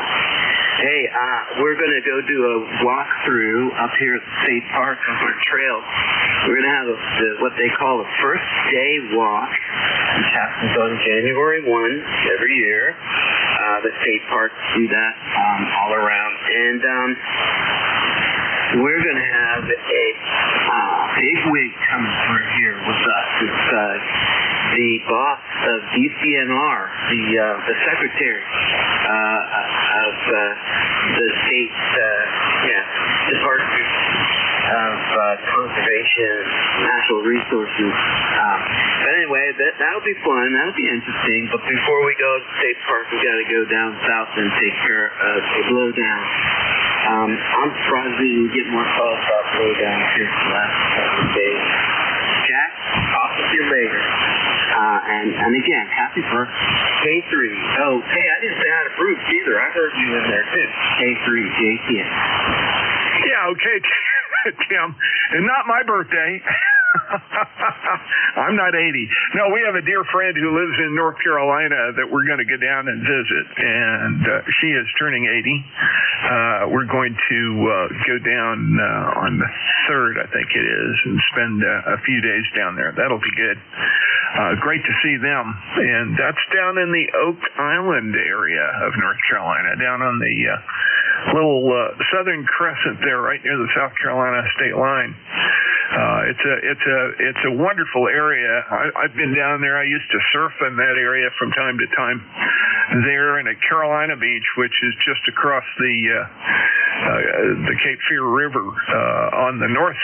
Hey, we're going to go do a walkthrough up here at the state park on our trail. We're going to have what they call a first day walk, which happens on January 1 every year. The state parks do that all around. And we're going to have a big wig coming through here with us. It's the boss of DCNR, the secretary of the state Department of Conservation, Natural Resources. But anyway, that'll be fun. That'll be interesting. But before we go to the state park, we got to go down south and take care of a blowdown. I'm surprised we didn't get more calls about blowdown here the last couple of days. Jack, talk with you later. And again, happy birthday, K3. Oh, hey, I didn't say hi to Bruce either. I heard you in there too. K3JTA. Yeah, okay, Tim. And not my birthday. I'm not 80. No, we have a dear friend who lives in North Carolina that we're going to go down and visit, and she is turning 80. We're going to go down on the 3rd, I think it is, and spend a few days down there. That'll be good. Great to see them. And that's down in the Oak Island area of North Carolina, down on the little southern crescent there, right near the South Carolina state line. It's a wonderful area. I've been down there. I used to surf in that area from time to time. There and at Carolina Beach, which is just across the the Cape Fear River on the north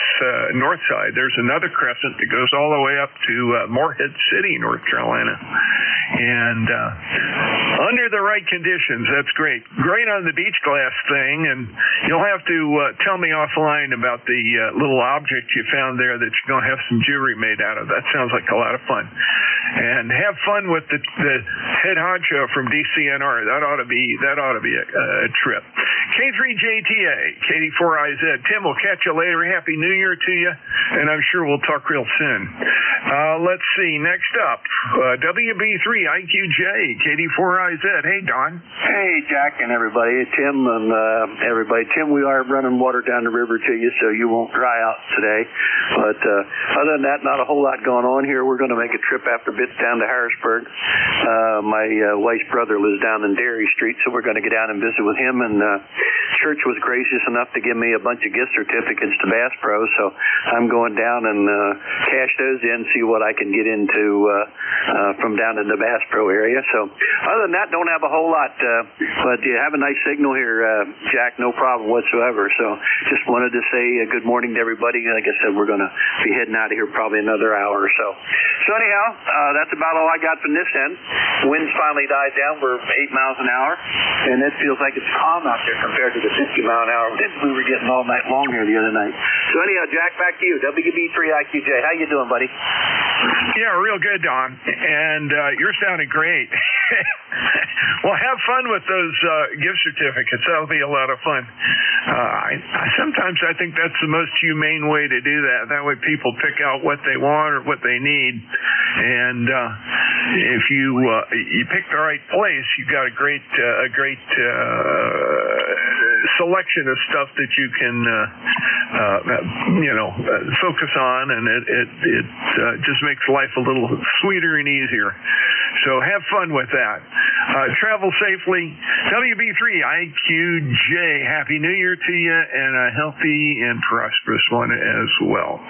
side. There's another crescent that goes all the way up to Morehead City, North Carolina. And under the right conditions, that's great. Great on the beach glass thing, and you'll have to tell me offline about the little object you found there that you're going to have some jewelry made out of. That sounds like a lot of fun. And have fun with the head honcho from DCNR. That ought to be a trip. K3JTA, KD4IZ. Tim, we'll catch you later. Happy New Year to you, and I'm sure we'll talk real soon. Let's see. Next up, WB3IQJ, KD4IZ. Hey, Don. Hey, Jack and everybody. Tim and everybody. Tim, we are running water down the river to you, so you won't dry out today. But other than that, not a whole lot going on here. We're going to make a trip after bits down to Harrisburg. My wife's brother lives down in Dairy Street, so we're going to get down and visit with him. And church was gracious enough to give me a bunch of gift certificates to Bass Pro, so I'm going down and cash those in, see what I can get into from down in the Bass Pro area. So other than that, don't have a whole lot. But you have a nice signal here, Jack. No problem whatsoever. So just wanted to say good morning to everybody. Like I said, we're going to be heading out of here probably another hour or so. So anyhow, that's about all I got from this end. Winds finally died down. We're 8 miles an hour, and it feels like it's calm out there compared to the 50-mile-an-hour wind we were getting all night long here the other night. So anyhow, Jack, back to you. WB3IQJ. How you doing, buddy? Yeah, real good, Don. And you're sounding great. Well, have fun with those gift certificates. That'll be a lot of fun. Sometimes I think that's the most humane way to do that. That way people pick out what they want or what they need. And if you pick the right place, you've got a great selection of stuff that you can focus on, and it just makes life a little sweeter and easier. So have fun with that. Travel safely. WB3IQJ, Happy New Year to you, and a healthy and prosperous one as well.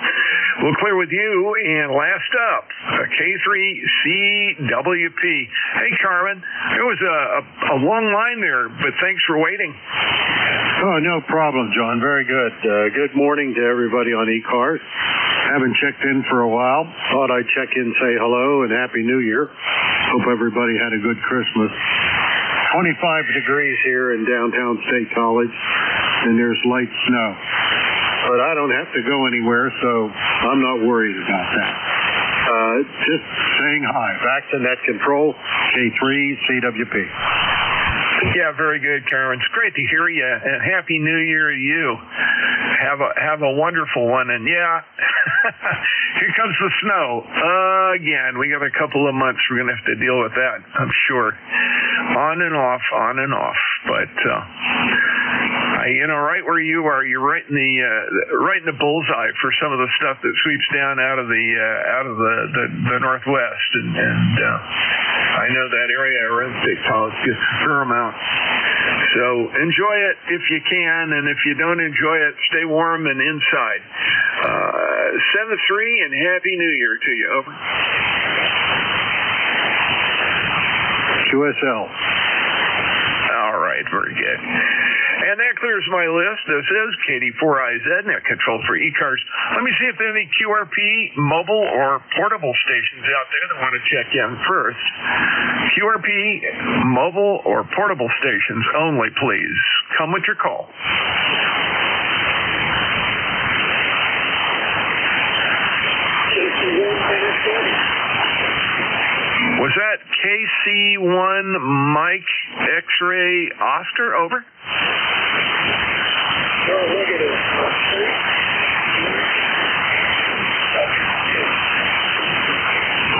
We'll clear with you, and last up, K3CWP. Hey, Carmen, there was a long line there, but thanks for waiting. Oh, no problem, John. Very good. Good morning to everybody on ECARS. Haven't checked in for a while. Thought I'd check in, say hello, and Happy New Year. Hope everybody had a good Christmas. 25 degrees here in downtown State College, and there's light snow. But I don't have to go anywhere, so I'm not worried about that. Just saying hi. Back to Net Control, K3CWP. Yeah, very good, Karen. It's great to hear you, and Happy New Year to you. Have a wonderful one, and yeah, here comes the snow again. We got a couple of months we're going to have to deal with that, I'm sure. On and off, but right where you are, you're right in the bullseye for some of the stuff that sweeps down out of the northwest, and I know that area around State College gets a fair amount. So enjoy it if you can, and if you don't enjoy it, stay warm and inside. 7-3 and Happy New Year to you. Over. QSL. All right, very good. And that clears my list. This is KD4IZ, Net Control for ECARS. Let me see if there are any QRP mobile or portable stations out there that want to check in first. QRP mobile or portable stations only, please. Come with your call. Was that KC1 Mike X-Ray Oscar? Over.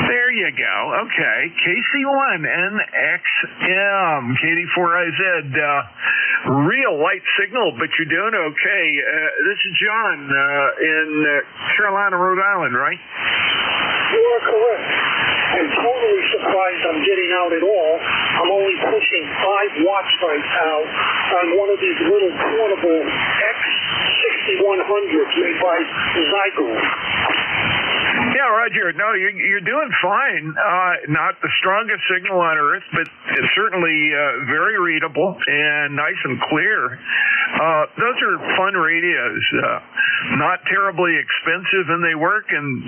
There you go. Okay. KC1NXM, KD4IZ. Real light signal, but you're doing okay. This is John in Carolina, Rhode Island, right? You are correct. I'm totally surprised I'm getting out at all. I'm only pushing 5 watts right now on one of these little portable X6100s made by Zygo. Yeah, Roger. No, you're doing fine. Not the strongest signal on Earth, but it's certainly very readable and nice and clear. Those are fun radios. Not terribly expensive, and they work. And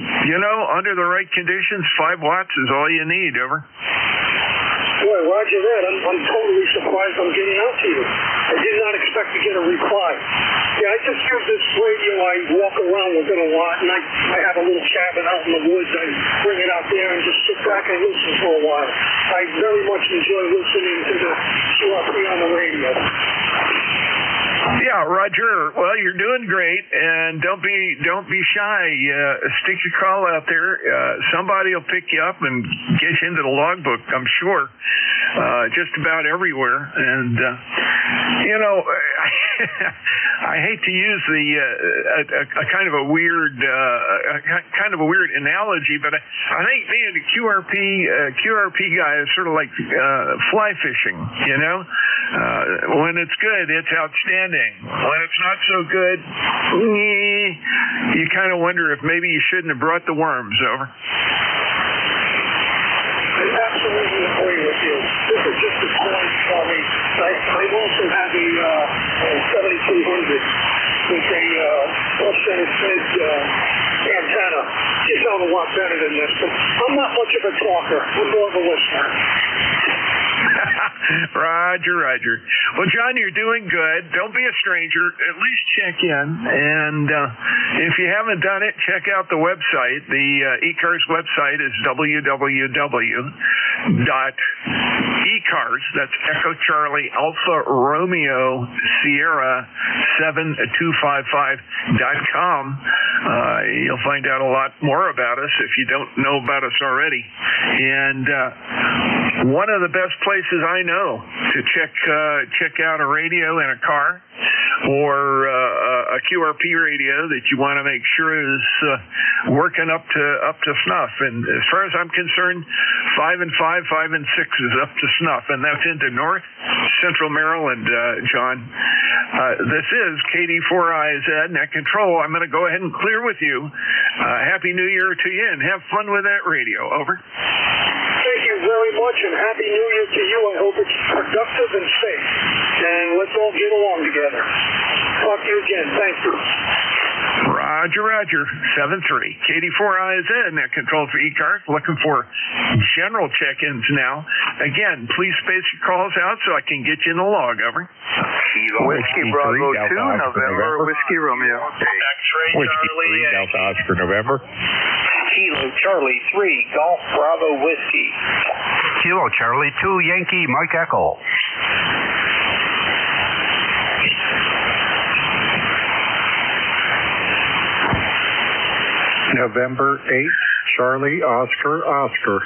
under the right conditions, 5 watts is all you need. Over. Boy, Roger that. I'm totally surprised I'm getting out to you. I did not expect to get a reply. Yeah, I just use this radio. I walk around with it a lot, and I have a little cabin out in the woods. I bring it out there and just sit back and listen for a while. I very much enjoy listening to the QRP on the radio. Yeah, Roger. Well, you're doing great, and don't be shy. Stick your call out there. Somebody will pick you up and get you into the logbook, I'm sure. Just about everywhere, and I hate to use a kind of a weird analogy, but I think being a QRP guy is sort of like fly fishing. When it's good, it's outstanding. When it's not so good, you kind of wonder if maybe you shouldn't have brought the worms over. I absolutely agree with you. This is just a point for me. I also have a 7200 with a center fed antenna. You sound a lot better than this, but I'm not much of a talker. I'm more of a listener. Roger. Well, John, you're doing good. Don't be a stranger. At least check in. And if you haven't done it, check out the website. The ECARS website is www.ECARS, that's Echo Charlie Alpha Romeo Sierra 7255.com. You'll find out a lot more about us if you don't know about us already. And one of the best places I know to check out a radio in a car or a QRP radio that you want to make sure is working up to snuff. And as far as I'm concerned, 5 and 5, 5 and 6 is up to snuff, and that's into North Central Maryland, John. This is KD4IZ Net Control. I'm going to go ahead and clear with you. Happy New Year to you, and have fun with that radio. Over. Thank you very much, and Happy New Year to you. I hope it's productive and safe, and let's all get along together. Talk to you again. Thank you. Roger. 7-3. KD4IZ Net Control for ECARS. Looking for general check-ins now. Again, please space your calls out so I can get you in the log. Over. Whiskey Bravo 2, November. Whiskey Romeo. X-Ray Charlie Delta Oscar November. Kilo Charlie 3, Golf Bravo Whiskey. Kilo Charlie 2, Yankee Mike Echo. November 8, Charlie Oscar Oscar.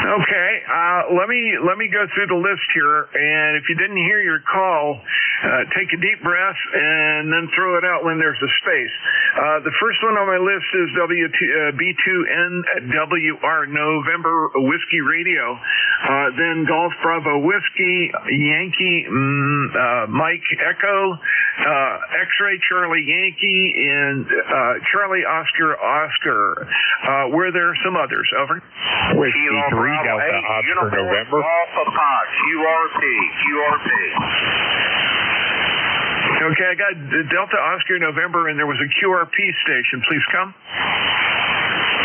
Okay, let me go through the list here, and if you didn't hear your call, take a deep breath and then throw it out when there's a space. The first one on my list is B2NWR November Whiskey Radio, then Golf Bravo Whiskey, Yankee Mike Echo, X-Ray Charlie Yankee, and Charlie Oscar Oscar. Were there some others? Over. Whiskey 3 Delta Oscar November. Alpha Pop, QRP. Okay, I got Delta Oscar November, and there was a QRP station. Please come.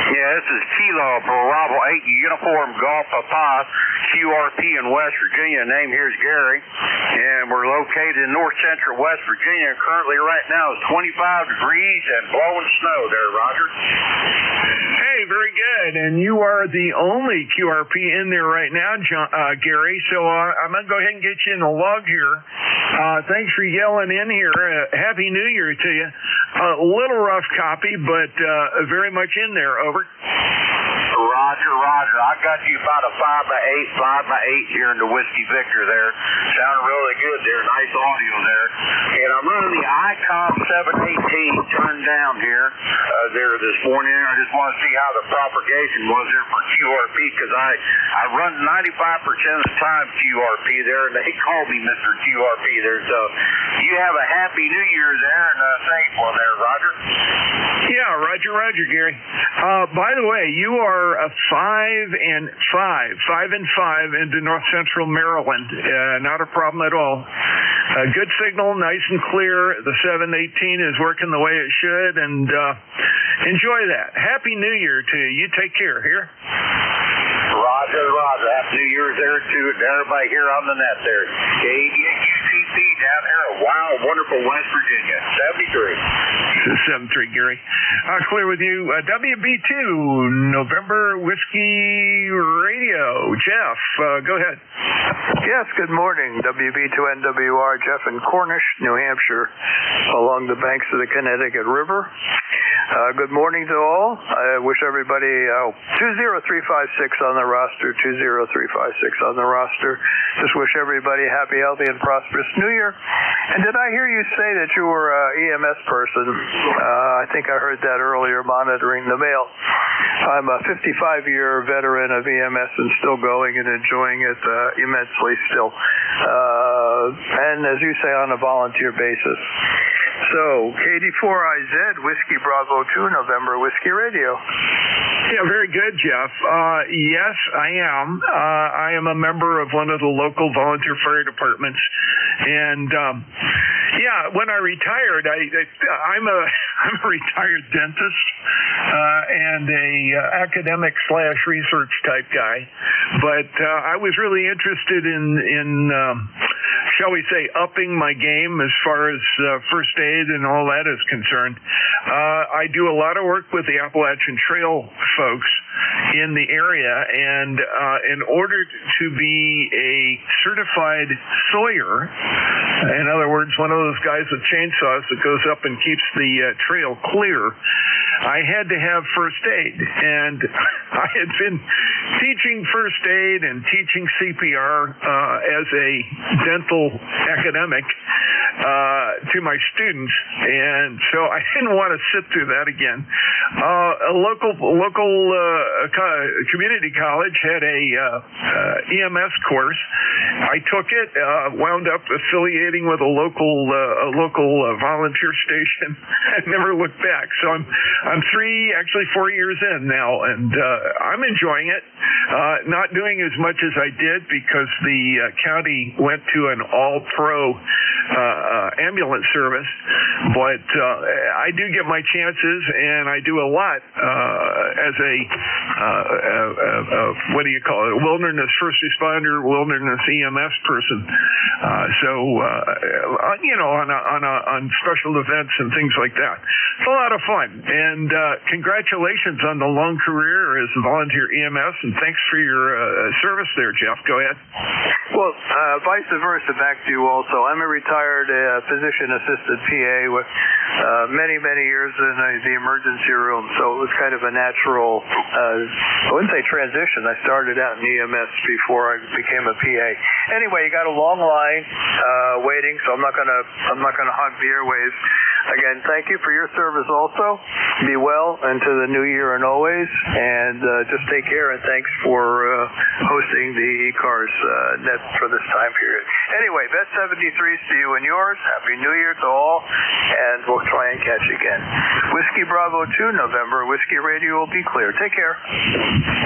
Yeah, this is Kilo Bravo 8 Uniform Golf Papa, QRP in West Virginia. Name here is Gary, and we're located in north central West Virginia. Currently, right now, it's 25 degrees and blowing snow there, Roger. Hey, very good. And you are the only QRP in there right now, Gary. So I'm going to go ahead and get you in the log here. Thanks for yelling in here. Happy New Year to you. A little rough copy, but very much in there. Over. Roger. Roger. I got you about a 5x8 here in the Whiskey Victor there. Sounding really good there. Nice audio there. And I'm running the ICOM 718 turned down here there this morning. I just want to see how the propagation was there for QRP, because I run 95% of the time QRP there, and they call me Mr. QRP there. So you have a happy New Year there, and a safe one there, Roger. Yeah, Roger, Gary. By the way, you are a 5 and 5 into North Central Maryland. Not a problem at all. Good signal, nice and clear. The 718 is working the way it should, and enjoy that. Happy New Year to you. You take care here. Roger. Happy New Year's there to everybody here on the net there. KDUTP down here in wild, wonderful West Virginia. 73. 73, Gary. Clear with you. WB2, November Whiskey Radio. Jeff, go ahead. Yes, good morning. WB2NWR, Jeff in Cornish, New Hampshire, along the banks of the Connecticut River. Good morning to all. I wish everybody 20356 on the roster, 20356 on the roster. Just wish everybody happy, healthy, and prosperous New Year. And did I hear you say that you were an EMS person? I think I heard that earlier, monitoring the mail. I'm a 55-year veteran of EMS and still going and enjoying it immensely still. And as you say, on a volunteer basis. So, KD4IZ, Whiskey Bravo 2, November Whiskey Radio. Yeah, very good, Jeff. Yes, I am. I am a member of one of the local volunteer fire departments. And, when I retired, I'm a retired dentist and a academic/research type guy. But I was really interested in shall we say, upping my game as far as first aid and all that is concerned. I do a lot of work with the Appalachian Trail folks in the area, and in order to be a certified sawyer, in other words, one of those guys with chainsaws that goes up and keeps the trail clear, I had to have first aid. And I had been teaching first aid and teaching CPR as a dental academic to my students, and so I didn't want to sit through that again. A local community college had a EMS course. I took it, wound up affiliating with a local volunteer station. I never looked back. So I'm 4 years in now, and I'm enjoying it. Not doing as much as I did because the county went to an all-pro ambulance service, but I do get my chances, and I do a lot as a what do you call it? Wilderness first responder, wilderness EMS person. On special events and things like that. It's a lot of fun, and congratulations on the long career as a volunteer EMS, and thanks for your service there, Jeff. Go ahead. Well, vice versa, back to you also. I'm a retired physician-assisted PA with many years in the emergency room, so it was kind of a natural, I wouldn't say transition. I started out in EMS before I became a PA. Anyway, you got a long line waiting, so I'm not gonna hog the airwaves. Again, thank you for your service also. Be well into the new year and always, and just take care, and thanks for hosting the ECARS net for this time period. Anyway, best 73s to you and yours. Happy New Year to all, and we'll try and catch you again. Whiskey Bravo 2, November Whiskey Radio will be clear. Take care.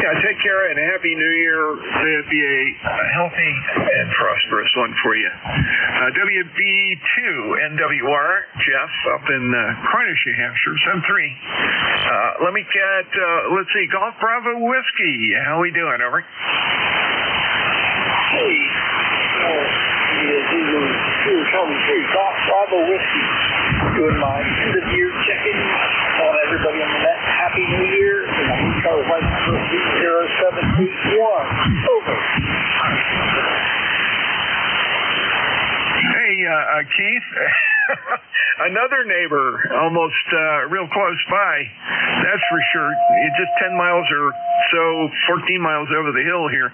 Yeah, take care, and a Happy New Year. May it be a healthy and prosperous one for you. WB2 NWR, Jeff, up in Cornish, New Hampshire, 7-3. Let me get, let's see, Golf Bravo Whiskey. How we doing? Over. Hey, Golf Bravo Whiskey. Doing my end of year check-in. Telling everybody on the net, Happy New Year. And my ECARS license number 30781. Over. Hey, Keith. Another neighbor, almost real close by, that's for sure. Just 10 miles or so, 14 miles over the hill here.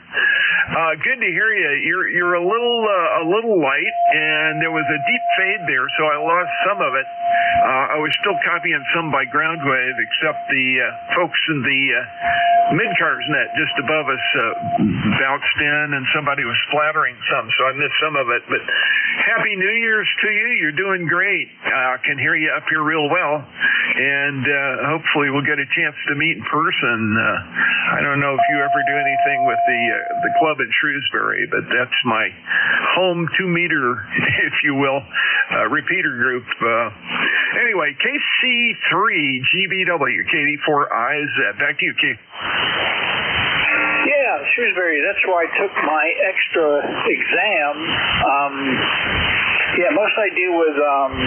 Good to hear you. You're a little light, and there was a deep fade there, so I lost some of it. I was still copying some by ground wave, except the folks in the mid-cars net just above us bounced in, and somebody was splattering some, so I missed some of it. But Happy New Year's to you. You're doing great. I can hear you up here real well, and hopefully we'll get a chance to meet in person. I don't know if you ever do anything with the club in Shrewsbury, but that's my home 2-meter, if you will, repeater group. Anyway, KC3 GBW, KD4IZ. Back to you, Keith. Yeah, Shrewsbury, that's where I took my extra exam. Most I do with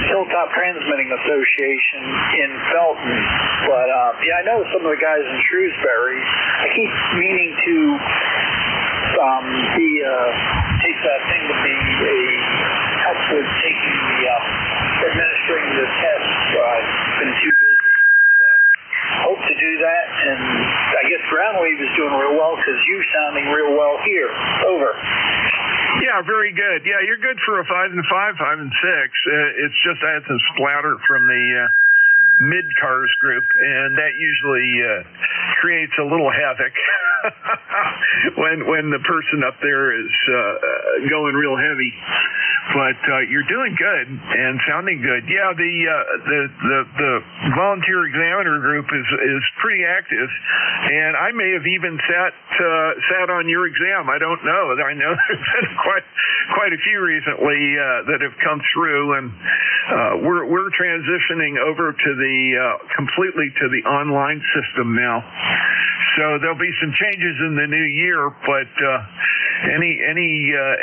Hilltop Transmitting Association in Felton. But, I know some of the guys in Shrewsbury. I keep meaning to take that thing to be help with taking administering the test. I've been too busy. So, hope to do that, and I guess Groundwave is doing real well because you're sounding real well here. Over. Yeah, very good. Yeah, you're good for a 5 and 5, 5 and 6. It's just I had some splatter from the mid-cars group, and that usually creates a little havoc when the person up there is going real heavy. But you're doing good and sounding good. Yeah, the volunteer examiner group is pretty active, and I may have even sat on your exam. I don't know. I know there's been quite a few recently that have come through, and we're transitioning over to completely to the online system now. So there'll be some changes in the new year, but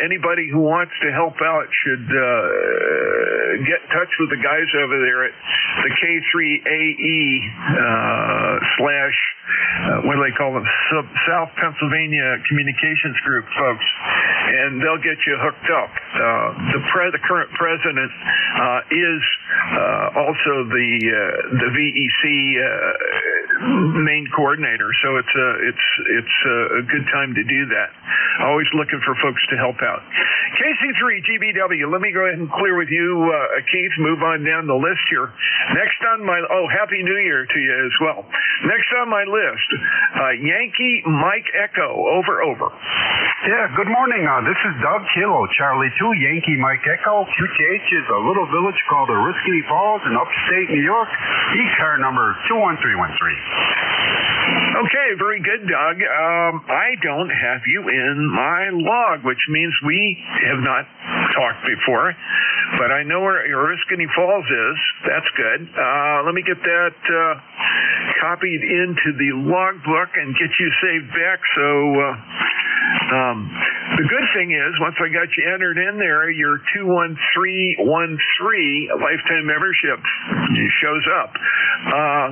anybody who wants to help out should get in touch with the guys over there at the K3AE what do they call them? South Pennsylvania Communications Group folks, and they'll get you hooked up. The current president is also the VEC main coordinator, so it's a good time to do that. Always looking for folks to help out. KC3 GBW, let me go ahead and clear with you, Keith. Move on down the list here. Next on my Happy New Year to you as well. Next on my list, Yankee Mike Echo. Over. Yeah, good morning. This is Doug Kilo, Charlie 2, Yankee Mike Echo. QTH is a little village called Oriskany Falls in upstate New York. ECAR number 21313. Okay, very good, Doug. I don't have you in my log, which means we have not talked before, but I know where Oriskany Falls is. That's good. Let me get that copied into the logbook and get you saved back. So the good thing is, once I got you entered in there, your 21313 lifetime membership shows up.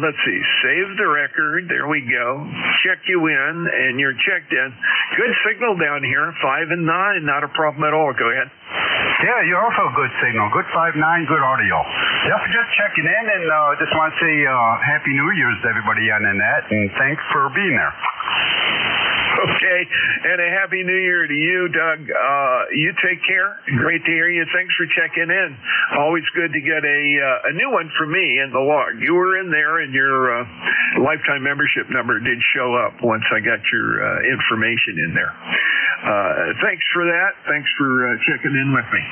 Let's see, save the record. There we go. Check you in, and you're checked in. Good signal down here, 5 and 9, not a problem at all. Go ahead. Yeah, you're also a good signal. Good 5-9, good audio. Just checking in, and just want to say Happy New Year's to everybody on the net, and thanks for being there. Okay, and a Happy New Year to you, Doug. You take care. Great to hear you. Thanks for checking in. Always good to get a new one from me in the log. You were in there, and your lifetime membership number did show up once I got your information in there. Thanks for that. Thanks for checking in with me.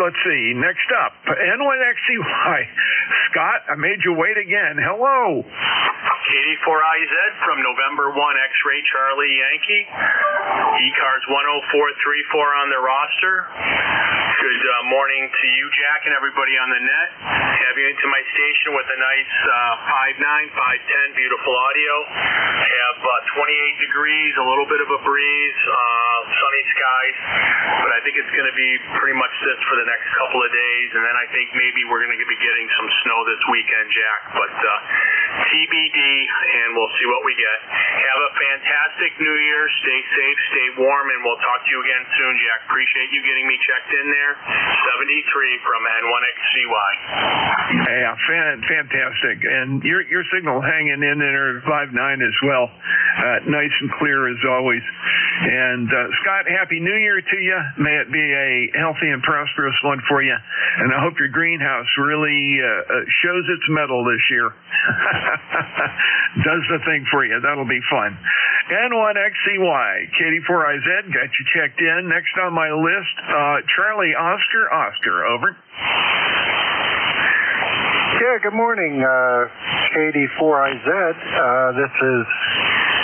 Let's see. Next up, N1XCY. Scott, I made you wait again. Hello. KD4IZ from November 1 X-Ray Charlie Yankee. ECARS 10434 on the roster. Good morning to you, Jack, and everybody on the net. Have you into my station with a nice 5.9, 5.10, beautiful audio. Have 28 degrees, a little bit of a breeze, sunny skies, but I think it's going to be pretty much this for the next couple of days, and then I think maybe we're going to be getting some snow this weekend, Jack, but TBD, and we'll see what we get. Have a fantastic New Year. Stay safe, stay warm, and we'll talk to you again soon, Jack. Appreciate you getting me checked in there. 73 from N1XCY. Yeah, fantastic. And your signal hanging in there at 5.9 as well. Nice and clear as always. And Scott, Happy New Year to you. May it be a healthy and prosperous one for you. And I hope your greenhouse really shows its mettle this year. Does the thing for you. That'll be fun. N1XCY, KD4IZ, got you checked in. Next on my list, Charlie Oscar, over. Yeah, good morning, KD4IZ. This is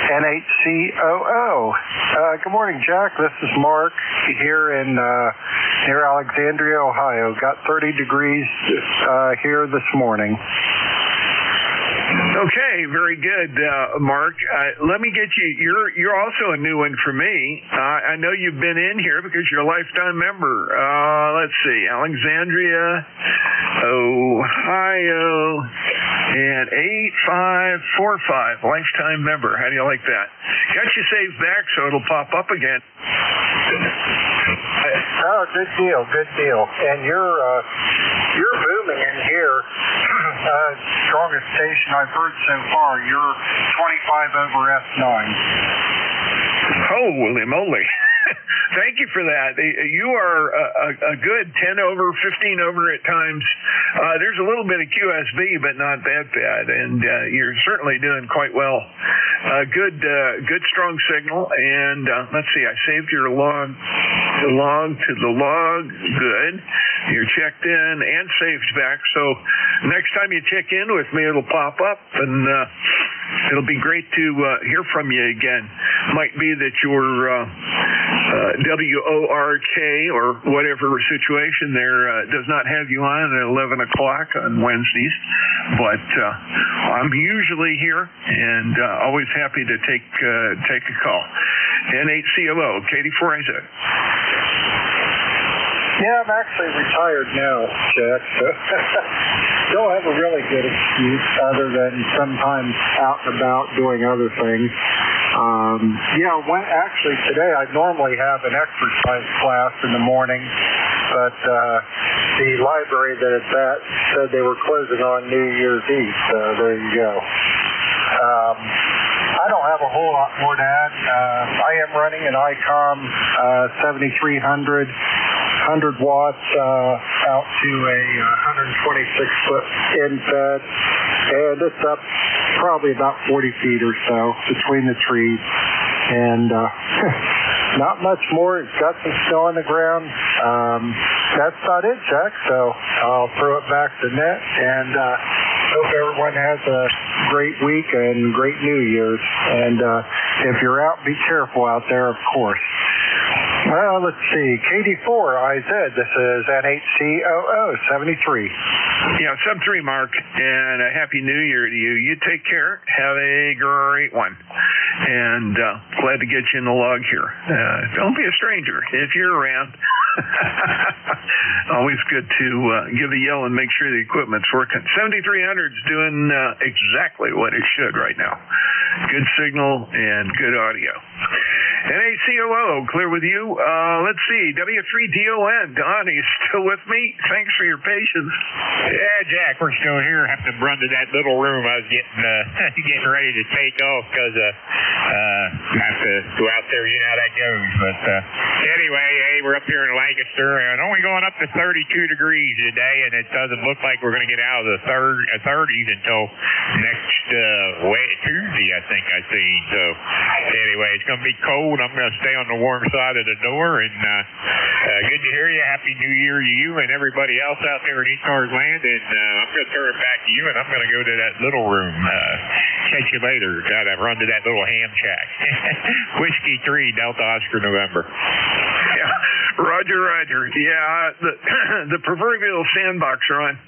NH2US. Good morning, Jack. This is Mark here in near Alexandria, Ohio. Got 30 degrees here this morning. Okay, very good, Mark. Let me get you. You're also a new one for me. I know you've been in here because you're a lifetime member. Let's see, Alexandria, Ohio, and 8545 lifetime member. How do you like that? Got you saved back, so it'll pop up again. Oh, good deal. And you're booming in here. Strongest station I've heard so far. You're 25 over F9. Holy moly. Thank you for that. You are a good 10 over, 15 over at times. There's a little bit of QSB, but not that bad. And you're certainly doing quite well. Good strong signal. And let's see, I saved your log to the log. Good. You're checked in and saved back. So next time you check in with me, it'll pop up, and it'll be great to hear from you again. Might be that your WORK or whatever situation there does not have you on at 11 o'clock on Wednesdays, but I'm usually here and always happy to take a call. N8COO, KD4IZ. Yeah, I'm actually retired now, Jack, so don't have a really good excuse other than sometimes out and about doing other things. Actually today I normally have an exercise class in the morning, but the library that it's at said they were closing on New Year's Eve, so there you go. I don't have a whole lot more to add. I am running an ICOM 7300, 100 watts out to a 126-foot infed, and it's up probably about 40 feet or so between the trees. And not much more. It's got some snow on the ground. That's about it, Jack. So I'll throw it back to net, and hope everyone has a great week and great New Year's. And if you're out, be careful out there, of course. Well, let's see. KD4IZ, this is N8COO 73. Yeah, sub 3, Mark, and a Happy New Year to you. You take care. Have a great one. And glad to get you in the log here. Don't be a stranger if you're around. Always good to give a yell and make sure the equipment's working. 7300's doing exactly what it should right now. Good signal and good audio. NACOO, clear with you. Let's see, W3DON, Don, are you still with me? Thanks for your patience. Yeah, Jack, we're still here. I have to run to that little room. I was getting ready to take off because I have to go out there. You know how that goes. But anyway, hey, we're up here in Lancaster, and only going up to 32 degrees today, and it doesn't look like we're going to get out of the 30s until next Tuesday, I think I see. So anyway, it's going to be cold. I'm going to stay on the warm side of the door, and good to hear you. Happy New Year to you and everybody else out there in ECARS land, and I'm going to turn it back to you, and I'm going to go to that little room. Catch you later. Gotta run to that little ham shack. Whiskey 3, Delta Oscar, November. Yeah. Roger, Roger. Yeah, the proverbial sandbox are on.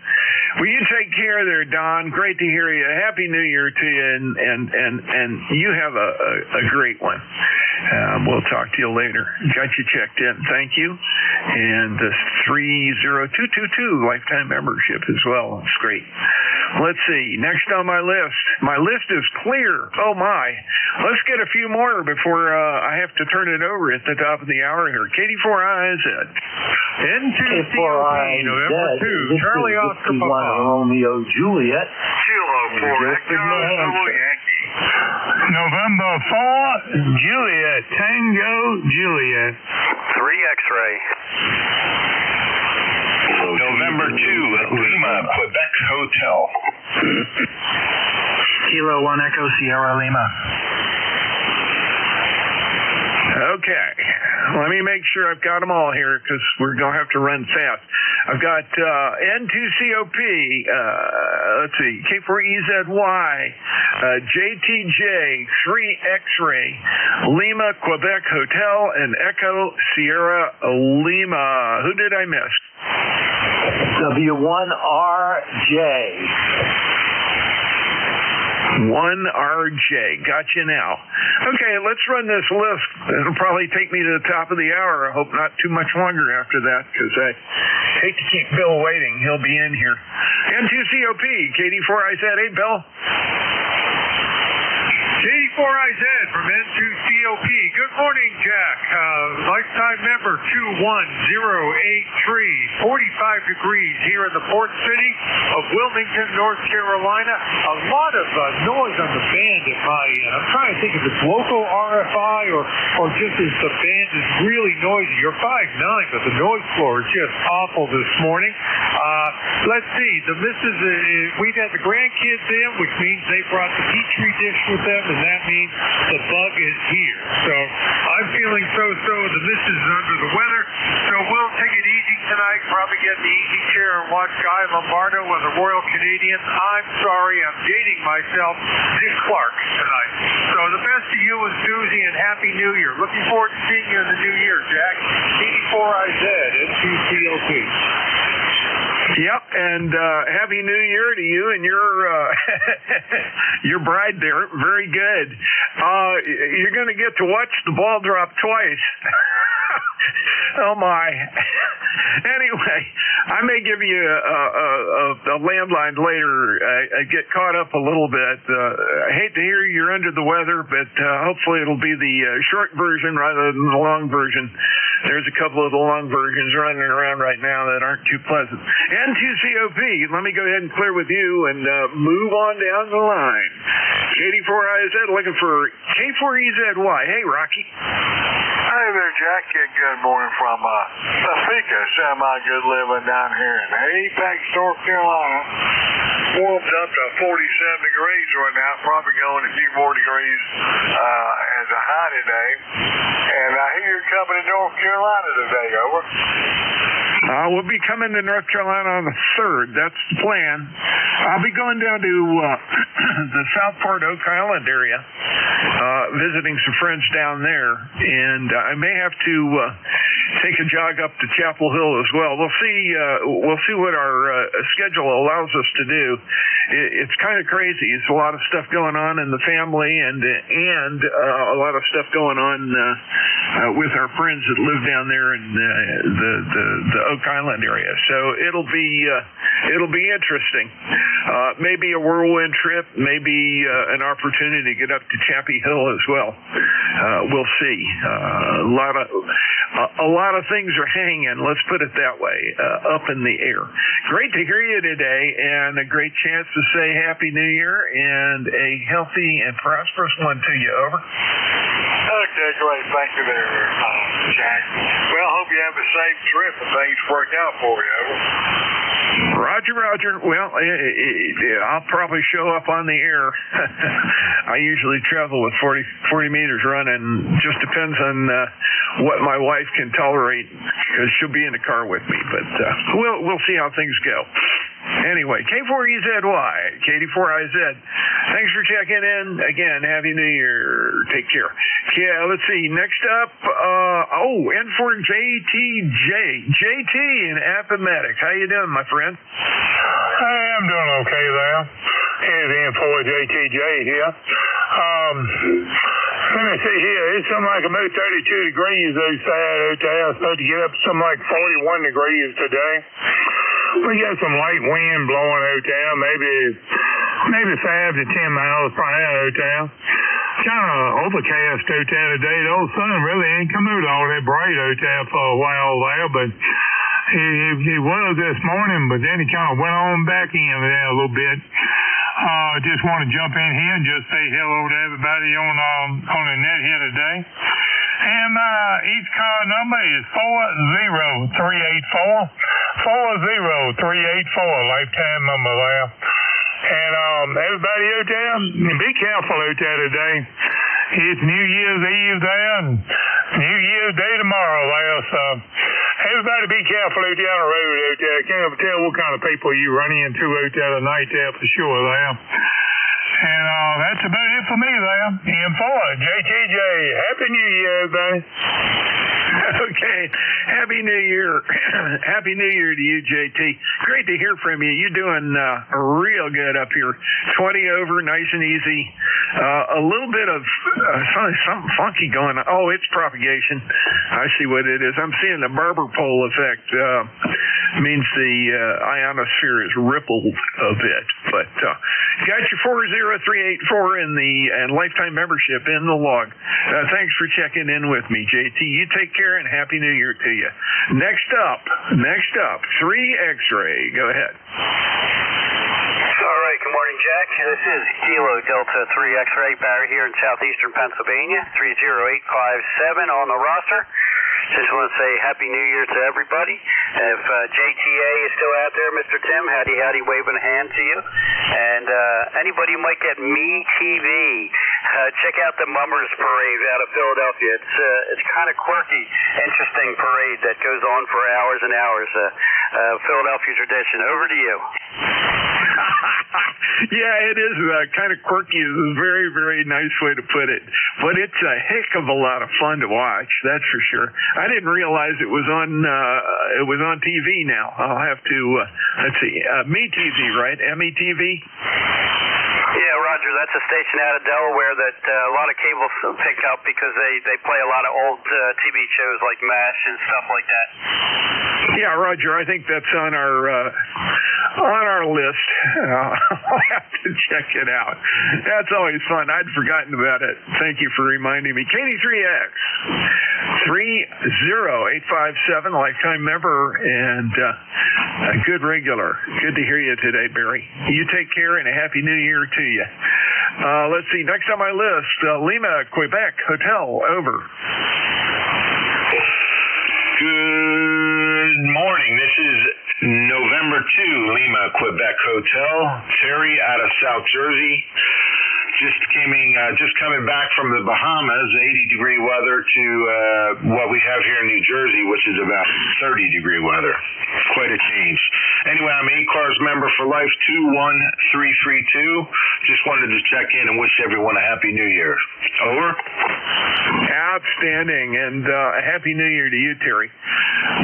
Well, you take care there, Don. Great to hear you. Happy New Year to you, and you have a great one. We'll talk to you later. Got you checked in. Thank you. And the 30222 lifetime membership as well. It's great. Let's see. Next on my list. My list is clear. Oh, my. Let's get a few more before I have to turn it over at the top of the hour here. KD4IZ. N2COP, November 2. Charlie Oscar Papa. Romeo Juliet. Kilo 4 Echo, Yankee. November 4, Juliet. Tango, Juliet. 3 X-ray. November 2, Lima, Quebec Hotel. Kilo 1 Echo, Sierra Lima. Okay. Let me make sure I've got them all here because we're going to have to run fast. I've got N2COP, let's see, K4EZY, JTJ, 3 X-ray, Lima, Quebec Hotel, and Echo Sierra Lima. Who did I miss? W1RJ. 1RJ. Gotcha now. Okay, let's run this list. It'll probably take me to the top of the hour. I hope not too much longer after that because I hate to keep Bill waiting. He'll be in here. N2COP, KD4IZ. Hey, Bill. KD4IZ from N2COP. Good morning, Jack. Lifetime member 21083. 45 degrees here in the port city of Wilmington, North Carolina. A lot of noise on the band at my end. I'm trying to think if it's local RFI or just as the band is really noisy. You're 5'9", but the noise floor is just awful this morning. Let's see. The missus, we've had the grandkids in, which means they brought the Petri dish with them, and that means the bug is here. So I'm feeling so-so. The missus is under the weather, so we'll take it easy tonight. Probably get in the easy chair and watch Guy Lombardo and the Royal Canadians. I'm sorry, I'm dating myself. Dick Clark tonight. So the best to you and Susie, and Happy New Year. Looking forward to seeing you in the new year, Jack. KD4IZ, N2COP. Yep, and Happy New Year to you and your bride there. Very good. You're going to get to watch the ball drop twice. Oh, my. Anyway, I may give you a landline later. I get caught up a little bit. I hate to hear you're under the weather, but hopefully it'll be the short version rather than the long version. There's a couple of the long versions running around right now that aren't too pleasant. N2COP, let me go ahead and clear with you and move on down the line. KD4IZ looking for K4EZY. Hey, Rocky. Hey there, Jack. Good morning from Topeka. Semi-good living down here in Apex, North Carolina. Warmed up to 47 degrees right now. Probably going a few more degrees as a high today. And I hear you're coming to North Carolina today. Over. We'll be coming to North Carolina on the 3rd. That's the plan. I'll be going down to the Southport Oak Island area, visiting some friends down there, and I may have to take a jog up to Chapel Hill as well. We'll see what our schedule allows us to do. It's kind of crazy. It's a lot of stuff going on in the family, and a lot of stuff going on with our friends that live down there in the Oak Island area. So it'll be interesting. Maybe a whirlwind trip, maybe an opportunity to get up to Chappie Hill as well. We'll see. A lot of things are hanging, let's put it that way, up in the air. Great to hear you today, and a great chance to say Happy New Year and a healthy and prosperous one to you. Over. Okay, great. Thank you there, Jack. Well, hope you have a safe trip and things work out for you. Over. Roger. Well, I'll probably show up on the air. I usually travel with 40 meters running. Just depends on what my wife can tolerate, because she'll be in the car with me. But we'll see how things go. Anyway, K4EZY, K84IZ. Thanks for checking in. Again, Happy New Year. Take care. Yeah, let's see. Next up, and for JTJ. JT in Appomattox. How you doing, my friend? Hey, I'm doing okay there. Here's the info JTJ here. Let me see here. It's something like about 32 degrees outside out there. It's supposed to get up to something like 41 degrees today. We got some light wind blowing out there, maybe 5 to 10 miles per hour out there. Kind of overcast out there today. The old sun really ain't come out all that bright out there for a while there, but he was this morning, but then he kind of went on back in there a little bit. Just want to jump in here and just say hello to everybody on the net here today. And my ECARS number is 40384. 40384, lifetime number there. And everybody out there, be careful out there today. It's New Year's Eve there and New Year's Day tomorrow there, so everybody be careful out there on the road out there. Can't tell what kind of people you run into out there tonight there for sure there. And that's about it for me there. And for JTJ, Happy New Year, everybody. Okay. Happy New Year. Happy New Year to you, JT. Great to hear from you. You're doing real good up here. 20 over, nice and easy. A little bit of something funky going on. Oh, it's propagation. I see what it is. I'm seeing the barber pole effect. Means the ionosphere is rippled a bit. But got your 40384 and lifetime membership in the log. Thanks for checking in with me, JT. You take care and Happy New Year to you. Next up, 3 X-ray. Go ahead. All right, good morning, Jack. This is Kilo Delta 3 X-ray, Barry here in southeastern Pennsylvania, 30857 on the roster. Just want to say Happy New Year to everybody. If JTA is still out there, Mr. Tim, howdy, waving a hand to you. And anybody who might get Me TV, check out the Mummers Parade out of Philadelphia. It's kind of quirky, interesting parade that goes on for hours and hours. Philadelphia tradition. Over to you. Yeah, it is kind of quirky. It's a very, very nice way to put it. But it's a heck of a lot of fun to watch, that's for sure. I didn't realize it was on TV now. I'll have to let's see. MeTV, right? METV? Yeah, Roger, that's a station out of Delaware that a lot of cable pick up because they play a lot of old TV shows like MASH and stuff like that. Yeah, Roger, I think that's on our list. I'll have to check it out. That's always fun. I'd forgotten about it. Thank you for reminding me. KD3X, 30857, lifetime member and a good regular. Good to hear you today, Barry. You take care and a Happy New Year to you. Let's see. Next on my list, Lima, Quebec Hotel. Over. Good morning. This is November 2, Lima, Quebec Hotel. Terry out of South Jersey. Just coming back from the Bahamas, 80-degree weather to what we have here in New Jersey, which is about 30-degree weather. Quite a change. Anyway, I'm ECARS member for life 21332. Just wanted to check in and wish everyone a Happy New Year. Over. Outstanding, and a Happy New Year to you, Terry.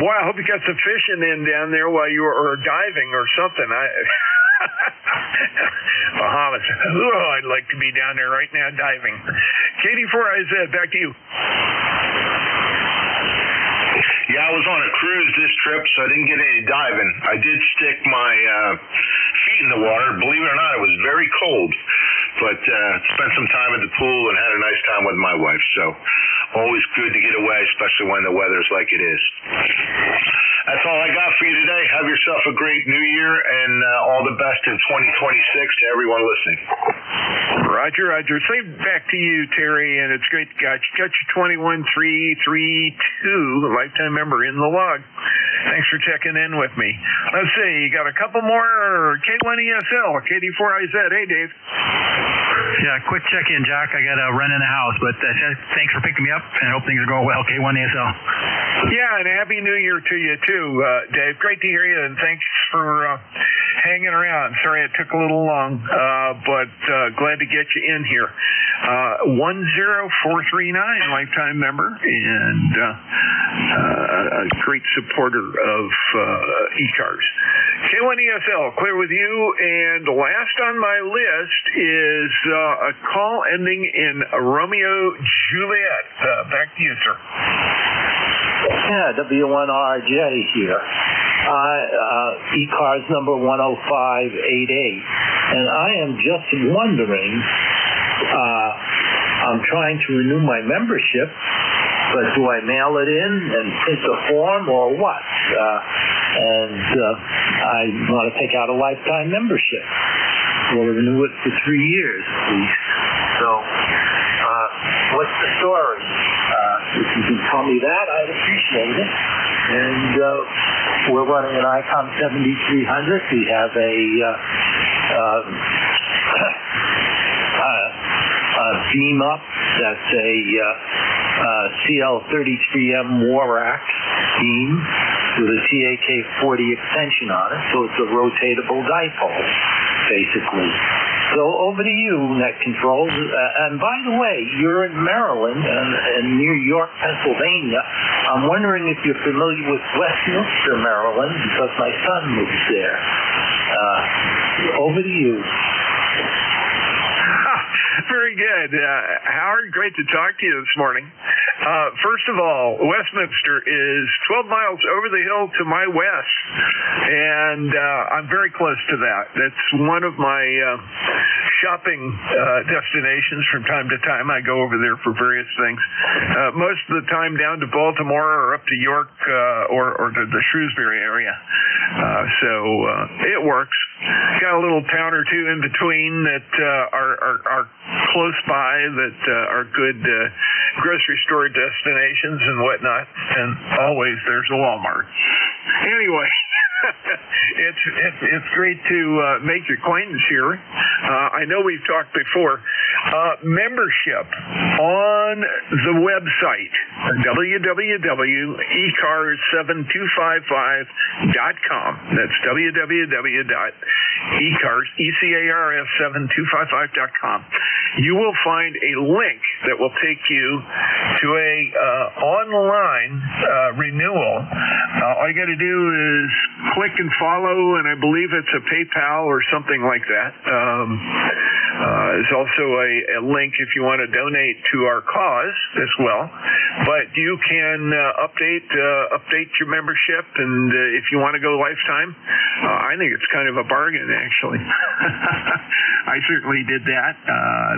Boy, I hope you got some fishing in down there while you were diving or something. Bahamas. Oh, I'd like to be down there right now diving. KD4IZ, back to you. Yeah, I was on a cruise this trip, so I didn't get any diving. I did stick my feet in the water. Believe it or not, it was very cold. But spent some time at the pool and had a nice time with my wife. So always good to get away, especially when the weather's like it is. That's all I got for you today. Have yourself a great New Year and all the best in 2026 to everyone listening. Roger. Say back to you, Terry, and it's great to got you 21332, lifetime member in the log. Thanks for checking in with me. Let's see, you got a couple more. K1ESL, KD4IZ. Hey, Dave. Yeah, quick check-in, Jack. I got to run in the house, but thanks for picking me up, and I hope things are going well. K1ESL. Yeah, and Happy New Year to you, too, Dave. Great to hear you, and thanks for hanging around. Sorry it took a little long, but glad to get you in here. 10439, lifetime member, and a great supporter of ECARS. K1ESL, clear with you, and last on my list is a call ending in Romeo Juliet. Back to you, sir. Yeah, W1RJ here. ECARS number 10588. And I am just wondering, I'm trying to renew my membership, but do I mail it in and print the form or what? I want to take out a lifetime membership. We'll renew it for 3 years at least. So, what's the story? If you can tell me that, I'd appreciate it. And we're running an ICOM 7300. We have a beam up that's a CL33M Warak beam with a TAK40 extension on it, so it's a rotatable dipole, basically. So over to you, Net Control. And by the way, you're in Maryland and near York, Pennsylvania. I'm wondering if you're familiar with Westminster, Maryland, because my son lives there. Over to you. Very good. Howard, great to talk to you this morning. First of all, Westminster is 12 miles over the hill to my west, and I'm very close to that. That's one of my shopping destinations from time to time. I go over there for various things. Most of the time down to Baltimore or up to York or to the Shrewsbury area. So it works. Got a little town or two in between that are close by that are good grocery store destinations and whatnot, and always there's a Walmart. Anyway, it's great to make your acquaintance here. I know we've talked before. Membership on the website, www.ecars7255.com. That's www.ecars7255.com. You will find a link that will take you to a online renewal. All you got to do is click and follow, and I believe it's a PayPal or something like that. There's also a link if you want to donate to our cause as well. But you can update your membership, and if you want to go lifetime, I think it's kind of a bargain, actually. I certainly did that.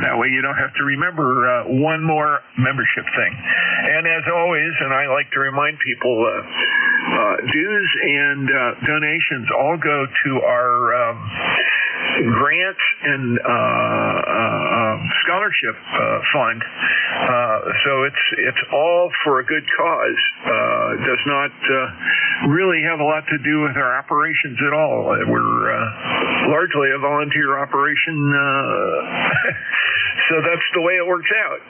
That way you don't have to remember one more membership thing. And as always, and I like to remind people, dues and donations all go to our grant and scholarship fund. So it's all for a good cause. Does not really have a lot to do with our operations at all. We're largely a volunteer operation, so that's the way it works out.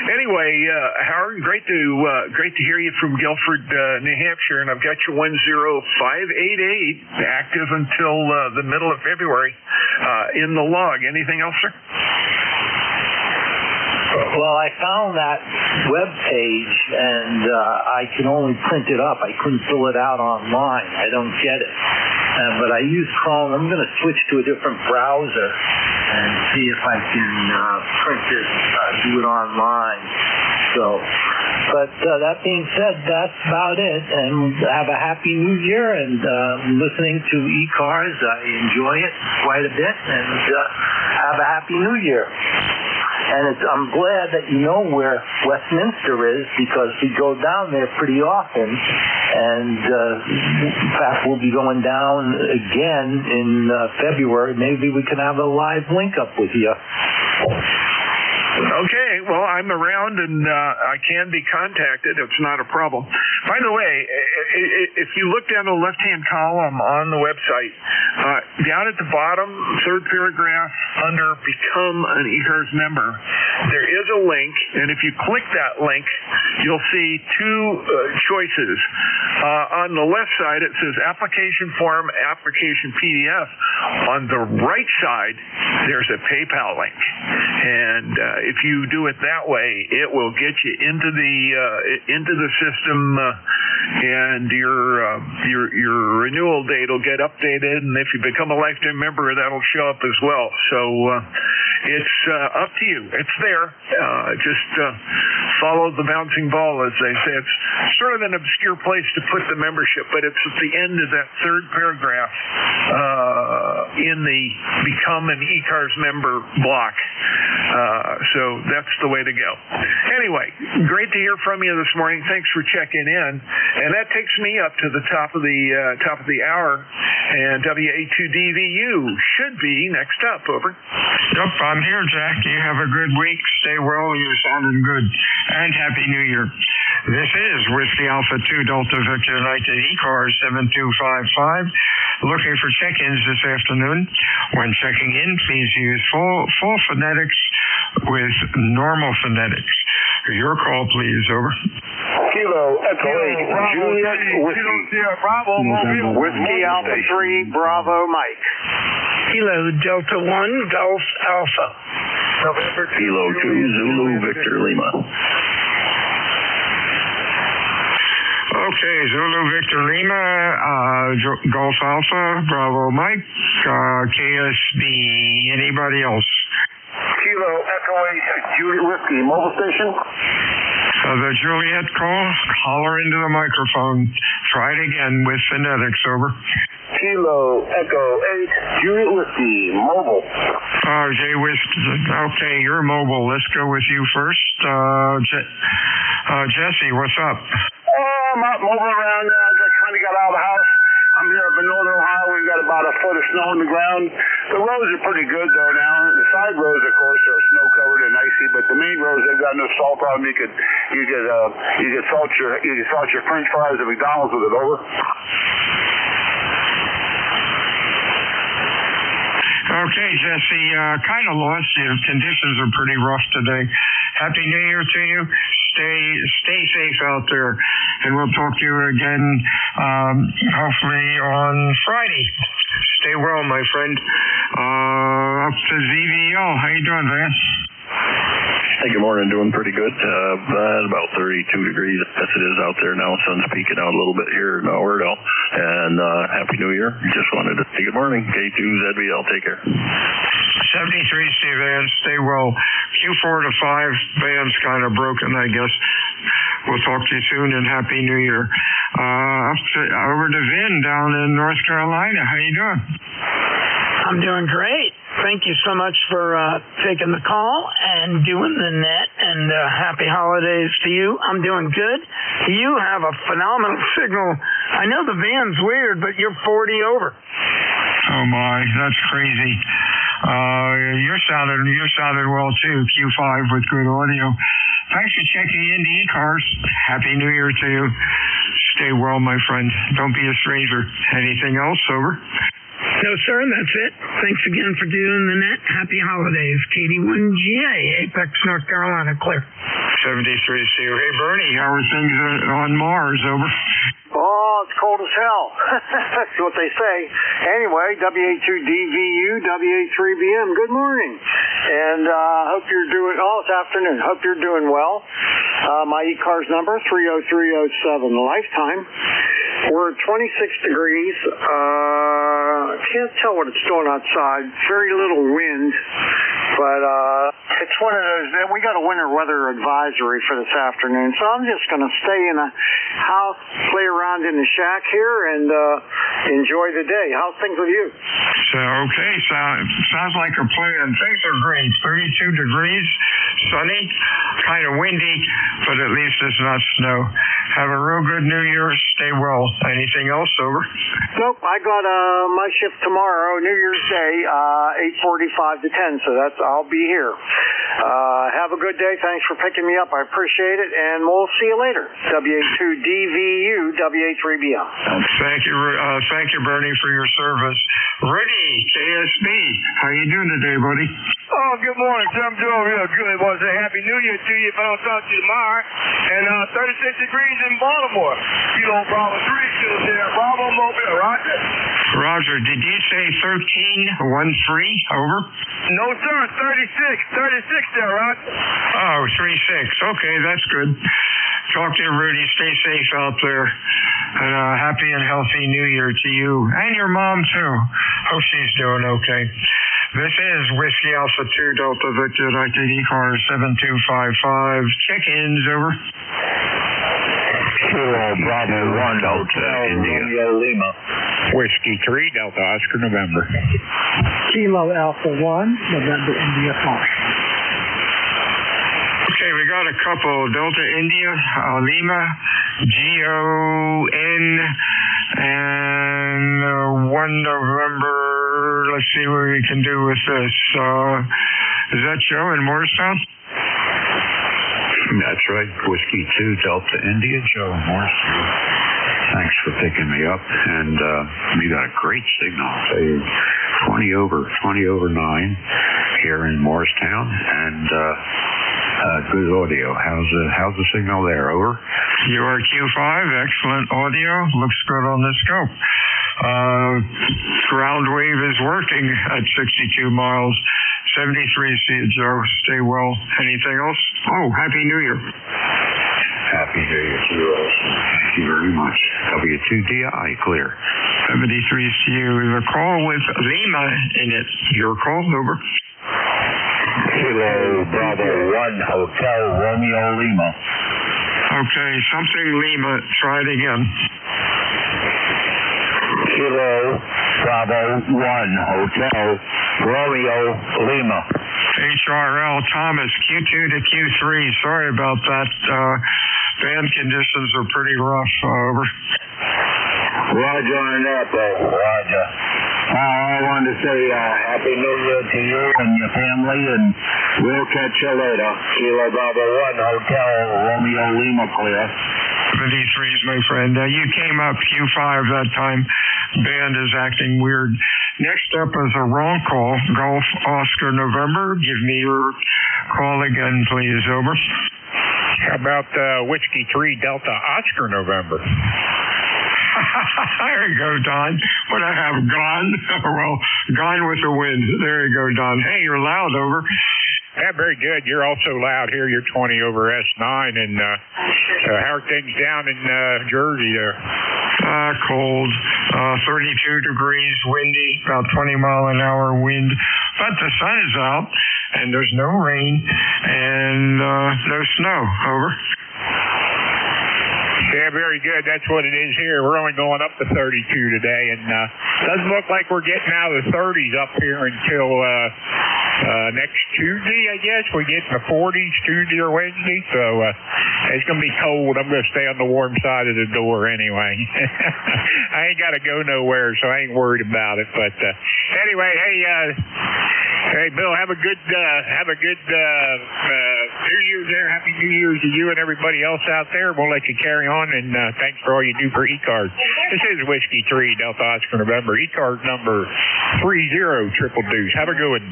Anyway, Howard, great to hear you from Guilford, New Hampshire, and I've got your 10588 active until the middle of February in the log. Anything else, sir? Well, I found that web page, and I can only print it up. I couldn't fill it out online. I don't get it. But I use Chrome. I'm going to switch to a different browser and see if I can print it, do it online. So, but that being said, that's about it. And have a happy New Year. And listening to ECARS, I enjoy it quite a bit. And have a happy New Year. And I'm glad that you know where Westminster is, because we go down there pretty often. And in fact, we'll be going down again in February. Maybe we can have a live link up with you. Okay, well, I'm around and I can be contacted. It's not a problem. By the way, if you look down the left-hand column on the website, down at the bottom, third paragraph, under Become an ECARS member, there is a link, and if you click that link, you'll see two choices. On the left side, it says Application Form, Application PDF. On the right side, there's a PayPal link. And if you do it that way, it will get you into the system, and your renewal date will get updated. And if you become a lifetime member, that'll show up as well. So it's up to you. It's there. Just follow the bouncing ball, as they say. It's sort of an obscure place to put the membership, but it's at the end of that third paragraph in the Become an ECARS member block. So that's the way to go. Anyway, great to hear from you this morning. Thanks for checking in. And that takes me up to the top of the hour. And WA2DVU should be next up. Over. Yep, I'm here, Jack. You have a good week. Stay well. You're sounding good. And Happy New Year. This is Whiskey Alpha 2 Delta Victor United ECARS 7255. Looking for check-ins this afternoon. When checking in, please use full phonetics with normal phonetics. Your call, please. Over. Kilo Echo 8 Juliet Whiskey. Bravo Mobile. Whiskey Alpha 3 Bravo Mike. Kilo Delta 1 Golf Alpha. November Kilo 2 Zulu Victor Lima. Okay, Zulu Victor Lima, Golf Alpha, Bravo Mike, KSB. Anybody else? Kilo Echo 8 Juliet Whiskey. Mobile station. The Juliet call, holler into the microphone. Try it again with phonetics. Over. Kilo Echo 8 Juliet Whiskey. Mobile. Jay Whiskey. Okay, you're mobile. Let's go with you first. Jesse, what's up? I'm out moving around now. Just kind of got out of the house. I'm here up in northern Ohio. We've got about a foot of snow on the ground. The roads are pretty good though now. The side roads, of course, are snow covered and icy, but the main roads, they've got no salt on them. You could salt your French fries at McDonald's with it. Over. Okay, Jesse, kind of lost you. Conditions are pretty rough today. Happy New Year to you. Stay safe out there, and we'll talk to you again hopefully on Friday. Stay well, my friend. Up to ZVL. How you doing, Van? Hey, good morning. Doing pretty good. About 32 degrees as it is out there now. Sun's peeking out a little bit here in Oradell. And Happy New Year. Just wanted to say good morning. K2ZBL. Take care. 73, Steve Van. Stay well. Q4 to 5. Van's kind of broken, I guess. We'll talk to you soon, and Happy New Year. Over to Vin down in North Carolina. How you doing? I'm doing great. Thank you so much for taking the call and doing the net, and happy holidays to you. I'm doing good. You have a phenomenal signal. I know the van's weird, but you're 40 over. Oh my, that's crazy. You're sounding well too. Q5 with good audio. Thanks for checking into ECARS. Happy New Year to you. Stay well, my friend. Don't be a stranger. Anything else? Over. No, sir, that's it. Thanks again for doing the net. Happy holidays. KD1GA, Apex, North Carolina, clear. 73 to you. Hey, Bernie, how are things on Mars? Over. Oh, it's cold as hell. That's what they say. Anyway, WA2DVU, WA3BM, good morning. And hope you're doing, it's afternoon. Hope you're doing well. My ECARS number, 30307, lifetime. We're 26 degrees. Can't tell what it's doing outside. Very little wind. But it's one of those, we got a winter weather advisory for this afternoon. So I'm just going to stay in a house, play around in the shack here, and enjoy the day. How's things with you? Okay, sounds like a plan. Things are great. 32 degrees, sunny, kind of windy, but at least it's not snow. Have a real good New Year. Stay well. Anything else? Over. Nope, I got my shift tomorrow, New Year's Day, 8:45 to 10, so I'll be here. Have a good day. Thanks for picking me up. I appreciate it, and we'll see you later. WA2DVU, WA3BL. Thank you, Bernie, for your service. Rudy, KSB, how you doing today, buddy? Oh, good morning, sir. I'm doing real good. I want to say Happy New Year to you if I don't talk to you tomorrow. And 36 degrees in Baltimore. Kilo Bravo 3 still there. Bravo Mobile, Roger. Roger, did you say 1313? Over? No, sir. 36 there, Roger. Oh, 36. Okay, that's good. Talk to you, Rudy. Stay safe out there. And happy and healthy New Year to you and your mom, too. Hope she's doing okay. This is Whiskey Alpha 2 Delta Victor United ECARS 7255. Check-ins, over. Kilo Bravo 1 Hotel India Lima. Whiskey 3 Delta Oscar November. Kilo Alpha 1 November India Foxtrot. Okay, we got a couple. Delta India, Lima, GON, and 1 November. Let's see what we can do with this. Is that Joe in Morristown? That's right. Whiskey 2 Delta India, Joe in Morristown. Thanks for picking me up. And we got a great signal. Say 20 over 9 here in Morristown. And good audio. How's the signal there? Over. URQ5, excellent audio. Looks good on the scope. Ground wave is working at 62 miles. 73, see you, Joe. Stay well. Anything else? Oh, Happy New Year. Happy New Year to you all. Thank you very much. W2DI, clear. 73 to you. The call with Lima in it. Your call, over. Kilo Bravo 1 Hotel Romeo Lima. Okay, something Lima. Try it again. Kilo Bravo 1 Hotel Romeo Lima. HRL Thomas, Q2 to Q3. Sorry about that. Band conditions are pretty rough. Over. Roger on that, Roger. I wanted to say Happy New Year to you and your family, and we'll catch you later. Kilo Bravo 1 Hotel Romeo Lima, clear. 73s, my friend. You came up Q5 that time. Band is acting weird. Next up is a wrong call. Golf Oscar November. Give me your call again, please. Over. How about Whiskey 3 Delta Oscar November? There you go, Don. What I have, gone? Well, gone with the wind. There you go, Don. Hey, you're loud, over. Yeah, very good. You're also loud here. You're 20 over S9. And how are things down in Jersey there? Cold. 32 degrees, windy, about 20 mile an hour wind. But the sun is out, and there's no rain, and no snow. Over. Yeah, very good. That's what it is here. We're only going up to 32 today, and doesn't look like we're getting out of the 30s up here until next Tuesday, I guess. We get in the 40s Tuesday or Wednesday, so it's going to be cold. I'm going to stay on the warm side of the door anyway. I ain't got to go nowhere, so I ain't worried about it. But anyway, hey, Bill, have a good New Year's there. Happy New Year's to you and everybody else out there. We'll let you carry on, and thanks for all you do for ECARS. This is Whiskey 3 Delta Oscar November. ECARS number 30 triple deuce. Have a good one.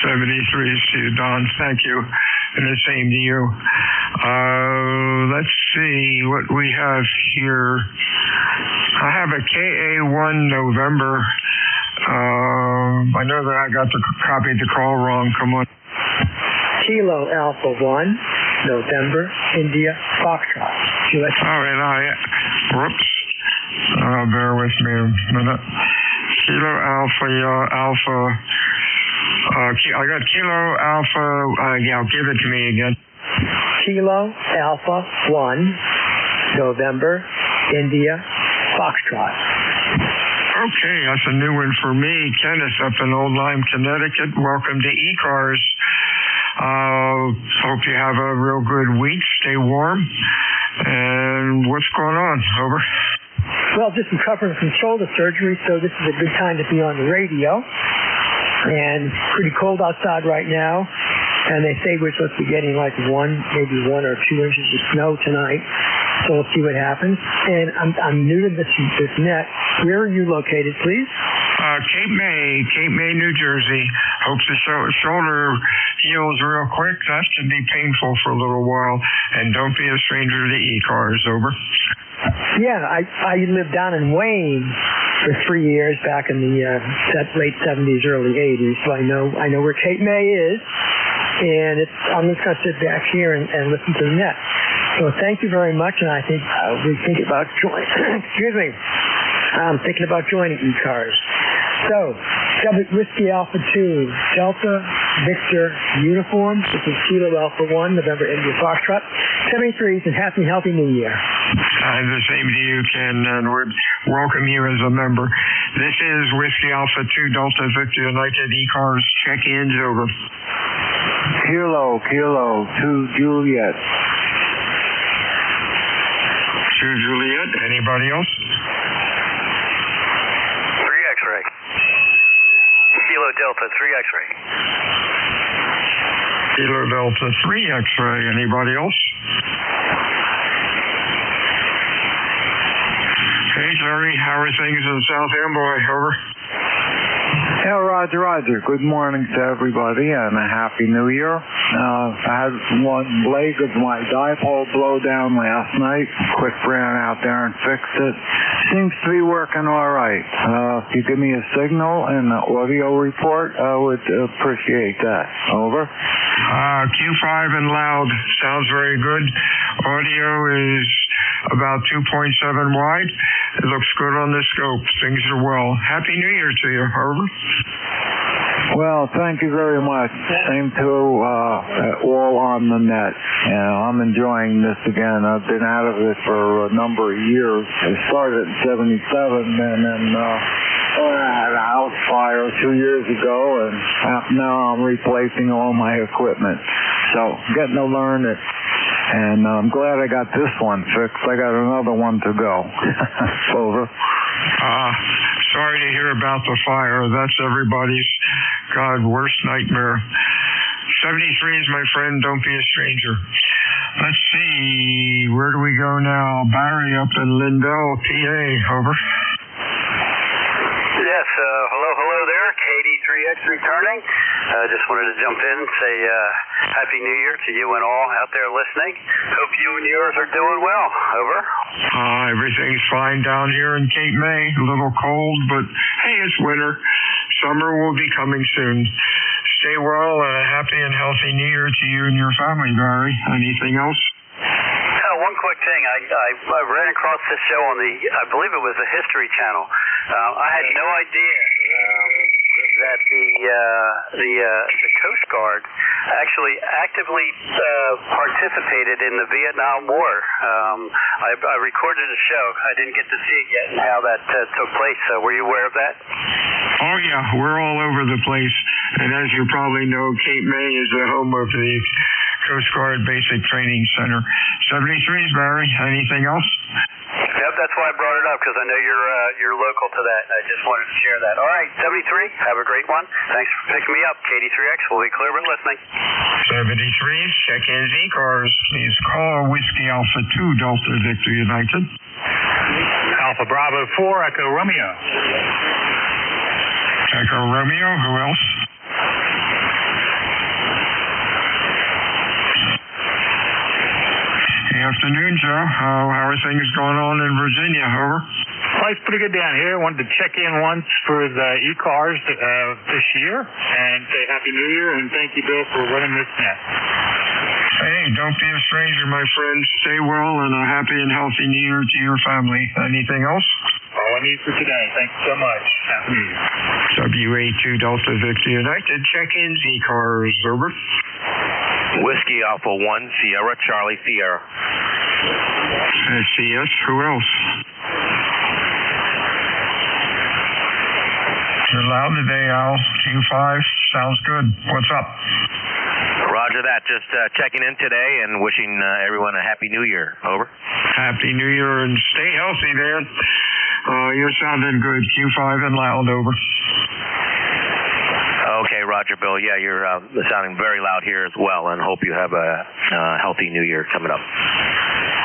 73s to you, Don. Thank you. And the same to you. Let's see what we have here. I have a KA1 November. I know that I got copied the call wrong. Come on. Kilo Alpha 1 November India Foxtrot. US. All right. Whoops. Bear with me a minute. Kilo Alpha. I got Kilo Alpha. Give it to me again. Kilo Alpha 1 November India Foxtrot. Okay, that's a new one for me. Kenneth up in Old Lyme, Connecticut. Welcome to ECARS. Hope you have a real good week. Stay warm. And what's going on? Over. Well, just recovering from shoulder surgery, so this is a good time to be on the radio. And pretty cold outside right now. And they say we're supposed to be getting like maybe 1 or 2 inches of snow tonight. So we'll see what happens. And I'm new to this net. Where are you located, please? Cape May, New Jersey. Hope the shoulder heals real quick. That can be painful for a little while. And don't be a stranger to ECARS. Over. Yeah, I lived down in Wayne for 3 years back in the late 70s, early 80s. So I know where Cape May is. And I'm just going to sit back here and listen to the net. So thank you very much, and I think we're thinking about joining. Excuse me. I'm thinking about joining ECARS. So, Whiskey Alpha 2, Delta Victor Uniform. This is Kilo Alpha 1, November India Foxtrot. 73s, and happy, healthy New Year. The same to you, Ken, and we welcome you as a member. This is Whiskey Alpha 2, Delta Victor United ECARS. Check-ins over. Kilo 2 Juliet. 2 Juliet. Anybody else? 3 X-ray. Kilo Delta 3 X-ray. Kilo Delta 3 X-ray. Anybody else? Hey, Larry. How are things in South Amboy? Over. Yeah, Roger. Good morning to everybody and a Happy New Year. I had one leg of my dipole blow down last night. Quick ran out there and fixed it. Seems to be working all right. If you give me a signal and an audio report, I would appreciate that. Over. Q5 and loud. Sounds very good. Audio is about 2.7 wide. It looks good on the scope. Things are well. Happy New Year to you. Over. Well, thank you very much. Same to all on the net. I'm enjoying this again. I've been out of it for a number of years. I started in 77 and then I had a house fire 2 years ago, and now I'm replacing all my equipment. So getting to learn it. And I'm glad I got this one fixed. I got another one to go. Over. Sorry to hear about the fire. That's everybody's, worst nightmare. 73s, my friend. Don't be a stranger. Let's see. Where do we go now? Barry up in Lindell, PA. Over. Yes, hello there. KD3X returning. Just wanted to jump in and say Happy New Year to you and all out there listening. Hope you and yours are doing well. Over. Everything's fine down here in Cape May. A little cold, but hey, it's winter. Summer will be coming soon. Stay well and a happy and healthy New Year to you and your family, Barry. Anything else? One quick thing. I ran across this show on I believe it was the History Channel. I had no idea that the Coast Guard actually actively participated in the Vietnam War. I recorded a show. I didn't get to see it yet and how that took place. Were you aware of that? Oh, yeah. We're all over the place. And as you probably know, Cape May is the home of the Coast Guard Basic Training Center. 73s, Barry. Anything else? Yep, that's why I brought it up, because I know you're local to that. I just wanted to share that. All right, 73, have a great one. Thanks for picking me up. KD3X will be clear but listening. 73s, check in ECARS. Please call Whiskey Alpha 2 Delta Victor United. Alpha Bravo 4 Echo Romeo. Echo Romeo, who else? Good afternoon, Joe. How are things going on in Virginia? Over. Life's pretty good down here. Wanted to check in once for the ECARS this year and say Happy New Year and thank you, Bill, for running this net. Hey, don't be a stranger, my friend. Stay well and a happy and healthy New Year to your family. Anything else? All I need for today. Thanks so much. Happy New Year. WA2 Delta Victor United. Check-in ECARS. Over. Whiskey Alpha 1 Sierra Charlie Sierra. CS. Who else? You're loud today, Al. Q5. Sounds good. What's up? Roger Roger that. Just checking in today and wishing everyone a Happy New Year. Over. Happy New Year and stay healthy, Dan. You're sounding good. Q5 and loud. Over. Okay, Roger, Bill. Yeah, you're sounding very loud here as well, and hope you have a healthy New Year coming up.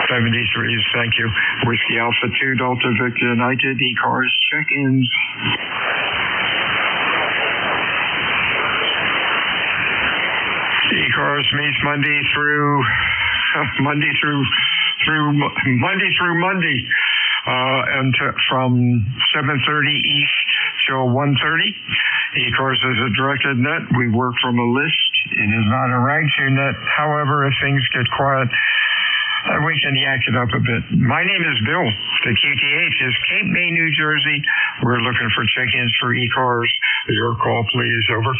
73s, thank you. Whiskey Alpha 2, Delta Victor United, ECARS check-ins. ECARS meets Monday through Monday, and from 7:30 East till 1:30. ECARS is a directed net. We work from a list. It is not a rag-to net. However, if things get quiet, we can yak it up a bit. My name is Bill. The QTH is Cape May, New Jersey. We're looking for check-ins for ECARS. Your call, please. Over.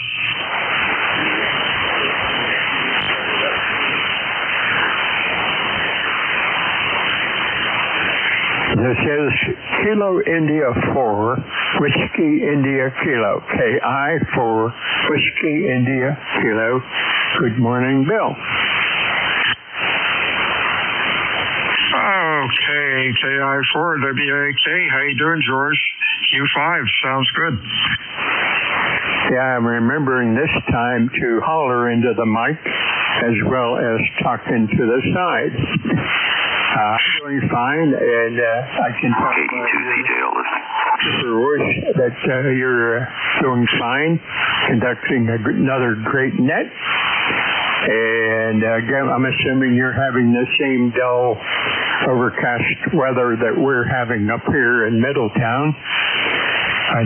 This is Kilo India 4, Whiskey India Kilo. KI 4, Whiskey India Kilo. Good morning, Bill. Okay, KI4, WAK. How you doing, George? Q5, sounds good. Yeah, I'm remembering this time to holler into the mic as well as talk into the side. I'm doing fine, and I can tell that you're doing fine, conducting another great net. And again, I'm assuming you're having the same dull, overcast weather that we're having up here in Middletown,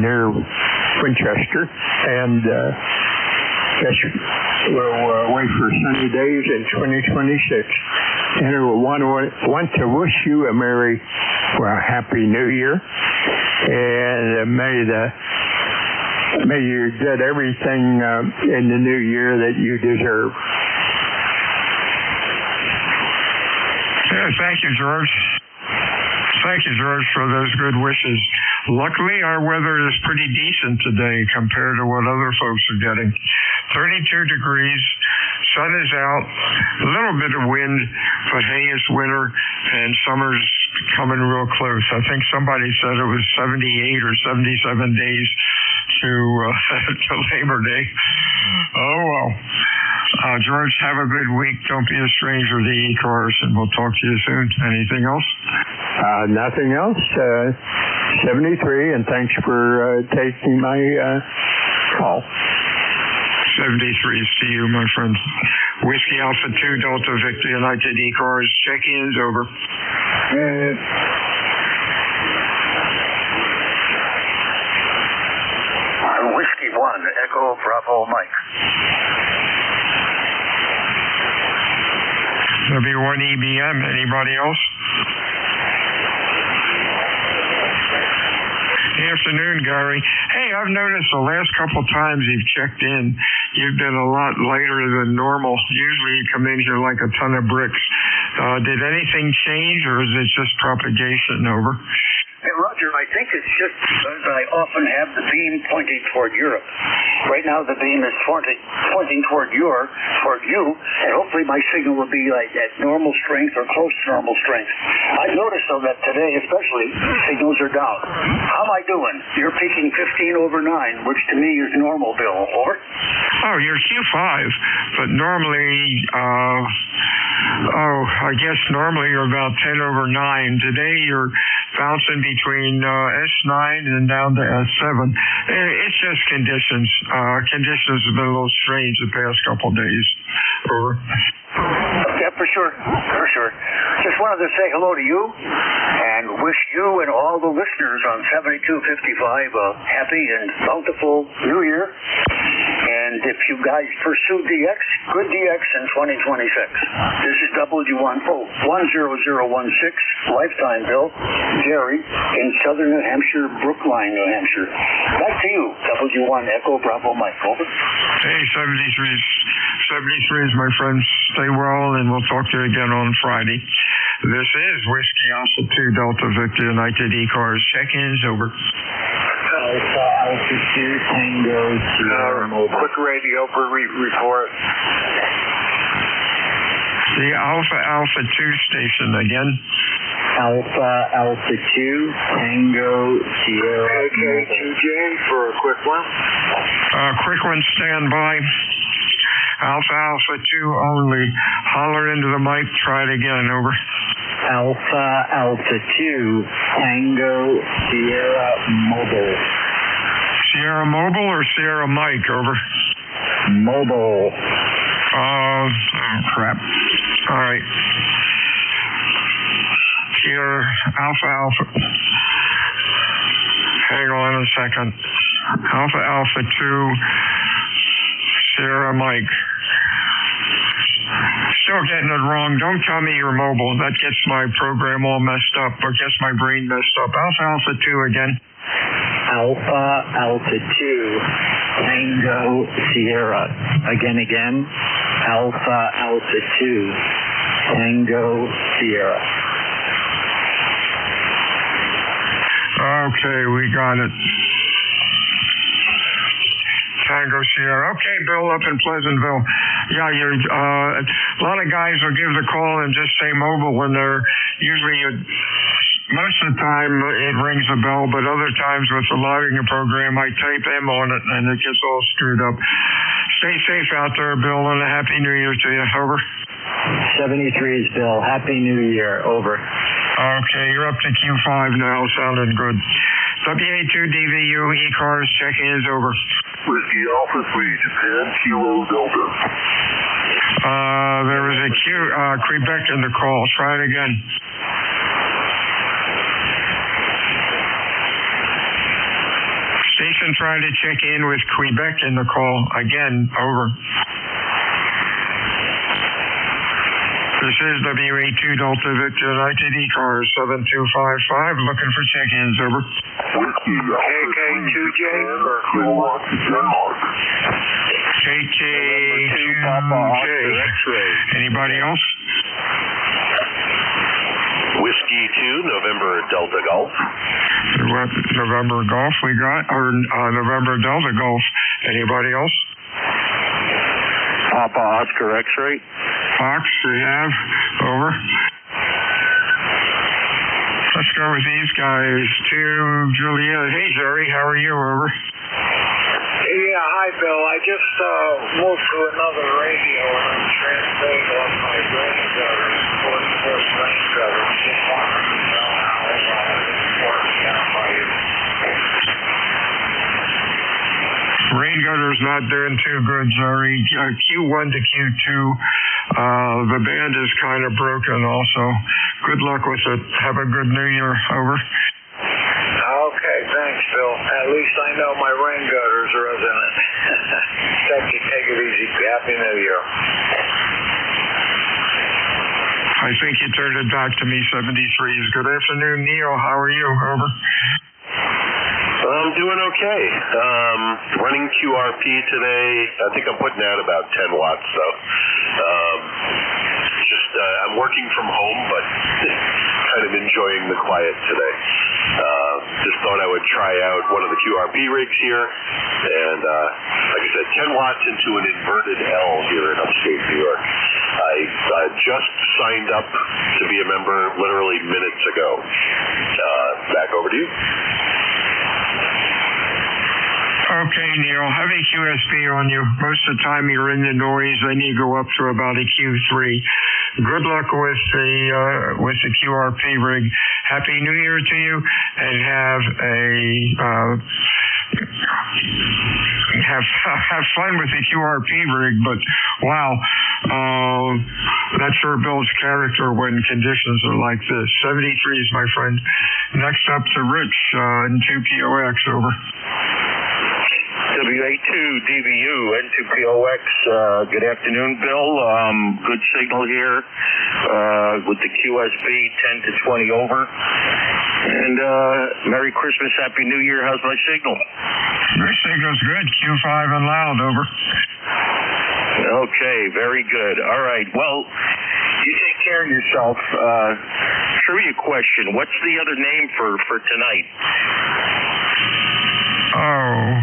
near Winchester. And guess we'll wait for sunny days in 2026. And I want to wish you a happy New Year, and may you get everything in the new year that you deserve. Yeah, thank you, George. Thank you, George, for those good wishes. Luckily, our weather is pretty decent today compared to what other folks are getting. 32 degrees, sun is out, a little bit of wind, but hey, it's winter, and summer's coming real close. I think somebody said it was 78 or 77 days to Labor Day. Oh, well. George, have a good week. Don't be a stranger to ECARS, and we'll talk to you soon. Anything else? Nothing else. 73, and thanks for taking my call. 73s to you, my friend. Whiskey Alpha 2, Delta Victor United, ECARS. Check-ins, over. Whiskey 1, Echo Bravo Mike. W1 EBM, anybody else? Afternoon, Gary. Hey, I've noticed the last couple times you've checked in, you've been a lot lighter than normal. Usually you come in here like a ton of bricks. Did anything change, or is it just propagation? Over. Hey, Roger, I think it's just because I often have the beam pointing toward Europe. Right now the beam is pointing toward you, and hopefully my signal will be like at normal strength or close to normal strength. I've noticed, though, that today especially, signals are down. How am I doing? You're peaking 15 over 9, which to me is normal, Bill. Over? Oh, you're Q5, but normally, I guess normally you're about 10 over 9. Today you're bouncing between S9 and down to S7. It's just conditions. Conditions have been a little strange the past couple of days. Over. Yeah, for sure. Just wanted to say hello to you and wish you and all the listeners on 7255 a happy and bountiful New Year. And if you guys pursue DX, good DX in 2026. This is W1016, lifetime Bill, Jerry, in southern New Hampshire, Brookline, New Hampshire. Back to you, W1 Echo Bravo Mike. Over. Hey, 73s, my friends. Stay well, and we'll talk to you again on Friday. This is Whiskey Alpha 2 Delta Victor United ECARS. Check-ins, over. Quick radio report. The Alpha 2 station again. Alpha 2, Tango Sierra. NJ2J for a quick one. Quick one, stand by. Alpha 2 only. Holler into the mic. Try it again. Over. Alpha 2, Tango Sierra Mobile. Sierra Mobile or Sierra Mike? Over. Mobile. Oh, crap. All right. Sierra Alpha. Hang on a second. Alpha 2, Sierra Mike. Still getting it wrong. Don't tell me you're mobile. That gets my program all messed up, or gets my brain messed up. Alpha 2 again. Alpha 2, Tango Sierra. Again. Alpha 2, Tango Sierra. Okay, we got it. Tango Sierra. Okay, Bill, up in Pleasantville. Yeah, a lot of guys will give the call and just say mobile when they're usually most of the time it rings a bell, but other times with the logging program, I type M on it and it gets all screwed up. Stay safe out there, Bill, and a Happy New Year to you. Over. 73 is Bill. Happy New Year. Over. Okay, you're up to Q5 now. Sounding good. WA2DVU, ECARS, checking is over. Whiskey Alpha 3, Japan, Kilo Delta. There was a Quebec in the call. Try it again. Station trying to check in with Quebec in the call. Again, over. This is WA2 Delta Victor United ECARS 7255 looking for check-ins. Over. Whiskey KK2J for Kilowatt Denmark. KK2J. Anybody else? Whiskey 2, November Delta Golf. November Golf we got, or November Delta Golf. Anybody else? Papa Oscar X-ray. Fox we have. Over. Let's go with these guys. To Julia. Hey, Jerry, how are you? Over. Yeah, hi, Bill. I just moved to another radio and I'm transferring on my rain gutters, 44 rain gutters. Just wanted to know how it's working out by you. Rain gutter's not doing too good, Jerry. Q1 to Q2, the band is kind of broken also. Good luck with it. Have a good New Year. Over. Okay, thanks, Bill. At least I know my rain gutters are resident. Take it easy. Happy New Year. I think you turned it back to me, 73s. Good afternoon, Neil. How are you? Over. I'm doing okay. Running QRP today. I think I'm putting out about 10 watts, so I'm working from home, but kind of enjoying the quiet today. Just thought I would try out one of the QRP rigs here, and like I said, 10 watts into an inverted L here in upstate New York. I just signed up to be a member literally minutes ago. Back over to you. Okay, Neil, have a QSB on you. Most of the time you're in the noise, then you go up to about a Q3. Good luck with the QRP rig. Happy New Year to you, and have fun with the QRP rig. But wow, that sure builds character when conditions are like this. 73s, my friend. Next up to Rich in 2POX. Over. WA2 DVU N2POX. Good afternoon, Bill. Good signal here with the QSB 10 to 20 over. And Merry Christmas, Happy New Year. How's my signal? Your signal's good. Q5 and loud. Over. Okay, very good. All right. Well, you take care of yourself. Trivia question. What's the other name for tonight? Oh.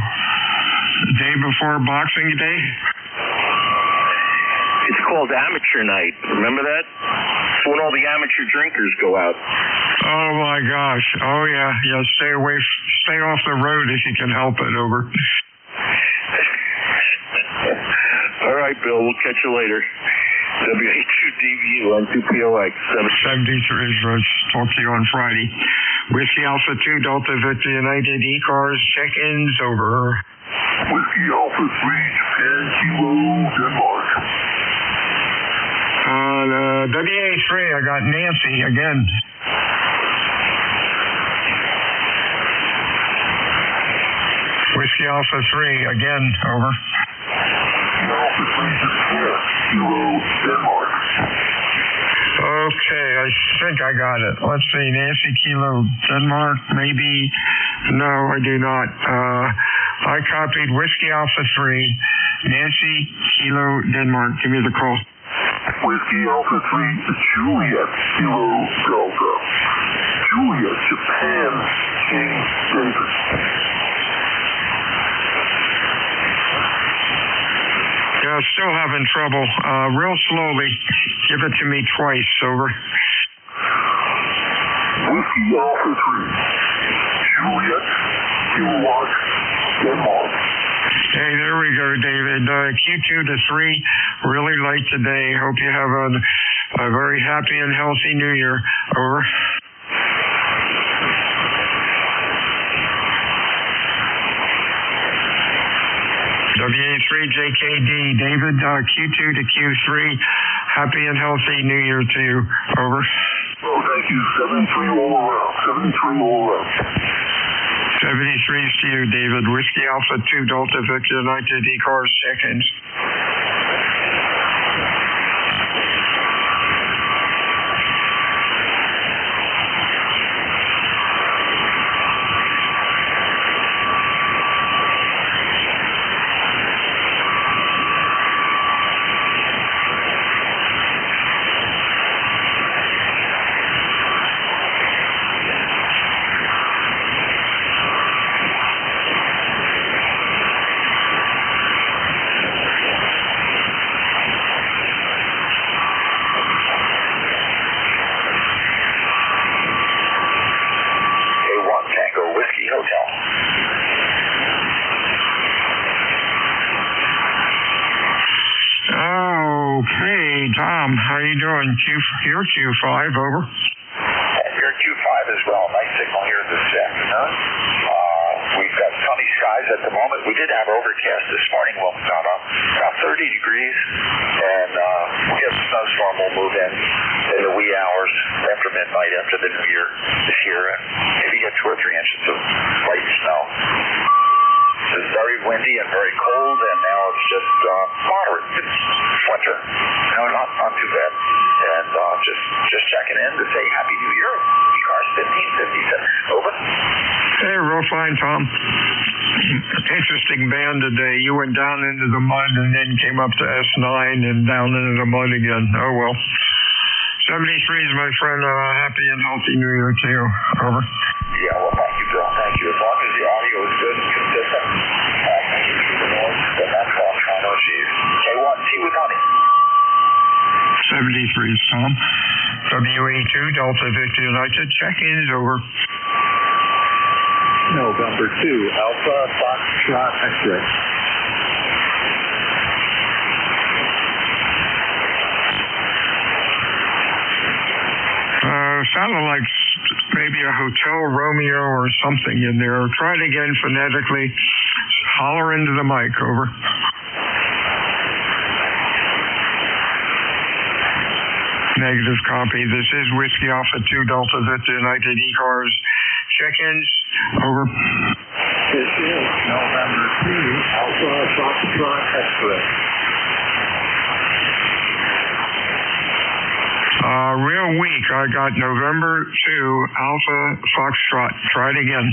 Day before Boxing Day? It's called Amateur Night. Remember that? It's when all the amateur drinkers go out. Oh my gosh. Oh yeah. Yeah, stay off the road if you can help it, over. All right, Bill, we'll catch you later. WA2DVU on 2POX. 73, talk to you on Friday. Whiskey Alpha 2 Delta Victor United ECARS check-ins over. Whiskey Alpha 3 Japan Kilo Denmark. WA3, I got Nancy again. Whiskey Alpha 3 again, over. Alpha 3 Japan Kilo Denmark. Okay, I think I got it. Let's see, Nancy Kilo Denmark, maybe. No, I do not. I copied Whiskey Alpha 3, Nancy Kilo Denmark. Give me the call. Whiskey Alpha 3 Juliet Kilo Delta. Juliet Japan King David. Yeah, still having trouble. Real slowly. Give it to me twice, over. Whiskey Alpha 3 Juliet Kilowatt Denmark. Hey, there we go, David. Q2 to 3, really light today. Hope you have a very happy and healthy New Year. Over. WA3JKD, David, Q2 to Q3, happy and healthy New Year to you. Over. Oh, thank you. 73 all around. 73 all around. 73s to you, David. Whiskey Alpha 2 Delta Victor United ECARS check-ins. Tom, how you doing? You're Q5, over. You're Q5 as well. Nice signal here this afternoon. We've got sunny skies at the moment. We did have overcast this morning, about 30 degrees, and we have a snowstorm will move in the wee hours after midnight after the new year this year, and maybe get 2 or 3 inches of light snow. It's very windy and very cold, and now it's just moderate. It's winter. No, not too bad. And just checking in to say Happy New Year. ECARS 1557. Over. Hey, real fine, Tom. Interesting band today. You went down into the mud and then came up to S9 and down into the mud again. Oh, well. 73 is my friend. Happy and healthy New Year to you. Over. Yeah, well, thank you, Bill. Thank you. As long as the audio is good and consistent, thank you for the noise, then that's all I'm trying to achieve. K1, T with honey. 73 is Tom. WA2 Delta Victor United. Check-in is over. November 2 Alpha Foxtrot X-ray. Sounded like maybe a Hotel Romeo or something in there. Try it again phonetically. Holler into the mic, over. Negative copy. This is Whiskey Alpha 2 Delta Victor United ECARS. Check-ins, over. This is November 2 Alpha Foxtrot X-ray. Real weak. I got November 2 Alpha Foxtrot. Try it again.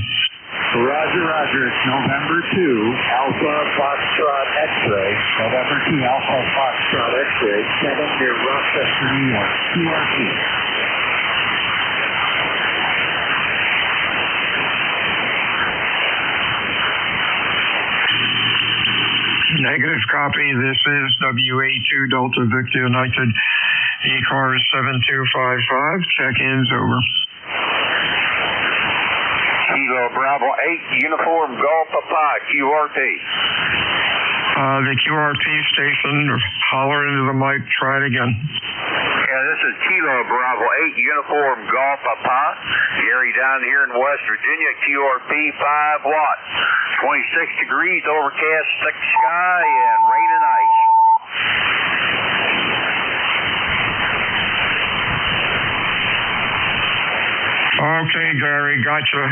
Roger. It's November 2 Alpha Foxtrot X-ray. November 2 Alpha Foxtrot X-ray. 7 near Rochester, New York. QRT. Negative copy. This is WA2 Delta Victor United ECARS 7255. Check-ins over. Kilo Bravo 8, Uniform Golf Papa, QRP. The QRP station, holler into the mic, try it again. Yeah, this is Kilo Bravo 8, Uniform Golf Papa. Gary down here in West Virginia, QRP 5 watts. 26 degrees, overcast, thick sky, and rain and ice. Okay, Gary, gotcha.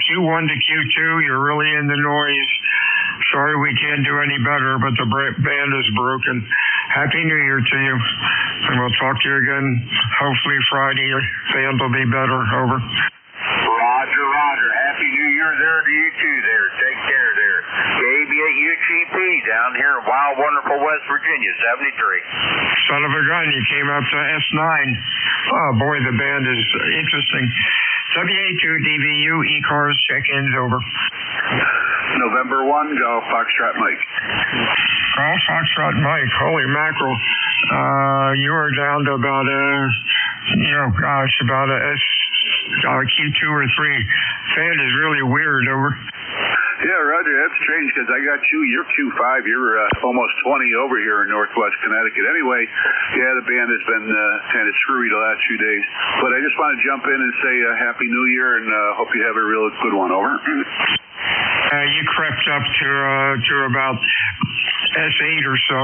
Q1 to Q2, you're really in the noise. Sorry we can't do any better, but the band is broken. Happy New Year to you. And we'll talk to you again, hopefully Friday. Your band will be better. Over. Roger, Roger. Happy New Year there to you too there. Take care there. KB8UGP down here in wild, wonderful West Virginia, 73. Son of a gun, you came up to S9. Oh boy, the band is interesting. WA2DVU ECARS check-ins over. November 1, Golf Foxtrot Mike. Golf Foxtrot Mike, holy mackerel. You are down to about about a Q2 or 3. Fan is really weird, over. Yeah, Roger, that's strange because I got you. You're Q5. You're almost 20 over here in Northwest Connecticut. Anyway, yeah, the band has been kind of screwy the last few days. But I just want to jump in and say Happy New Year and hope you have a real good one. Over. You crept up to about S8 or so.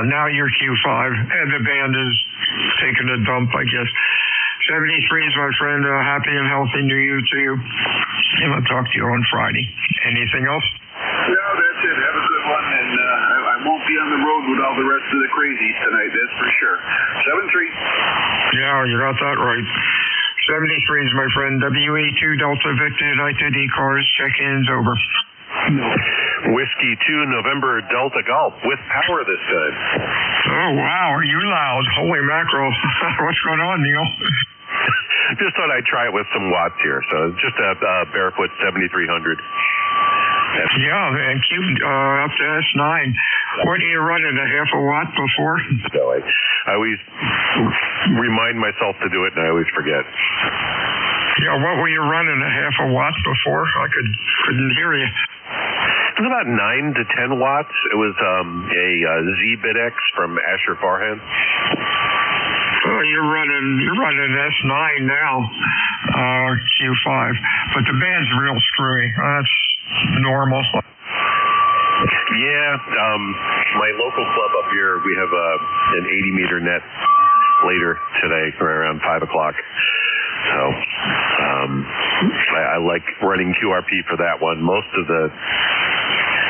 Now you're Q5, and the band is taking a dump, I guess. 73 is my friend. Happy and healthy New Year to you. And I'll talk to you on Friday. Anything else? No, that's it. Have a good one. And I won't be on the road with all the rest of the crazies tonight, that's for sure. 73. Yeah, you got that right. 73 is my friend. WA2 Delta Victor United ECARS check-ins over. Whiskey 2 November Delta Golf with power this time. Oh, wow. Are you loud? Holy mackerel. What's going on, Neil? Just thought I'd try it with some watts here. So just a barefoot 7,300. Yeah, and up to S9. What are you running, a half a watt before? No, I always remind myself to do it, and I always forget. Yeah, what were you running, a half a watt before? I couldn't hear you. It was about 9 to 10 watts. It was a Z-Bit-X from Asher Farhan. Oh, you're running S9 now, Q5, but the band's real screwy. That's normal. Yeah, my local club up here, we have an 80-meter net later today, around 5 o'clock. So I like running QRP for that one. Most of the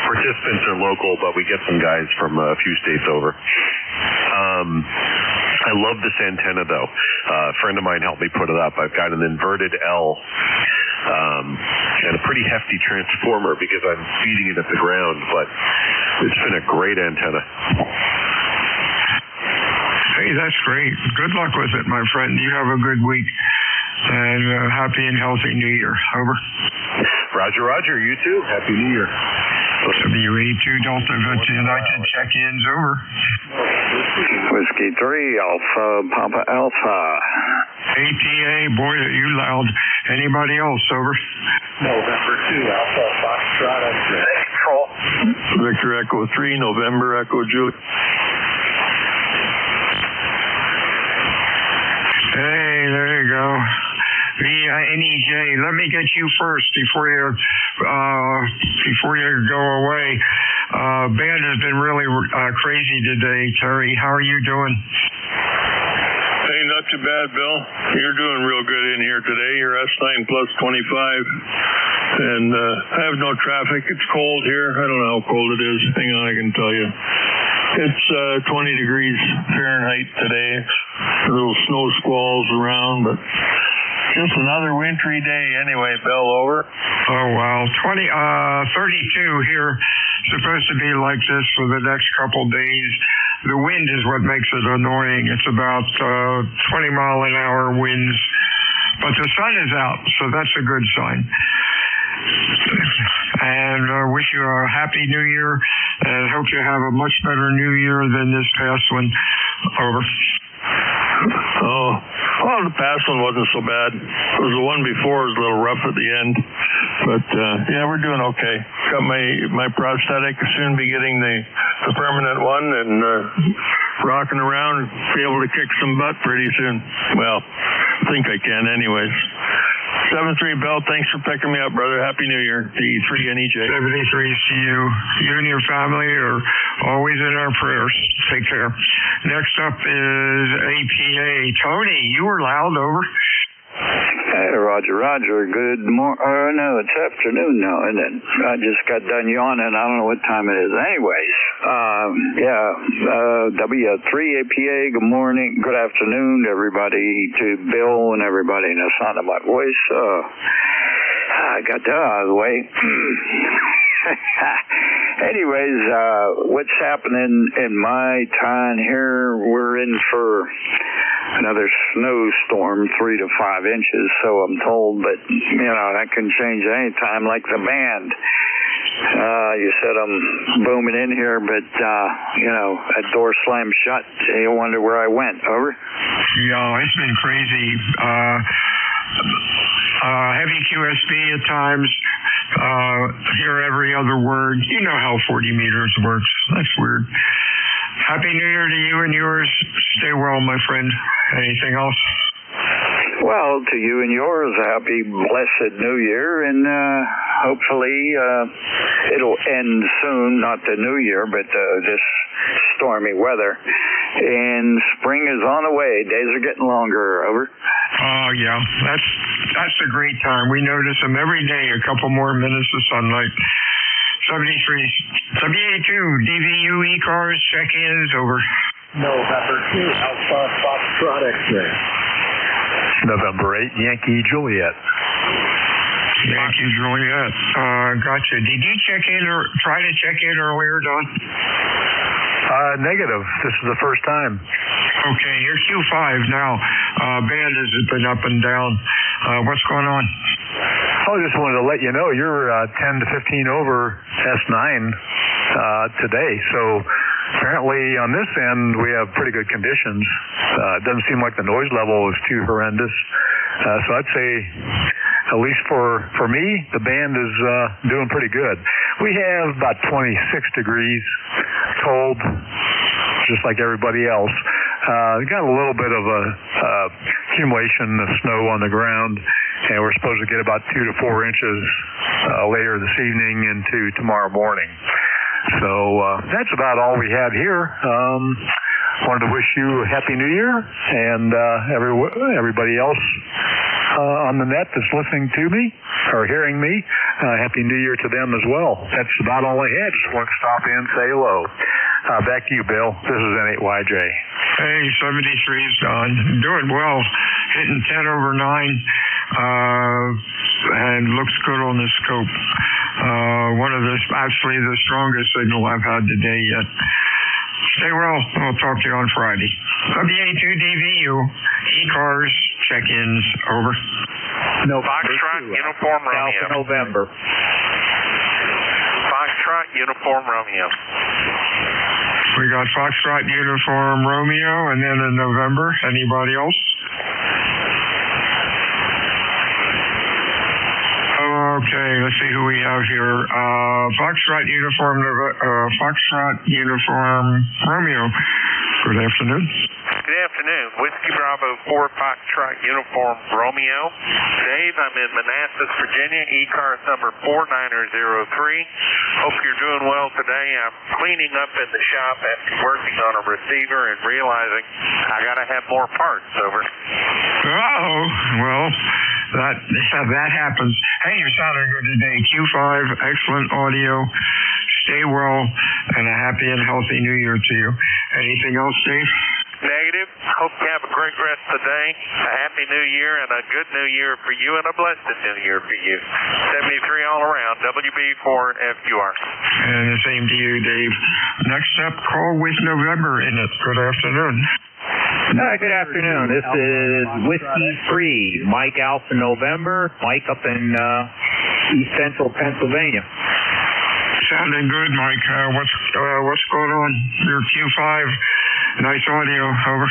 participants are local, but we get some guys from a few states over. I love this antenna, though. A friend of mine helped me put it up. I've got an inverted L and a pretty hefty transformer because I'm feeding it at the ground, but it's been a great antenna. Hey, that's great. Good luck with it, my friend. You have a good week. And happy and healthy New Year. Over. Roger, Roger. You too. Happy New Year. WA2 Delta Victor United check-ins. Over. Whiskey 3 Alpha Papa Alpha. ATA, boy, are you loud. Anybody else? Over. November 2 Alpha Foxtrot X-ray. Control. Victor Echo 3 November Echo Julie. Hey, there you go. NEJ, let me get you first before you go away. Band has been really crazy today. Terry, how are you doing? Hey, not too bad, Bill. You're doing real good in here today. You're S9 plus 25. And I have no traffic. It's cold here. I don't know how cold it is. Hang on, I can tell you. It's 20 degrees Fahrenheit today. Little snow squalls around, but just another wintry day anyway, Bill. Over. Oh, wow. 32 here. Supposed to be like this for the next couple days. The wind is what makes it annoying. It's about 20-mile-an-hour winds. But the sun is out, so that's a good sign. And and wish you a happy New Year, and hope you have a much better New Year than this past one. Over. Oh, well, the past one wasn't so bad. It was the one before was a little rough at the end. But, yeah, we're doing okay. Got my prosthetic, soon be getting the permanent one, and rocking around, be able to kick some butt pretty soon. Well, I think I can anyways. 7-3, Bill, thanks for picking me up, brother. Happy New Year to you, 3 NJ. 73 to you. You and your family are always in our prayers. Take care. Next up is APA. Tony, you were loud. Over. Hey, Roger. Good morning. No, it's afternoon now, isn't it? I just got done yawning. I don't know what time it is. Anyways, W3 APA, good morning, good afternoon to everybody, to Bill and everybody in the sound of my voice. I got that out of the way. Anyways, what's happening in my town here, we're in for another snowstorm, 3 to 5 inches, so I'm told, but, that can change at any time, like the band. You said I'm booming in here, but, that door slammed shut. You wonder where I went. Over? Yeah, it's been crazy. Heavy QSB at times. Hear every other word. You know how 40 meters works. That's weird. Happy New Year to you and yours. Stay well, my friend. Anything else? Well, to you and yours, a happy, blessed New Year, and hopefully it'll end soon, not the New Year, but this stormy weather. And spring is on the way. Days are getting longer. Over. Oh, yeah. That's a great time. We notice them every day, a couple more minutes of sunlight. 73. WA2, DVU, ECARS, check-ins. Over. November 2, Alpha Foxtrot X-ray. November 8, Yankee Juliet. Yankee Juliet. Gotcha. Did you check in or try to check in earlier, Don? Negative. This is the first time. Okay, you're Q5 now. Band has been up and down. What's going on? I just wanted to let you know you're 10 to 15 over S9 today. So apparently on this end we have pretty good conditions. It doesn't seem like the noise level is too horrendous. So I'd say, at least for me, the band is doing pretty good. We have about 26 degrees cold, just like everybody else. Got a little bit of a accumulation of snow on the ground, and we're supposed to get about 2 to 4 inches later this evening into tomorrow morning. So that's about all we have here. Wanted to wish you a Happy New Year, and everybody else on the net that's listening to me or hearing me, Happy New Year to them as well. That's about all I had. Just wanted to stop in and say hello. Back to you, Bill. This is N8YJ. Hey, 73 is Don. Doing well. Hitting 10 over 9. And looks good on the scope. Actually the strongest signal I've had today yet. Stay well. I'll talk to you on Friday. WA2DVU, ECARS, check-ins, over. No, Foxtrot, Uniform Romeo. November. Foxtrot, Uniform Romeo. We got Foxtrot, Uniform Romeo, and then in November. Anybody else? Okay, let's see who we have here. Foxtrot Uniform Romeo. Good afternoon. Good afternoon. Whiskey Bravo 4 Foxtrot Uniform Romeo. Dave, I'm in Manassas, Virginia. ECARS number 4903. Hope you're doing well today. I'm cleaning up in the shop after working on a receiver and realizing I got to have more parts. Over. Uh-oh. Well, that happens. Hey, you're sounding good today. Q5, excellent audio. Stay well, and a happy and healthy New Year to you. Anything else, Dave? Negative. Hope you have a great rest of the day. A happy New Year and a good New Year for you and a blessed New Year for you. 73 all around. WB4FQR. And the same to you, Dave. Next up, call with November in it. Good afternoon. Good afternoon. This is Whiskey 3, Mike Alpha November, Mike up in East Central Pennsylvania. sounding good, Mike. What's going on? Your Q5, nice audio. Over.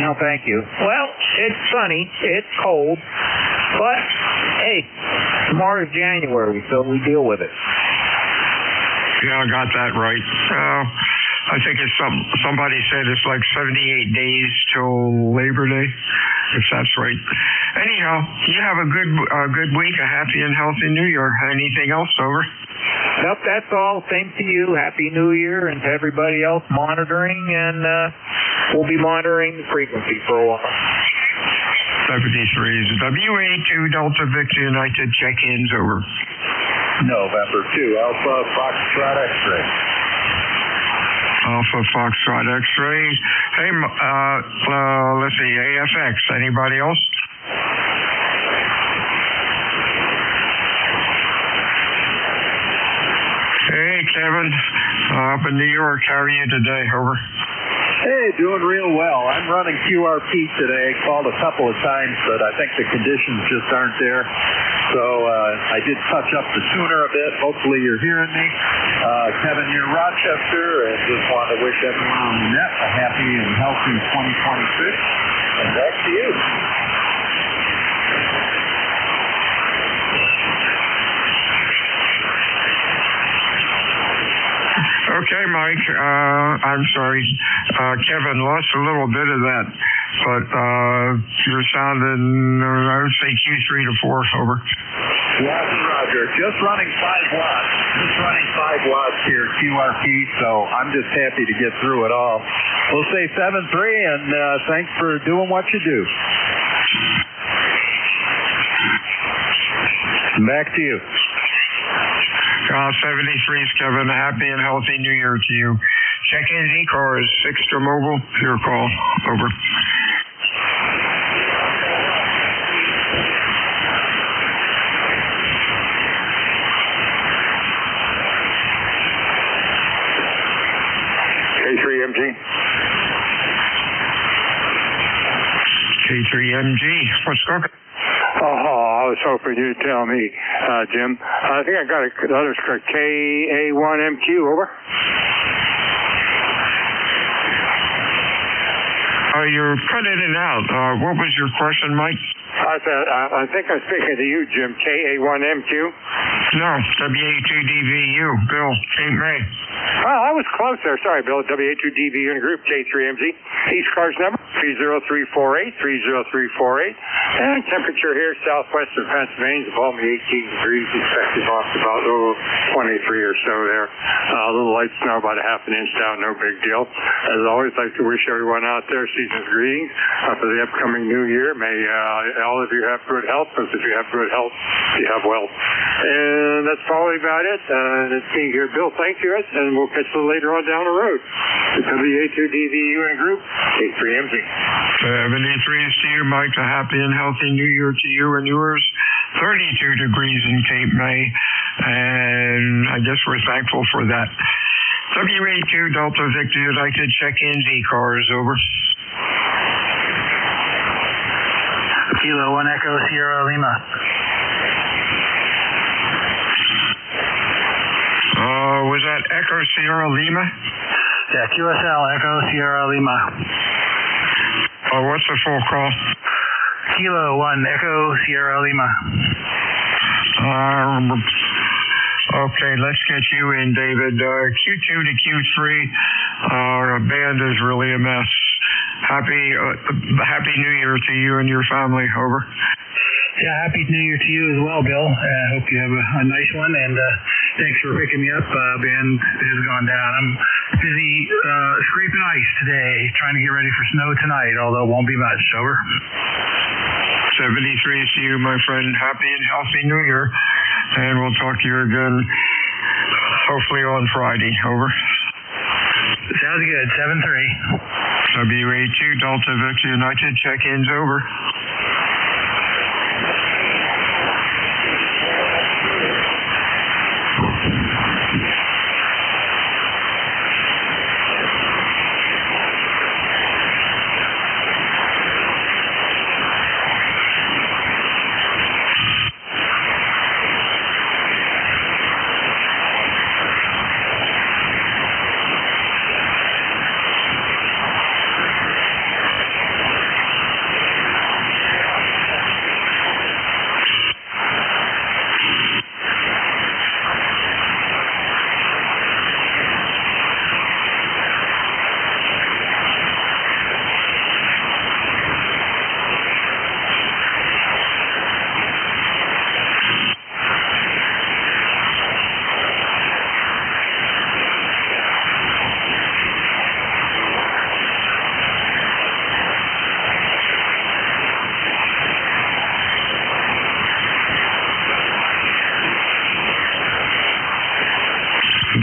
No, thank you. Well, it's sunny, it's cold, but hey, tomorrow's January, so we deal with it. Yeah, I got that right. I think it's somebody said it's like 78 days till Labor Day, if that's right. Anyhow, you have a good week, a happy and healthy New Year. Anything else? Over. Nope, that's all. Same to you. Happy New Year, and to everybody else monitoring, and we'll be monitoring the frequency for a while. 73s. WA2 Delta Victor United check-ins. Over. November 2 Alpha Foxtrot X-ray. Alpha Foxtrot X-ray. Hey, let's see, AFX. Anybody else? Hey, Kevin. Up in New York, how are you today? Over. Hey, doing real well. I'm running QRP today. Called a couple of times, but I think the conditions just aren't there. So I did touch up the tuner a bit. Hopefully you're hearing me. Kevin here in Rochester, and just want to wish everyone on the net a happy and healthy 2026. And back to you. Okay, Mike. I'm sorry. Kevin lost a little bit of that, but you're sounding, I would say Q3 to 4. Over. Yes, Roger. Just running 5 watts. Just running 5 watts here, QRP, so I'm just happy to get through it all. We'll say 7-3, and thanks for doing what you do. Back to you. 73's Kevin. Happy and healthy New Year to you. Check-ins ECARS, Extra Mobile. Your call. Over. K3MG. K3MG. What's cooking? Oh, I was hoping you'd tell me, Jim. I think I got the others correct. KA1MQ, over. You're cut in and out. What was your question, Mike? I think I'm speaking to you, Jim. KA1MQ. No, WA2DVU. Bill, Cape May. Oh, I was close there. Sorry, Bill. WA2DVU in group K3MG. ECARS number 30348, 30348. And temperature here, southwestern Pennsylvania, above me 18 degrees, expected off about 23 or so there. A little light snow, about a half an inch down, no big deal. As always, I'd like to wish everyone out there season's greetings for the upcoming new year. May all of you have good health, because if you have good health, you have wealth. And that's probably about it. It's me here, Bill. Thank you, and we'll catch you later on down the road. The WA2DVU in group, K3MG. 73's to you, Mike. A happy and healthy New Year to you and yours. 32 degrees in Cape May, and I guess we're thankful for that. WA2 Delta Victor United check-ins ECARS. Over. Kilo 1 Echo Sierra Lima. Was that Echo Sierra Lima? Yeah, QSL Echo Sierra Lima. What's the full call? Kilo 1 Echo Sierra Lima. Okay, let's get you in, David. Q2 to Q3, our band is really a mess. Happy New Year to you and your family. Over. Yeah, happy New Year to you as well, Bill. I hope you have a nice one, and thanks for picking me up. Band has gone down. I'm busy scraping ice today, trying to get ready for snow tonight, although it won't be much. Over. 73's to you, my friend. Happy and healthy New Year, and we'll talk to you again hopefully on Friday. Over. Sounds good. 7-3. WA2 Delta Victor United check-ins. Over.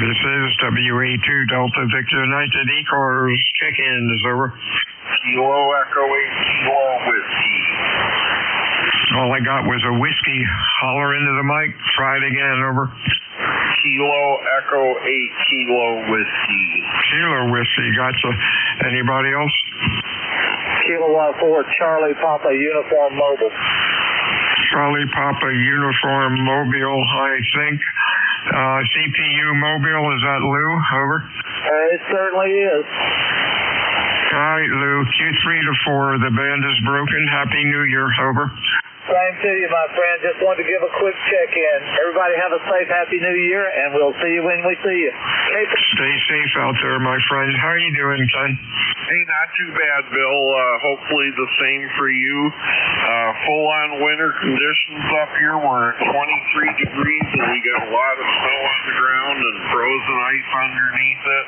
This is WA2 Delta Victor United ECARS. Check-in is over. Kilo Echo 8 Kilo Whiskey. All I got was a whiskey. Holler into the mic. Try it again. Over. Kilo Echo 8 Kilo Whiskey. Kilo Whiskey. Gotcha. Anybody else? Kilo 4 Charlie Papa Uniform Mobile. Charlie Papa Uniform Mobile, I think. CPU Mobile, is that Lou? Over. It certainly is. All right, Lou. Q3 to 4. The band is broken. Happy New Year. Over. Same to you, my friend. Just wanted to give a quick check-in. Everybody have a safe, happy New Year, and we'll see you when we see you. Stay safe out there, my friend. How are you doing, Ken? Hey, not too bad, Bill. Hopefully the same for you. Full-on winter conditions up here. We're at 23 degrees, and we got a lot of snow on the ground and frozen ice underneath it.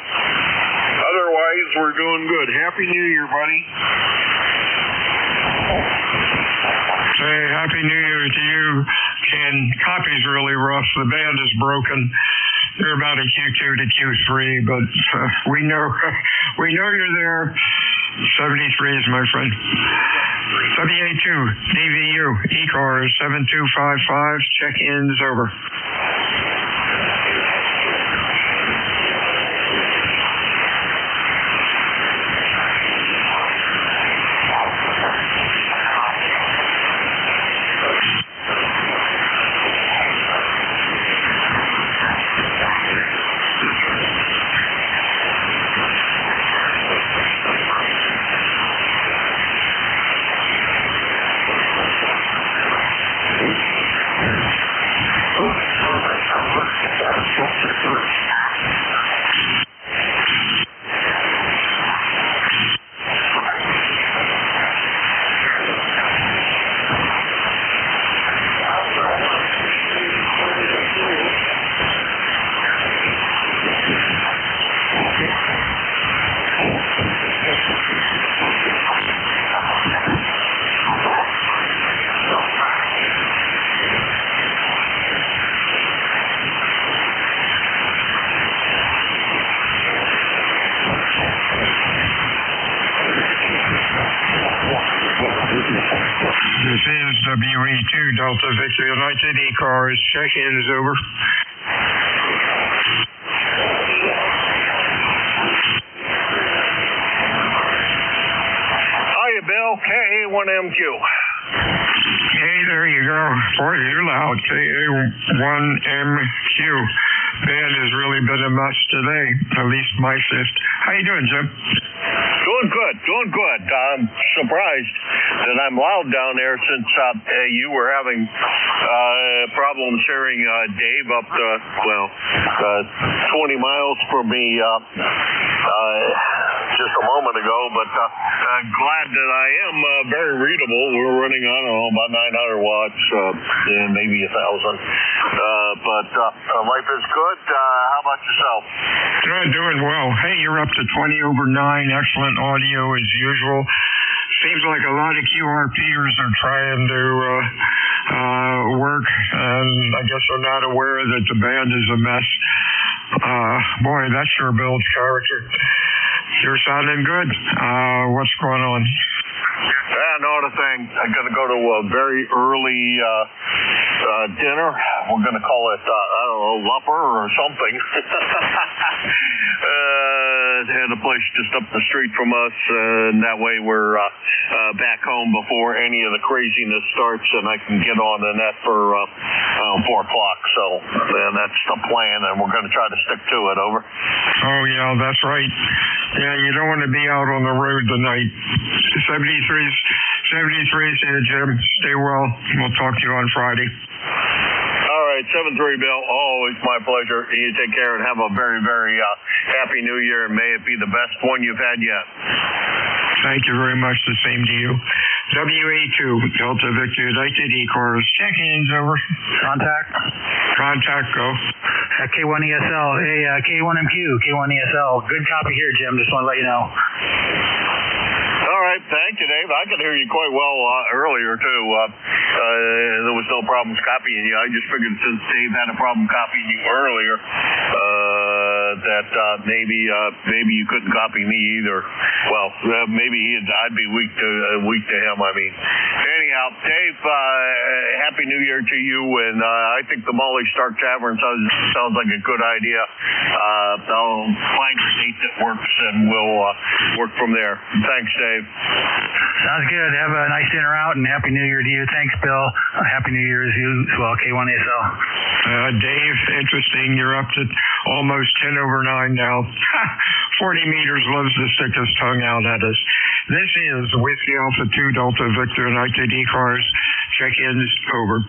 Otherwise, we're doing good. Happy New Year, buddy. Hey, Happy New Year to you, Ken. Copy's really rough. The band is broken. You're about a Q2 to Q3, but we know you're there. 73 is my friend. WA2, DVU, ECARS 7255. Check-in's over. This is WA2 Delta Victor United ECARS. Check-in is over. Hiya, Bill. KA1MQ. Hey, there you go. Boy, you're loud. KA1MQ. Band has really been a mess today, at least my shift. How you doing, Jim? Doing good. I'm surprised that I'm loud down there since you were having problems hearing Dave up to, 20 miles from me just a moment ago, but I'm glad that I am very readable. We're running on about 900 watts, and maybe 1,000. But life is good. How about yourself? Doing well. Hey, you're up to 20/9. Excellent audio as usual. Seems like a lot of QRPers are trying to work, and I guess they're not aware that the band is a mess. Boy, that sure builds character. You're sounding good. What's going on? Not a thing. I'm going to go to a very early dinner. We're going to call it, lumper or something. At a place just up the street from us, and that way we're back home before any of the craziness starts, and I can get on the net for 4 o'clock. So that's the plan, and we're going to try to stick to it. Over. Oh, yeah, that's right. Yeah, you don't want to be out on the road tonight. 73's here, Jim. Stay well. We'll talk to you on Friday. All right, 7-3, Bill. Always my pleasure. You take care and have a very, very happy New Year, and may it be the best one you've had yet. Thank you very much. The same to you. WA2 Delta Victor United ECARS. Check-in's over. Contact, go. K1ESL. Hey, K1MQ, K1ESL. Good copy here, Jim. Just want to let you know. All right, thank you, Dave. I could hear you quite well earlier, too. There was no problems copying you. I just figured since Dave had a problem copying you earlier, that maybe you couldn't copy me either. Well, maybe I'd be weak to him. I mean, anyhow, Dave, Happy New Year to you, and I think the Molly Stark Tavern sounds like a good idea. I'll find a date that works, and we'll work from there. Thanks, Dave. Sounds good. Have a nice dinner out, and Happy New Year to you. Thanks, Bill. Happy New Year to you as well, K1ASL. Dave, interesting. You're up to almost 10 over 9 now. 40 meters loves to stick his tongue out at us. This is Whiskey Alpha 2 Delta Victor United ECARS. Check-ins over.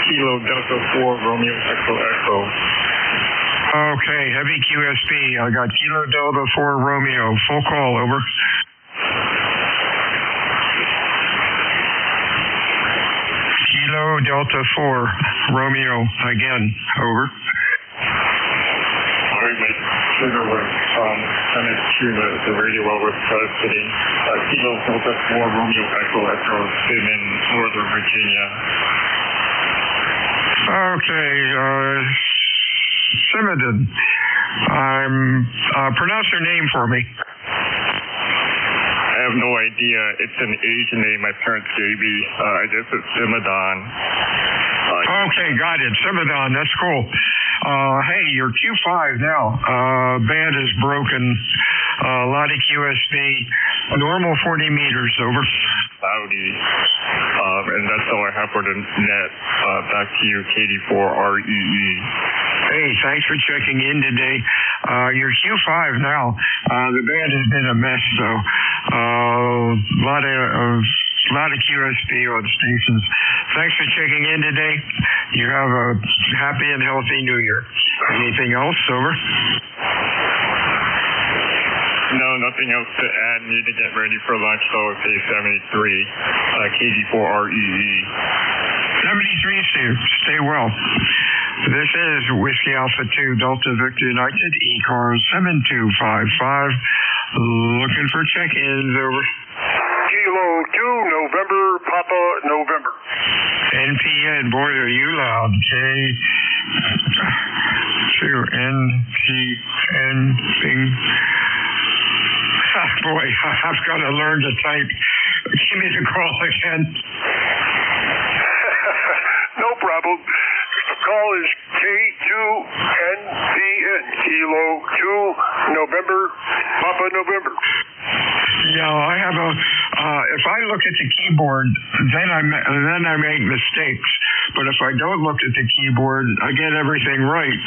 Kilo Delta 4 Romeo Echo Echo. Okay, heavy QSB. I got Kilo Delta 4 Romeo. Full call, over. Kilo Delta 4 Romeo, again, over. Sorry, my trigger was connected to the radio while we're sitting. Kilo Delta 4 Romeo Echo Echo, sitting in Northern Virginia. Okay, Simiden. Pronounce your name for me. I have no idea. It's an Asian name my parents gave me. I guess it's Simidon. Okay, got it. Simidon, that's cool. Hey, you're Q5 now. Band is broken. A lot of QSB. Normal 40 meters, over. Cloudy. And that's all I have for the net. Back to you, KD4REE. Hey, thanks for checking in today. You're Q5 now. The band has been a mess, though. A lot of QSB on stations. Thanks for checking in today. You have a happy and healthy New Year. Anything else, over? No, nothing else to add. Need to get ready for lunch, so okay, 73, KD4REE. 73, stay well. This is Whiskey Alpha 2 Delta Victor United ECARS 7255. Looking for check-ins, over. Kilo 2 November Papa November. NPN, boy, are you loud. K2 NPN Bing. Boy, I've got to learn to type. Give me the call again. No problem. The call is K2NPN, Kilo 2 November Papa November. Yeah, I have if I look at the keyboard, then I make mistakes. But if I don't look at the keyboard, I get everything right.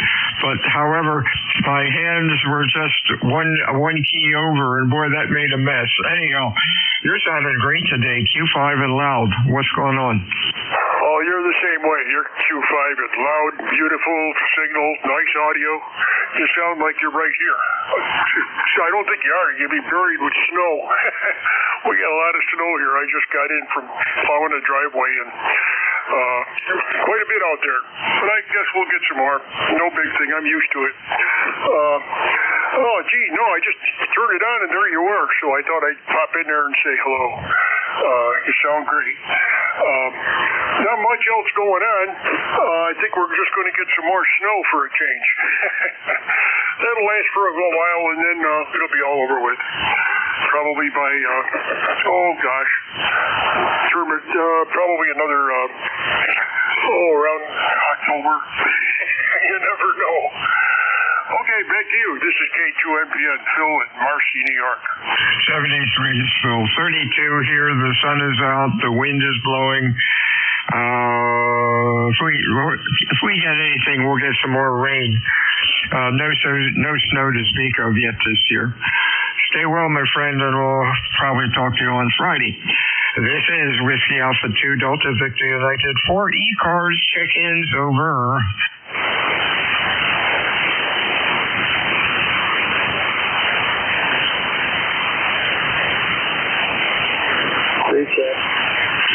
But however, my hands were just one key over, and boy, that made a mess. Anyhow, you're sounding great today, Q5 and loud. What's going on? Oh, you're the same way. You're Q5. It's loud, beautiful signal, nice audio. You sound like you're right here. I don't think you are. You'd be buried with snow. We got a lot of snow here. I just got in from plowing a driveway, and quite a bit out there. But I guess we'll get some more. No big thing. I'm used to it. Oh, gee, no, I just turned it on, and there you were. So I thought I'd pop in there and say hello. You sound great. Not much else going on. I think we're just going to get some more snow for a change. That'll last for a little while, and then it'll be all over with. Probably by, probably another, around October. You never know. Okay, back to you. This is K2NPN, Phil in Marcy, New York. 73 is Phil. 32 here. The sun is out. The wind is blowing. If we get anything, we'll get some more rain. No snow to speak of yet this year. Stay well, my friend, and we'll probably talk to you on Friday. This is Whiskey Alpha 2 Delta Victor United 4 ECARS. Check-ins over.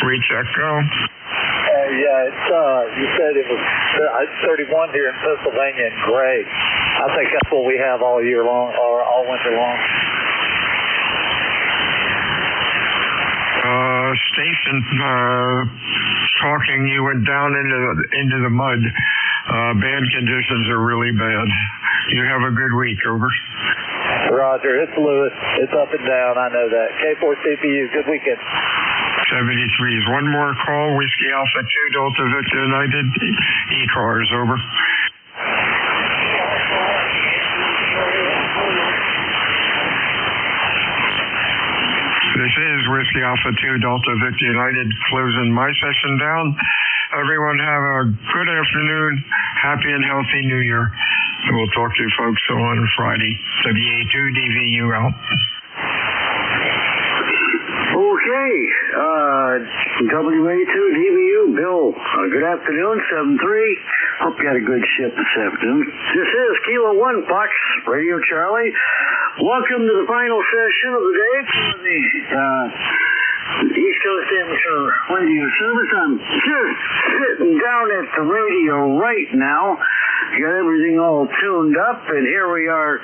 Recheck, go. Yeah, you said it was 31 here in Pennsylvania and gray. I think that's what we have all year long, or all winter long. Station talking, you went down into the mud. Bad conditions are really bad. You have a good week. Over. Roger. It's Lewis. It's up and down. I know that. K4CPU. Good weekend. 73 is one more call. Whiskey Alpha 2 Delta Victor United. ECARS. Over. This is Whiskey Alpha 2 Delta Victor United, closing my session down. Everyone have a good afternoon. Happy and healthy New Year. And we'll talk to you folks on Friday. WA2DVU out. Okay. WA2DVU, Bill. Good afternoon, 7-3. Hope you had a good shift this afternoon. This is Kilo 1 Fox Radio Charlie. Welcome to the final session of the day for the East Coast Amateur Radio Service. I'm just sitting down at the radio right now. Got everything all tuned up, and here we are,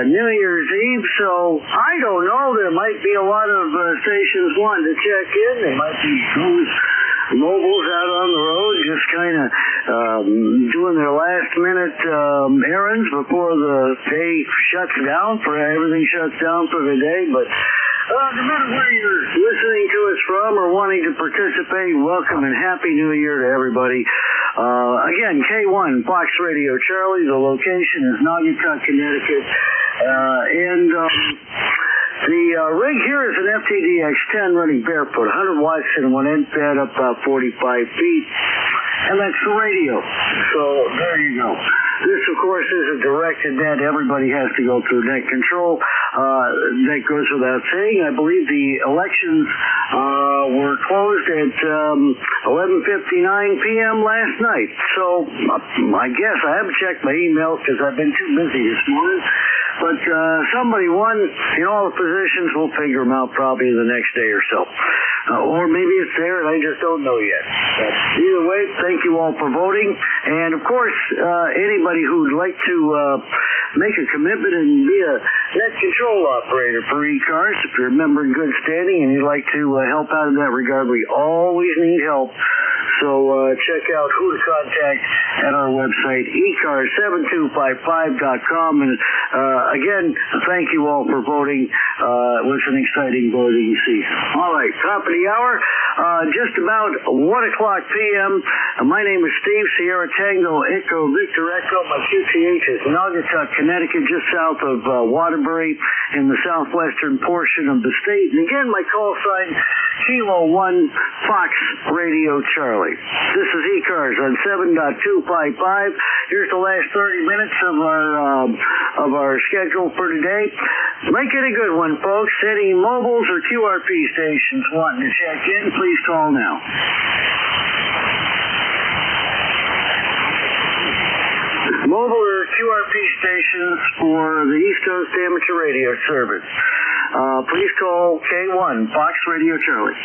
New Year's Eve, so I don't know, there might be a lot of stations wanting to check in. There might be those mobiles out on the road just kind of doing their last-minute errands before the day shuts down, everything shuts down for the day, but no matter where you're listening to us from or wanting to participate, welcome and Happy New Year to everybody. Again, K1 Fox Radio Charlie. The location is Naugatuck, Connecticut. The rig here is an FTDX10 running barefoot, 100 watts in one end fed up about 45 feet. And that's the radio. So there you go. This, of course, is a directed net. Everybody has to go through net control. That goes without saying. I believe the elections were closed at 11:59 p.m. last night. So I guess I haven't checked my email because I've been too busy this morning. But somebody won in all the positions. We'll figure them out probably the next day or so. Or maybe it's there and I just don't know yet. But either way, thank you all for voting. And of course, anybody who'd like to make a commitment and be a net control operator for ECARS, if you're a member in good standing and you'd like to help out in that regard, we always need help. So check out who to contact at our website, ECARS7255.com. And again, thank you all for voting. It was an exciting voting season. All right, top of the hour, just about 1 o'clock p.m. My name is Steve, Sierra Tango Echo Victor Echo. My QTH is Naugatuck, Connecticut, just south of Waterbury in the southwestern portion of the state. And again, my call sign, Kilo 1 Fox Radio Charlie. This is ECARS on 7.255. Here's the last 30 minutes of our schedule for today. Make it a good one, folks. Any mobiles or QRP stations wanting to check in, please call now. Mobile or QRP stations for the East Coast Amateur Radio Service. Please call K1 Fox Radio Charlie.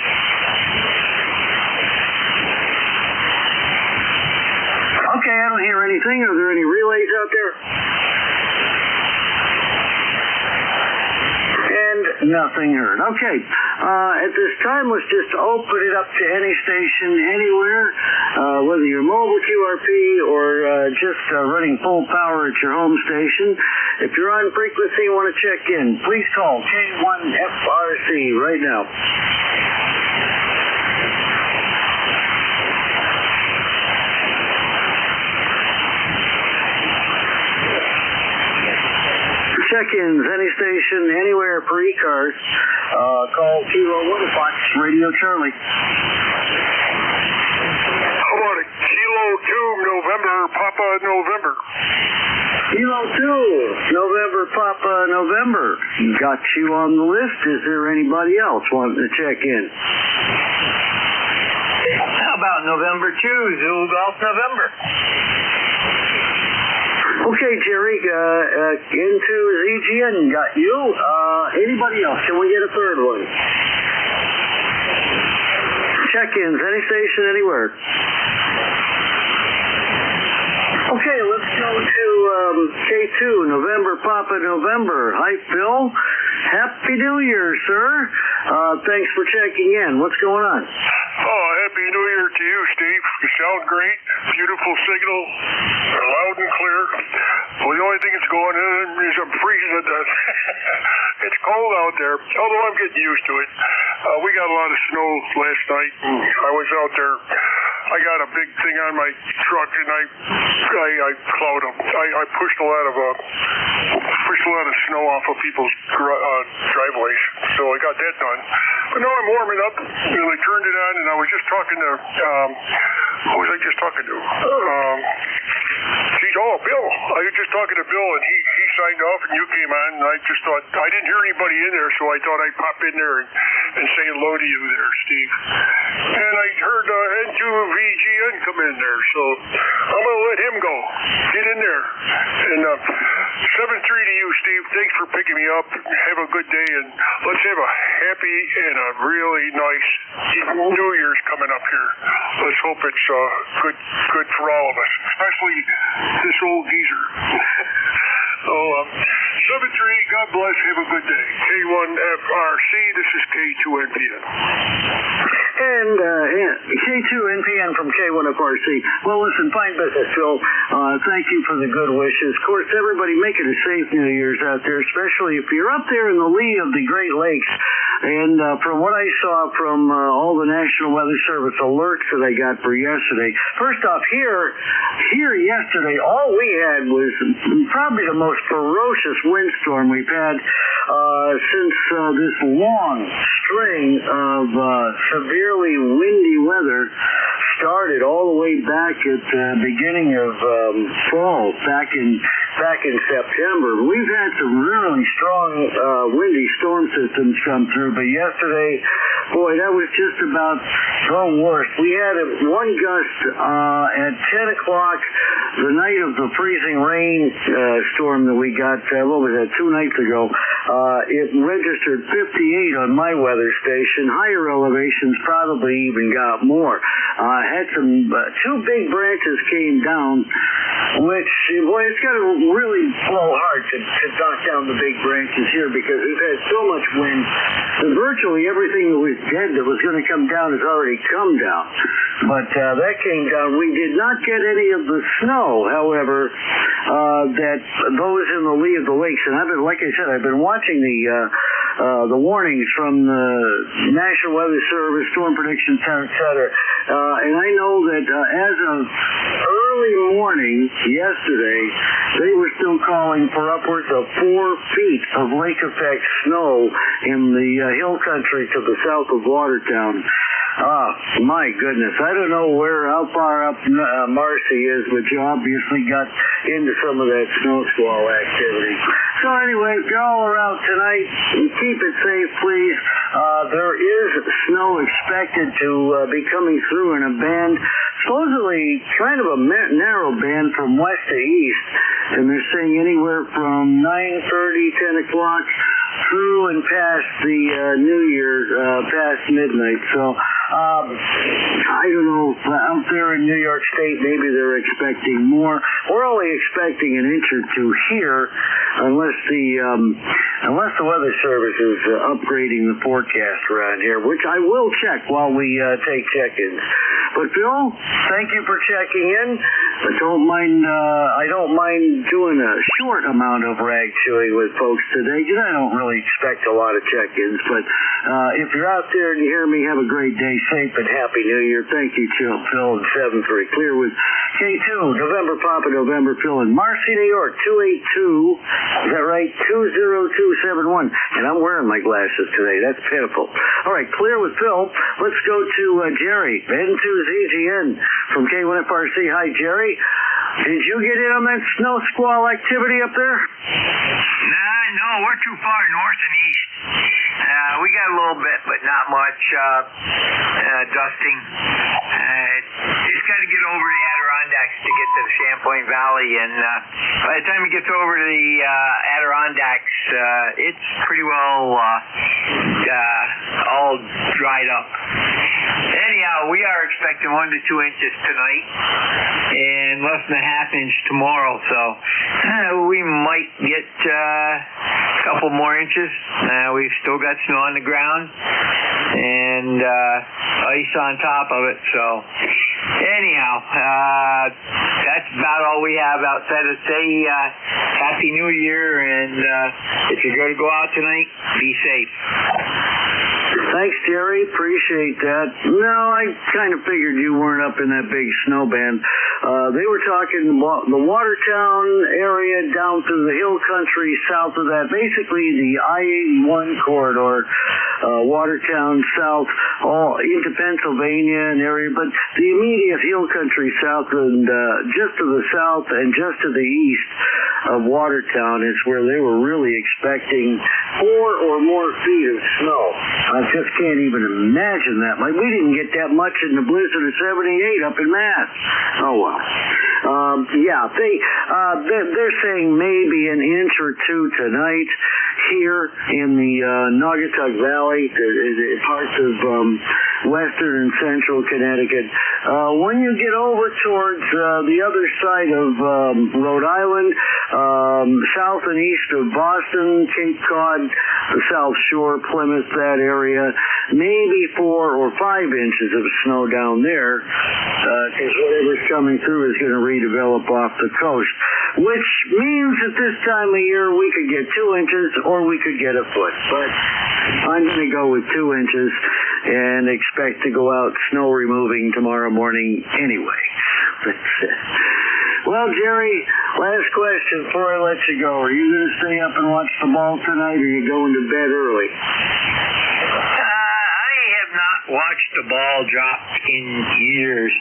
Okay, I don't hear anything. Are there any relays out there? And nothing heard. Okay. At this time, let's just open it up to any station anywhere, whether you're mobile QRP or just running full power at your home station. If you're on frequency and want to check in, please call K1FRC right now. Check-ins, any station, anywhere for ECARS, call Kilo 1 Fox Radio Charlie. How about a Kilo 2 November Papa November? Kilo 2 November Papa November. Got you on the list. Is there anybody else wanting to check in? How about November 2 Zulu Golf November? Okay, Jerry, into ZGN, got you. Anybody else? Can we get a third one? Check-ins, any station, anywhere. Okay, let's go to K2, November Papa November. Hi, Phil. Happy New Year, sir. Thanks for checking in. What's going on? Oh, Happy New Year to you, Steve. You sound great. beautiful signal, loud and clear. Well, the only thing that's going on is I'm freezing to death. It's cold out there, although I'm getting used to it. We got a lot of snow last night, and I was out there. I got a big thing on my truck, and I plowed them. I pushed a lot of snow off of people's driveways, so I got that done. But now I'm warming up, and I turned it on, and I was just talking to who was I just talking to? Bill. I was just talking to Bill, and he signed off, and you came on, and I just thought, I didn't hear anybody in there, so I thought I'd pop in there and say hello to you there, Steve. And I heard N2VGN come in there, so I'm going to let him go. Get in there. And 7-3 to you, Steve. Thanks for picking me up. Have a good day, and let's have a happy and a really nice New Year's coming up here. Let's hope it's good for all of us, especially this old geezer. So, 7-3, God bless, have a good day. K1FRC, this is K2NPN. And K2NPN from K1FRC. Well, listen, fine business, Phil. Thank you for the good wishes. Of course, everybody make it a safe New Year's out there, especially if you're up there in the lee of the Great Lakes. And from what I saw from all the National Weather Service alerts that I got for yesterday, first off, here yesterday, all we had was probably the most ferocious windstorm we've had since this long string of severely windy weather started all the way back at the beginning of fall, back in September. We've had some really strong windy storm systems come through, but yesterday, boy, that was just about the worst. We had one gust at 10 o'clock the night of the freezing rain storm that we got, 2 nights ago. It registered 58 on my weather station. Higher elevations probably even got more. Had some, 2 big branches came down, which, boy, it's got to really blow hard to knock down the big branches here because we've had so much wind that virtually everything that was dead that was going to come down has already come down. But that came down. We did not get any of the snow, however, that those in the lee of the lakes. And I've been, like I said, I've been watching the warnings from the National Weather Service, Storm Prediction Center, et cetera. And I know that as of early morning yesterday, they were still calling for upwards of 4 feet of lake effect snow in the hill country to the south of Watertown. My goodness. I don't know how far up Marcy is, but you obviously got into some of that snow squall activity. So anyway, if y'all are out tonight, keep it safe, please. There is snow expected to be coming through in a band, supposedly kind of a narrow band from west to east, and they're saying anywhere from 9:30, 10 o'clock through and past the New Year, past midnight. So I don't know, out there in New York State, maybe they're expecting more. We're only expecting an inch or two here, unless the Weather Service is upgrading the forecast around here, which I will check while we take check-ins. But Bill, thank you for checking in. I don't mind doing a short amount of rag chewing with folks today, because I don't really expect a lot of check-ins. But if you're out there and you hear me, have a great day, safe and happy New Year. Thank you, Phil, and 7-3. Clear with K2, November Papa, November Phil in Marcy, New York, 282, is that right? 20271. And I'm wearing my glasses today. That's pitiful. All right, clear with Phil. Let's go to Jerry, N2ZGN from K1FRC. Hi, Jerry. Did you get in on that snow squall activity up there? No, we're too far north and east. We got a little bit, but not much dusting. It's got to get over the Adirondacks to get to the Champlain Valley, and by the time it gets over to the Adirondacks, it's pretty well all dried up. Anyhow, we are expecting 1 to 2 inches tonight and less than a half inch tomorrow, so we might get a couple more inches. We've still got snow on the ground and ice on top of it. So anyhow, that's about all we have outside of say Happy New Year, and if you're going to go out tonight, be safe. Thanks, Jerry. Appreciate that. No, I kind of figured you weren't up in that big snow band. They were talking about the Watertown area down through the hill country south of that, basically the I-81 corridor, Watertown south, all into Pennsylvania and area, but the immediate hill country south and just to the south and just to the east of Watertown is where they were really expecting 4 or more feet of snow. I just can't even imagine that. Like, we didn't get that much in the blizzard of 78 up in Mass. Oh, well. They're saying maybe an inch or two tonight here in the Naugatuck Valley, parts of western and central Connecticut. When you get over towards the other side of Rhode Island, south and east of Boston, Cape Cod, the South Shore, Plymouth, that area, maybe 4 or 5 inches of snow down there, because whatever's coming through is going to redevelop off the coast, which means at this time of year we could get 2 inches or we could get a foot. But I'm going to go with 2 inches and expect to go out snow removing tomorrow morning anyway. Well, Jerry, last question before I let you go. Are you going to stay up and watch the ball tonight, or are you going to bed early? I have not watched the ball drop in years.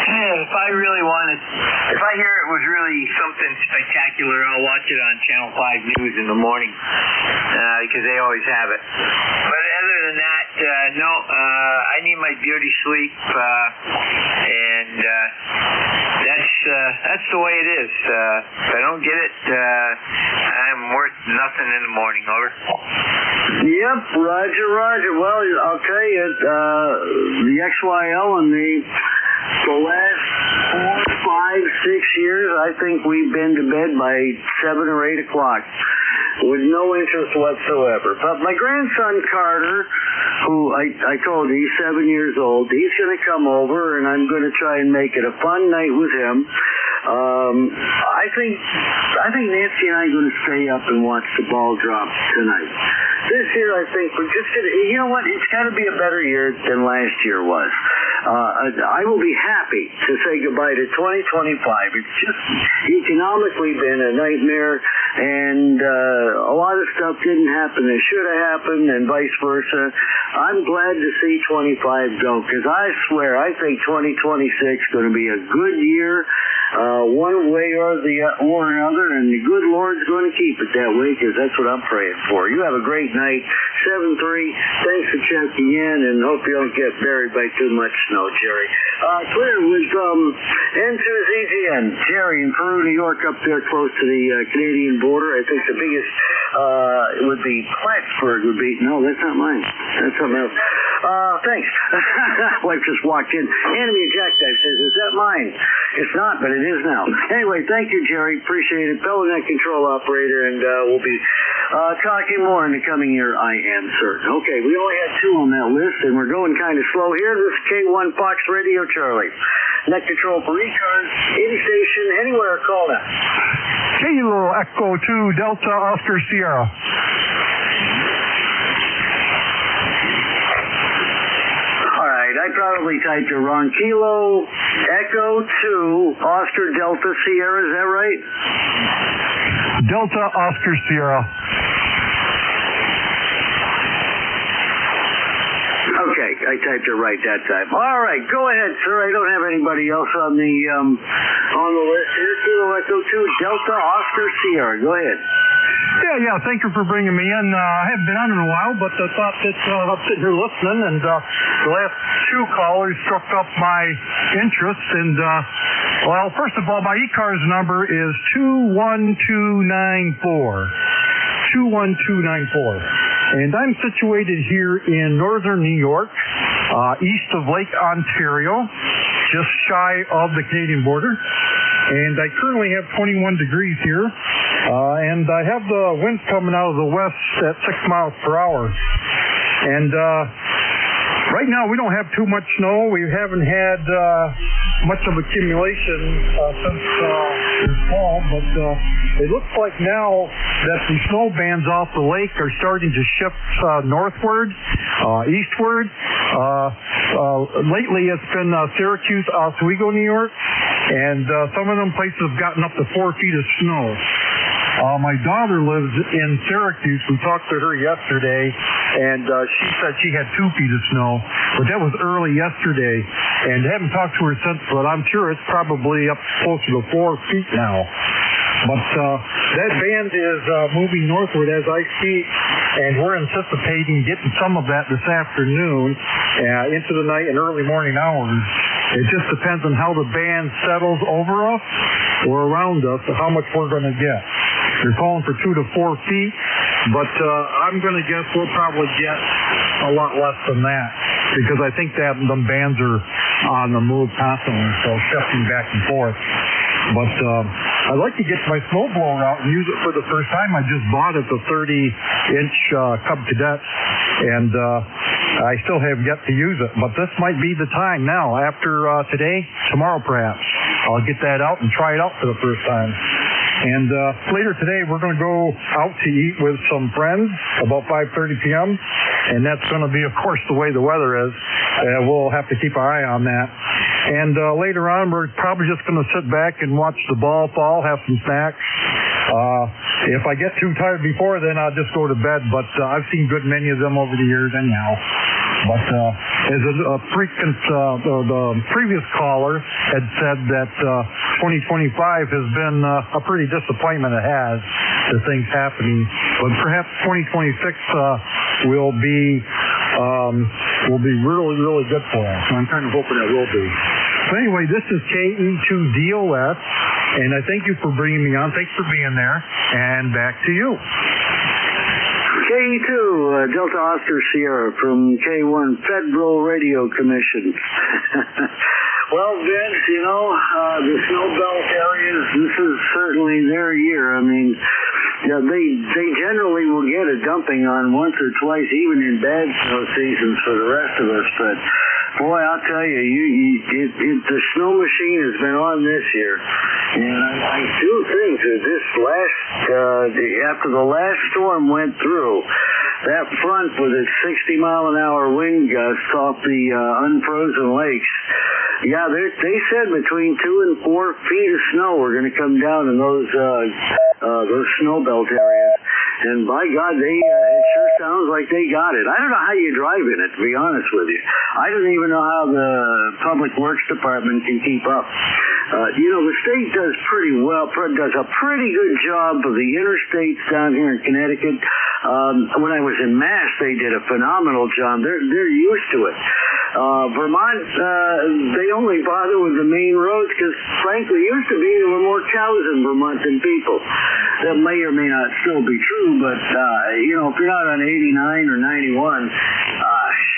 If I hear it was really something spectacular, I'll watch it on Channel 5 News in the morning, because they always have it. But other than that, no, I need my beauty sleep, and that's the way it is. If I don't get it, I'm worth nothing in the morning. Over. Yep, Roger. Well, I'll tell you, the XYL and the last 4, 5, 6 years, I think we've been to bed by 7 or 8 o'clock with no interest whatsoever. But my grandson Carter, who I told you he's 7 years old, he's going to come over and I'm going to try and make it a fun night with him. I think Nancy and I are going to stay up and watch the ball drop tonight. This year, I think we're just going to, you know what, it's got to be a better year than last year was. I will be happy to say goodbye to 2025. It's just economically been a nightmare, and a lot of stuff didn't happen that should have happened, and vice versa. I'm glad to see 25 go, because I swear, I think 2026 is going to be a good year, one way or another, and the good Lord's going to keep it that way, because that's what I'm praying for. You have a great night. 7-3. Thanks for checking in, and hope you don't get buried by too much snow, Jerry. Clear with N2US. Jerry in Peru, New York, up there close to the Canadian border. I think the biggest would be Plattsburgh would be. No, that's not mine. That's something else. Thanks. Wife just walked in. Handed me a jackknife. Says, is that mine? It's not, but it is now. Anyway, thank you, Jerry. Appreciate it. Fellow Net Control Operator, and we'll be talking more in the coming year, I am certain. Okay, we only had 2 on that list, and we're going kind of slow here. This is K1 Fox Radio, Charlie. Net Control for ECARS, any station, anywhere, call now. Kilo Echo 2 Delta Oscar Sierra. I probably typed it wrong. Kilo Echo 2 Oscar Delta Sierra, is that right? Delta Oscar Sierra. Okay, I typed it right that time. All right, go ahead, sir. I don't have anybody else on the list here. Kilo Echo 2 Delta Oscar Sierra. Go ahead. Yeah, thank you for bringing me in. I haven't been on in a while, but I thought that I'm sitting here listening, and the last 2 callers struck up my interest. And, well, first of all, my ECARS number is 21294. 21294. And I'm situated here in northern New York, east of Lake Ontario, just shy of the Canadian border. And I currently have 21 degrees here. And I have the winds coming out of the west at 6 miles per hour. And right now we don't have too much snow. We haven't had much of accumulation since this fall, but it looks like now that the snow bands off the lake are starting to shift northward, eastward. Lately it's been Syracuse, Oswego, New York, and some of them places have gotten up to 4 feet of snow. My daughter lives in Syracuse. We talked to her yesterday, and she said she had 2 feet of snow, but that was early yesterday, and haven't talked to her since, but I'm sure it's probably up closer to 4 feet now. But that band is moving northward as I speak, and we're anticipating getting some of that this afternoon into the night and early morning hours. It just depends on how the band settles over us or around us, how much we're going to get. They're calling for 2 to 4 feet, but I'm going to guess we'll probably get a lot less than that, because I think that the bands are on the move constantly, so shifting back and forth. But I'd like to get my snowblower out and use it for the first time. I just bought it, the 30-inch Cub Cadet, and I still have yet to use it. But this might be the time now. After today, tomorrow perhaps, I'll get that out and try it out for the first time. And later today, we're going to go out to eat with some friends about 5:30 p.m., and that's going to be, of course, the way the weather is. We'll have to keep our eye on that. And later on, we're probably just going to sit back and watch the ball fall, have some snacks. If I get too tired before then, I'll just go to bed. But I've seen good many of them over the years anyhow. But as the previous caller had said that 2025 has been a pretty disappointment. It has, the things happening. But perhaps 2026 will be really, really good for us. I'm kind of hoping it will be. So anyway, this is KE2DOS, and I thank you for bringing me on. Thanks for being there, and back to you. KE2, Delta Oscar Sierra from K1 Federal Radio Commission. Well, Vince, you know, the snow belt areas, this is certainly their year. I mean, they generally will get a dumping on once or twice, even in bad snow seasons for the rest of us. But boy, I'll tell you, the snow machine has been on this year. And I do think that this after the last storm went through, that front with its 60-mile-an-hour wind gusts off the unfrozen lakes, yeah, they said between 2 and 4 feet of snow were going to come down in those snow belt areas. And by God, it sure sounds like they got it. I don't know how you drive in it, to be honest with you. I don't even know how the Public Works Department can keep up. The state does pretty well, does a pretty good job of the interstates down here in Connecticut. When I was in Mass, they did a phenomenal job. They're used to it. Vermont, they only bother with the main roads because, frankly, it used to be there were more cows in Vermont than people. That may or may not still be true, but, if you're not on 89 or 91,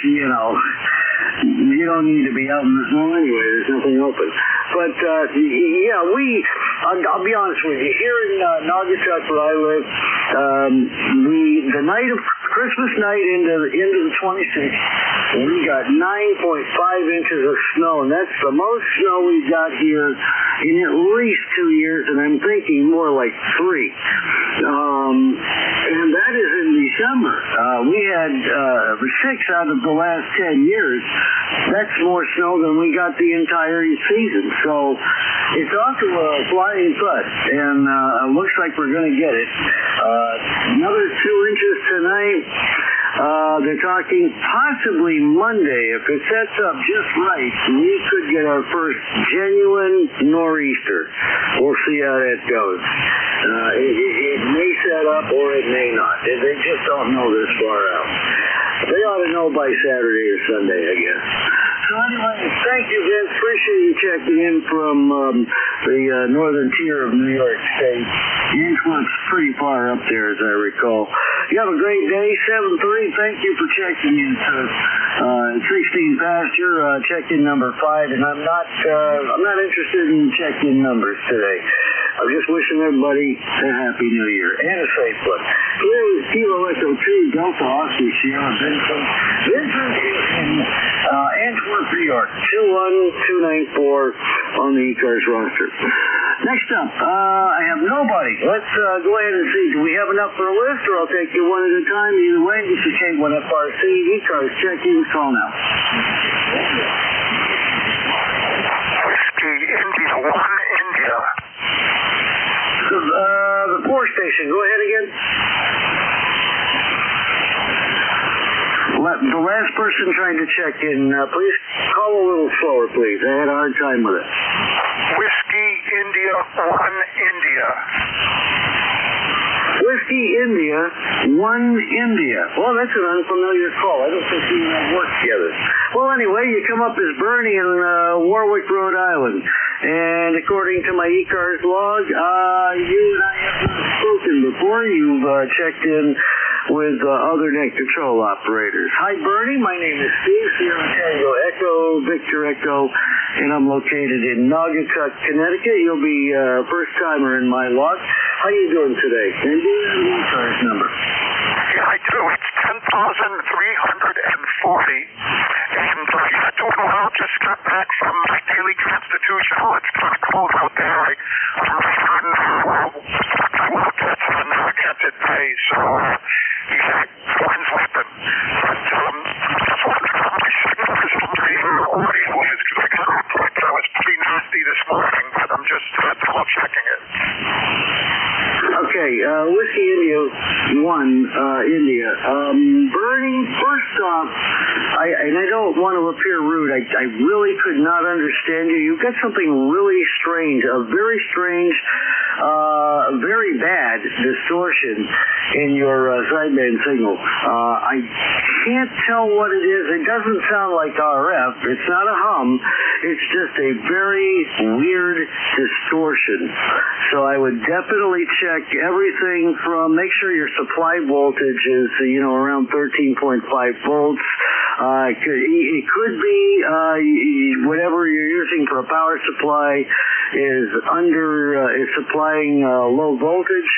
you don't need to be out in the snow anyway. There's nothing open. But, I'll be honest with you. Here in Naugatuck, where I live, the night of Christmas night into the 26th, we got 9.5 inches of snow, and that's the most snow we've got here in at least 2 years, and I'm thinking more like 3. And that is in December. We had 6 out of the last 10 years. That's more snow than we got the entire season. So it's off to a flying foot, and it looks like we're going to get it. Another 2 inches tonight. They're talking possibly Monday. If it sets up just right, we could get our first genuine nor'easter. We'll see how that goes. It may set up or it may not. They just don't know this far out. They ought to know by Saturday or Sunday, I guess. So anyway, thank you, Vince. Appreciate you checking in from the northern tier of New York State. Inchworth's pretty far up there, as I recall. You have a great day. 7-3, thank you for checking in, sir. 16 pasture, check-in number 5, and I'm not interested in check-in numbers today. I'm just wishing everybody a Happy New Year and a safe one. Here is Kilo Echo 2 Delta Oscar Sierra Vincent in Antwerp, New York, 21294 on the ECARS roster. Next up, I have nobody. Let's go ahead and see. Do we have enough for a list, or I'll take you one at a time? Either way, this is K1FRC. ECARS, check in. Call now. Whiskey India 1 India. The 4 station. Go ahead again. The last person trying to check in, please call a little slower, please. I had a hard time with it. Whiskey India 1 India. Whiskey India 1 India. Well, that's an unfamiliar call. I don't think we work together. Well, anyway, you come up as Bernie in Warwick, Rhode Island. And according to my ECARS log, you and I have not spoken before. You've checked in with other net control operators. Hi, Bernie. My name is Steve, Sierra Tango Echo, Victor Echo, and I'm located in Naugatuck, Connecticut. You'll be a first-timer in my log. How you doing today? And do you have the ECARS number? Yeah, I do. It's 10,340. And I don't know how I just got back from my daily constitutional. It's kind of cold out there. I'm right on Narragansett Bay, so yeah, one's weapon. But just wondering how my signal is in the audio is, because I got a report that I was pretty nasty this morning, but I'm just double checking it. Okay, Whiskey India 1, India. Bernie, first off, I don't want to appear rude. I really could not understand you. You've got something really strange, a very strange, very bad distortion in your sideband signal. I can't tell what it is. It doesn't sound like RF. It's not a hum. It's just a very weird distortion. So I would definitely check everything from, make sure your supply voltage is, around 13.5 volts. It could be whatever you're using for a power supply is supplying low voltage.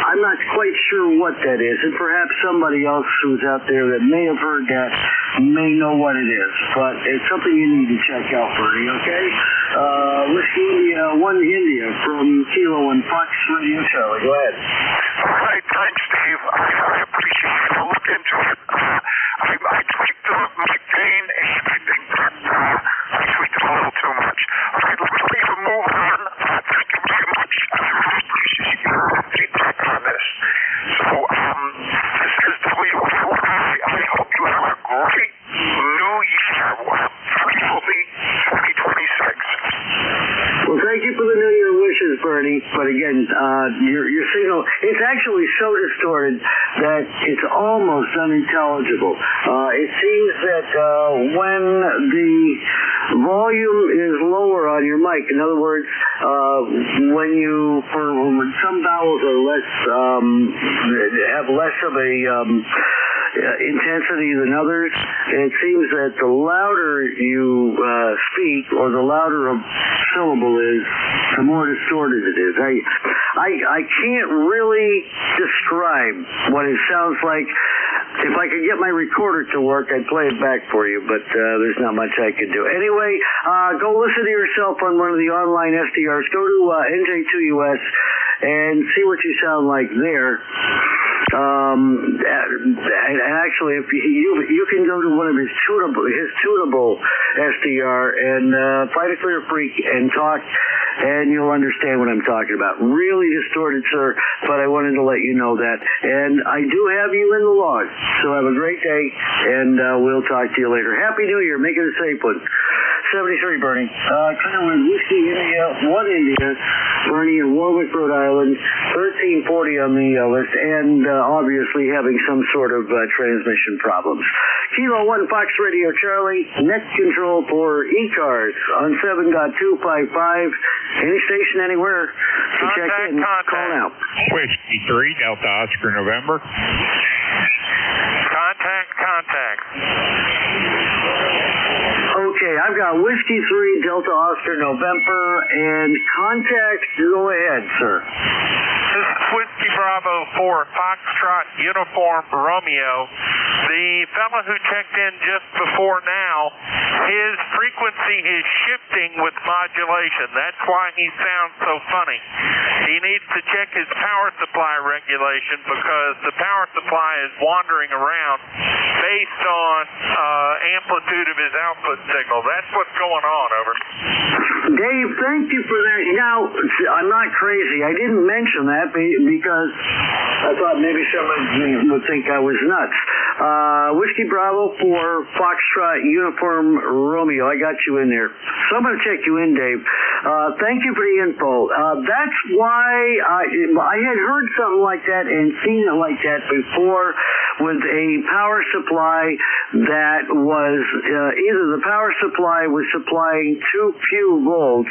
I'm not quite sure what that is, and perhaps somebody else who's out there that may have heard that may know what it is, but it's something you need to check out, Bernie, okay? Whiskey India 1 India from Kilo and Fox Radio Charlie. Go ahead. All right, thanks, Steve. I appreciate it. I'll look into it. I tweaked my gain, and I think that I tweaked it a little too much. All right, let's leave a move on. Thank you very much. I really appreciate your feedback on this. So, this is WFY. I hope you have a great new year. Hopefully 2026. Well, thank you for the New Year wishes, Bernie. But again, your signal, it's actually so distorted that it's almost unintelligible. It seems that when the volume is lower on your mic, in other words, when some vowels are less, have less of a intensity than others, it seems that the louder you speak, or the louder a syllable is, the more distorted it is. I can't really describe what it sounds like. If I could get my recorder to work, I'd play it back for you, but there's not much I could do. Anyway, go listen to yourself on one of the online SDRs. Go to NJ2US and see what you sound like there. And actually, if you can go to one of his tunable SDR and find a clear freak and talk, and you'll understand what I'm talking about. Really distorted, sir, but I wanted to let you know that. And I do have you in the log, so have a great day, and we'll talk to you later. Happy New Year. Make it a safe one. 73, Bernie. Clear with Whiskey India 1 India, Bernie in Warwick, Rhode Island, 1340 on the list, and obviously having some sort of transmission problems. Kilo 1 Fox Radio Charlie, net control for ECARS on 7.255. Any station anywhere to check in, call now. Whiskey 3 Delta Oscar November. Contact. Okay. Okay, I've got Whiskey 3, Delta Oscar, November, and contact. Go ahead, sir. This is Whiskey Bravo 4, Foxtrot, Uniform, Romeo. The fellow who checked in just before now, his frequency is shifting with modulation. That's why he sounds so funny. He needs to check his power supply regulation because the power supply is wandering around based on amplitude of his output signal. That's what's going on, over. Dave, thank you for that. Now, I'm not crazy. I didn't mention that because I thought maybe somebody would think I was nuts. Whiskey Bravo for Foxtrot Uniform Romeo. I got you in there. So I'm going to check you in, Dave. Thank you for the info. That's why I had heard something like that and seen it like that before with a power supply that was either the power supply was supplying too few volts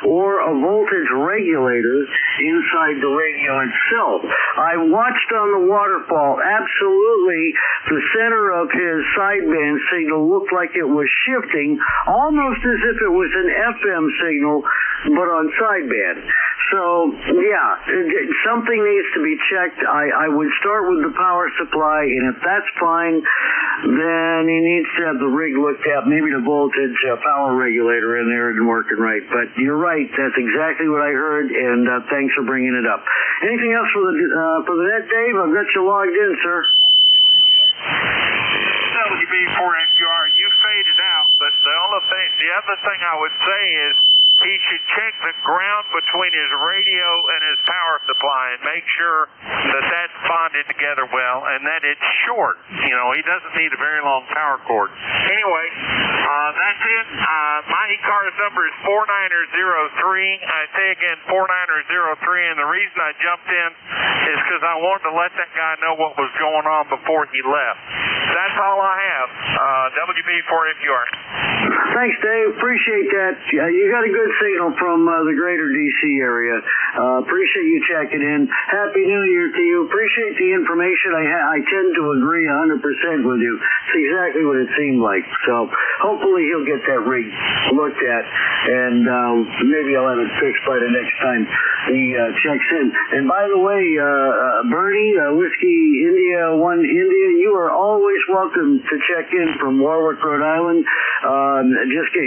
or a voltage regulator inside the radio itself. I watched on the waterfall, absolutely the center of his sideband signal looked like it was shifting, almost as if it was an FM signal, but on sideband. So, yeah, something needs to be checked. I would start with the power supply, and if that's fine, then he needs to have the rig looked at, maybe the voltage power regulator in there and working right. But you're right, that's exactly what I heard, and thanks for bringing it up. Anything else for the net, Dave? I've got you logged in, sir. WB4FUR, you faded out, but the other thing I would say is he should check the ground between his radio and his power supply and make sure that that's bonded together well and that it's short. You know, he doesn't need a very long power cord. Anyway, that's it. My ECARS number is 4903. I say again, 4903, and the reason I jumped in is because I wanted to let that guy know what was going on before he left. That's all I have. WB4FUR. Thanks, Dave. Appreciate that. You got a good signal from the greater D.C. area. Appreciate you checking in. Happy New Year to you. Appreciate the information. I tend to agree 100% with you. It's exactly what it seemed like. So hopefully he'll get that rig looked at, and maybe I'll have it fixed by the next time he checks in. And by the way, Bernie, Whiskey India 1 India, you are always welcome to check in from Warwick, Rhode Island. Just get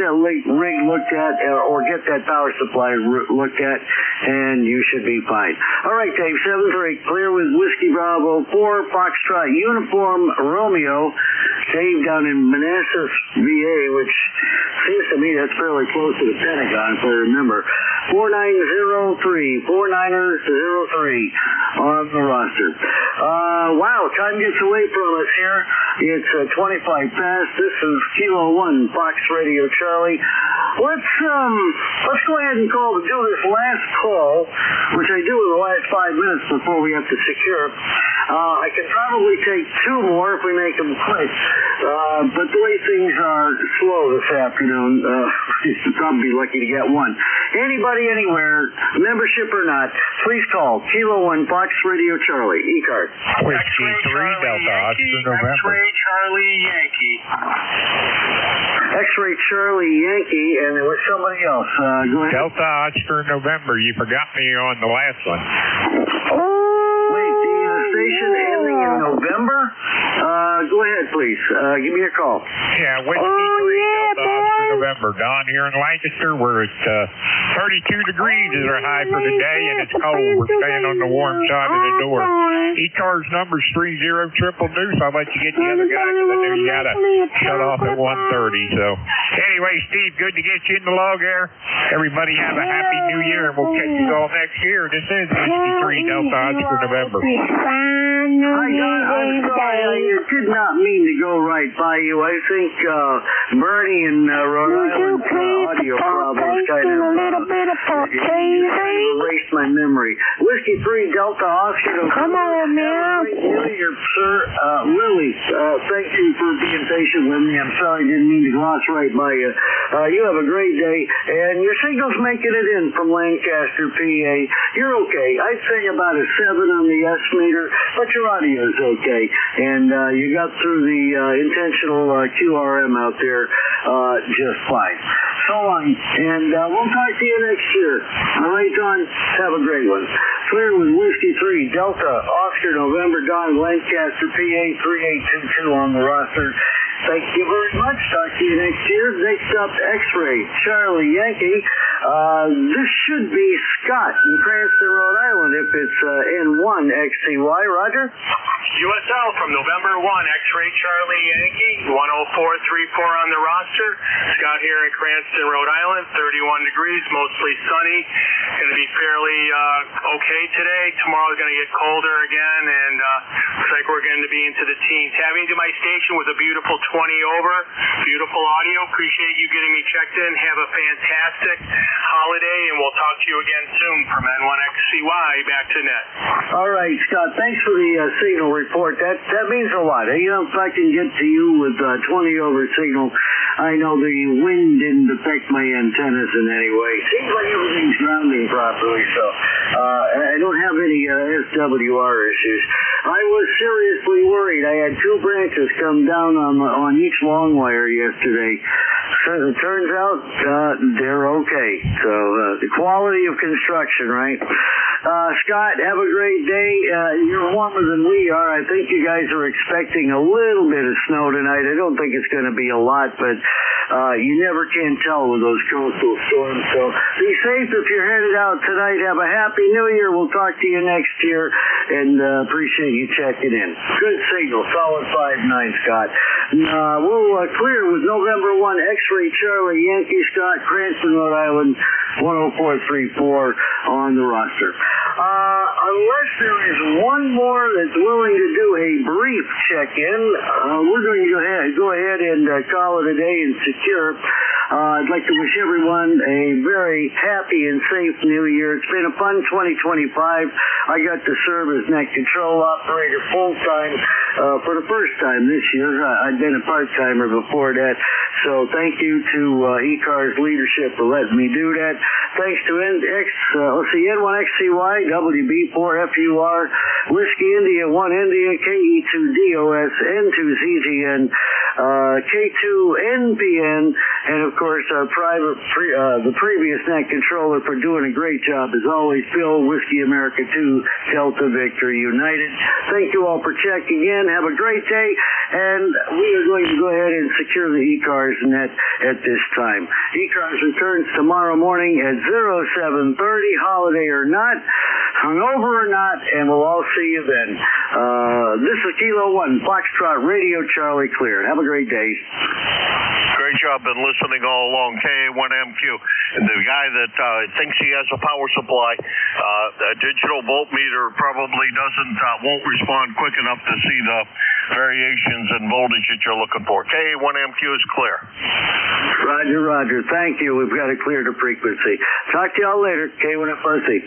that rig looked at, or get that power supply looked at, and you should be fine. All right, Dave, 7-3, clear with Whiskey Bravo 4, Foxtrot Uniform Romeo. Dave down in Manassas, VA, which seems to me that's fairly close to the Pentagon, if I remember. 4903 on the roster. Wow, time gets away from us here. It's 25 past. This is Kilo 1, Fox Radio Charlie. Let's go ahead and do this last call, which I do in the last 5 minutes before we have to secure. I can probably take two more if we make them quick. But the way things are slow this afternoon, you'll probably be lucky to get one. Anybody, anywhere, membership or not, please call Kilo 1 Fox Radio Charlie, ECARS. Whiskey 3 Delta Oscar November. X-Ray Charlie Yankee. X-Ray Charlie Yankee, and there was somebody else. Go ahead. Delta Oscar November. You forgot me on the last one. Wait, the station ending in November? Go ahead, please. Give me a call. Yeah, Whiskey 3 Delta Oscar November. Down here in Lancaster, where it's 32 degrees is our high for the day, and it's cold. We're staying on the warm side of the door. ECARS number's 30-triple-deuce. I'll let you get the other guy because I know you got to shut off at 1:30. So, anyway, Steve, good to get you in the log air. Everybody have a happy New Year, and we'll catch you all next year. This is Whiskey 3 Delta Oscar November. I'm sorry, I did not mean to go right by you. I think Bernie in Rhode Island audio problems kind of erased my memory. Whiskey 3 Delta Oscar. Come on, man. New Year, sir. Lily, thank you for being patient with me. I'm sorry I didn't mean to gloss right by you. You have a great day, and your signal's making it in from Lancaster, PA. You're okay. I'd say about a 7 on the S meter, but your audio is okay. And you got through the intentional QRM out there just fine. So long, and we'll talk to you next year. All right, Don? Have a great one. Clear with Whiskey 3 Delta Oscar November Don Lancaster, PA 3822 on the roster. Thank you very much. Talk to you next year. Next up, X-Ray Charlie Yankee. This should be Scott in Cranston, Rhode Island, if it's N1 XCY. Roger? USL from November 1, X-Ray Charlie Yankee, 10434 on the roster. Scott here in Cranston, Rhode Island, 31 degrees, mostly sunny. Going to be fairly okay today. Tomorrow's going to get colder again, and looks like we're going to be into the teens. Tapping to my station with a beautiful 20 over. Beautiful audio. Appreciate you getting me checked in. Have a fantastic holiday, and we'll talk to you again soon from N1XCY. Back to net. All right, Scott. Thanks for the signal report. That means a lot. You know, if I can get to you with 20 over signal, I know the wind didn't affect my antennas in any way. Seems like everything's grounding properly, so I don't have any SWR issues. I was seriously worried. I had 2 branches come down on each long wire yesterday. So it turns out they're okay. So the quality of construction, right? Scott, have a great day. You're warmer than we are. I think you guys are expecting a little bit of snow tonight. I don't think it's going to be a lot, but you never can tell with those coastal storms. So be safe if you're headed out tonight. Have a happy New Year. We'll talk to you next year, and appreciate you checking in. Good signal. Solid 5-9, Scott. We'll clear with November 1 X-Ray Charlie Yankee Scott, Cranston, Rhode Island, 10434 on the roster. Unless there is one more that's willing to do a brief check-in, we're going to go ahead and call it a day and secure. I'd like to wish everyone a very happy and safe New Year. It's been a fun 2025. I got to serve as net control operator full-time for the first time this year. I'd been a part-timer before that. So thank you to ECARS leadership for letting me do that. Thanks to N1XCY, WB4FUR, Whiskey India 1 India, KE2DOS, N2ZGN, K2NPN, and of course our the previous net controller for doing a great job as always, Bill, Whiskey America 2, Delta Victory United. Thank you all for checking in. Have a great day, and we are going to go ahead and secure the ECARS net at this time. ECARS returns tomorrow morning at 0730, holiday or not, hungover or not, and we'll all see you then. This is Kilo 1, Foxtrot Radio, Charlie Clear. Have a great day. Great job. Been listening all along. KA1MQ. And the guy that thinks he has a power supply, a digital voltmeter probably won't respond quick enough to see the variations in voltage that you're looking for. KA1MQ is clear. Roger, Roger. Thank you. We've got to clear the frequency. Talk to y'all later. K1FRC.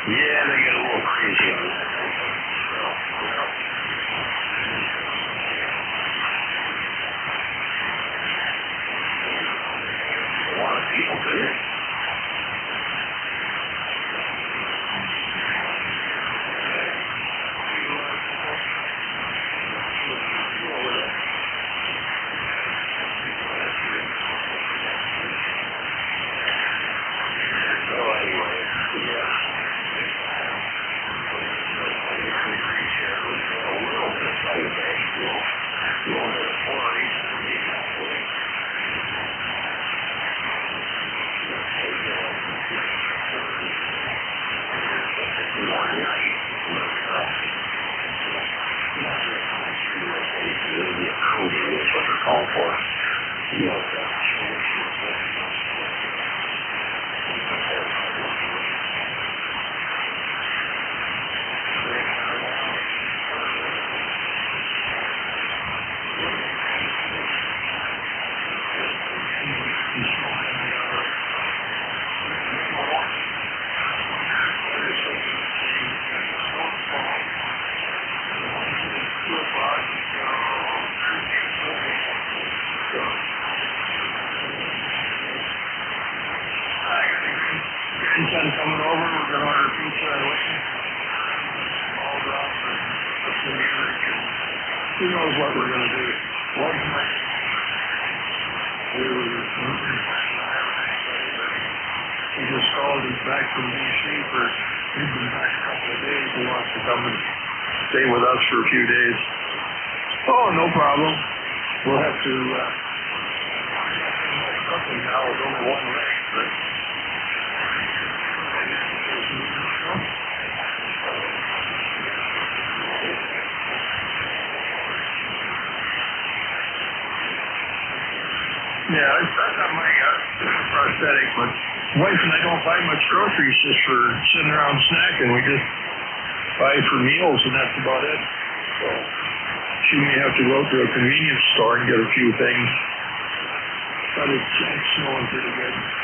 Yeah, they get a little crazy on that. A lot of people do it. Coming over, we're going to order pizza and all drop and some music, and who knows what we're going to do. One night, he just called, he's back from D.C. he's been back a couple of days, he wants to come and stay with us for a few days. Oh, no problem. We'll have to, something now is only one leg, but yeah, I got my prosthetic, but wife and I don't buy much groceries just for sitting around snacking. We just buy for meals, and that's about it. So she may have to go to a convenience store and get a few things. But it's snowing pretty good.